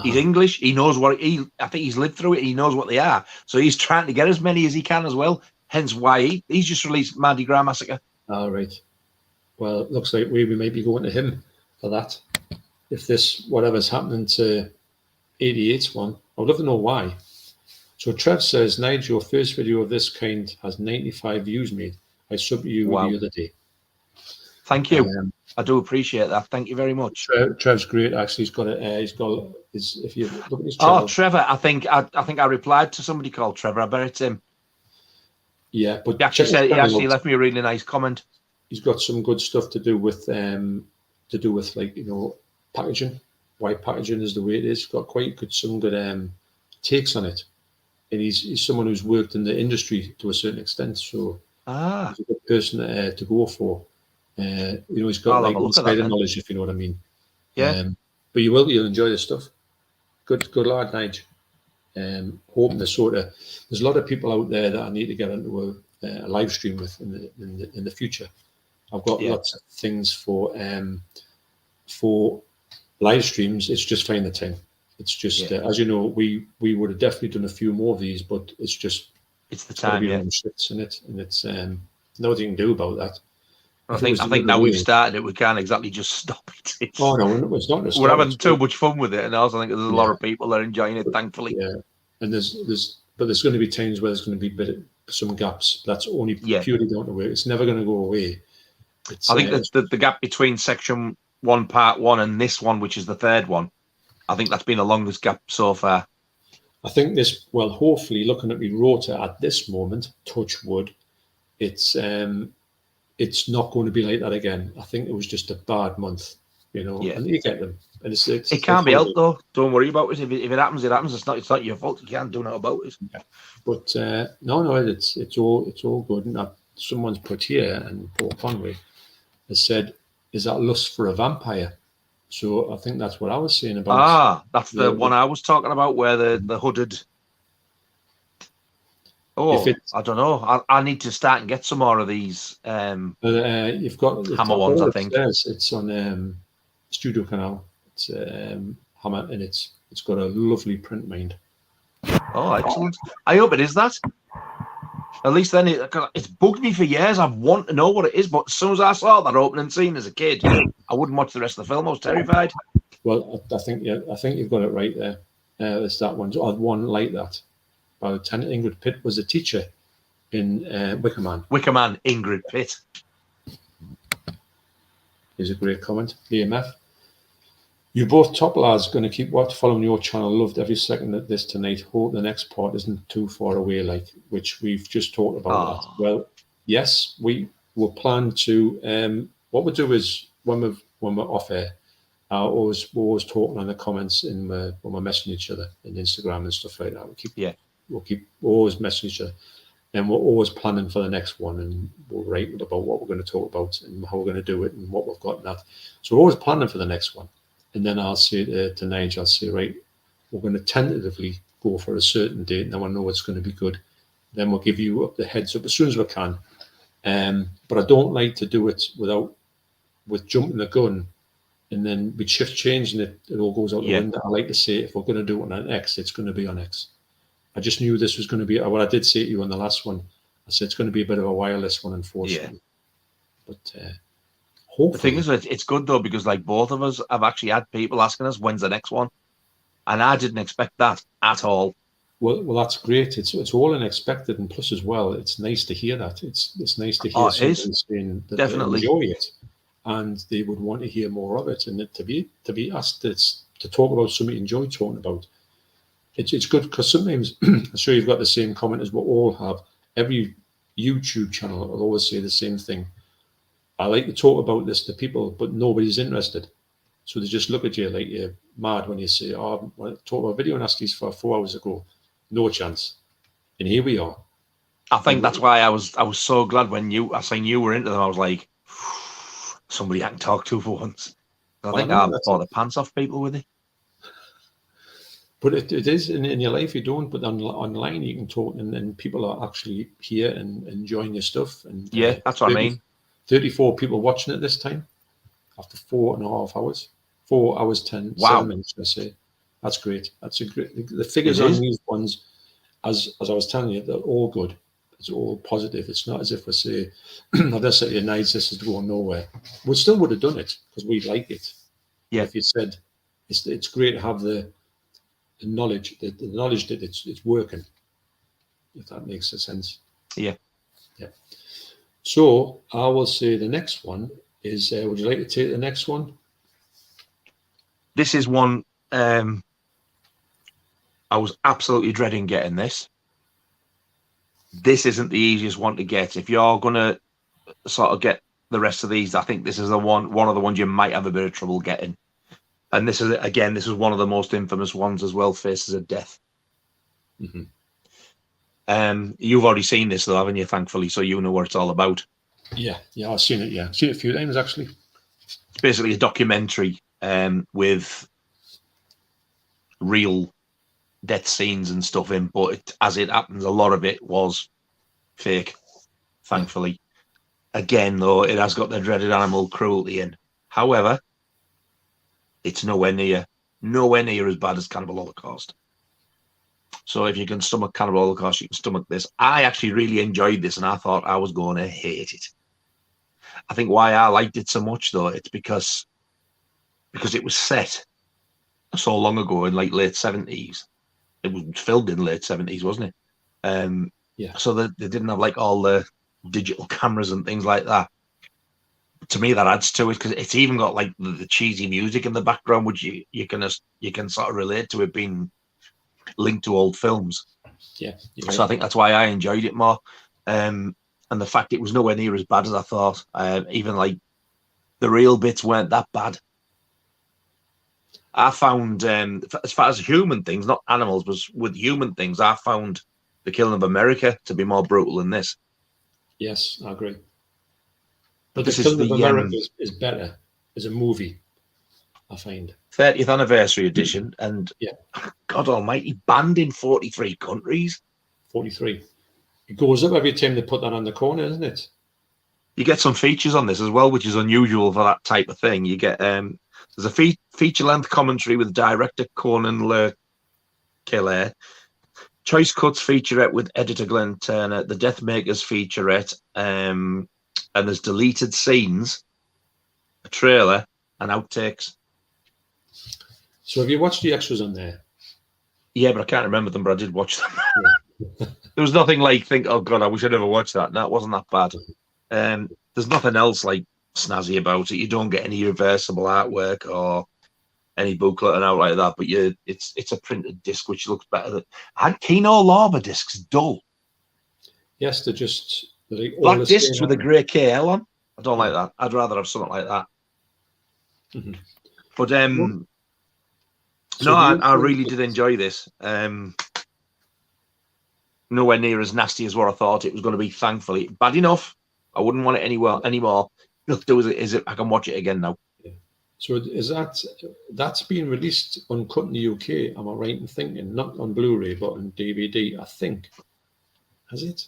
He's English. He knows I think he's lived through it. He knows what they are. So he's trying to get as many as he can as well. Hence why he's just released Mardi Gras Massacre. All right. Well, it looks like we may be going to him for that. If this, whatever's happening to 88's one, I would love to know why. So Trev says, Nigel, your first video of this kind has 95 views made. I subbed to you the other day. Thank you. I do appreciate that. Thank you very much. Trev's great. Actually, if you look at his channel. Oh, Trevor! I think I replied to somebody called Trevor. I bet it's him. Yeah, but he actually left me a really nice comment. He's got some good stuff to do with like packaging. Why packaging is the way it is. He's got some good takes on it, and he's someone who's worked in the industry to a certain extent. So he's a good person to go for. He's got like insider knowledge, if you know what I mean. Yeah. But you'll enjoy this stuff. Good lad, Nigel. Hoping there's a lot of people out there that I need to get into a live stream with in the future. I've got lots of things for live streams. It's just finding the time. It's just as you know, we would have definitely done a few more of these, but it's the time. Shits in it, and it's nothing you can do about that. I think now we've started it, we can't exactly just stop it. No, it's not. We're having too much fun with it, and I also think there's a lot of people that are enjoying it, thankfully. Yeah, and there's going to be times where there's going to be some gaps. That's only purely down to where it's never going to go away. I think that's the gap between section 1, part 1, and this one, which is the third one. I think that's been the longest gap so far. I think this, hopefully, looking at the rota at this moment, touch wood, it's not going to be like that again. I think it was just a bad month, and you get them. And it can't be helped though. Don't worry about it. If it happens, it happens. It's not your fault. You can't do nothing about it. Yeah. But no, it's all good. And someone's put here, and Paul Conway has said, "Is that lust for a vampire?" So I think that's what I was saying about. Ah, that's the one I was talking about, where the hooded. Oh, I don't know. I need to start and get some more of these. You've got Hammer ones, I think. It's on Studio Canal. It's Hammer, and it's got a lovely print, mind. Oh, excellent! I hope it is that. At least then it's bugged me for years. I've wanted to know what it is, but as soon as I saw that opening scene as a kid, I wouldn't watch the rest of the film. I was terrified. Well, I think you've got it right there. It's that one. I had one like that. By Lieutenant Ingrid Pitt was a teacher in Wicker Man. Wicker Man, Ingrid Pitt. Here's a great comment. BMF. You both top lads going to keep following your channel. Loved every second of this tonight. Hope the next part isn't too far away, which we've just talked about. That. Well, yes, we will plan to. What we'll do is when we're off air, we're always talking on the comments when we're messaging each other in Instagram and stuff like that. We'll keep always messaging each other, and we're always planning for the next one, and we'll write about what we're going to talk about and how we're going to do it and what we've got in that. So we're always planning for the next one, and then I'll say to Nigel, I'll say, right, we're going to tentatively go for a certain date, and then I know it's going to be good. Then we'll give you the heads up as soon as we can. But I don't like to do it with jumping the gun, and then we shift change and it all goes out the window. I like to say, if we're going to do it on X, it's going to be on X. I just knew this was going to be what I did say to you on the last one. I said it's going to be a bit of a wireless one, unfortunately. Yeah. But hopefully, the thing is, it's good though, because like both of us have actually had people asking us when's the next one, and I didn't expect that at all. Well, that's great. It's all unexpected, and plus as well, it's nice to hear that. It's nice to hear someone saying that definitely they enjoy it, and they would want to hear more of it, and to be asked to talk about something you enjoy talking about. It's good because sometimes I'm sure you've got the same comment as we all have. Every YouTube channel will always say the same thing. I like to talk about this to people, but nobody's interested. So they just look at you like you're mad when you say, "Oh, I want to talk about video nasties for 4 hours ago." No chance. And here we are. I think that's why I was so glad when I seen you were into them. I was like, somebody I can talk to for once. I think I bought the pants off people with it. But it is in your life you don't, but online you can talk, and people are actually here and enjoying your stuff. And that's what I mean. 34 people watching it this time after 4.5 hours. 4 hours 10 7 minutes, I say. That's great. That's a great. The figures on these ones, as I was telling you, they're all good. It's all positive. It's not as if we say, "I've just said to you, Nides, this is going nowhere." We still would have done it because we like it. Yeah. If you said it's great to have the knowledge, the knowledge that it's working, if that makes sense. Yeah. So I will say the next one is. Would you like to take the next one? This is one I was absolutely dreading getting this. This isn't the easiest one to get. If you're gonna sort of get the rest of these, I think this is one of the ones you might have a bit of trouble getting. And this is one of the most infamous ones as well, Faces of Death. Mm-hmm. You've already seen this though, haven't you, thankfully, so you know what it's all about. Yeah, I've seen it, Seen it a few times, actually. It's basically a documentary with real death scenes and stuff in, but as it happens, a lot of it was fake, thankfully. Again, though, it has got the dreaded animal cruelty in. However, it's nowhere near as bad as Cannibal Holocaust. So if you can stomach Cannibal Holocaust, you can stomach this. I actually really enjoyed this, and I thought I was going to hate it. I think why I liked it so much, though, it's because it was set so long ago in like late 70s. It was filmed in late 70s, wasn't it? So they didn't have like all the digital cameras and things like that. To me, that adds to it because it's even got like the cheesy music in the background, which you can sort of relate to it being linked to old films. Yeah. So I think that's why I enjoyed it more. And the fact it was nowhere near as bad as I thought. Even like the real bits weren't that bad. I found, as far as human things, not animals, but with human things, I found The Killing of America to be more brutal than this. Yes, I agree. But This The is Killing of America is better as a movie, I find. 30th anniversary edition, and yeah, God Almighty, banned in 43 countries. 43. It goes up every time they put that on the corner, isn't it? You get some features on this as well, which is unusual for that type of thing. You get there's a feature-length commentary with director Conan Le Killer, choice cuts featurette with editor Glenn Turner, the Death Makers featurette, and there's deleted scenes, a trailer, and outtakes. So have you watched the extras on there? Yeah, but I can't remember them, but I did watch them. There was nothing like oh God, I wish I never watched that. No, it wasn't that bad. There's nothing else like snazzy about it. You don't get any reversible artwork or any booklet and out like that, but it's a printed disc which looks better. And Kino Lorber discs dull. Yes, they're like black discs with a grey KL on. I don't like that. I'd rather have something like that. Mm-hmm. But I really did enjoy this. Nowhere near as nasty as what I thought it was going to be. Thankfully, bad enough. I wouldn't want it anymore. Look, is it? I can watch it again now. Yeah. So is that's been released uncut in the UK? Am I right in thinking not on Blu-ray but on DVD? I think. Has it?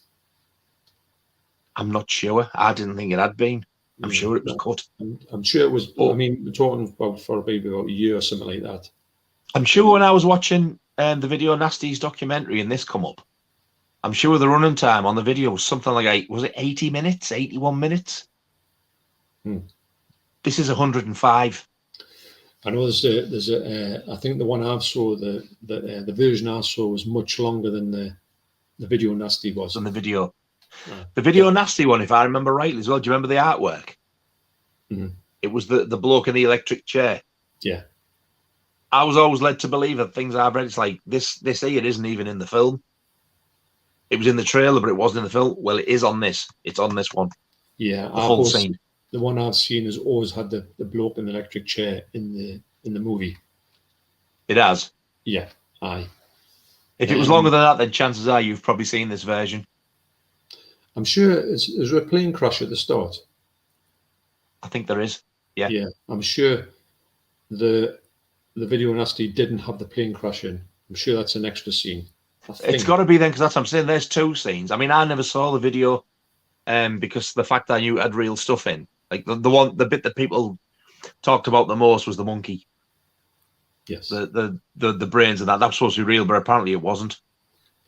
I'm not sure. I didn't think it had been. I'm sure it was cut. I'm sure it was. But, I mean, we're talking about for maybe about a year or something like that. I'm sure when I was watching the Video Nasties documentary and this come up, I'm sure the running time on the video was something like 80 minutes, 81 minutes? This is 105. I know there's a I think the one I saw, the version I saw was much longer than the Video Nasty was. On the video. The Video Nasty one, if I remember rightly as well, do you remember the artwork? Mm-hmm. It was the bloke in the electric chair. Yeah. I was always led to believe that things I've read, it's like this here isn't even in the film. It was in the trailer, but it wasn't in the film. Well, it is on this. It's on this one. Yeah, the full scene. The one I've seen has always had the bloke in the electric chair in the movie. It has. Yeah, aye. If it was longer than that, then chances are you've probably seen this version. I'm sure is there a plane crash at the start? I think there is. Yeah. Yeah, I'm sure the Video Nasty didn't have the plane crash in. I'm sure that's an extra scene. It's got to be then, because that's what I'm saying. There's two scenes. I mean, I never saw the video because the fact that I knew it had real stuff in. Like the bit that people talked about the most was the monkey. Yes. The brains and that was supposed to be real, but apparently it wasn't.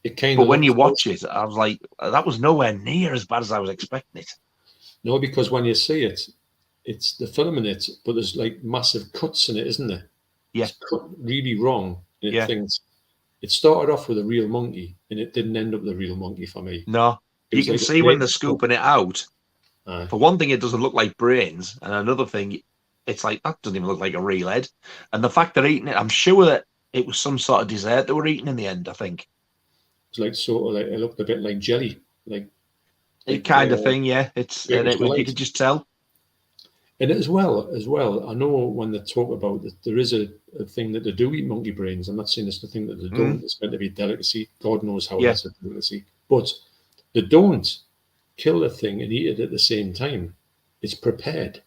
But when you watch it, I was like, that was nowhere near as bad as I was expecting it. No, because when you see it, it's the film in it, but there's like massive cuts in it, isn't there? Yeah. It's cut really wrong. And yeah. It started off with a real monkey, and it didn't end up with a real monkey for me. No. You can see when they're scooping it out. For one thing, it doesn't look like brains. And another thing, it's like, that doesn't even look like a real head. And the fact they're eating it, I'm sure that it was some sort of dessert they were eating in the end, I think. It's like sort of like, it looked a bit like jelly. Like kind of thing, yeah. You could just tell. And as well, I know when they talk about it, there is a thing that they do eat monkey brains. I'm not saying it's the thing that they don't. It's meant to be a delicacy. God knows how it's a delicacy. But they don't kill the thing and eat it at the same time. It's prepared.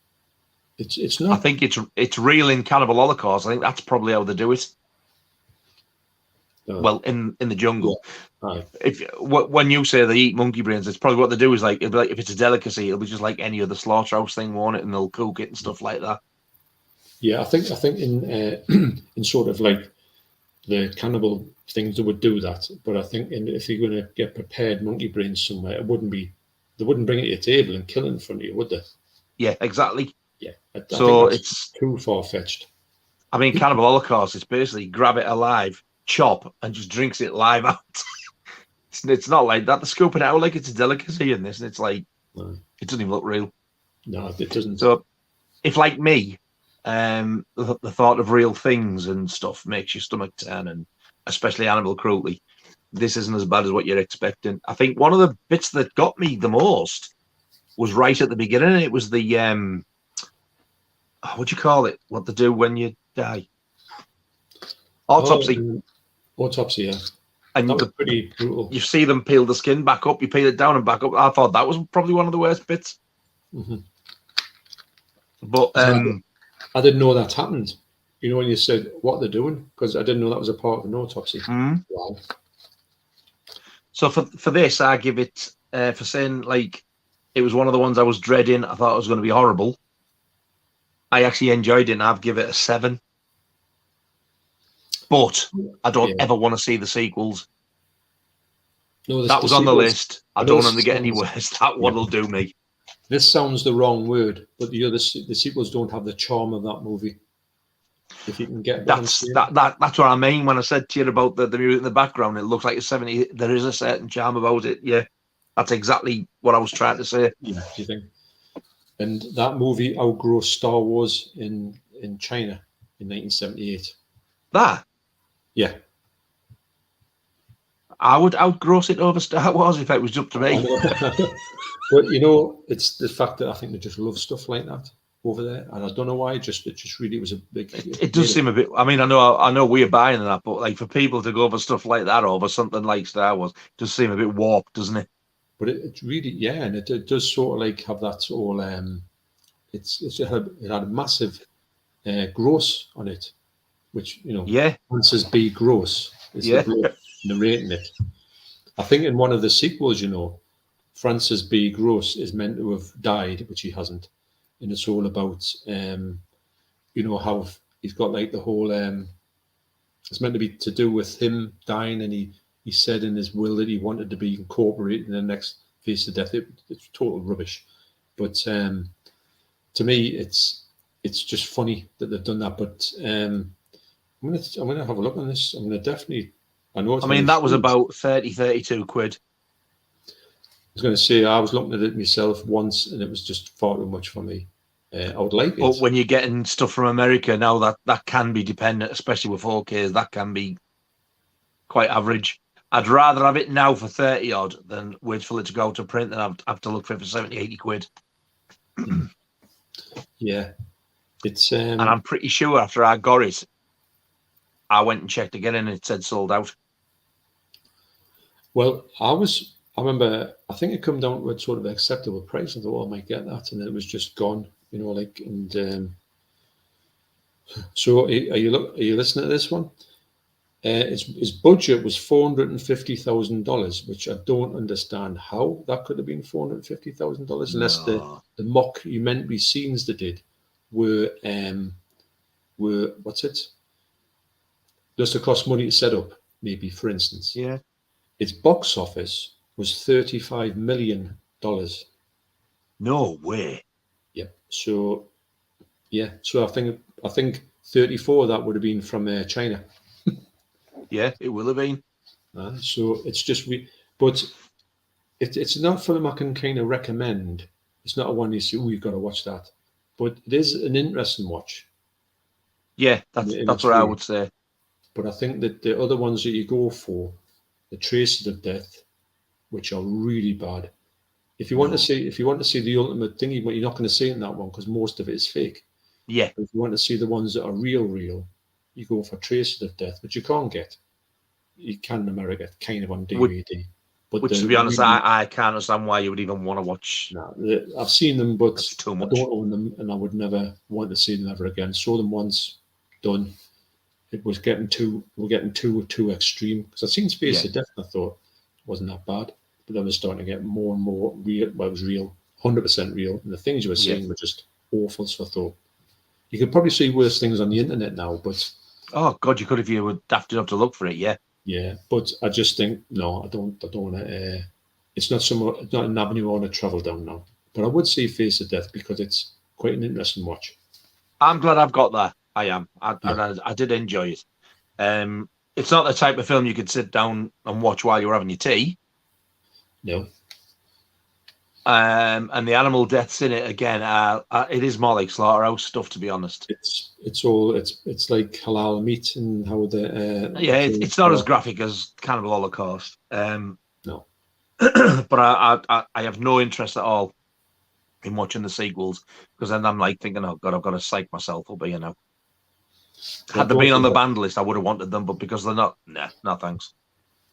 It's not. I think it's real in Cannibal Holocaust. I think that's probably how they do it. Oh. Well, in the jungle. Yeah. When you say they eat monkey brains, it's probably what they do is like, if it's a delicacy, it'll be just like any other slaughterhouse thing, won't it? And they'll cook it and stuff like that. Yeah, I think in in sort of like the cannibal things, they would do that. But I think if you're going to get prepared monkey brains somewhere, they wouldn't bring it to your table and kill it in front of you, would they? Yeah, exactly. Yeah, so it's too far fetched. I mean, Cannibal Holocaust is basically grab it alive, chop, and just drinks it live out. It's not like that. They're scooping it out like it's a delicacy in this, and it's like it doesn't even look real. No, it doesn't. So, if like me, the thought of real things and stuff makes your stomach turn, and especially animal cruelty, this isn't as bad as what you're expecting. I think one of the bits that got me the most was right at the beginning. It was the what do you call it? What they do when you die? Autopsy. Autopsy, yeah. And that was pretty brutal. You see them peel the skin back up, you peel it down and back up. I thought that was probably one of the worst bits. Mm-hmm. But I didn't know that happened. You know, when you said what they're doing, because I didn't know that was a part of an autopsy. Wow. So for this, I give it, for saying like it was one of the ones I was dreading, I thought it was going to be horrible. I actually enjoyed it, and I've given it a 7. But I don't ever want to see the sequels. No, that was on the list. I don't want them to get any worse. That one will do me. This sounds the wrong word, but the sequels don't have the charm of that movie. If you can get that's what I mean when I said to you about the music in the background. It looks like a 70. There is a certain charm about it. Yeah, that's exactly what I was trying to say. Yeah, do you think? And that movie outgrossed Star Wars in China in 1978. That? Yeah. I would outgross it over Star Wars if it was up to me. But you know, it's the fact that I think they just love stuff like that over there, and I don't know why. It just really was a big. It does seem a bit. I mean, I know we're buying that, but like for people to go for stuff like that over something like Star Wars, it does seem a bit warped, doesn't it? But it really, yeah, and it does sort of like have that all. It had a massive gross on it, which Francis B. Gross is the bloke narrating it. I think in one of the sequels, Francis B. Gross is meant to have died, which he hasn't, and it's all about how he's got like the whole. It's meant to be to do with him dying, and he said in his will that he wanted to be incorporated in the next Face of Death. It's total rubbish, but to me, it's just funny that they've done that. But I'm gonna have a look on this. I'm gonna definitely. I mean, that was about 32 quid. I was going to say I was looking at it myself once, and it was just far too much for me. I would like it, but when you're getting stuff from America now, that can be dependent, especially with 4Ks. That can be quite average. I'd rather have it now for 30 odd than wait for it to go to print and have to look for it for 70, 80 quid. Yeah, it's and I'm pretty sure after I got it, I went and checked again, and it said sold out. Well, I remember, I think it come down to a sort of acceptable price. I thought, I might get that, and then it was just gone. So are you listening to this one? His budget was $450,000, which I don't understand how that could have been $450,000 unless the mockumentary scenes they did were what's it? Just to cost money to set up, maybe, for instance. Yeah. Its box office was $35 million. No way. Yeah. So, yeah. So I think 34 that would have been from China. Yeah, it will have been. So it's just but it's not a film I can kind of recommend. It's not a one you say, you've got to watch that. But it is an interesting watch. Yeah, that's what I would say. But I think that the other ones that you go for, the Traces of Death, which are really bad. If you want to see the ultimate thing, you're not going to see in that one because most of it is fake. Yeah. But if you want to see the ones that are real, you go for Traces of Death, which you can't get. You can in America, kind of on DVD. Which, to be honest, I can't understand why you would even want to watch. No, I've seen them, but it's too much. I don't own them, and I would never want to see them ever again. Saw them once, done. It was getting too extreme. Because I've seen Space of Death, and I thought it wasn't that bad, but then it was starting to get more and more real. Well, it was real, 100% real, and the things you were seeing were just awful. So I thought you could probably see worse things on the internet now, but oh God, you could if you were daft enough to look for it. Yeah, but I just think no, I don't want to. It's not an avenue I want to travel down now. But I would see Face of Death because it's quite an interesting watch. I'm glad I've got that. I am. I did enjoy it. It's not the type of film you could sit down and watch while you're having your tea. No. And the animal deaths in it again. It is more like slaughterhouse stuff, to be honest. It's like halal meat and how the it's not as graphic as Cannibal Holocaust. No, but I have no interest at all in watching the sequels because then I'm like thinking, oh God, I've got to psych myself up here now. Had they been on the banned list, I would have wanted them, but because they're not, nah, no thanks.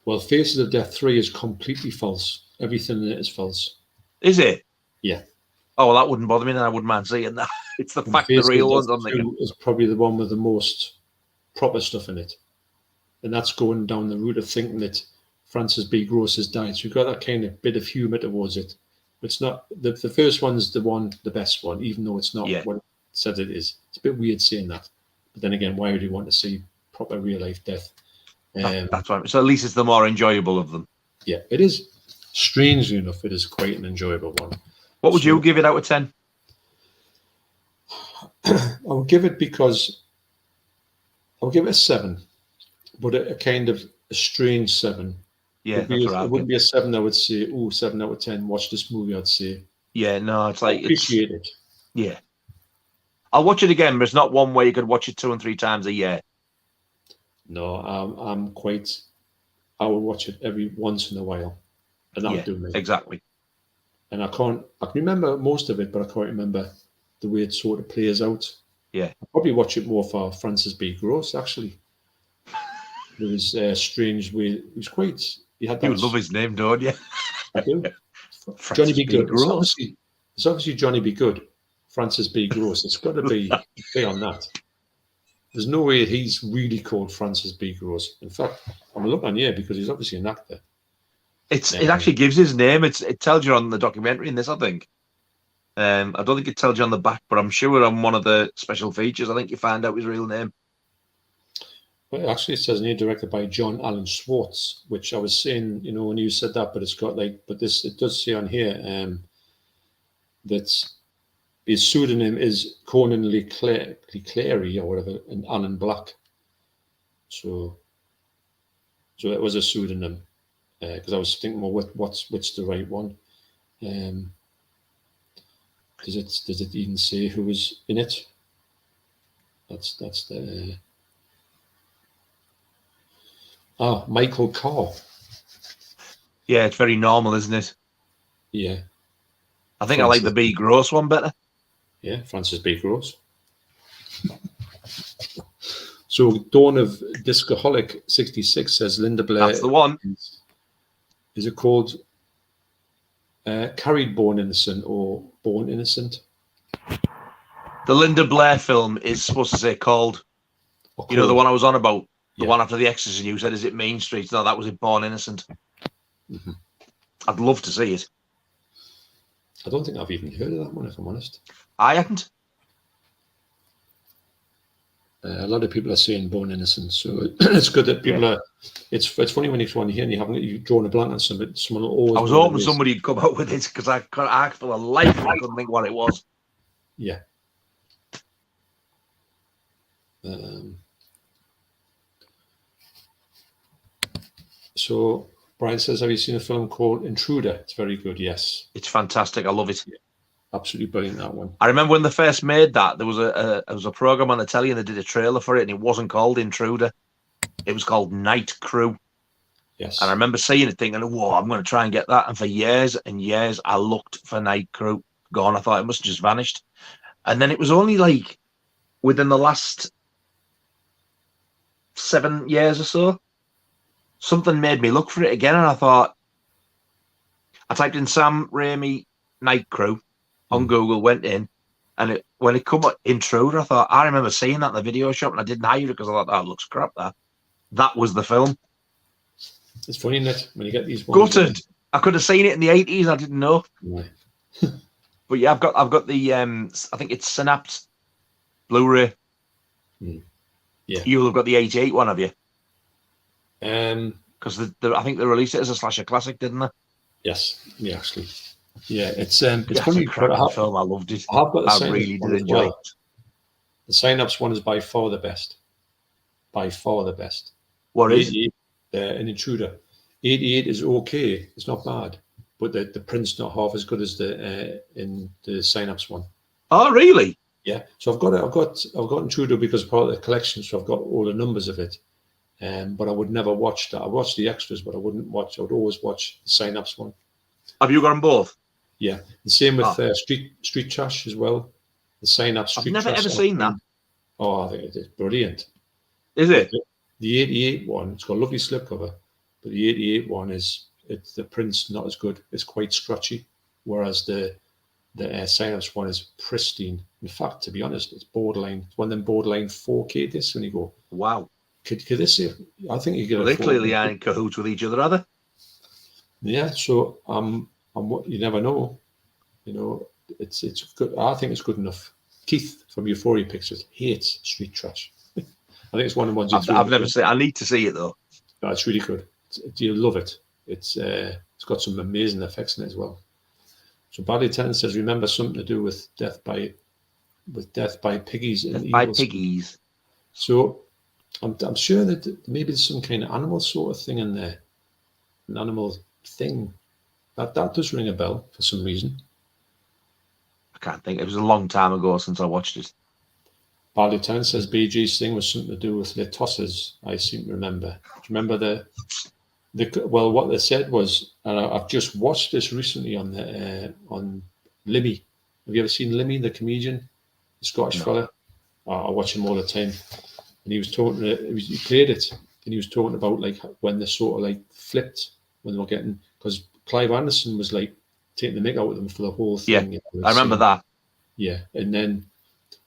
Well, Faces of Death 3 is completely false. Everything in it is false. Is it? Yeah. Oh, well, that wouldn't bother me, then I wouldn't mind seeing that. It's the fact the real ones on there. Is probably the one with the most proper stuff in it. And that's going down the route of thinking that Francis B. Gross has died. So you've got that kind of bit of humour towards it. It's not, the first one's the best one, even though it's not what it said it is. It's a bit weird saying that. But then again, why would you want to see proper real life death? That's right. So at least it's the more enjoyable of them. Yeah, it is. Strangely enough, it is quite an enjoyable one. What would you give it out of 10? I would give it a 7, but a kind of a strange 7. Yeah, it wouldn't be a 7 I would say, 7 out of 10, watch this movie, I'd say. Yeah, no, it's like... Appreciate it. Yeah. I'll watch it again, but it's not one where you could watch it 2 and 3 times a year. No, I would watch it every once in a while. And that would do me. Exactly. And I can remember most of it, but I can't remember the way it sort of plays out. Yeah. I'll probably watch it more for Francis B. Gross, actually. There was a strange way. He was quite... You would love his name, don't you? I do. Johnny B. Good. It's obviously Johnny B. Good. Francis B. Gross. It's got to be on that. There's no way he's really called Francis B. Gross. In fact, I'm looking on here because he's obviously an actor. It actually gives his name. It tells you on the documentary in this, I think. I don't think it tells you on the back, but I'm sure on one of the special features, I think you find out his real name. Well, actually, it says here directed by John Allen Schwartz, which I was saying, when you said that, but it's got it does say on here that his pseudonym is Conan Leclerc or whatever, and Alan Black. So it was a pseudonym because I was thinking, well, what's the right one? Does it even say who was in it? That's the Michael Carr. Yeah, it's very normal, isn't it? Yeah. I think I like the B. Gross one better. Yeah, Francis B. Gross. So Dawn of Discoholic 66 says Linda Blair. That's the one. Is it called Carried Born Innocent or Born Innocent? The Linda Blair film is supposed to say Called. You know, the one I was on about? The one after The Exorcist, you said, is it Mean Streets? No, that was in Born Innocent. Mm-hmm. I'd love to see it. I don't think I've even heard of that one, if I'm honest. I haven't. A lot of people are saying Born Innocent, so it's good that people are. It's funny when you hear and you've drawn a blank on something. Someone will always. I was hoping somebody'd come up with it because I for the life I couldn't think what it was. Yeah. So Brian says, have you seen a film called Intruder? It's very good, yes. It's fantastic. I love it. Yeah. Absolutely brilliant, that one. I remember when they first made that, there was a program on the telly and they did a trailer for it and it wasn't called Intruder. It was called Night Crew. Yes. And I remember seeing it thinking, whoa, I'm going to try and get that. And for years and years, I looked for Night Crew. Gone. I thought it must have just vanished. And then it was only like within the last 7 years or so, something made me look for it again, and I thought, I typed in Sam Raimi Night Crew on Google, went in, and when it come up Intruder, I thought, I remember seeing that in the video shop, and I didn't hire it because I thought, that looks crap. That was the film. It's funny, isn't it, when you get these ones. Gutted. I could have seen it in the 80s. I didn't know. Right. But yeah, I've got the I think it's Synapse Blu-ray. Yeah. You'll have got the 88 one, have you? Because I think they released it as a slasher classic, didn't they? Yes, yeah, actually, yeah. It's funny. Film. I loved it. I really did enjoy it. The Synapse one is by far the best. By far the best. What is an Intruder? 88 is okay. It's not bad, but the print's not half as good as in the Synapse one. Oh, really? Yeah. So I've got Intruder because part of the collection, so I've got all the numbers of it. But I would never watch that. I watched the extras, but I would always watch the Synapse one. Have you got them both? Yeah. The same with Street Trash as well. The Synapse Street Trash. I've never ever seen that. Oh, I think it is brilliant. Is it? The 88 one, it's got a lovely slipcover, but the 88 one it's the print's not as good. It's quite scratchy, whereas the Synapse one is pristine. In fact, to be honest, it's borderline. It's one of them borderline 4K discs when you go, wow. Could this? I think you get. Well, they clearly aren't in cahoots with each other, are they? Yeah. So you never know. You know, it's good. I think it's good enough. Keith from Euphoria Pictures hates Street Trash. I think it's one of the ones I've never seen. I need to see it though. No, it's really good. You'll love it. It's got some amazing effects in it as well. So Badly Ten says, remember something to do with death by piggies and by piggies. So I'm sure that maybe there's some kind of animal sort of thing in there, an animal thing. That does ring a bell for some reason. I can't think. It was a long time ago since I watched it. Badly Ten says BG's thing was something to do with the tosses. I seem to remember. Do you remember well, what they said was, and I've just watched this recently on Limmy. Have you ever seen Limmy, the comedian, the Scottish fella? I watch him all the time, and he was talking. He played it, and he was talking about like when they sort of like flipped when they were getting, because Clive Anderson was like taking the mick out of them for the whole thing. Yeah, I remember that. Yeah, and then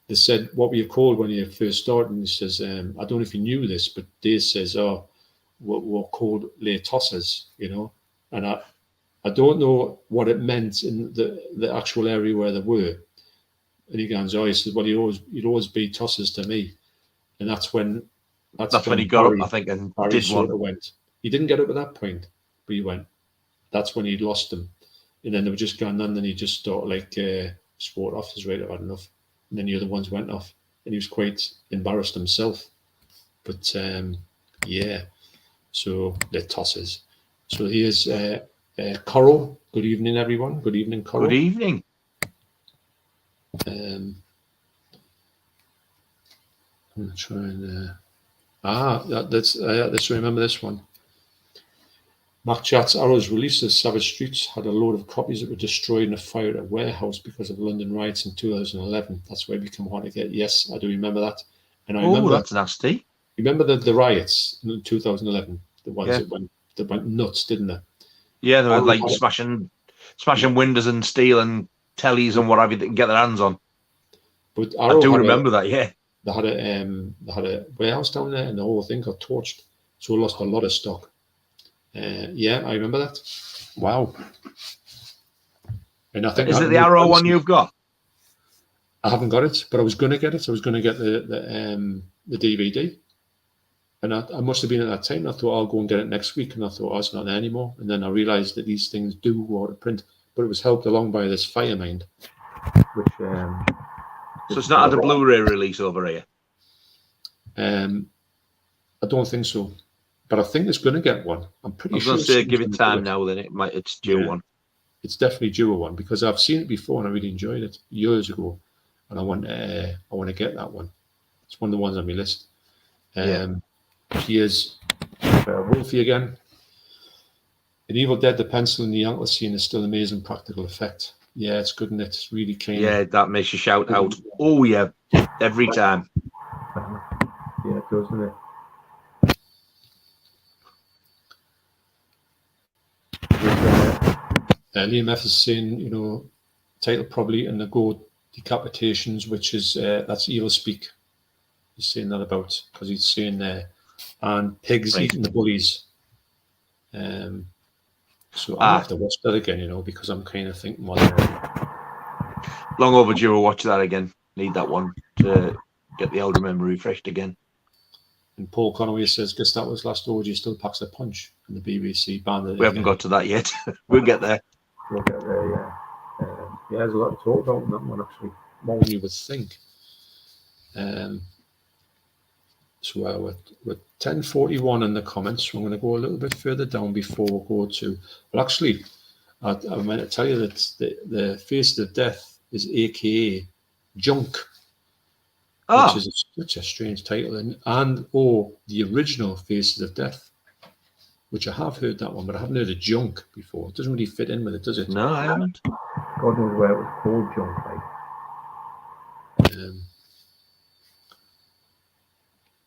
they said, "What were you called when you first started?" And he says, "I don't know if you knew this, but Dave says, oh, we're called lay tossers, you know." And I don't know what it meant in the actual area where they were. And he goes, he said, well, you'd always be tossers to me. And that's when he got up, I think, and Barry sort of went. He didn't get up at that point, but he went. That's when he'd lost them. And then they were just gone, and then he just thought like sport off his right, I've had enough. And then the other ones went off, and he was quite embarrassed himself. But yeah, so they're tossers. So here's Coral. Good evening, everyone. Good evening, Coral. Good evening. I'm trying. Let's remember this one. Mac Chat's Arrows releases Savage Streets had a load of copies that were destroyed in a fire at a warehouse because of London riots in 2011. That's where it became hard to get. Yes, I do remember that. And I remember that's nasty. Remember the riots in 2011? The ones that went nuts, didn't they? Yeah, they were like smashing windows and stealing tellies and whatever they can get their hands on. But I do remember that. Yeah, they had a warehouse down there, and the whole thing got torched, so we lost a lot of stock. Yeah, I remember that. Wow. And I think is it the Arrow one you've got? I haven't got it, but I was going to get it. I was going to get the DVD, and I must have been at that time. I thought I'll go and get it next week, and I thought it's not there anymore. And then I realised that these things do go out of print, but it was helped along by this Firemind, which. So it's not had a Blu-ray release over here. I don't think so, but I think it's going to get one. I'm pretty sure. I was going to say, give it time now. Then it's due one. It's definitely due one because I've seen it before and I really enjoyed it years ago, and I want to get that one. It's one of the ones on my list. Here's Wolfie again. In Evil Dead, the pencil in the ankle scene is still amazing practical effect. Yeah, it's good and it's really clean. Yeah, that makes you shout out. Oh yeah, every time. Yeah, it does, doesn't it? Liam F is saying, title probably in the Go Decapitations, which is that's evil speak. He's saying that about because he's saying there, and pigs eating the bullies. So I have to watch that again, because I'm kind of thinking, long overdue to watch that again. Need that one to get the older memory refreshed again. And Paul Conway says, guess that was last orgy still packs a punch, and the BBC banned it. We haven't got to that yet. We'll get there. We'll get there, yeah. Yeah, there's a lot to talk about in that one, actually. More than you would think. So we're 10:41 in the comments. So I'm going to go a little bit further down before we go to... Well, actually, I meant to tell you that the Face of Death is a.k.a. Junk. Which is such a strange title. And the original Faces of Death, which I have heard that one, but I haven't heard of Junk before. It doesn't really fit in with it, does it? No, I haven't. God knows where it was called Junk, like.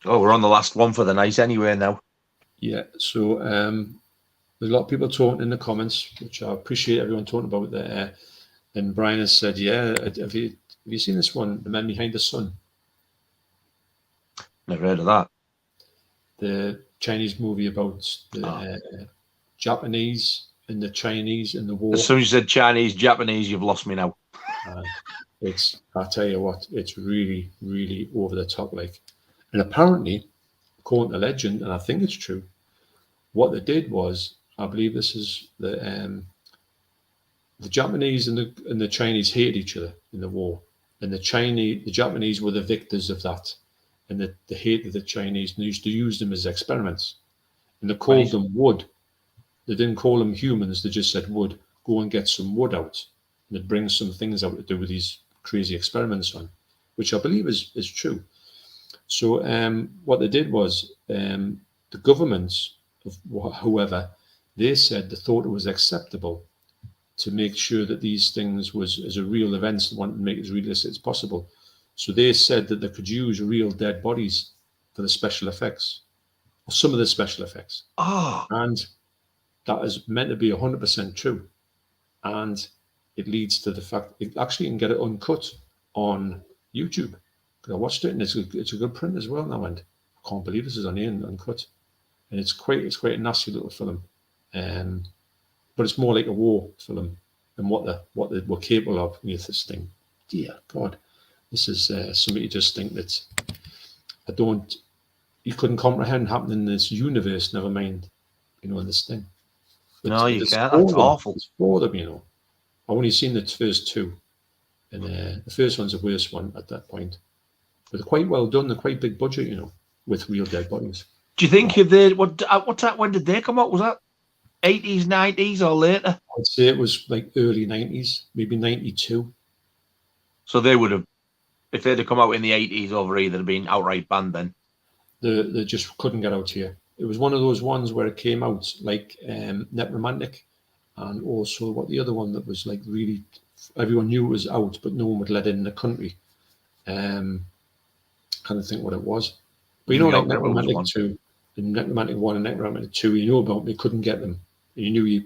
Oh, we're on the last one for the night anyway now. Yeah, so there's a lot of people talking in the comments, which I appreciate everyone talking about there. And Brian has said, yeah, have you seen this one, The Men Behind the Sun? Never heard of that. The Chinese movie about the Japanese and the Chinese in the war. As soon as you said Chinese, Japanese, you've lost me now. I tell you what, it's really, really over the top. Like, and apparently, according to legend, and I think it's true, what they did was, I believe this is the Japanese and the Chinese hated each other in the war, and the Japanese were the victors of that, and they hated the Chinese and they used to use them as experiments, and they called them wood. They didn't call them humans; they just said wood. Go and get some wood out, and they'd bring some things out to do with these crazy experiments on, which I believe is true. So what they did was the governments of whoever, they said they thought it was acceptable to make sure that these things was as a real event, wanted to make it as realistic as possible. So they said that they could use real dead bodies for the special effects, or some of the special effects. And that is meant to be 100% true. And it leads to the fact it actually can get it uncut on YouTube. I watched it and it's a good print as well now, and I can't believe this is on here and uncut. And it's quite a nasty little film, but it's more like a war film than what they were capable of with this thing. Dear God, this is something you just think that you couldn't comprehend happening in this universe. Never mind, in this thing. But no, you can't. That's awful. It's for them, I've only seen the first two, and the first one's the worst one at that point. But they're quite well done. They're quite big budget, with real dead bodies. Do you think if they when did they come out? Was that 80s, 90s, or later? I'd say it was like early 90s, maybe 92. So they would have, if they'd have come out in the 80s over here, they'd have been outright banned then. They just couldn't get out here. It was one of those ones where it came out like Necromantic, and also what the other one that was like really, everyone knew it was out, but no one would let it in the country. Kind of think what it was. But like Necromantic 2, and Necromantic 1 and Necromantic 2, you know about them, you couldn't get them. And you knew you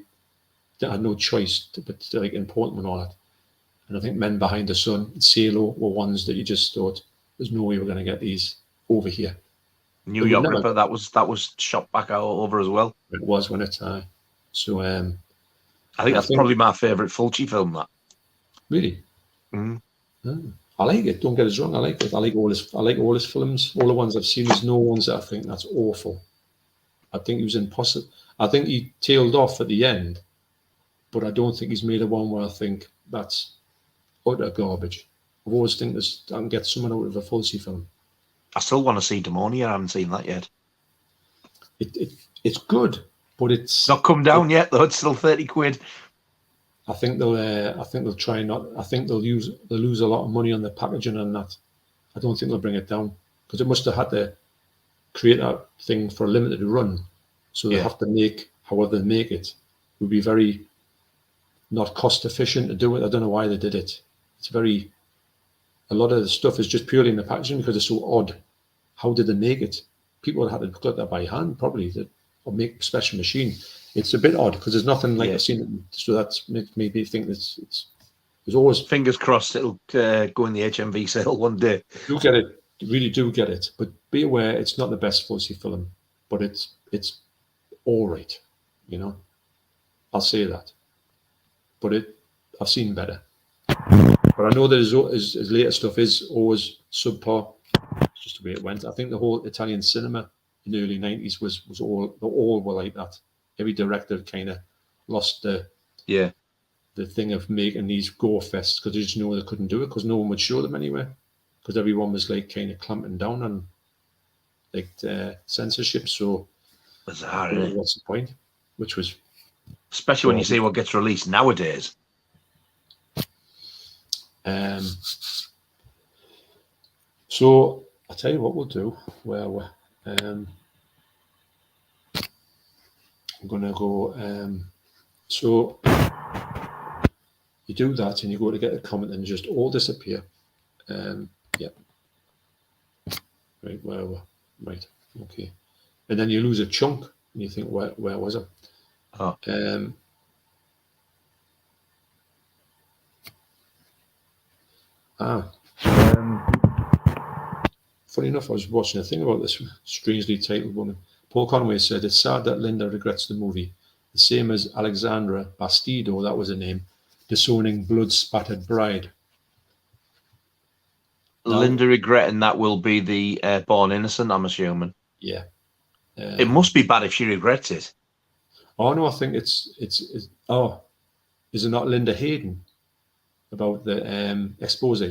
had no choice but to like import them and all that. And I think Men Behind the Sun and Salo were ones that you just thought, there's no way we're going to get these over here. New York Ripper, that was shot back out over as well. It was when it so I think that's probably my favourite Fulci film, that. Really? Mm-hmm. I like it. Don't get us wrong. I like it. I like all his films. All the ones I've seen. There's no ones that I think that's awful. I think he was impossible. I think he tailed off at the end, but I don't think he's made a one where I think that's utter garbage. I've always think I can get someone out of a Fulci film. I still want to see Demonia. I haven't seen that yet. It's good, but it's not come down yet though. It's still 30 quid. I think they'll try not. I think they'll lose a lot of money on the packaging and that. I don't think they'll bring it down because it must have had to create that thing for a limited run, so they have to make however they make it. It would be very not cost efficient to do it. I don't know why they did it. A lot of the stuff is just purely in the packaging because it's so odd. How did they make it? People had to cut that by hand probably, or make a special machine. It's a bit odd because there's nothing like I've seen. So that makes me think there's always fingers crossed it'll go in the HMV sale one day. You get it, you really do get it, but be aware it's not the best Fulci film, but it's all right, I'll say that. But I've seen better. But I know that his later stuff is always subpar. It's just the way it went. I think the whole Italian cinema in the early 90s was all were like that. Every director kind of lost the thing of making these gore fests because they just knew they couldn't do it because no one would show them anywhere because everyone was like kind of clamping down on like censorship. So bizarre. What's the point? Which was especially when you see what gets released nowadays. So I'll tell you what we'll do. Well, I'm gonna go. So you do that, and you go to get a comment, and just all disappear. Yeah. Right. Well, Right. Okay. And then you lose a chunk, and you think, where was it? Oh. Funny enough, I was watching a thing about this strangely titled woman. Paul Conway said, "It's sad that Linda regrets the movie, the same as Alexandra Bastido, that was her name, disowning blood-spattered bride." Now, Linda regretting that will be the Born Innocent, I'm assuming. Yeah. It must be bad if she regrets it. Oh no, I think it's is it not Linda Hayden about the expose?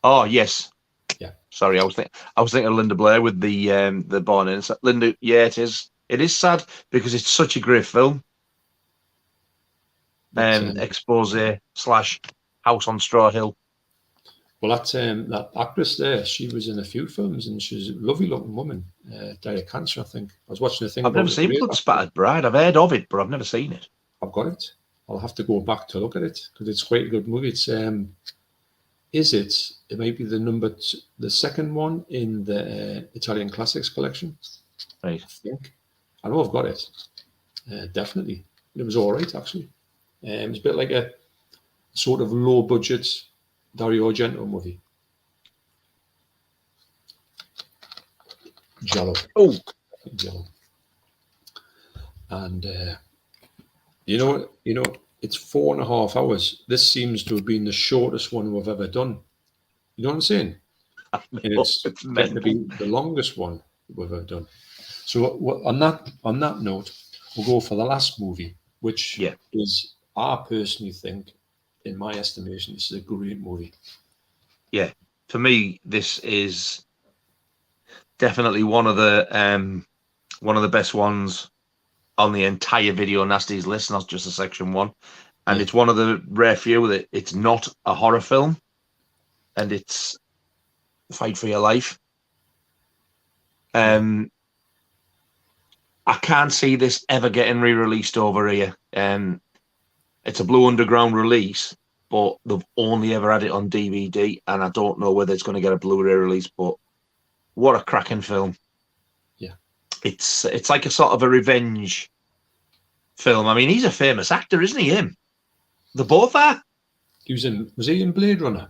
Oh yes. Yeah. Sorry, I was thinking of Linda Blair with the Born Innocent. Linda, yeah, it is. It is sad because it's such a great film. Expose / House on Straw Hill. Well, that actress there, she was in a few films, and she's a lovely looking woman. Died of cancer, I think. I was watching a thing. I've never seen Blood Spattered Bride. I've heard of it, but I've never seen it. I've got it. I'll have to go back to look at it because it's quite a good movie. It's it might be the second one in the Italian Classics collection. Right. I think. I know I've got it. Definitely. It was all right, actually. It's a bit like a sort of low budget Dario Argento movie. Jello. Oh, Jello. And you know, it's 4.5 hours. This seems to have been the shortest one we've ever done. You know what I'm saying? And it's meant to be the longest one we've ever done. So on that note, we'll go for the last movie, which is, I personally think, in my estimation, this is a great movie. Yeah, for me, this is definitely one of the best ones on the entire Video Nasties list, not just a section one. And it's one of the rare few that it's not a horror film, and it's Fight for Your Life. I can't see this ever getting re-released over here. It's a Blue Underground release, but they've only ever had it on DVD, and I don't know whether it's going to get a Blu-ray release. But what a cracking film! Yeah, it's like a sort of a revenge film. I mean, he's a famous actor, isn't he? Him, they both are. Was he in Blade Runner?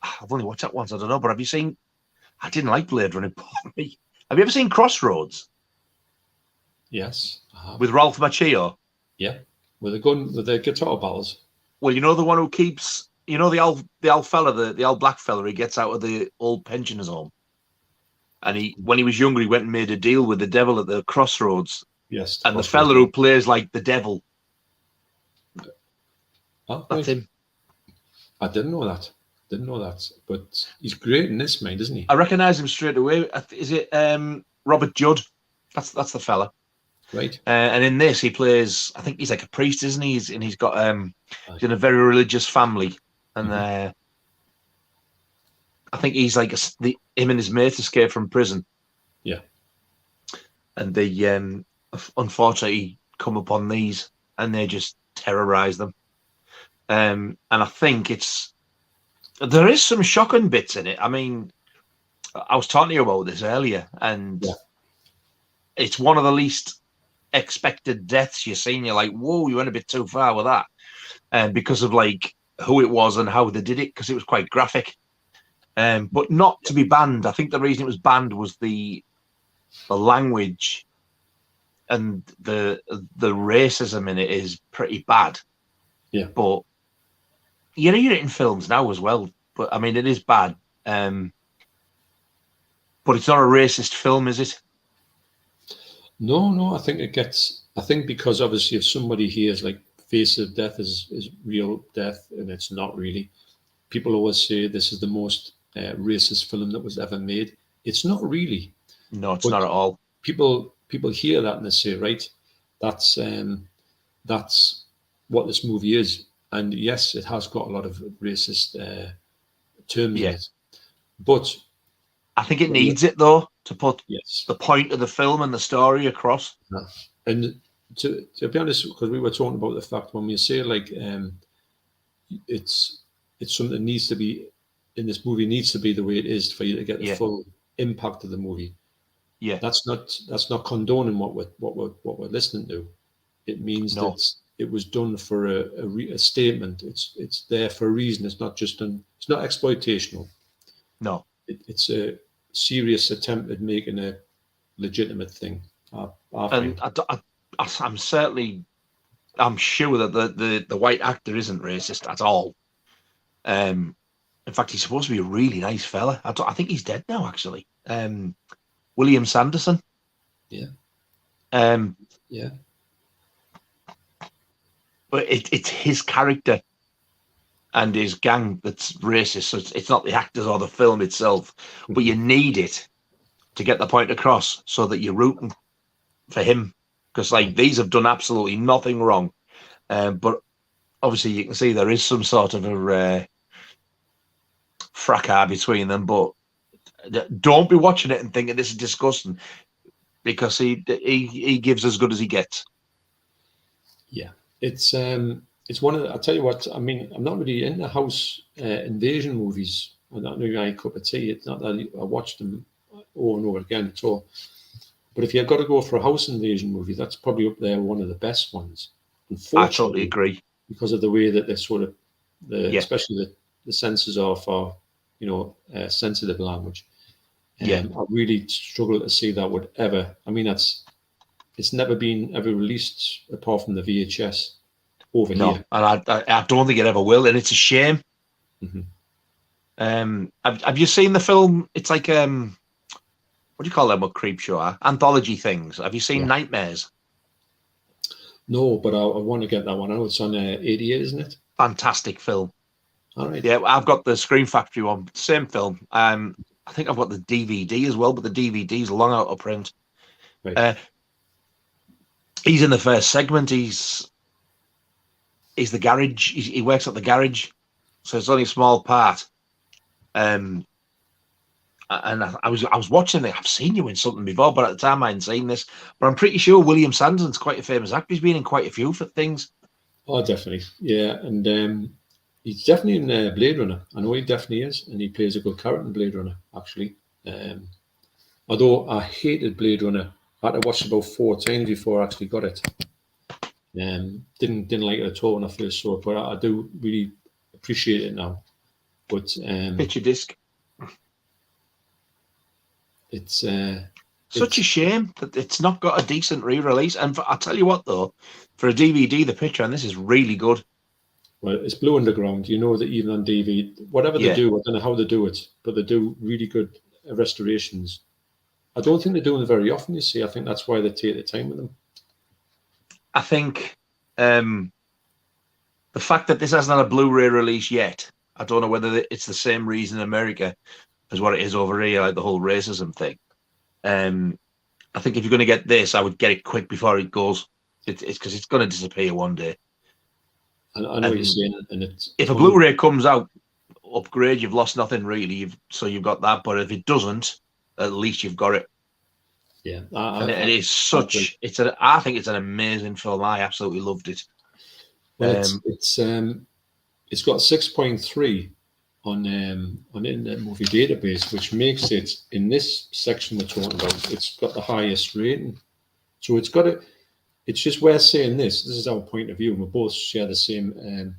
I've only watched that once. I don't know, but have you seen? I didn't like Blade Runner. Have you ever seen Crossroads? Yes, with Ralph Macchio. Yeah, with the guitar battles. Well, you know the one who keeps, the old fella, the old black fella, he gets out of the old pensioners' home, and when he was younger, he went and made a deal with the devil at the crossroads. Yes, and the fella who plays like the devil, that's him. I didn't know that. But he's great in this, mate, isn't he? I recognise him straight away. Is it Robert Judd? That's the fella. Right. And in this, he plays, I think he's like a priest, isn't he? He's got he's in a very religious family, and I think he's like him and his mate escape from prison. Yeah. And they unfortunately come upon these, and they just terrorise them. And I think there is some shocking bits in it. I mean, I was talking to you about this earlier, and it's one of the least expected deaths you've seen. You're like, whoa, you went a bit too far with that, and because of like who it was and how they did it, because it was quite graphic, but not to be banned. I think the reason it was banned was the language and the racism in it is pretty bad. Yeah, but you're it in films now as well. But I mean, it is bad, but it's not a racist film, is it? No, I think because obviously if somebody hears like face of death is real death, and it's not really. People always say this is the most racist film that was ever made. It's not really. No, it's not at all. People hear that and they say, right, that's what this movie is. And yes, it has got a lot of racist terms in it. But I think it needs it, though, to put the point of the film and the story across. And to be honest, because we were talking about the fact when we say like it's something that needs to be in this movie, needs to be the way it is for you to get the full impact of the movie. Yeah. That's not condoning what we're listening to. It means that it was done for a statement. It's there for a reason. It's not exploitational. No. It's a serious attempt at making a legitimate thing. I'm sure that the white actor isn't racist at all. In fact, he's supposed to be a really nice fella. I think he's dead now, actually. William Sanderson. Yeah. Yeah. But it's his character and his gang that's racist. So it's not the actors or the film itself, but you need it to get the point across so that you're rooting for him. Because these have done absolutely nothing wrong. But obviously you can see there is some sort of a fracas between them. But don't be watching it and thinking this is disgusting, because he gives as good as he gets. Yeah, it's one of the, I'll tell you what, I mean, I'm not really into house invasion movies. I'm not really my cup of tea. It's not that I watch them over and over again at all. But if you've got to go for a house invasion movie, that's probably up there, one of the best ones. I totally agree. Because of the way that they're sort of, especially the censors are for, sensitive language. I really struggle to see that would ever, I mean, it's never been ever released apart from the VHS over here. And I don't think it ever will, and it's a shame. Mm-hmm. Have you seen the film? It's like what do you call them? What creep show? Anthology things. Have you seen Nightmares? No, but I want to get that one. I know it's on 88, isn't it? Fantastic film. All right. Yeah, I've got the Scream Factory one. Same film. I think I've got the DVD as well, but the DVD's long out of print. Right. He's in the first segment. He's the garage. He works at the garage, so it's only a small part. And I was watching it. I've seen you in something before, but at the time I hadn't seen this. But I'm pretty sure William Sanderson's quite a famous actor. He's been in quite a few things. Oh, definitely. Yeah, and he's definitely in Blade Runner. I know he definitely is, and he plays a good character in Blade Runner, actually. Although I hated Blade Runner. I had to watch it about 4 times before I actually got it. Didn't like it at all when I first saw it, but I do really appreciate it now. But picture disc. It's such a shame that it's not got a decent re-release. And I'll tell you what, though, for a DVD, the picture on this is really good. Well, it's Blue Underground. You know that even on DVD, whatever they do, I don't know how they do it, but they do really good restorations. I don't think they do them very often, you see. I think that's why they take the time with them. I think the fact that this hasn't had a Blu-ray release yet, I don't know whether it's the same reason in America as what it is over here, like the whole racism thing. I think if you're going to get this, I would get it quick before it goes. It's because it's going to disappear one day. I know what you're saying. And if a Blu-ray comes out, upgrade, you've lost nothing really. So you've got that. But if it doesn't, at least you've got it. Yeah, it is such. I think it's an amazing film. I absolutely loved it. Well, it's got 6.3 on Internet Movie Database, which makes it, in this section we're talking about, it's got the highest rating. So it's got it. It's just worth saying this. This is our point of view, and we both share the same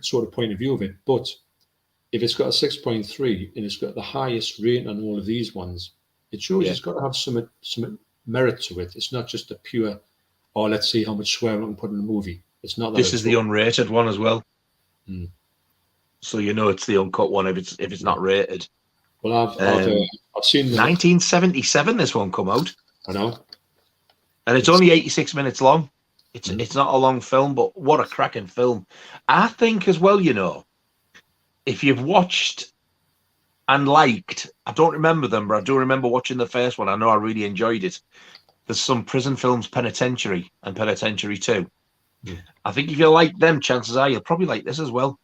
sort of point of view of it. But if it's got a 6.3 and it's got the highest rating on all of these ones, it shows it's got to have some merit to it. It's not just a pure, let's see how much swearing we can put in a movie. It's not that. This is the unrated one as well. Mm. So you know it's the uncut one if it's not rated. Well, I've seen 1977. This one come out. I know, and it's only 86 minutes long. It's not a long film, but what a cracking film! I think as well. You know, if you've watched and liked, I don't remember them, but I do remember watching the first one. I know I really enjoyed it. There's some prison films, Penitentiary and Penitentiary 2. Yeah. I think if you like them, chances are you'll probably like this as well.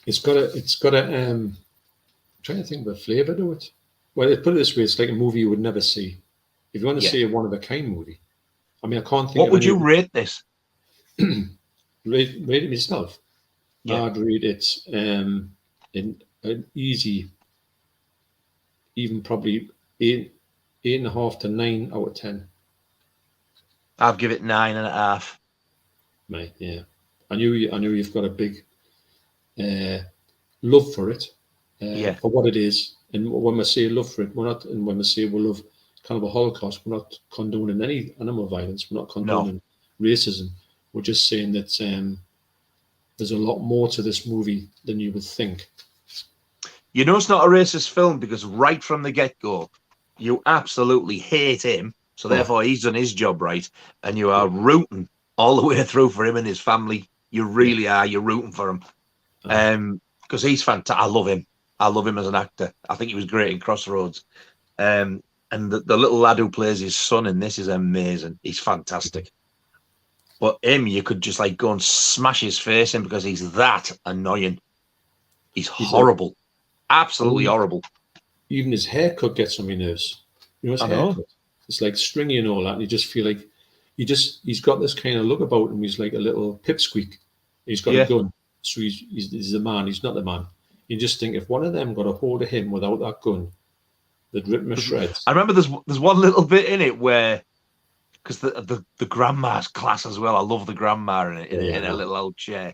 It's got a I'm trying to think of a flavour to it. Well, put it this way, it's like a movie you would never see. If you want to see a one-of-a-kind movie. I mean, I can't think what would you rate this? rate it myself. Yeah. I'd rate it in an easy even probably 8.5 to 9 out of 10. I'd give it 9.5. Mate, yeah. I knew you've got a big love for it, for what it is. And when we say love for it, and when we say we love kind of a Holocaust, we're not condoning any animal violence. We're not condoning racism. We're just saying that there's a lot more to this movie than you would think. You know, it's not a racist film because right from the get-go, you absolutely hate him. So therefore, he's done his job right, and you are rooting all the way through for him and his family. You really are. You're rooting for him, because he's fantastic. I love him. I love him as an actor. I think he was great in Crossroads. And the little lad who plays his son in this is amazing. He's fantastic. But him, you could just like go and smash his face in because he's that annoying. He's horrible. Absolutely horrible. Even his haircut gets on my nerves. You know, his haircut. It's like stringy and all that. And you just feel like he's got this kind of look about him. He's like a little pipsqueak. He's got a gun. So he's the man. He's not the man. You just think if one of them got a hold of him without that gun, they'd rip him to shreds. I remember there's one little bit in it where, because the grandma's class as well. I love the grandma in a little old chair.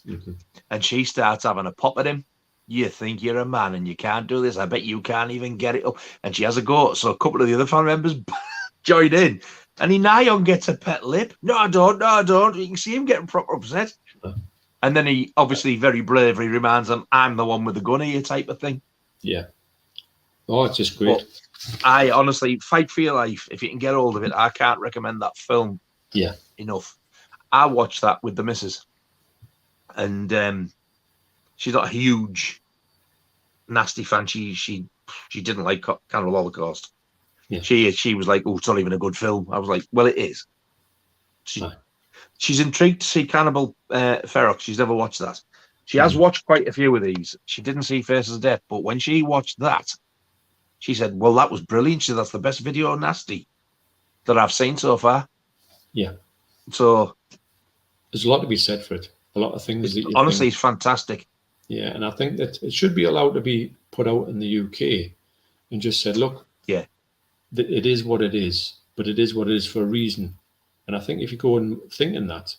Mm-hmm. And she starts having a pop at him. You think you're a man and you can't do this. I bet you can't even get it up. And she has a go. So a couple of the other family members join in. And he nigh on gets a pet lip. No, I don't. No, I don't. You can see him getting proper upset. And then he obviously very bravely reminds them, I'm the one with the gun here type of thing. Yeah. Oh, it's just great. But I honestly, fight for your life. If you can get hold of it, I can't recommend that film enough. I watched that with the missus. And she's not a huge Nasty fan. She didn't like Cannibal Holocaust. Yeah. She was like, oh, it's not even a good film. I was like, well, it is. She's intrigued to see Cannibal Ferox. She's never watched that. She has watched quite a few of these. She didn't see Faces of Death, but when she watched that, she said, well, that was brilliant. She said, that's the best video of Nasty that I've seen so far. Yeah. So there's a lot to be said for it. A lot of things that honestly, it's fantastic. Yeah, and I think that it should be allowed to be put out in the UK and just said, look, it is what it is, but it is what it is for a reason. And I think if you go and thinking that,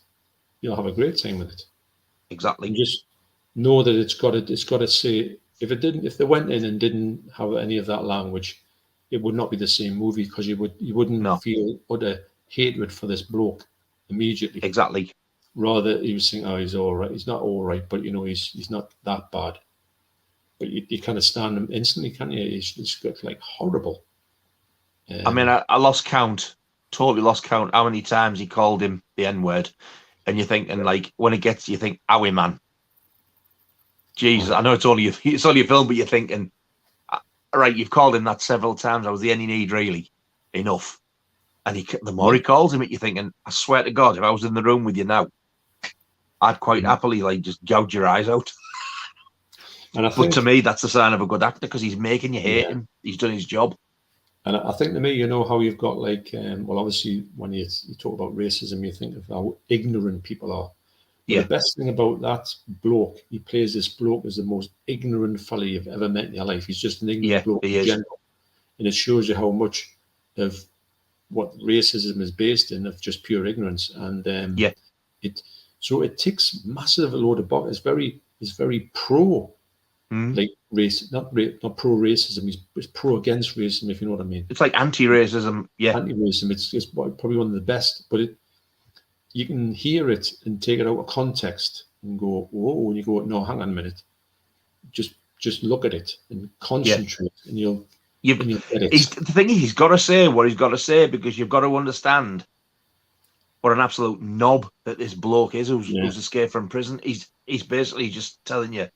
you'll have a great time with it. Exactly. And just know that it's got to say, if they went in and didn't have any of that language, it would not be the same movie because you wouldn't feel utter hatred for this bloke immediately. Exactly. Rather, he was saying, oh, he's all right. He's not all right, but, you know, he's not that bad. But you kind of stand him instantly, can't you? He's got, like, horrible. I mean, I lost count, totally lost count how many times he called him the N-word. And you think, and like, when it gets, you think, owie, man. Jesus, I know it's only a film, but you're thinking, all right, you've called him that several times. I was the any need, really. Enough. And the more he calls him, you're thinking, I swear to God, if I was in the room with you now, I'd quite happily like just gouge your eyes out. And but to me, that's the sign of a good actor because he's making you hate him. He's done his job. And I think to me, you know how you've got like, well, obviously when you talk about racism, you think of how ignorant people are. But the best thing about that bloke, he plays this bloke as the most ignorant fella you've ever met in your life. He's just an ignorant bloke in general. And it shows you how much of what racism is based in, of just pure ignorance. And it ticks massive load of boxes. It's very pro like race, not pro racism. It's pro against racism, if you know what I mean. It's like anti-racism, anti-racism. It's probably one of the best, but you can hear it and take it out of context and go, whoa, and you go, no, hang on a minute, just look at it and concentrate, and you'll get it. The thing is, he's got to say what he's got to say because you've got to understand what an absolute knob that this bloke is who's escaped from prison. He's basically just telling you,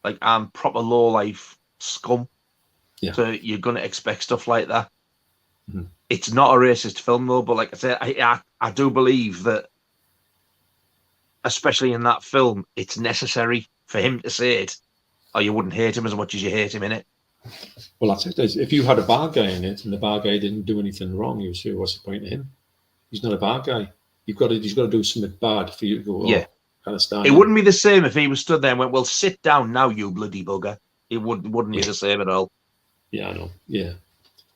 like, I'm proper low life scum. Yeah. So you're going to expect stuff like that. Mm-hmm. It's not a racist film though, but like I said, I do believe that, especially in that film, it's necessary for him to say it, or you wouldn't hate him as much as you hate him in it. Well, that's it. If you had a bad guy in it and the bad guy didn't do anything wrong, you would say, what's the point of him? He's not a bad guy. He's got to do something bad for you to go, kind of stand. It wouldn't be the same if he was stood there and went, well, sit down now, you bloody bugger. It wouldn't be the same at all. Yeah, I know. Yeah.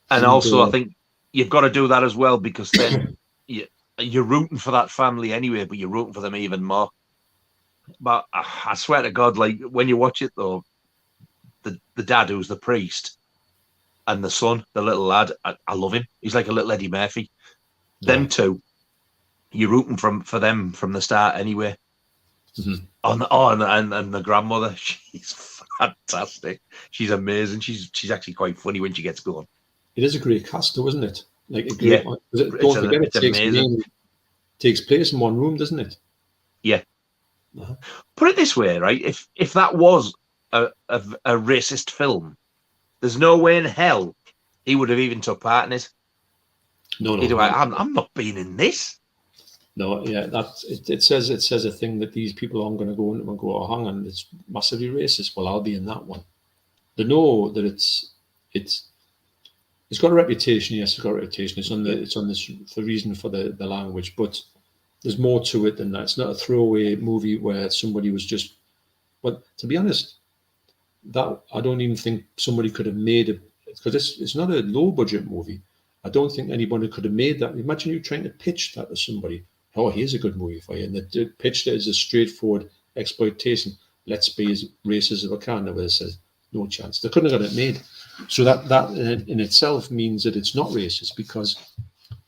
And also, I think you've got to do that as well, because then you're rooting for that family anyway, but you're rooting for them even more. But I swear to God, like when you watch it though, the dad who's the priest and the son, the little lad, I love him. He's like a little Eddie Murphy. Them two, you're rooting for them from the start anyway. Mm-hmm. And the grandmother, she's fantastic. She's amazing. She's actually quite funny when she gets going. It is a great cast, though, isn't it? Like a Yeah. great. Don't forget, it takes place in one room, doesn't it? Yeah. Put it this way, right? If that was a racist film, there's no way in hell he would have even took part in it. No. I'm not being in this. No, yeah, it says a thing that these people aren't going to go into and go, oh, hang on, it's massively racist. Well, I'll be in that one. They know that it's got a reputation. Yes, it's got a reputation. It's on this for reason for the language, but there's more to it than that. It's not a throwaway movie where somebody was just. But to be honest, that I don't even think somebody could have made it, because it's not a low budget movie. I don't think anybody could have made that. Imagine you trying to pitch that to somebody. Oh, here's a good movie for you, and they pitched it as a straightforward exploitation. Let's be as racist as we can. Nobody says no chance. They couldn't have got it made. So that in itself means that it's not racist, because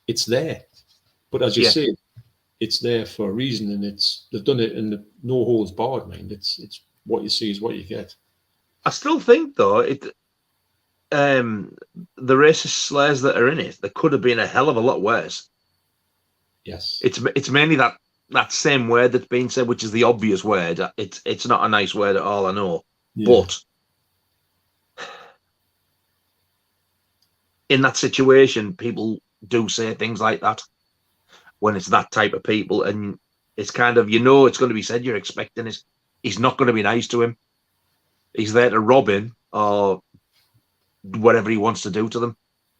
it's there. But as you say, it's there for a reason, and they've done it in the no holds barred mind. It's what you see is what you get. I still think though the racist slurs that are in it, they could have been a hell of a lot worse. Yes, it's mainly that same word that's been said, which is the obvious word. It's not a nice word at all, I know, but in that situation, people do say things like that when it's that type of people, and it's kind of, it's going to be said. You're expecting it. He's not going to be nice to him. He's there to rob him or whatever he wants to do to them.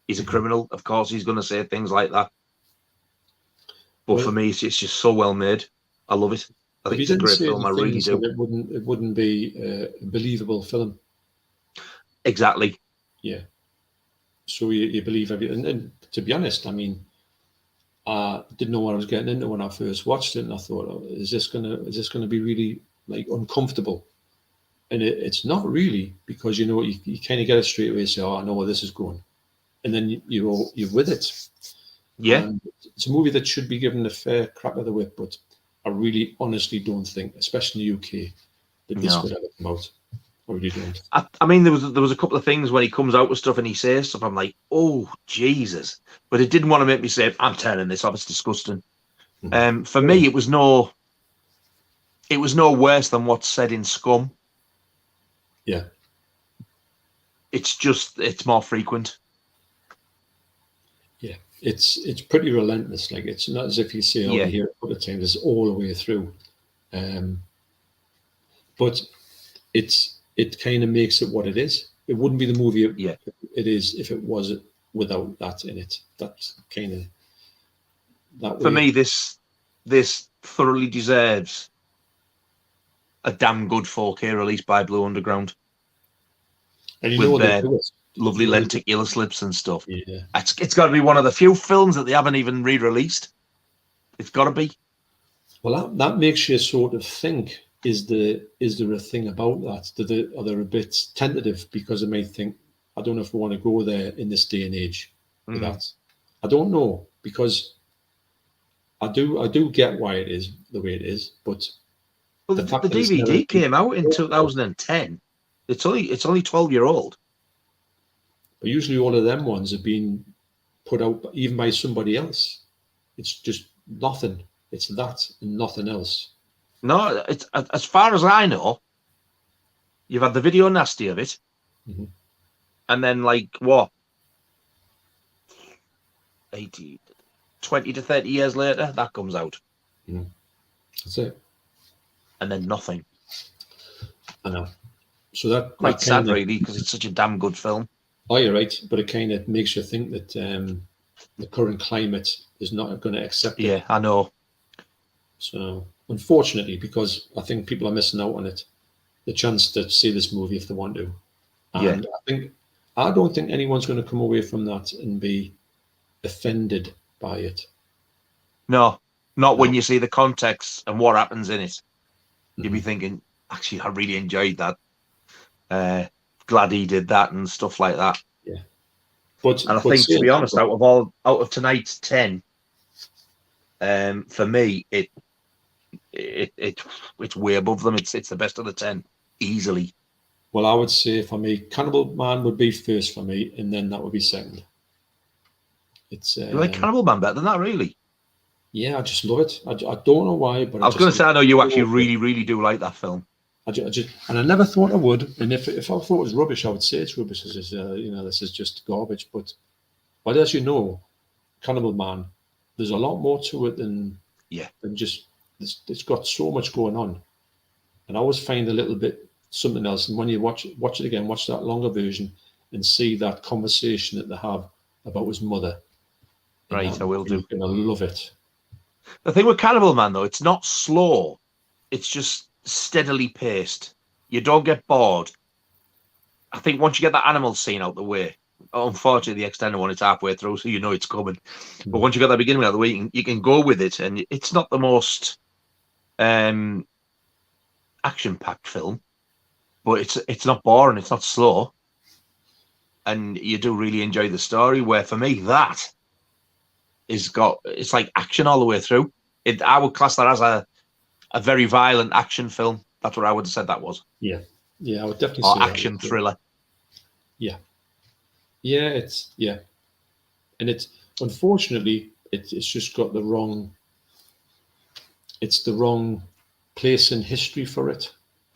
He's a criminal. Of course, he's going to say things like that. But for me, it's just so well made. I love it. I think it's a great film. I really do. It wouldn't be a believable film. Exactly. Yeah. So you believe everything. And to be honest, I mean, I didn't know what I was getting into when I first watched it, and I thought, oh, is this gonna be really like uncomfortable? And it's not really, because you kind of get it straight away. Say, oh, I know where this is going, and then you're with it. Yeah, and it's a movie that should be given a fair crack of the whip, but I really honestly don't think, especially in the UK, that this would ever come out. I really don't. I mean, there was a couple of things when he comes out with stuff and he says stuff, I'm like, oh Jesus! But it didn't want to make me say, I'm turning this off. It's disgusting. Mm-hmm. For me, it was no worse than what's said in Scum. Yeah, it's more frequent. Yeah, it's pretty relentless. Like, it's not as if you say, you hear it a couple of times. It's all the way through. But it kind of makes it what it is. It wouldn't be the movie it is if it was without that in it. That's kind of that way. For me, this thoroughly deserves a damn good 4K release by Blue Underground. And with their lovely lenticular slips and stuff. Yeah, it's got to be one of the few films that they haven't even re-released. It's got to be. Well, that makes you sort of think: is there a thing about that? Are they a bit tentative because they may think, I don't know if we want to go there in this day and age with that. I don't know, because I do get why it is the way it is, but the DVD came out in 2010. It's only 12-year-old. But usually all of them ones have been put out even by somebody else. It's just nothing. It's that and nothing else. No, it's, as far as I know, you've had the video nasty of it, and then like what, 20 to 30 years later, that comes out. That's it. And then nothing. I know. So that quite sad, really, because it's such a damn good film. Oh, you're right, but it kind of makes you think that the current climate is not going to accept it. Yeah, I know. So, unfortunately, because I think people are missing out on it, the chance to see this movie if they want to. And I think I don't think anyone's going to come away from that and be offended by it. No, not when you see the context and what happens in it. You'll be Mhm. thinking, actually, I really enjoyed that. Glad he did that and stuff like that. Yeah. But And I think, to saying be that, honest, out of tonight's 10, for me, it's way above them. It's the best of the 10, easily. well, I would say for me, Cannibal Man would be first for me, and then that would be second. It's You like Cannibal Man better than that, really? yeah, I just love it. I don't know why, but I was going to say, I know you actually really, really do like that film. I just and I never thought I would. And if I thought it was rubbish, I would say it's rubbish. This is this is just garbage. But as you know, Cannibal Man, there's a lot more to it than just it's got so much going on. And I always find a little bit something else. And when you watch it again, watch that longer version and see that conversation that they have about his mother. Right, I will do. You're gonna love it. The thing with Cannibal Man, though, it's not slow. It's just steadily paced. You don't get bored. I think once you get that animal scene out the way, unfortunately, the extended one, it's halfway through, so you know it's coming. But once you get that beginning out of the way, you can go with it. And it's not the most action-packed film, but it's not boring. It's not slow. And you do really enjoy the story, where for me, that it's like action all the way through. I would class that as a very violent action film. That's what I would have said that was. Yeah, I would definitely or say action thriller. Yeah, and it's unfortunately it's just got the wrong. It's the wrong place in history for it.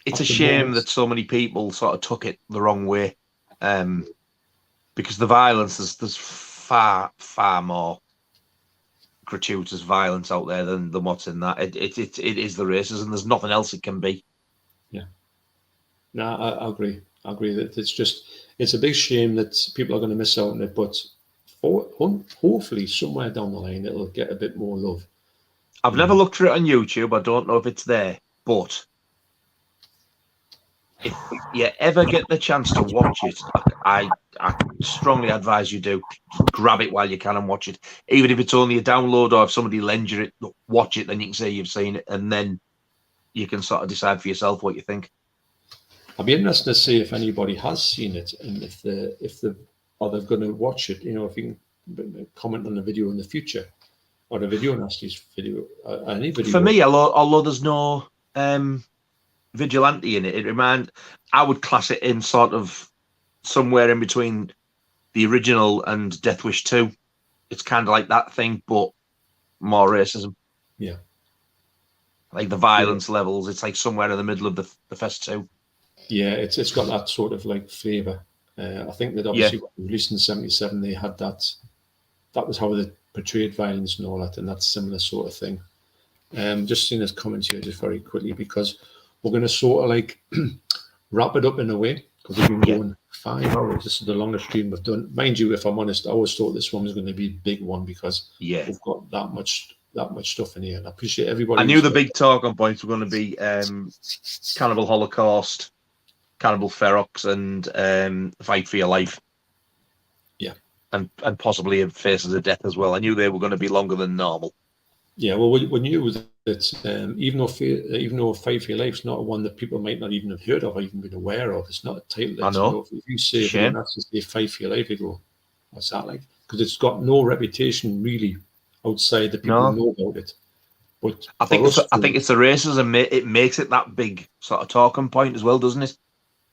It's a shame that so many people sort of took it the wrong way, because the violence there's far more gratuitous violence out there than what's in that. It is the racism. There's nothing else it can be. Yeah. No, I agree. I agree that it's a big shame that people are going to miss out on it, but hopefully somewhere down the line it'll get a bit more love. I've never looked for it on YouTube. I don't know if it's there, but if you ever get the chance to watch it, I strongly advise you do. Grab it while you can and watch it. Even if it's only a download or if somebody lends you it, watch it, then you can say you've seen it, and then you can sort of decide for yourself what you think. I'd be interested to see if anybody has seen it and if they're going to watch it. If you can comment on the video in the future or the video Nasties video, any video. For me, although there's no vigilante in it, I would class it in sort of somewhere in between the original and Death Wish 2. It's kind of like that thing, but more racism. Yeah. Like the violence levels, it's like somewhere in the middle of the first two. Yeah, it's got that sort of like flavour. I think that obviously released in '77, they had that. That was how they portrayed violence and all that, and that similar sort of thing. Just seeing this comment here just very quickly, because we're going to sort of like wrap it up in a way, because we've been going 5 hours. This is the longest stream we've done. Mind you, if I'm honest, I always thought this one was going to be a big one because we've got that much stuff in here. And I appreciate everybody. I knew the big talking points were going to be Cannibal Holocaust, Cannibal Ferox, and Fight for Your Life. Yeah. And possibly Faces of Death as well. I knew they were going to be longer than normal. Yeah, well, we knew that even though Fight for Your Life is not one that people might not even have heard of or even been aware of, it's not a title. I know. If you say Fight for Your Life, you go, what's that like? Because it's got no reputation really outside the people who know about it. But I think it's the racism. It makes it that big sort of talking point as well, doesn't it?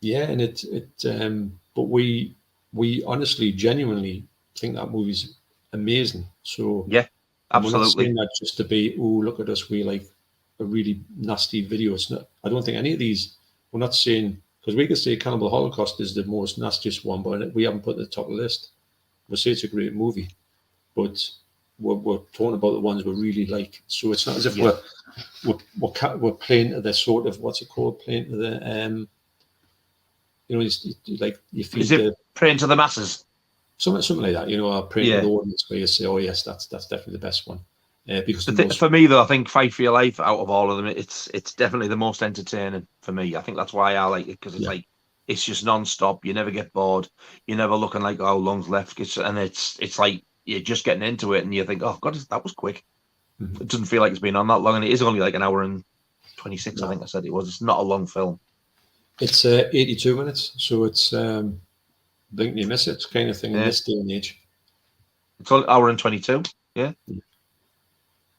Yeah, and but we honestly, genuinely think that movie's amazing. So yeah, absolutely. We're not saying that just to be, oh, look at us, we like a really nasty video. It's not. I don't think any of these. We're not saying, because we could say Cannibal Holocaust is the most nastiest one, but we haven't put it at the top of the list. We'll say it's a great movie, but we're talking about the ones we really like. So it's not as if we're playing to the sort of, what's it called, playing to the like you feed. Is it praying to the masses? Something like that, praying to the audience where you say, oh yes, that's definitely the best one. Because for me though, I think Fight for Your Life, out of all of them, it's definitely the most entertaining for me. I think that's why I like it, because it's like It's just non-stop. You never get bored. You're never looking like, oh, how long's left. It's like you're just getting into it, and you think, oh God, that was quick. It doesn't feel like it's been on that long, and it is only like an hour and 26. No. I think I said it was. It's not a long film. It's 82 minutes, so it's blink and you miss it kind of thing in this day and age. It's an hour and 22. Yeah.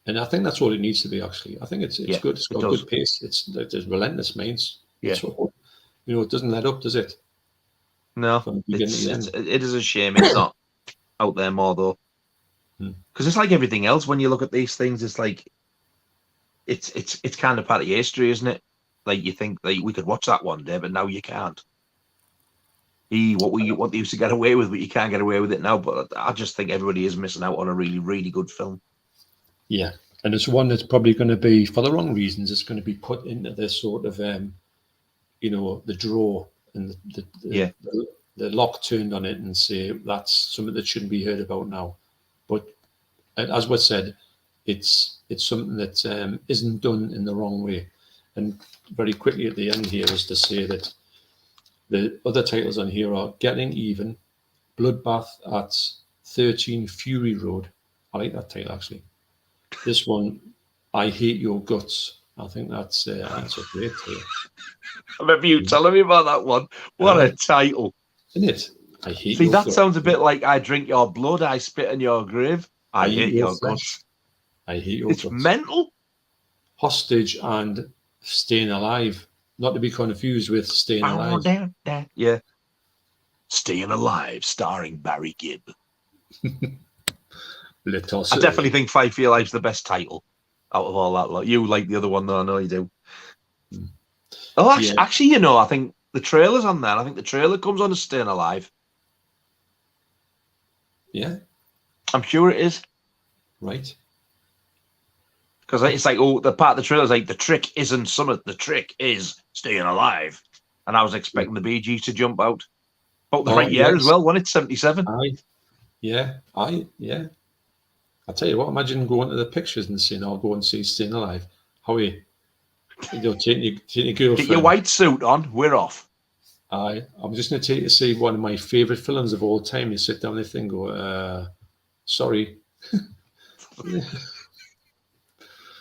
And I think that's all it needs to be. Actually, I think it's good. It's got a good pace. There's relentless mains. Yeah. It doesn't let up, does it? No. It is a shame it's not out there more though. Because it's like everything else. When you look at these things, it's like it's kind of part of history, isn't it? Like you think like we could watch that one day, but now you can't. What they used to get away with, but you can't get away with it now. But I just think everybody is missing out on a really, really good film. Yeah, and it's one that's probably going to be, for the wrong reasons, it's going to be put into this sort of, the drawer and the lock turned on it and say that's something that shouldn't be heard about now. But as was said, it's something that isn't done in the wrong way. And very quickly at the end here is to say that the other titles on here are Getting Even, Bloodbath at 13 Fury Road. I like that title actually. This one, I Hate Your Guts. I think that's a great title. I remember you telling me about that one. What a title. Isn't it? I hate See, your that guts. Sounds a bit like I drink your blood, I spit in your grave. I hate your guts. I hate your guts. It's mental. Hostage and Staying Alive. Not to be confused with Staying Alive. Yeah. Staying Alive, starring Barry Gibb. I definitely think Fight for Your Life's the best title out of all that lot. You like the other one, though. I know you do. Oh, actually, I think the trailer's on there. I think the trailer comes on as Staying Alive. Yeah. I'm sure it is. Right. Because it's like, the part of the trailer is like, the trick isn't Summit, the trick is staying alive. And I was expecting the Bee Gees to jump out. But the right year as well, wasn't it? 77. Yeah. I tell you what, imagine going to the pictures and saying, I'll go and see Staying Alive. How are you? Take your girlfriend. Get your white suit on, we're off. I'm just going to take you to see one of my favourite films of all time. You sit down and think, sorry.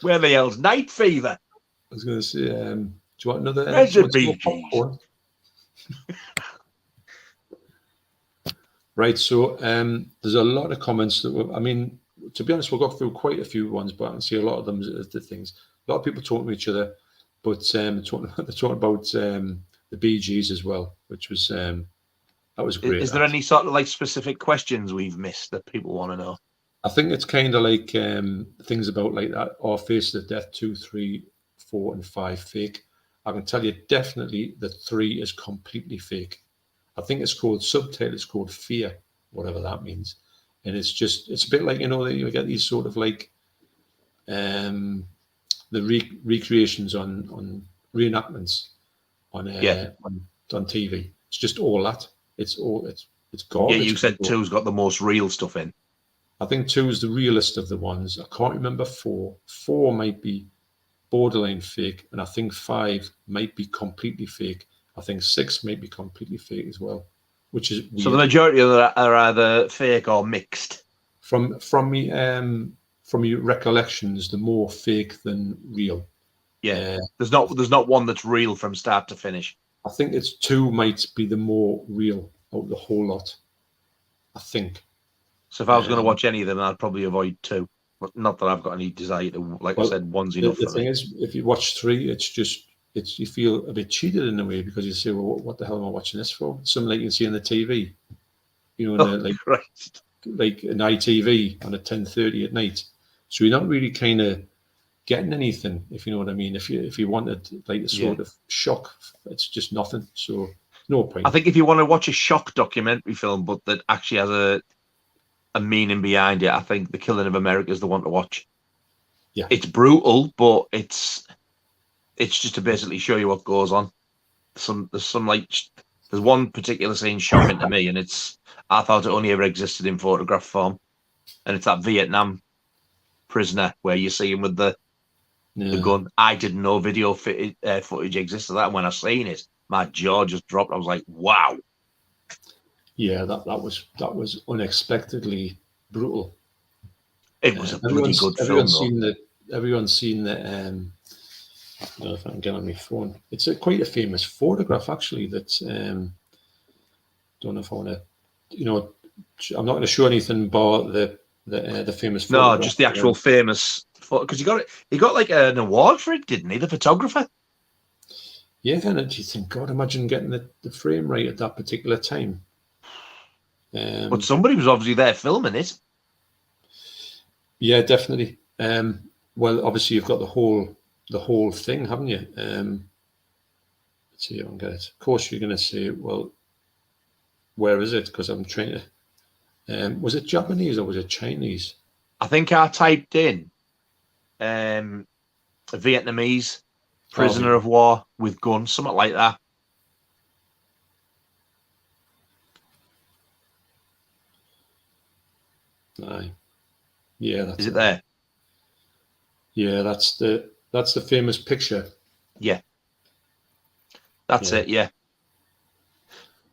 Where the hell's Night Fever? I was going to say, do you want another? popcorn? Right, so there's a lot of comments that to be honest, we'll go through quite a few ones, but I can see a lot of them as the things. A lot of people talking to each other, but they're talking about the Bee Gees as well, which was that was great. Is there any sort of like specific questions we've missed that people want to know? I think it's kind of like things about like that. Or Face of Death 2, 3, 4, and 5 fake. I can tell you definitely that 3 is completely fake. I think it's called subtitle. It's called Fear, whatever that means. And it's a bit like, you get these sort of like the recreations on reenactments on TV. It's just all that. It's garbage. Yeah, you said 2's got the most real stuff in. I think 2 is the realest of the ones. I can't remember 4. 4 might be borderline fake, and I think 5 might be completely fake. I think 6 might be completely fake as well, which is weird. So the majority of them are either fake or mixed. From your recollections, the more fake than real. Yeah, there's not one that's real from start to finish. I think it's 2 might be the more real out of the whole lot. I think. So if I was going to watch any of them, I'd probably avoid 2. But not that I've got any desire to. I said, 1's enough. The thing is, if you watch 3, you feel a bit cheated in a way because you say, well, what the hell am I watching this for? Something like you can see on the TV, like an ITV on at 10:30 at night. So you're not really kind of getting anything, if you know what I mean. If you wanted like a sort of shock, it's just nothing. So no point. I think if you want to watch a shock documentary film, but that actually has a meaning behind it, I think The Killing of America is the one to watch. Yeah, it's brutal, but it's just to basically show you what goes on. There's one particular scene shocking to me, and I thought it only ever existed in photograph form, and it's that Vietnam prisoner where you see him with the gun. I didn't know video footage existed of that. And when I seen it, my jaw just dropped. I was like, wow. Yeah, that was unexpectedly brutal. It was a bloody good film, though. Everyone's seen the. I don't know if I can get on my phone. It's quite a famous photograph, actually. That don't know if I want to. I'm not going to show anything about the famous photograph. No, just the actual famous photo, because he got like an award for it, didn't he? The photographer. Yeah, and you think, God, imagine getting the frame right at that particular time. But somebody was obviously there filming it. Yeah, definitely. Well, obviously you've got the whole thing, haven't you? Let's see if I can get it. Of course, you're going to say, well, where is it? Because I'm trying to. Was it Japanese or was it Chinese? I think I typed in a Vietnamese prisoner of war with guns, something like that. Aye. Yeah, is it there? Yeah, that's the famous picture. Yeah, that's it. Yeah,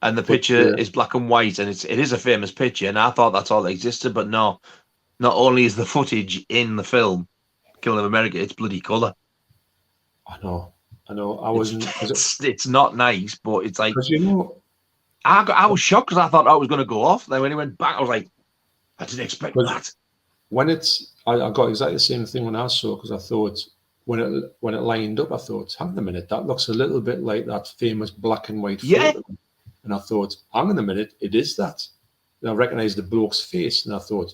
and the picture is black and white, and it is a famous picture. And I thought that's all that existed, but no. Not only is the footage in the film Killing of America, it's bloody colour. I know. I wasn't. It's not nice, but it's like, I was shocked because I thought I was going to go off. Then when he went back, I was like, I didn't expect that. When I got exactly the same thing when I saw, because I thought when it lined up, I thought, hang on a minute, that looks a little bit like that famous black and white photo. And I thought, hang on a minute, it is that. And I recognised the bloke's face, and I thought,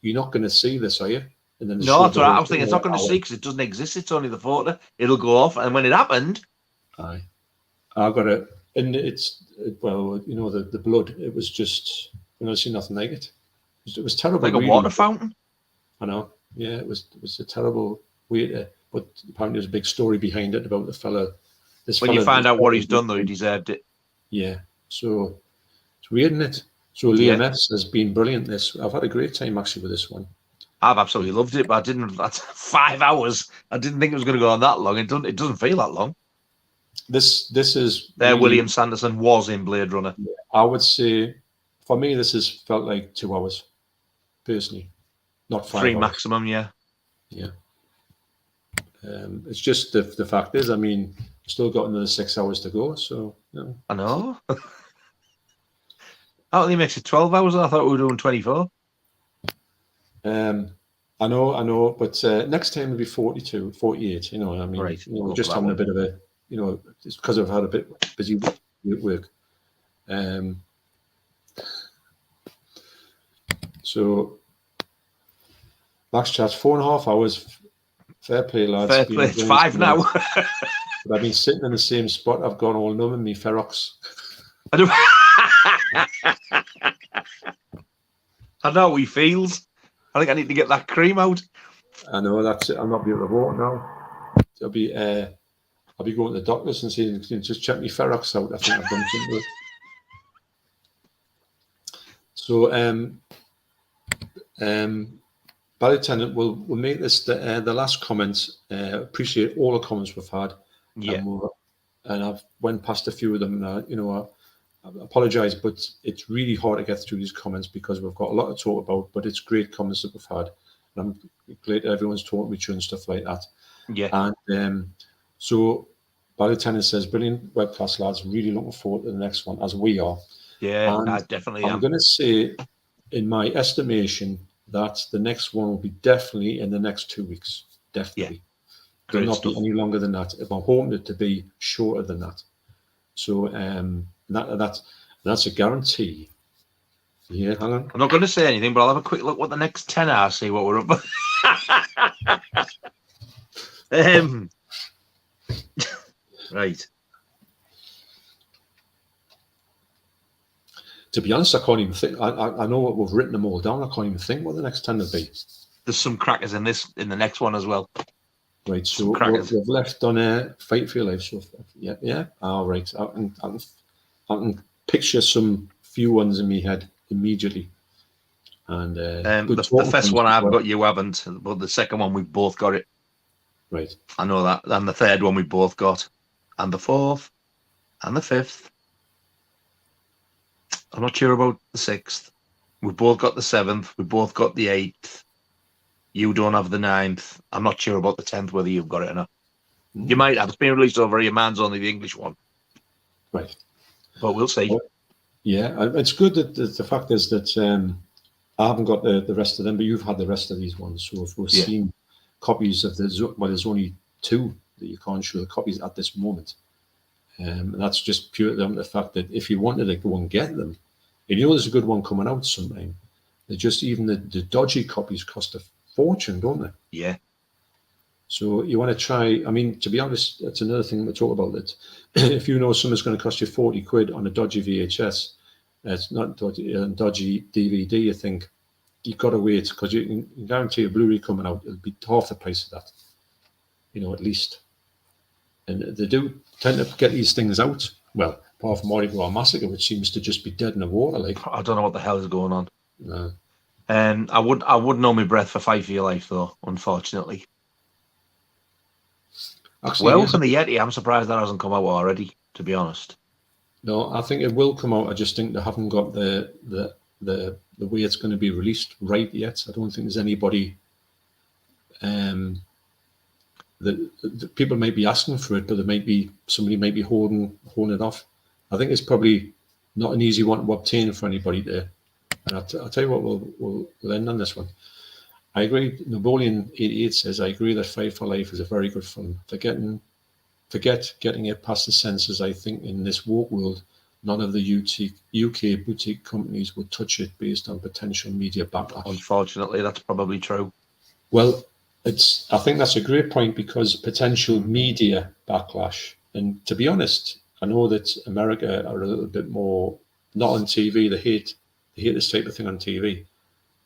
you're not going to see this, are you? And then no, that's what I was thinking. It's not going to see because it doesn't exist. It's only the photo. It'll go off, and when it happened, I got it, and the blood. It was just, I see nothing like it. It was terrible. Like a water fountain. I know. Yeah, it was a terrible way to. But apparently, there's a big story behind it about the fella. When you find out what he's done, though, he deserved it. Yeah. So it's weird, isn't it? So Liam S has been brilliant. I've had a great time actually with this one. I've absolutely loved it, but I didn't. That's 5 hours. I didn't think it was going to go on that long. It doesn't feel that long. This is really, William Sanderson was in Blade Runner. I would say, for me, this has felt like 2 hours, personally, not 5 3 hours. maximum. Yeah. It's just the fact is, I mean, still got another 6 hours to go. So I know. That only makes it 12 hours. I thought we were doing 24. I know, but next time it'll be 42, 48. I mean, right. We're just having a bit of a, it's because I've had a bit busy work. So, Max Chat, 4.5 hours. Fair play, lads. Fair play. It's 5 now. But I've been sitting in the same spot. I've gone all numb in me Ferox. I do. I know how he feels. I think I need to get that cream out. I know, that's it. I'm not be able to walk now. I'll be going to the doctors and saying, just check me Ferox out. I think I've done something. So, Barry Tennant, we'll make this the last comments. Appreciate all the comments we've had. Yeah. And I've went past a few of them. I apologise, but it's really hard to get through these comments because we've got a lot to talk about, but it's great comments that we've had. And I'm glad everyone's talking with you and stuff like that. Yeah. And so Barry Tennant says, brilliant webcast, lads. Really looking forward to the next one, as we are. Yeah, I definitely am. I'm going to say, in my estimation, that the next one will be definitely in the next 2 weeks. Definitely. Yeah. Will not be any longer than that. If I'm hoping it to be shorter than that. So that's a guarantee. Yeah, hang on. I'm not going to say anything, but I'll have a quick look what the next 10 are, see what we're up. Right. To be honest, I can't even think. I know what we've written them all down. I can't even think what the next 10 will be. There's some crackers in the next one as well. Right, so we've left on a Fight for Your Life. So yeah. All right, I can picture some few ones in my head immediately. And the first one I've got, you haven't, but the second one we've both got it. Right. I know that. And the third one we both got, and the fourth, and the 5th. I'm not sure about the 6th. We both got the 7th. We both got the 8th. You don't have the 9th. I'm not sure about the 10th, whether you've got it or not. You might have. It's been released over here. Mine's only the English one. Right. But we'll see. Well, yeah, it's good that the fact is that I haven't got the rest of them, but you've had the rest of these ones. So if we've seen copies of there's only 2 that you can't show the copies at this moment. And that's just purely on the fact that if you wanted to go and get them, and you know there's a good one coming out sometime, they're just even the dodgy copies cost a fortune, don't they? Yeah. So you want to try, I mean, to be honest, that's another thing we talk about, that if you know something's going to cost you 40 quid on a dodgy VHS, it's not dodgy, dodgy DVD, you think, you've got to wait, because you can guarantee a Blu-ray coming out, it'll be half the price of that, you know, at least. And they do tend to get these things out, well, apart from Mardi Gras Massacre, which seems to just be dead in the water. Like, I don't know what the hell is going on. No. I wouldn't know my breath for Fight for Your Life, though, unfortunately. Actually, well, from the Yeti, I'm surprised that hasn't come out already, to be honest. No, I think it will come out. I just think they haven't got the way it's going to be released right yet. I don't think there's anybody that people might be asking for it, but somebody might be holding it off. I think it's probably not an easy one to obtain for anybody there. And I'll tell you what, we'll end on this one. I agree. Napoleon 88 says, I agree that Fight for Life is a very good film. Forget getting it past the censors. I think in this woke world, none of the UK boutique companies would touch it based on potential media backlash. Unfortunately, that's probably true. Well, I think that's a great point, because potential media backlash. And to be honest, I know that America are a little bit more, not on TV, they hate this type of thing on TV.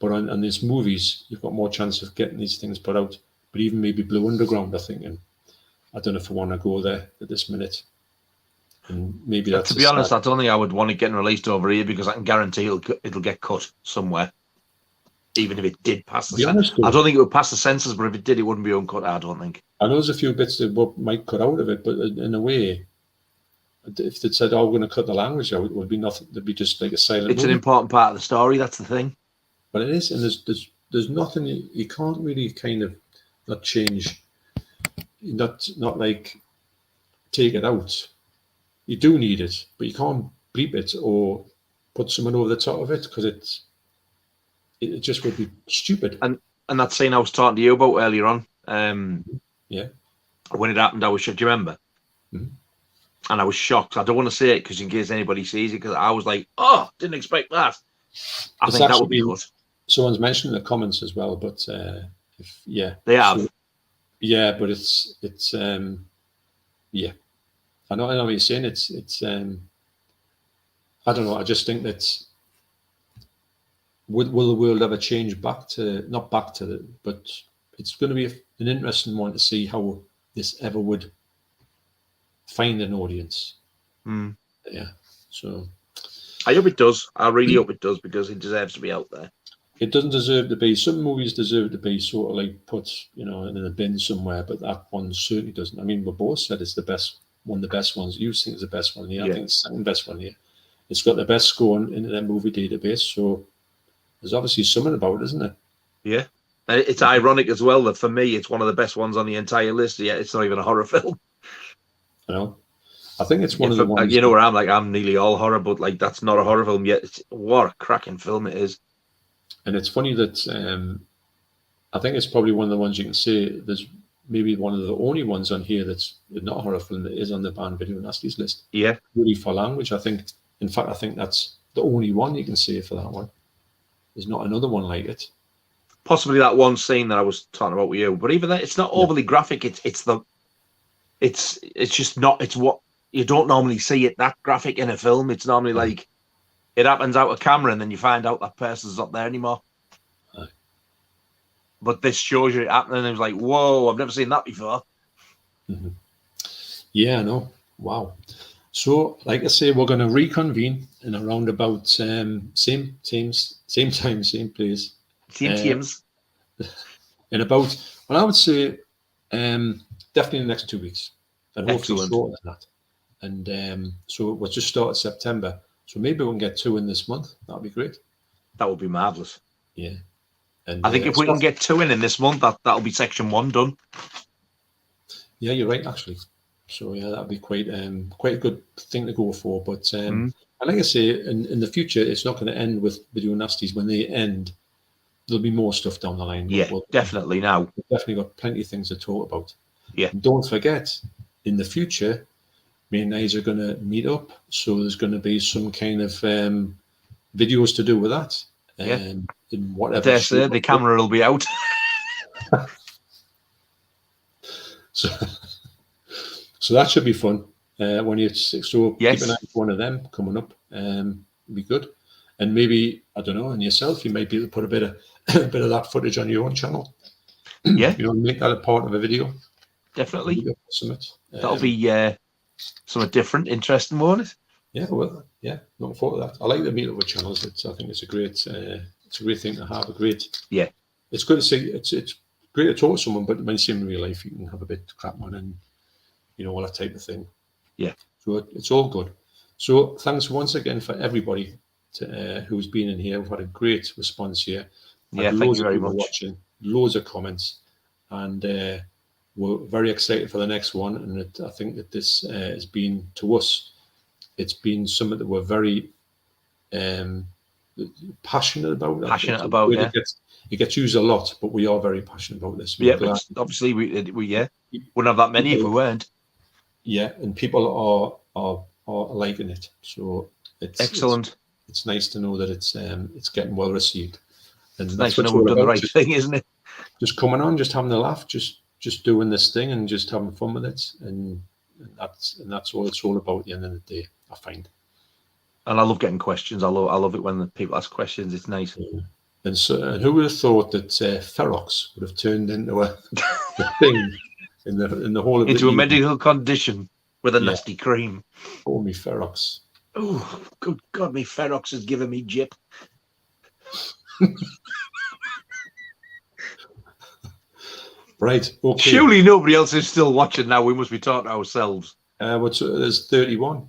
But on these movies, you've got more chance of getting these things put out. But even maybe Blue Underground, I'm thinking, I don't know if I want to go there at this minute. And maybe that's... To be honest, I don't think I would want it getting released over here, because I can guarantee it'll get cut somewhere. Even if it did pass the censors. I don't think it would pass the censors, but if it did, it wouldn't be uncut, I don't think. I know there's a few bits that might cut out of it, but in a way, if they said, we're going to cut the language out, it would be nothing. It'd be just like a silent It's movie. An important part of the story, that's the thing. But it is, and there's nothing, you can't really kind of not change, not like take it out. You do need it, but you can't bleep it or put someone over the top of it, because it just would be stupid. And that scene I was talking to you about earlier on, yeah, when it happened, I was shocked. Do you remember? Mm-hmm. And I was shocked. I don't want to say it because in case anybody sees it, because I was like, "Oh, didn't expect that." I think that would be good. Someone's mentioned in the comments as well, but they have. So, yeah, but it's yeah. I know what you're saying. It's I don't know. I just think that will the world ever change but it's going to be an interesting one to see how this ever would find an audience. Yeah. So I hope it does. I really hope it does, because it deserves to be out there. It doesn't deserve to be. Some movies deserve to be sort of like put, in a bin somewhere, but that one certainly doesn't. I mean, we both said it's the best, one of the best ones. You think it's the best one here. Yeah. I think it's the second best one here. It's got the best score in the movie database, so there's obviously something about it, isn't it? Yeah. It's ironic as well that for me, it's one of the best ones on the entire list, yet it's not even a horror film. I know. I think it's one of the ones... You know where I'm nearly all horror, but like that's not a horror film yet. What a cracking film it is. And it's funny that I think it's probably one of the ones you can say there's maybe one of the only ones on here that's not a horror film that is on the banned video nasties list. Yeah. Really for language, I think. In fact, I think that's the only one you can say for that one. There's not another one like it. Possibly that one scene that I was talking about with you, but even that, it's not overly graphic. It's just not. It's what you don't normally see it that graphic in a film. It's normally like it happens out of camera, and then you find out that person's not there anymore. Aye. But this shows you it happening, and it was like, whoa, I've never seen that before. Mm-hmm. Yeah, I know. Wow. So, like I say, we're going to reconvene in around about same time, same place. Same teams. In about, well, I would say definitely in the next 2 weeks. And hopefully shorter than that. And so we'll just start September. So maybe we can get 2 in this month. That'd be great. That would be marvellous. Yeah. And I think if we can get 2 in this month, that'll be section 1 done. Yeah, you're right, actually. So yeah, that'd be quite a good thing to go for. But and like I say, in the future, it's not going to end with Video Nasties. When they end, there'll be more stuff down the line. Yeah, definitely. Now we've definitely got plenty of things to talk about. Yeah. And don't forget, in the future, me and Nigel are going to meet up. So there's going to be some kind of videos to do with that. In whatever. The camera will be out. So that should be fun. When you keep yes. an eye for one of them coming up, be good. And maybe, I don't know, and yourself, you might be able to put a bit of that footage on your own channel. Yeah, make that a part of a video. Definitely. That'll be something different, interesting, won't it? Yeah, well, yeah, looking forward to that. I like the meet up with channels. I think it's a great thing to have. Yeah. It's good to see. It's great to talk to someone, but when you see them in real life, you can have a bit of crap on and all that type of thing. Yeah. So it's all good. So thanks once again for everybody who's been in here. We've had a great response here. Yeah, thank you very much. Watching, loads of comments, and we're very excited for the next one. And I think that this has been, to us, it's been something that we're very passionate about. Yeah. It gets used a lot, but we are very passionate about this. But obviously we wouldn't have that many if we weren't. Yeah, and people are liking it, so it's excellent. It's nice to know that it's getting well received, and it's nice to know we've done the right thing, isn't it? Just coming on, just having a laugh, just doing this thing, and just having fun with it, and that's all it's all about. At the end of the day, I find. And I love getting questions. I love it when the people ask questions. It's nice. Yeah. And who would have thought that Ferox would have turned into a thing in the whole of into a medical condition with a nasty cream? Oh, me Ferox. Oh, good God, me Ferox has given me jip. Right. Okay. Surely nobody else is still watching now. We must be talking to ourselves. There's 31.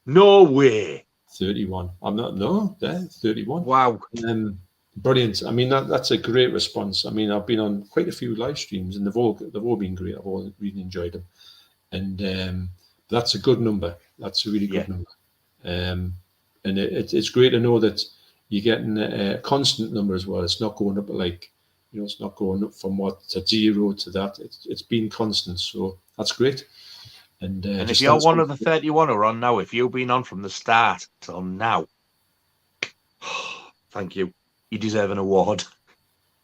No way. 31. I'm not. No, there. 31. Wow. Brilliant. I mean, that's a great response. I mean, I've been on quite a few live streams, and they've all been great. I've all really enjoyed them, and that's a good number. That's a really good number. And it's great to know that you're getting a constant number as well. It's not going up it's not going up from to 0 to that. It's been constant, so that's great. And if you're one of the 31 who are on now, if you've been on from the start till now, thank you. You deserve an award.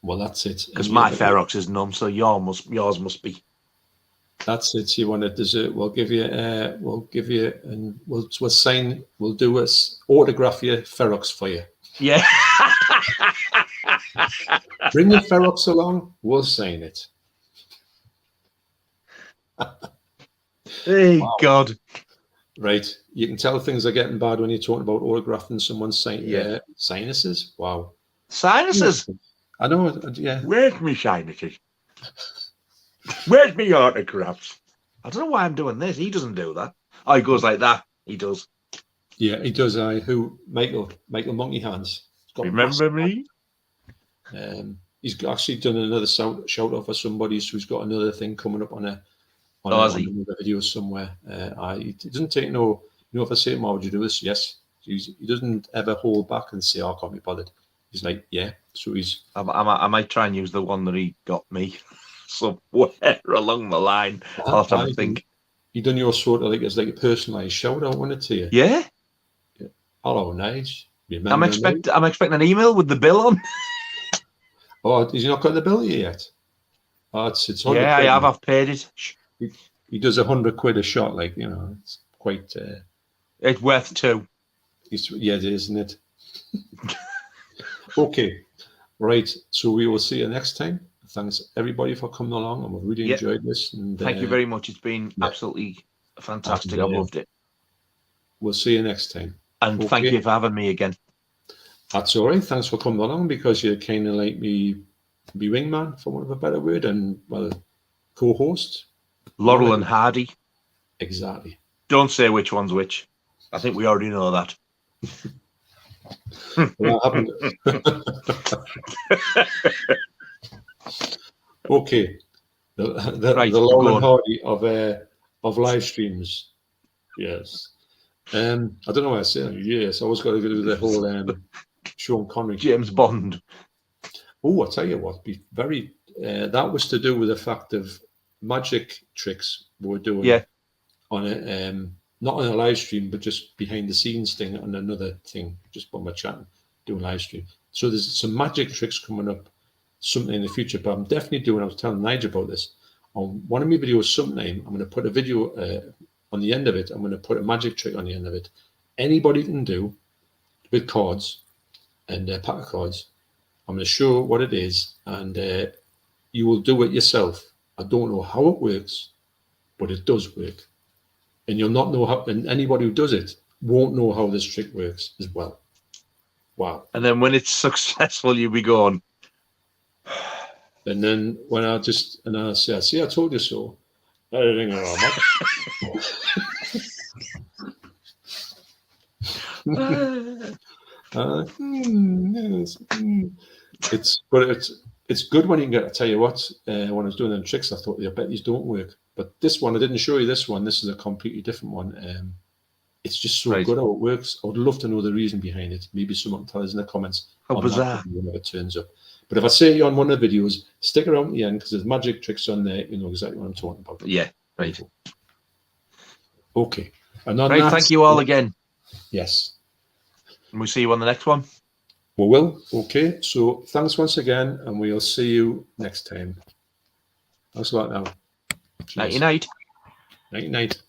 Well, that's it. Because my Ferox is none, so yours must be. That's it. You want a dessert? We'll give you, and we'll sign. We'll do autograph your Ferox for you. Yeah. Bring your Ferox along. We'll sign it. Hey, wow. God. Right. You can tell things are getting bad when you're talking about autographing someone's sinuses. Wow. Sinuses? I know, yeah. Where's me sinuses? Where's me autographs? I don't know why I'm doing this. He doesn't do that. Oh, he goes like that. He does. Yeah, he does. Michael Monkey Hands. Remember me? He's actually done another shout out for somebody who's got another thing coming up on another video somewhere. He doesn't take no. If I say to him, "How would you do this?" Yes. He doesn't ever hold back and say, "Oh, I can't be bothered." He's like, "Yeah." So he's. I might try and use the one that he got me somewhere along the line. I'll have to think. He done your sort of it's like a personalised shout out, wasn't it, to you? Yeah. Hello, nice. I'm expecting an email with the bill on. Oh, has he not got the bill yet? Oh, it's yeah, I have. I've paid it. He does £100 a shot, it's quite. It's worth 2. Yeah, it is, isn't it? Okay, right. So we will see you next time. Thanks everybody for coming along, and we've really enjoyed this. And thank you very much. It's been absolutely fantastic. I loved it. We'll see you next time. And thank you for having me again. That's all right. Thanks for coming along, because you're kind of like me wingman, for want of a better word, and co-host. Laurel and Hardy. Exactly. Don't say which one's which. I think we already know that. Well, I haven't. Okay. The long and hardy of live streams. Yes. I don't know what I say. Yes, I always got to do the whole Sean Connery. James Bond. Oh, I'll tell you what. Be very. That was to do with the fact of magic tricks we were doing on a not on a live stream, but just behind the scenes thing on another thing, just when we're chatting, doing live stream. So there's some magic tricks coming up, something in the future. But I'm definitely doing. I was telling Nigel about this on one of my videos. Sometime I'm going to put a video on the end of it. I'm going to put a magic trick on the end of it. Anybody can do with cards and a pack of cards. I'm going to show what it is, and you will do it yourself. I don't know how it works, but it does work. And you'll not know how, and anybody who does it won't know how this trick works as well. Wow. And then when it's successful, you'll be going. And then when I say, see, I told you so. It's good when you can get. I tell you what, when I was doing them tricks, I thought, I bet these don't work. But this one, I didn't show you this one. This is a completely different one. It's just so good how it works. I would love to know the reason behind it. Maybe someone can tell us in the comments. How bizarre. When it turns up. But if I say you on one of the videos, stick around to the end because there's magic tricks on there. You know exactly what I'm talking about. Yeah, right. Okay. And on right, that, thank you all again. Yes. And we'll see you on the next one. We will. Okay. So thanks once again, and we'll see you next time. Thanks a lot now. Night-night. Night-night.